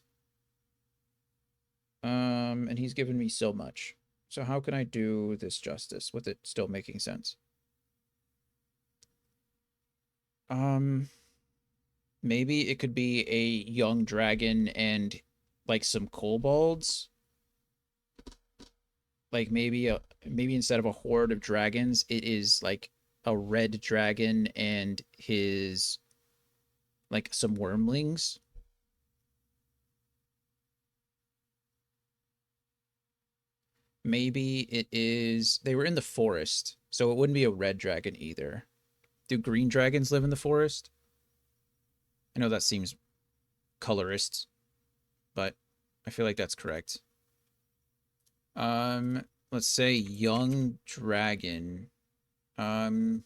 A: And he's given me so much. So how can I do this justice with it still making sense? Um, maybe it could be a young dragon and like some kobolds. Like maybe instead of a horde of dragons, it is like a red dragon and his like some wormlings. Maybe it is they were in the forest, so it wouldn't be a red dragon either. Do green dragons live in the forest? I know that seems colorist, but I feel like that's correct. Let's say young dragon. Um,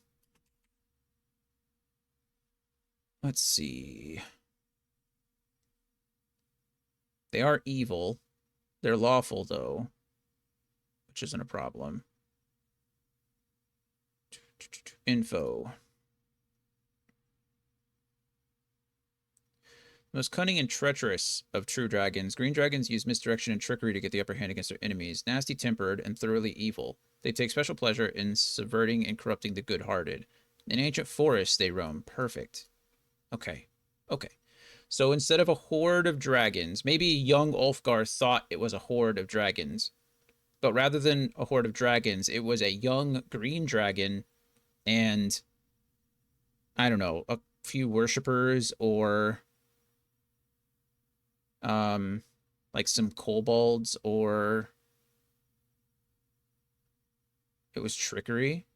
A: let's see. They are evil. They're lawful though, which isn't a problem. Info. Most cunning and treacherous of true dragons, green dragons use misdirection and trickery to get the upper hand against their enemies. Nasty tempered and thoroughly evil, they take special pleasure in subverting and corrupting the good hearted. In ancient forests they roam. Perfect. Okay. Okay. So instead of a horde of dragons, maybe young Ulfgar thought it was a horde of dragons. But rather than a horde of dragons, it was a young green dragon and, I don't know, a few worshippers or um like some kobolds, or it was trickery.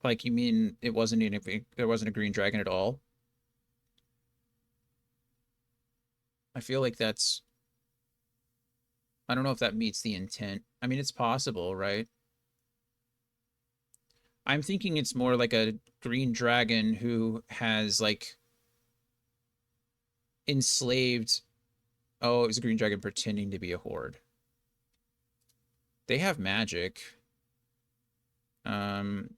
A: Like you mean it wasn't even there wasn't a green dragon at all? I feel like that's I don't know if that meets the intent. I mean, it's possible, right? I'm thinking it's more like a green dragon who has like enslaved. Oh, it was a green dragon pretending to be a horde. They have magic. Um,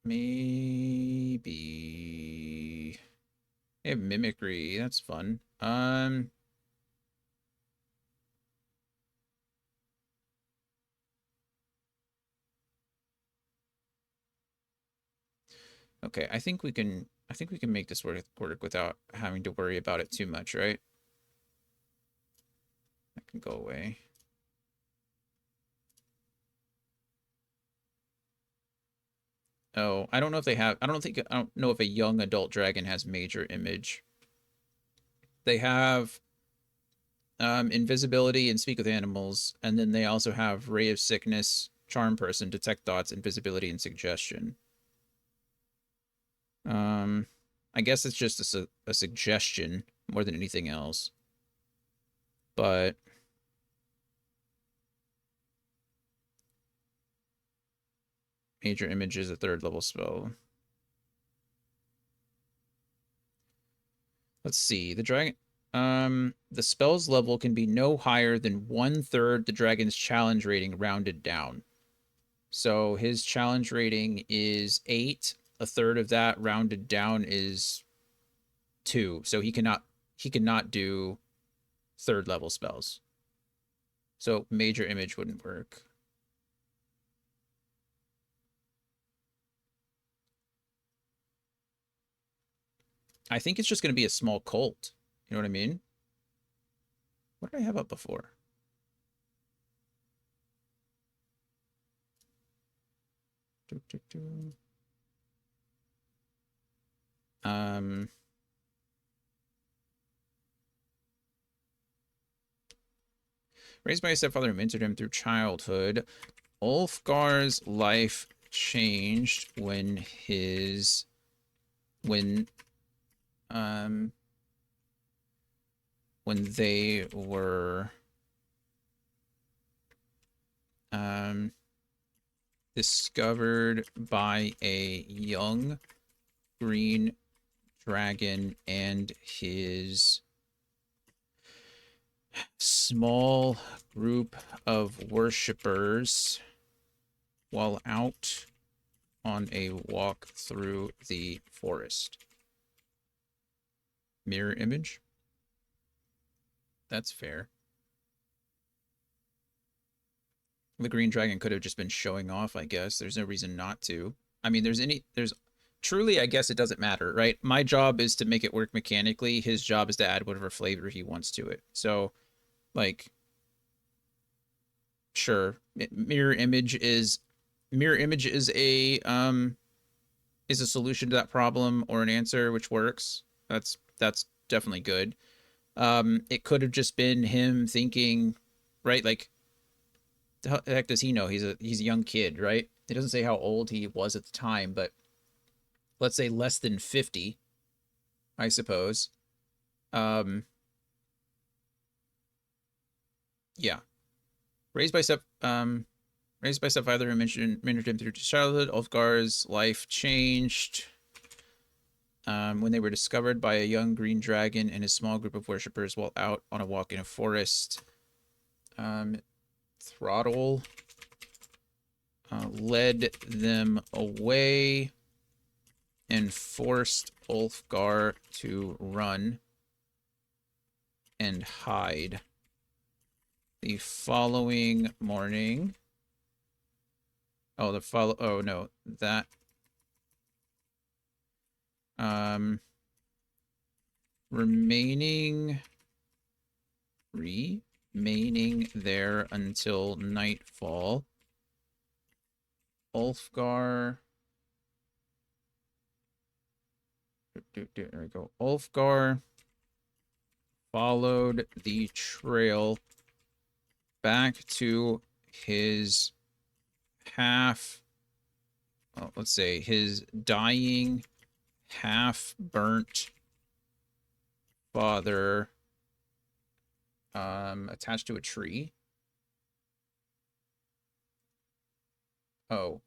A: maybe they have mimicry. That's fun. Okay, I think we can make this work without having to worry about it too much, right? That can go away. Oh, I don't know if they have I don't know if a young adult dragon has major image. They have invisibility and speak with animals, and then they also have ray of sickness, charm person, detect thoughts, invisibility, and suggestion. Um, I guess it's just a suggestion more than anything else. But major image is a third level spell. Let's see. The dragon. The spell's level can be no higher than 1/3 the dragon's challenge rating rounded down. So his challenge rating is 8. A third of that rounded down is 2. So he cannot do third level spells. So major image wouldn't work. I think it's just going to be a small cult. You know what I mean? What did I have up before? Do, do, do. Um, Raised by a stepfather who mentored him through childhood, Ulfgar's life changed when um when they were um discovered by a young green dragon and his small group of worshippers while out on a walk through the forest. Mirror image? That's fair. The green dragon could have just been showing off, I guess. There's no reason not to. I mean, there's truly, I guess it doesn't matter, right? My job is to make it work mechanically. His job is to add whatever flavor he wants to it. So, like, sure, mirror image is a solution to that problem or an answer which works. That's definitely good. It could have just been him thinking, right? Like, the heck does he know? He's a young kid, right? It doesn't say how old he was at the time, but let's say less than 50, I suppose. Um, yeah. Raised by step raised by stepfather who mentored him through childhood, Ulfgar's life changed when they were discovered by a young green dragon and his small group of worshippers while out on a walk in a forest. Throttle led them away and forced Ulfgar to run and hide. The following morning. Oh no, that remaining there until nightfall. Ulfgar. There we go. Ulfgar followed the trail back to his let's say his dying, half-burnt father, attached to a tree. Oh,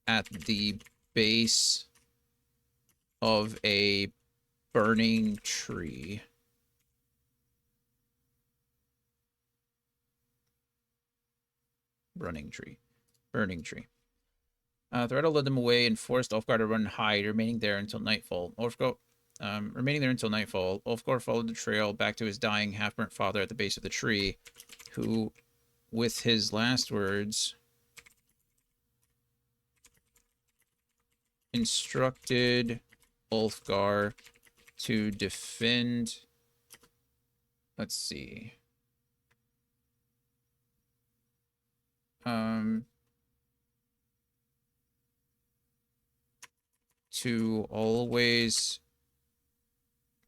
A: at the base of a burning tree. Burning tree. Threadle led them away and forced Ulfgar to run and hide, remaining there until nightfall. Ulfgar followed the trail back to his dying, half-burnt father at the base of the tree, who, with his last words, instructed Ulfgar to defend. Let's see. To always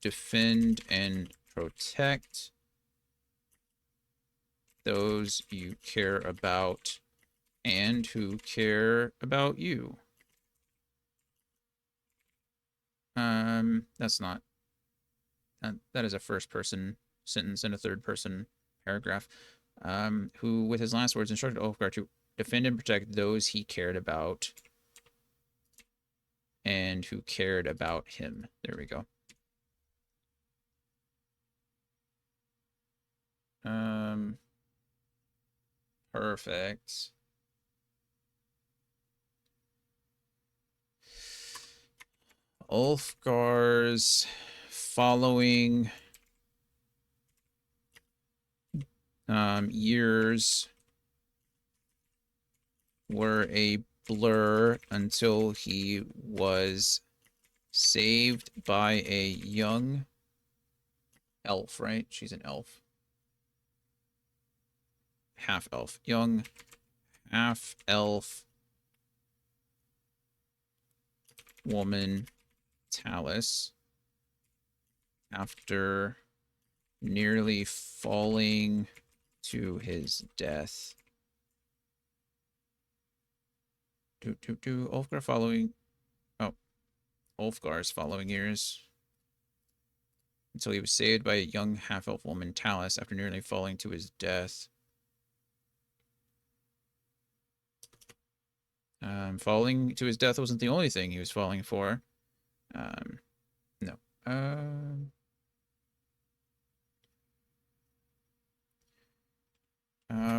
A: defend and protect those you care about and who care about you. That's not. That is a first person sentence and a third person paragraph. Who, with his last words, instructed Ulfgar to defend and protect those he cared about and who cared about him. There we go. Perfect. Ulfgar's following years were a blur until he was saved by a young elf, right? She's an elf. Half elf. Young half elf woman Talus after nearly falling to his death. Ulfgar following. Oh, Ulfgar's following years until he was saved by a young half elf woman Talus after nearly falling to his death. Falling to his death wasn't the only thing he was falling for. No.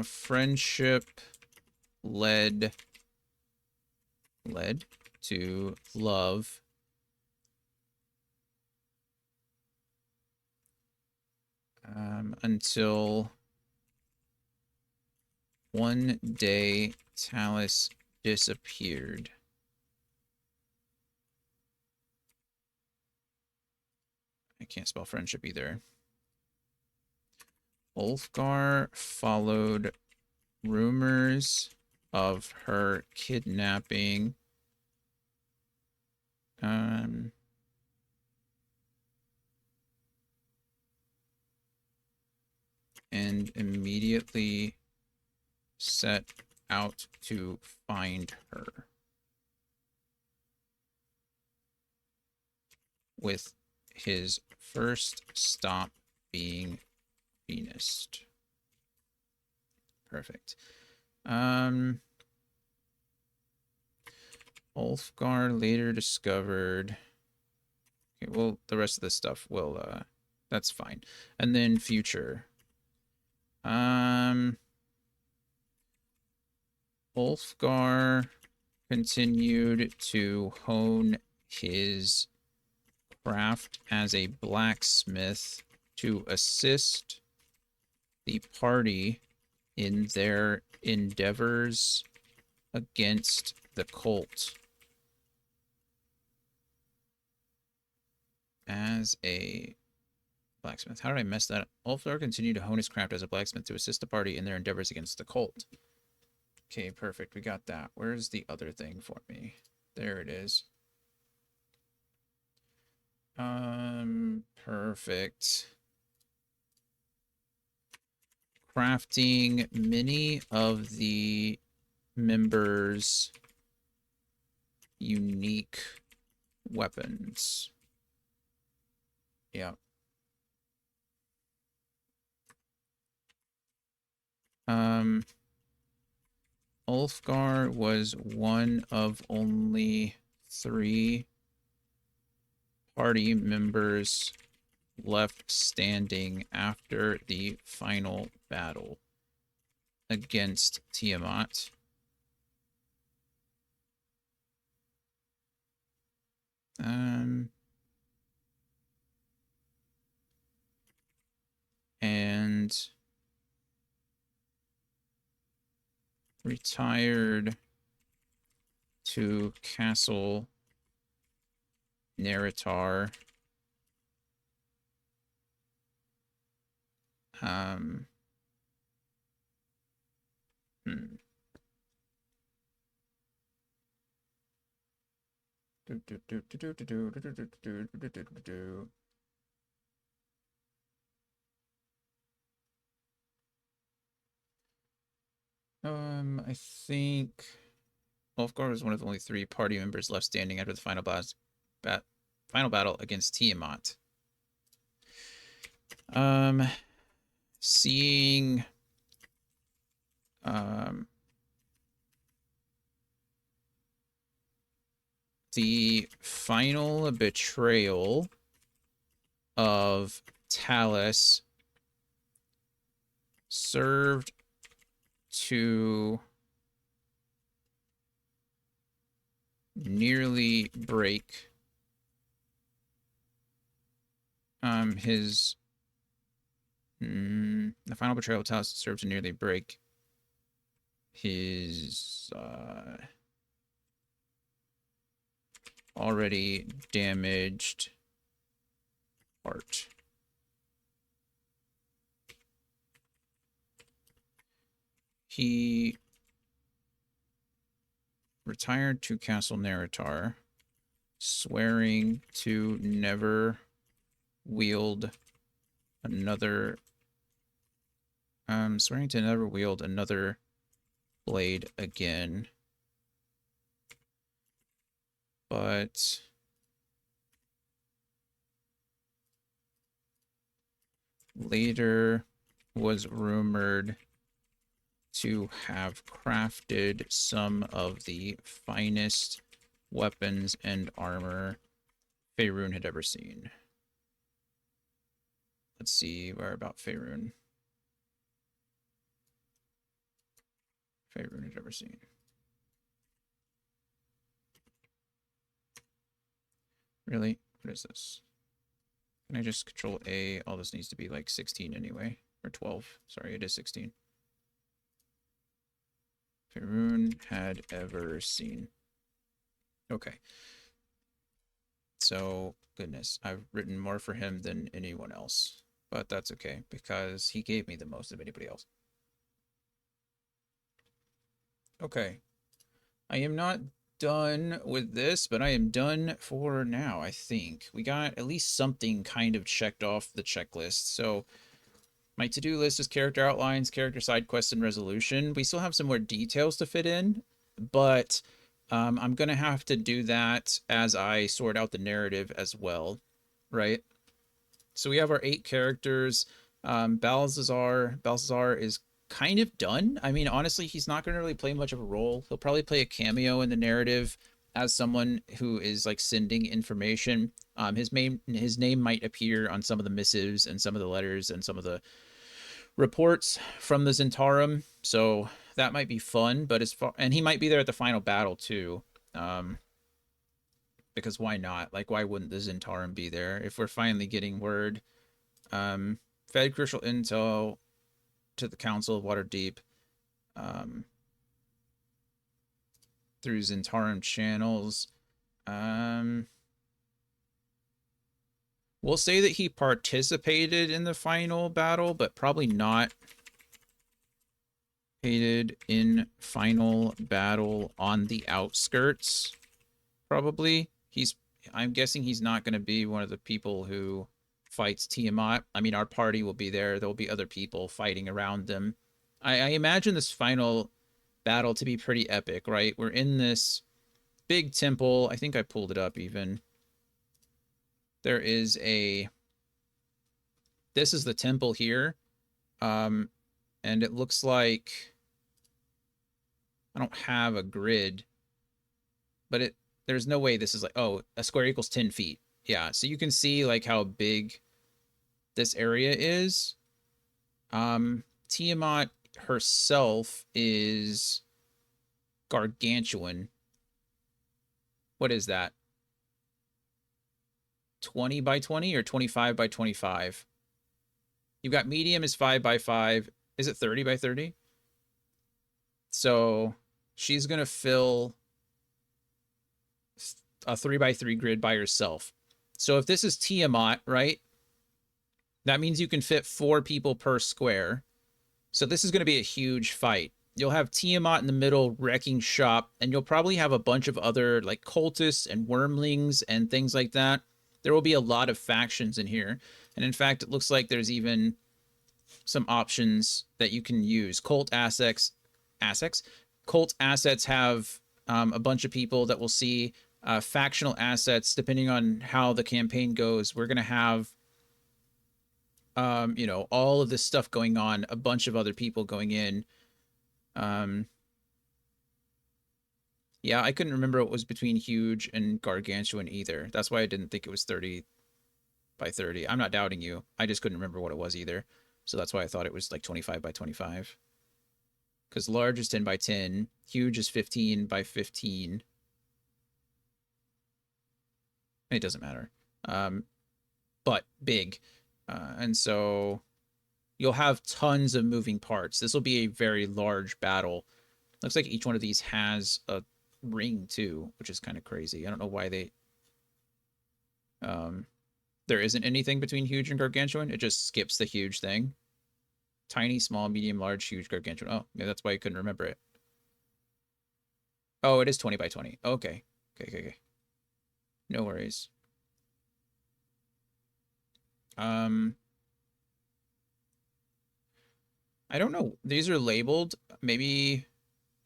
A: Friendship led to love. Until one day Talus disappeared. I can't spell friendship either. Ulfgar followed rumors of her kidnapping. And immediately set out to find her. With his first stop being Venus. Perfect. Ulfgar later discovered. Okay, well, the rest of the stuff will that's fine. And then future. Ulfgar continued to hone his craft as a blacksmith to assist the party in their endeavors against the cult. As a blacksmith. How did I mess that up? Ulfgar continued to hone his craft as a blacksmith to assist the party in their endeavors against the cult. Okay, perfect. We got that. Where's the other thing for me? There it is. Perfect. Crafting many of the members' unique weapons. Yeah. Ulfgar was one of only 3 party members left standing after the final battle against Tiamat. And retired to Castle Neritar. I think Ulfgar was one of only 3 party members left standing after the final battle against Tiamat. Seeing the final betrayal of Talus served to nearly break his the final betrayal of Talos served to nearly break his already damaged heart. He retired to Castle Neritar, swearing to never wield another blade again. But later was rumored to have crafted some of the finest weapons and armor Faerun had ever seen. Let's see where about Faerun. Faerun had ever seen. Really? What is this? Can I just control A? All this needs to be like 16 anyway. Or 12. Sorry, it is 16. Faerun had ever seen. Okay. So, goodness, I've written more for him than anyone else. But that's okay, because he gave me the most of anybody else. Okay. I am not done with this, but I am done for now, I think. We got at least something kind of checked off the checklist. So my to-do list is character outlines, character side quests, and resolution. We still have some more details to fit in, but I'm going to have to do that as I sort out the narrative as well, right? So we have our 8 characters. Balthazar is kind of done. I mean, honestly, he's not going to really play much of a role. He'll probably play a cameo in the narrative as someone who is like sending information. His name might appear on some of the missives and some of the letters and some of the reports from the Zentarum. So that might be fun. But and he might be there at the final battle too. Because why not? Like, why wouldn't the Zentarum be there if we're finally getting word? Fed crucial intel to the Council of Waterdeep through Zentarum channels. We'll say that he participated in the final battle, but probably not participated in final battle on the outskirts. Probably. I'm guessing he's not going to be one of the people who fights Tiamat. I mean, our party will be there. There'll be other people fighting around them. I imagine this final battle to be pretty epic, right? We're in this big temple. I think I pulled it up even. There is this is the temple here. And it looks like I don't have a grid, but there's no way this is like, oh, a square equals 10 feet. Yeah, so you can see like how big this area is. Tiamat herself is gargantuan. What is that? 20 by 20 or 25 by 25? You've got medium is 5 by 5. Is it 30 by 30? So she's going to fill a 3 by 3 grid by herself. So if this is Tiamat, right? That means you can fit 4 people per square. So this is going to be a huge fight. You'll have Tiamat in the middle wrecking shop, and you'll probably have a bunch of other like cultists and wormlings and things like that. There will be a lot of factions in here. And in fact, it looks like there's even some options that you can use. Cult assets have a bunch of people that will see factional assets depending on how the campaign goes. We're going to have all of this stuff going on, a bunch of other people going in. Yeah, I couldn't remember what was between huge and gargantuan either. That's why I didn't think it was 30 by 30. I'm not doubting you. I just couldn't remember what it was either. So that's why I thought it was like 25 by 25. Because large is 10 by 10, huge is 15 by 15. It doesn't matter. Um, but big. And so you'll have tons of moving parts. This will be a very large battle. Looks like each one of these has a ring too, which is kind of crazy. I don't know why they um there isn't anything between huge and gargantuan. It just skips the huge thing. Tiny, small, medium, large, huge, gargantuan. Oh, yeah, that's why I couldn't remember it. Oh, it is 20 by 20. Okay. Okay. No worries. Um I don't know. These are labeled. Maybe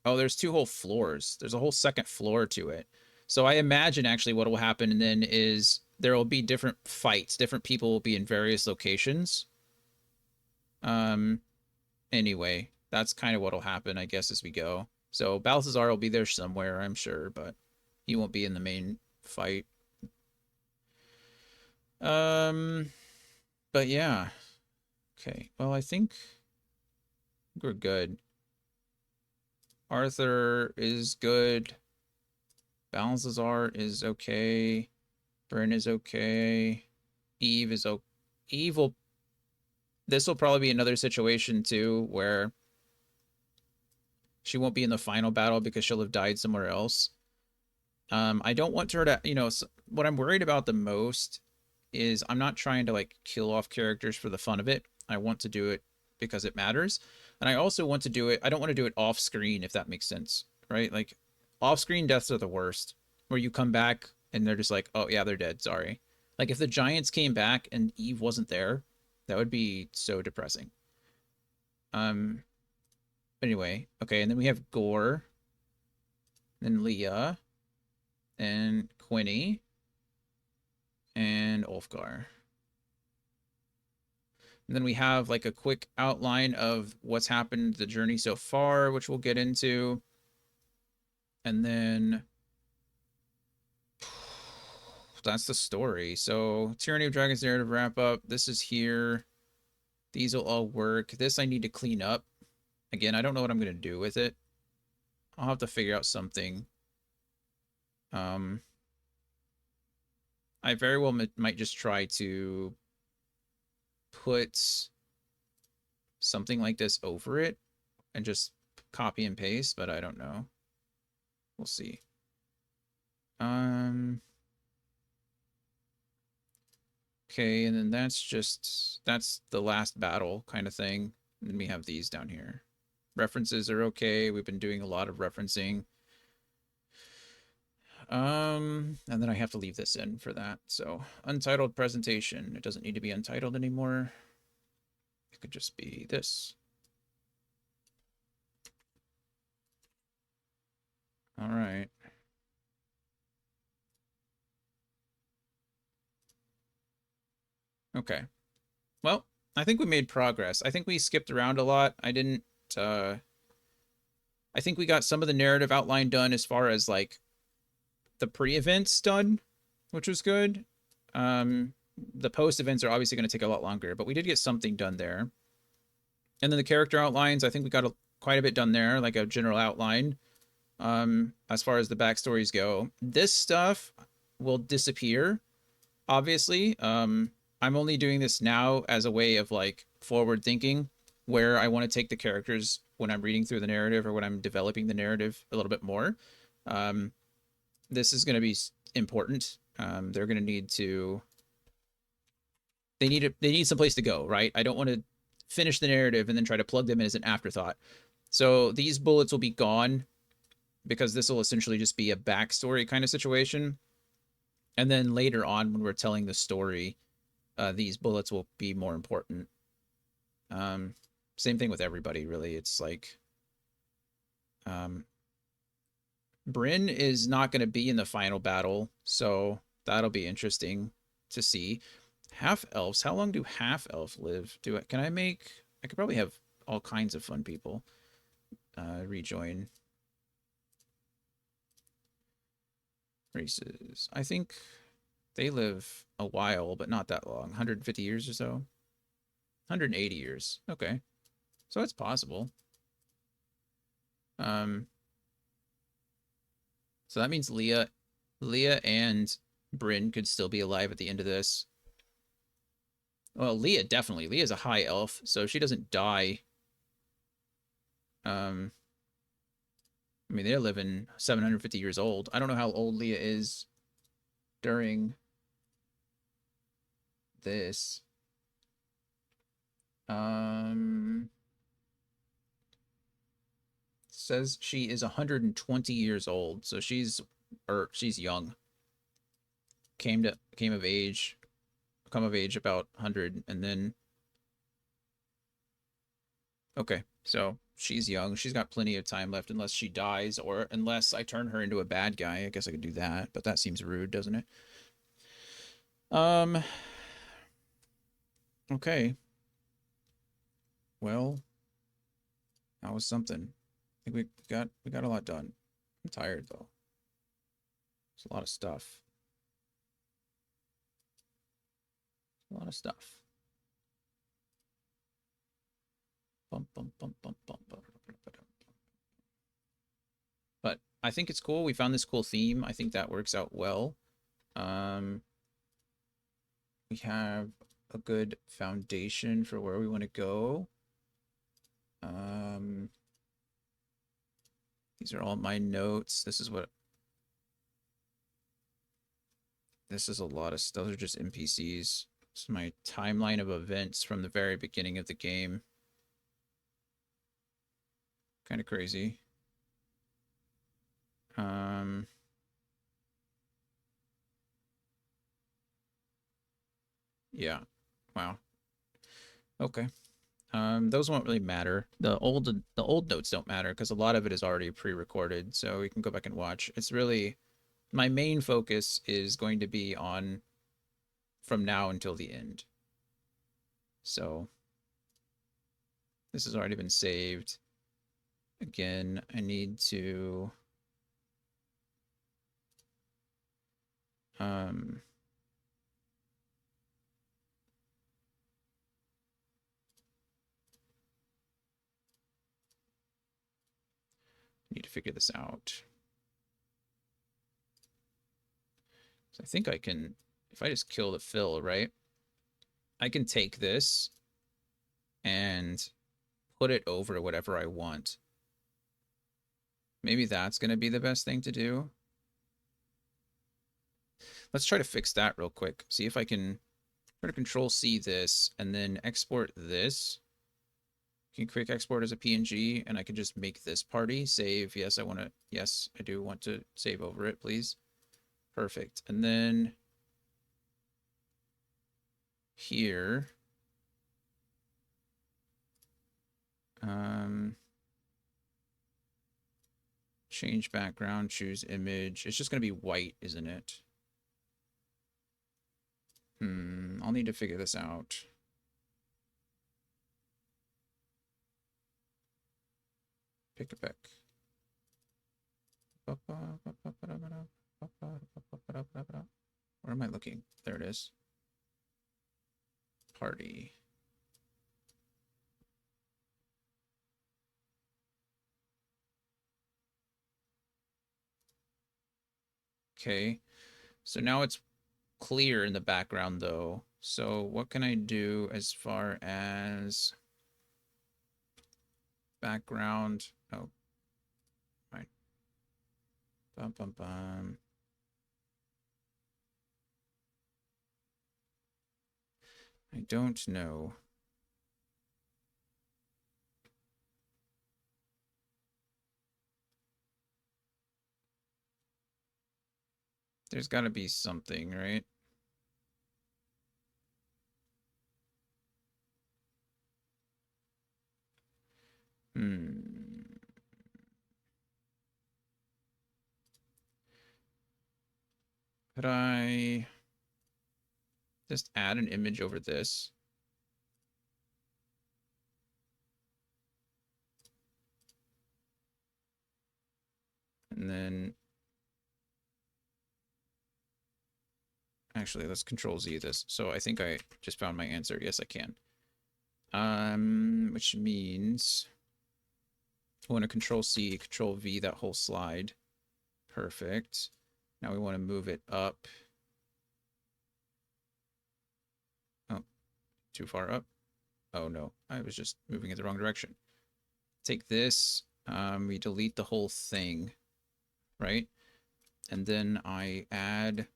A: oh, there's two whole floors. There's a whole second floor to it. So I imagine actually what will happen then is there will be different fights. Different people will be in various locations. Um, anyway, that's kind of what will happen, I guess, as we go. So Balthazar will be there somewhere, I'm sure, but he won't be in the main fight. Um, but yeah. Okay. Well, I think we're good. Arthur is good. Balthazar is okay. Bryn is okay. Eve is okay. Eve will. This will probably be another situation too where she won't be in the final battle because she'll have died somewhere else. I don't want her to. What I'm worried about the most is I'm not trying to like kill off characters for the fun of it. I want to do it because it matters, and I also want to do it. I don't want to do it off screen if that makes sense, right? Like off screen deaths are the worst, where you come back and they're just like, oh yeah, they're dead. Sorry. Like if the Giants came back and Eve wasn't there, that would be so depressing. Um. Anyway, okay, and then we have Gore, then Leah, and Quinny, and Ulfgar. And then we have like a quick outline of what's happened the journey so far, which we'll get into. And then that's the story. So Tyranny of Dragons narrative wrap up. This is here. These will all work. This I need to clean up. Again, I don't know what I'm going to do with it. I'll have to figure out something. Um, I very well might just try to put something like this over it and just copy and paste, but I don't know. We'll see. Um, okay, and then that's the last battle kind of thing. And then we have these down here. References are okay. We've been doing a lot of referencing. And then I have to leave this in for that. So untitled presentation. It doesn't need to be untitled anymore. It could just be this. All right. Okay. Well, I think we made progress. I think we skipped around a lot. I didn't I think we got some of the narrative outline done as far as like the pre-events done, which was good. The post events are obviously going to take a lot longer, but we did get something done there. And then the character outlines, I think we got quite a bit done there, like a general outline. As far as the backstories go, this stuff will disappear. Obviously, I'm only doing this now as a way of like forward thinking, where I want to take the characters when I'm reading through the narrative or when I'm developing the narrative a little bit more. Um, this is going to be important. They're going to need to. They need some place to go, right? I don't want to finish the narrative and then try to plug them in as an afterthought. So these bullets will be gone because this will essentially just be a backstory kind of situation. And then later on, when we're telling the story, these bullets will be more important. Same thing with everybody, really. It's like um, Bryn is not going to be in the final battle, so that'll be interesting to see. Half elves. How long do half elves live? Can I make? I could probably have all kinds of fun people rejoin races. I think they live a while, but not that long. 150 years or so. 180 years. Okay. So it's possible. Um, so that means Leah and Bryn could still be alive at the end of this. Well, Leah definitely. Leah's a high elf, so if she doesn't die, um, I mean, they're living 750 years old. I don't know how old Leah is during this. Um, says she is 120 years old, so she's young. Came of age, come of age about 100, and then okay, so she's young. She's got plenty of time left unless she dies or unless I turn her into a bad guy. I guess I could do that, but that seems rude, doesn't it? Um, okay. Well, that was something. I think we got a lot done. I'm tired though. It's a lot of stuff. A lot of stuff. Bum, bum, bum, bum, bum, bum, bum, bum. But I think it's cool. We found this cool theme. I think that works out well. Um, we have a good foundation for where we want to go. These are all my notes. This is a lot of stuff. Those are just NPCs. This is my timeline of events from the very beginning of the game. Kind of crazy. Yeah. Wow. Okay. Those won't really matter. The old notes don't matter because a lot of it is already pre-recorded, so we can go back and watch. It's really my main focus is going to be on from now until the end. So this has already been saved. Again, I need to um need to figure this out. So I think I can, if I just kill the fill, right? I can take this and put it over whatever I want. Maybe that's going to be the best thing to do. Let's try to fix that real quick. See if I can try to control C this and then export this. Can quick export as a PNG and I can just make this party save. Yes, I do want to save over it, please. Perfect. And then here, change background, choose image. It's just going to be white, isn't it? I'll need to figure this out. Pick a pick. Where am I looking? There it is. Party. Okay. So now it's clear in the background though. So what can I do as far as background? Oh, right. Bum, bum, bum. I don't know. There's got to be something, right? Could I just add an image over this? And then actually let's control Z this. So I think I just found my answer. Yes, I can. Which means we want to control C, control V that whole slide. Perfect. Now we want to move it up. Oh, too far up. Oh no, I was just moving in the wrong direction. Take this, we delete the whole thing, right? And then I add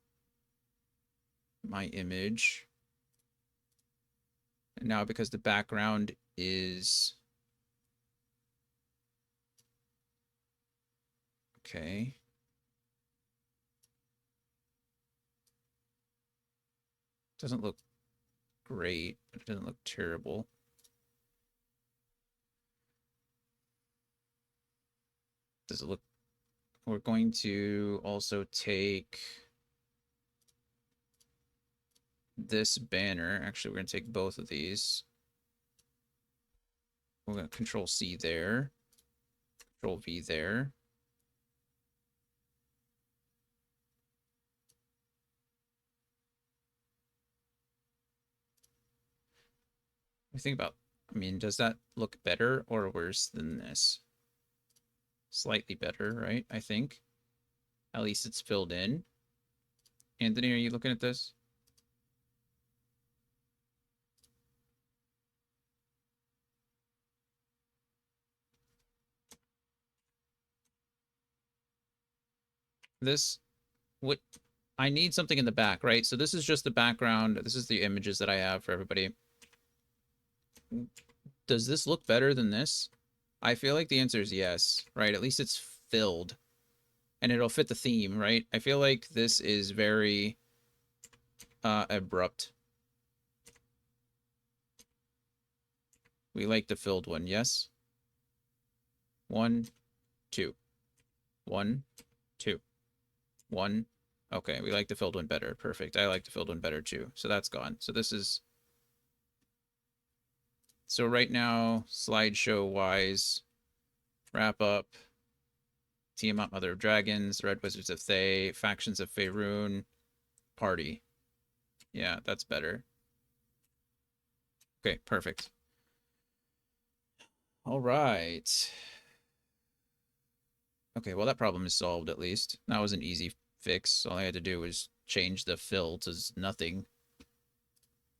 A: my image. And now because the background is... Okay. Doesn't look great, but it doesn't look terrible. Does it look... We're going to also take this banner. Actually, we're going to take both of these. We're going to control C there. Control V there. I think about... I mean, does that look better or worse than this? Slightly better, right? I think. At least it's filled in. Anthony, are you looking at this? This... What... I need something in the back, right? So this is just the background. This is the images that I have for everybody. Does this look better than this? I feel like the answer is yes, right? At least it's filled. And it'll fit the theme, right? I feel like this is very abrupt. We like the filled one, yes? 1, 2. 1, 2. 1. Okay, we like the filled one better. Perfect. I like the filled one better too. So that's gone. So this is... So right now, slideshow-wise, wrap up, Tiamat, Mother of Dragons, Red Wizards of Thay, Factions of Faerun, Party. Yeah, that's better. Okay, perfect. All right. Okay, well, that problem is solved at least. That was an easy fix. All I had to do was change the fill to nothing.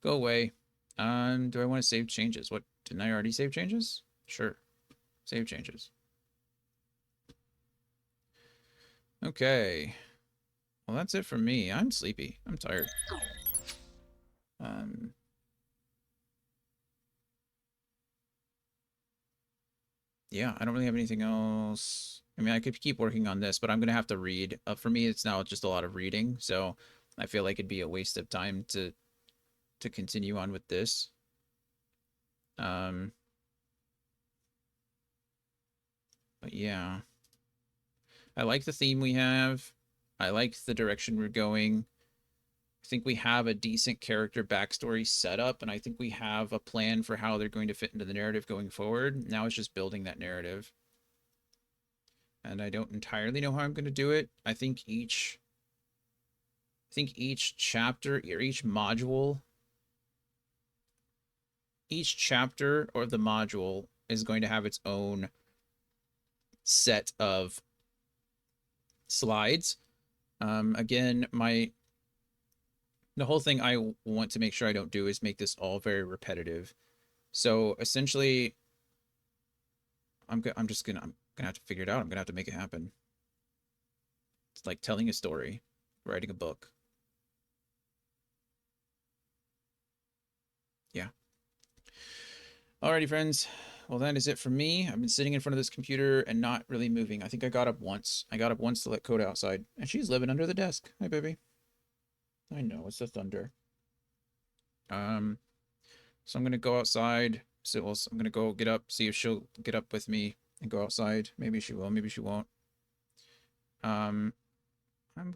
A: Go away. Do I want to save changes? What, didn't I already save changes? Sure. Save changes. Okay. Well, that's it for me. I'm sleepy. I'm tired. Um, yeah, I don't really have anything else. I mean, I could keep working on this, but I'm going to have to read. For me, it's now just a lot of reading, so I feel like it'd be a waste of time to continue on with this. But yeah, I like the theme we have. I like the direction we're going. I think we have a decent character backstory set up, and I think we have a plan for how they're going to fit into the narrative going forward. Now it's just building that narrative. And I don't entirely know how I'm going to do it. I think each chapter or each chapter or the module is going to have its own set of slides. Again, the whole thing I want to make sure I don't do is make this all very repetitive. So essentially, I'm gonna have to figure it out. I'm gonna have to make it happen. It's like telling a story, writing a book. Yeah. Alrighty, friends. Well, that is it for me. I've been sitting in front of this computer and not really moving. I think I got up once. I got up once to let Coda outside, and she's living under the desk. Hi, baby. I know, it's the thunder. So I'm gonna go outside. So I'm gonna go get up, see if she'll get up with me and go outside. Maybe she will, maybe she won't. I'm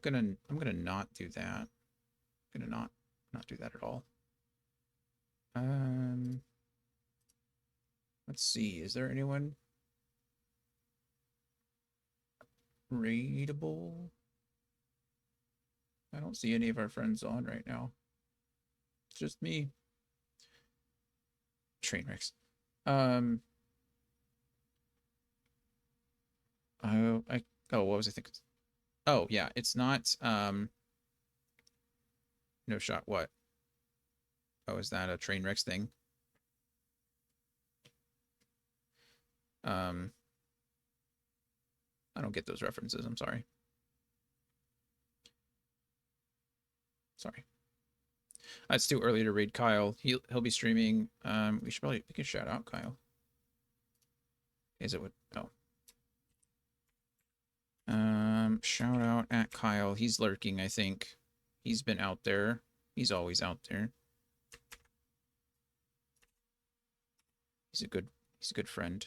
A: gonna not do that. I'm gonna not do that at all. Let's see. Is there anyone readable? I don't see any of our friends on right now. It's just me. train wrecks. Um, oh, what was I thinking? Oh, yeah, it's not, no shot. What? Oh, is that a train wrecks thing? Um, I don't get those references. I'm sorry. Sorry. It's too early to read Kyle. He'll be streaming. We can shout out Kyle. Is it what? Oh. Shout out at Kyle. He's lurking, I think. He's been out there. He's always out there. He's a good friend.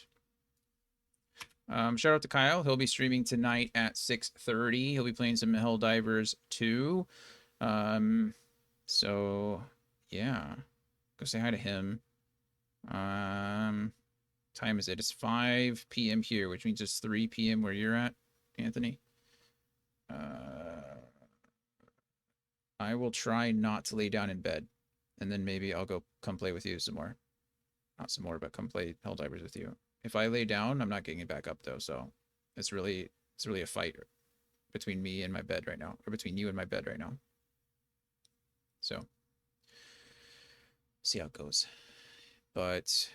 A: Shout out to Kyle. He'll be streaming tonight at 6:30. He'll be playing some Helldivers 2. So yeah. Go say hi to him. Time is it? It's 5 p.m. here, which means it's 3 p.m. where you're at, Anthony. I will try not to lay down in bed, and then maybe I'll come play with you some more. Not some more, but come play Helldivers with you. If I lay down, I'm not getting it back up though. So it's really a fight between me and my bed right now, or between you and my bed right now. So see how it goes. But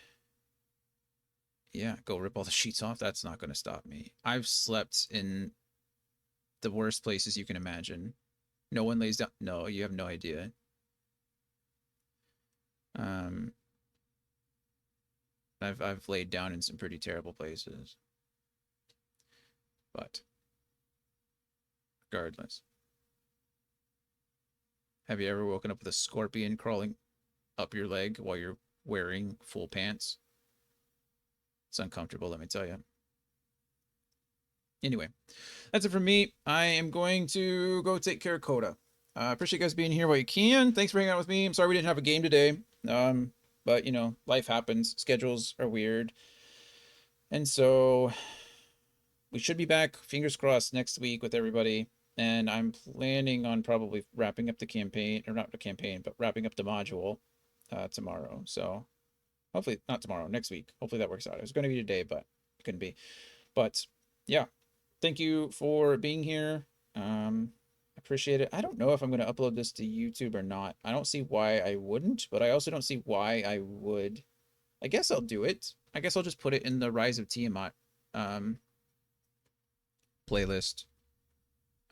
A: yeah, go rip all the sheets off. That's not going to stop me. I've slept in the worst places you can imagine. No one lays down. No, you have no idea. I've laid down in some pretty terrible places. But regardless, have you ever woken up with a scorpion crawling up your leg while you're wearing full pants? It's uncomfortable, let me tell you. Anyway, that's it for me. I am going to go take care of Coda. Appreciate you guys being here while you can. Thanks for hanging out with me. I'm sorry we didn't have a game today. But you know, life happens. Schedules are weird. And so we should be back, fingers crossed, next week with everybody. And I'm planning on probably wrapping up the campaign, or not the campaign, but wrapping up the module tomorrow. So hopefully, not tomorrow, next week. Hopefully that works out. It was going to be today, but it couldn't be. But yeah, thank you for being here. Appreciate it. I don't know if I'm going to upload this to YouTube or not. I don't see why I wouldn't, but I also don't see why I would. I guess I'll do it. I guess I'll just put it in the Rise of Tiamat playlist.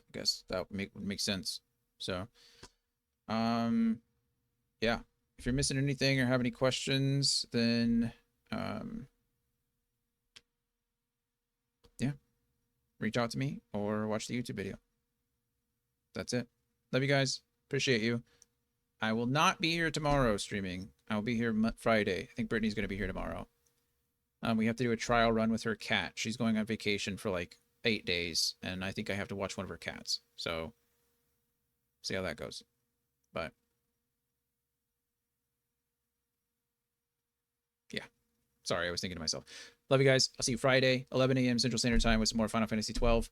A: I guess that would make sense. So, yeah. If you're missing anything or have any questions, then yeah, reach out to me or watch the YouTube video. That's it. Love you guys. Appreciate you. I will not be here tomorrow streaming. I'll be here Friday. I think Brittany's going to be here tomorrow. We have to do a trial run with her cat. She's going on vacation for like 8 days, and I think I have to watch one of her cats. So, see how that goes. But, yeah. Sorry, I was thinking to myself. Love you guys. I'll see you Friday, 11 a.m. Central Standard Time with some more Final Fantasy 12.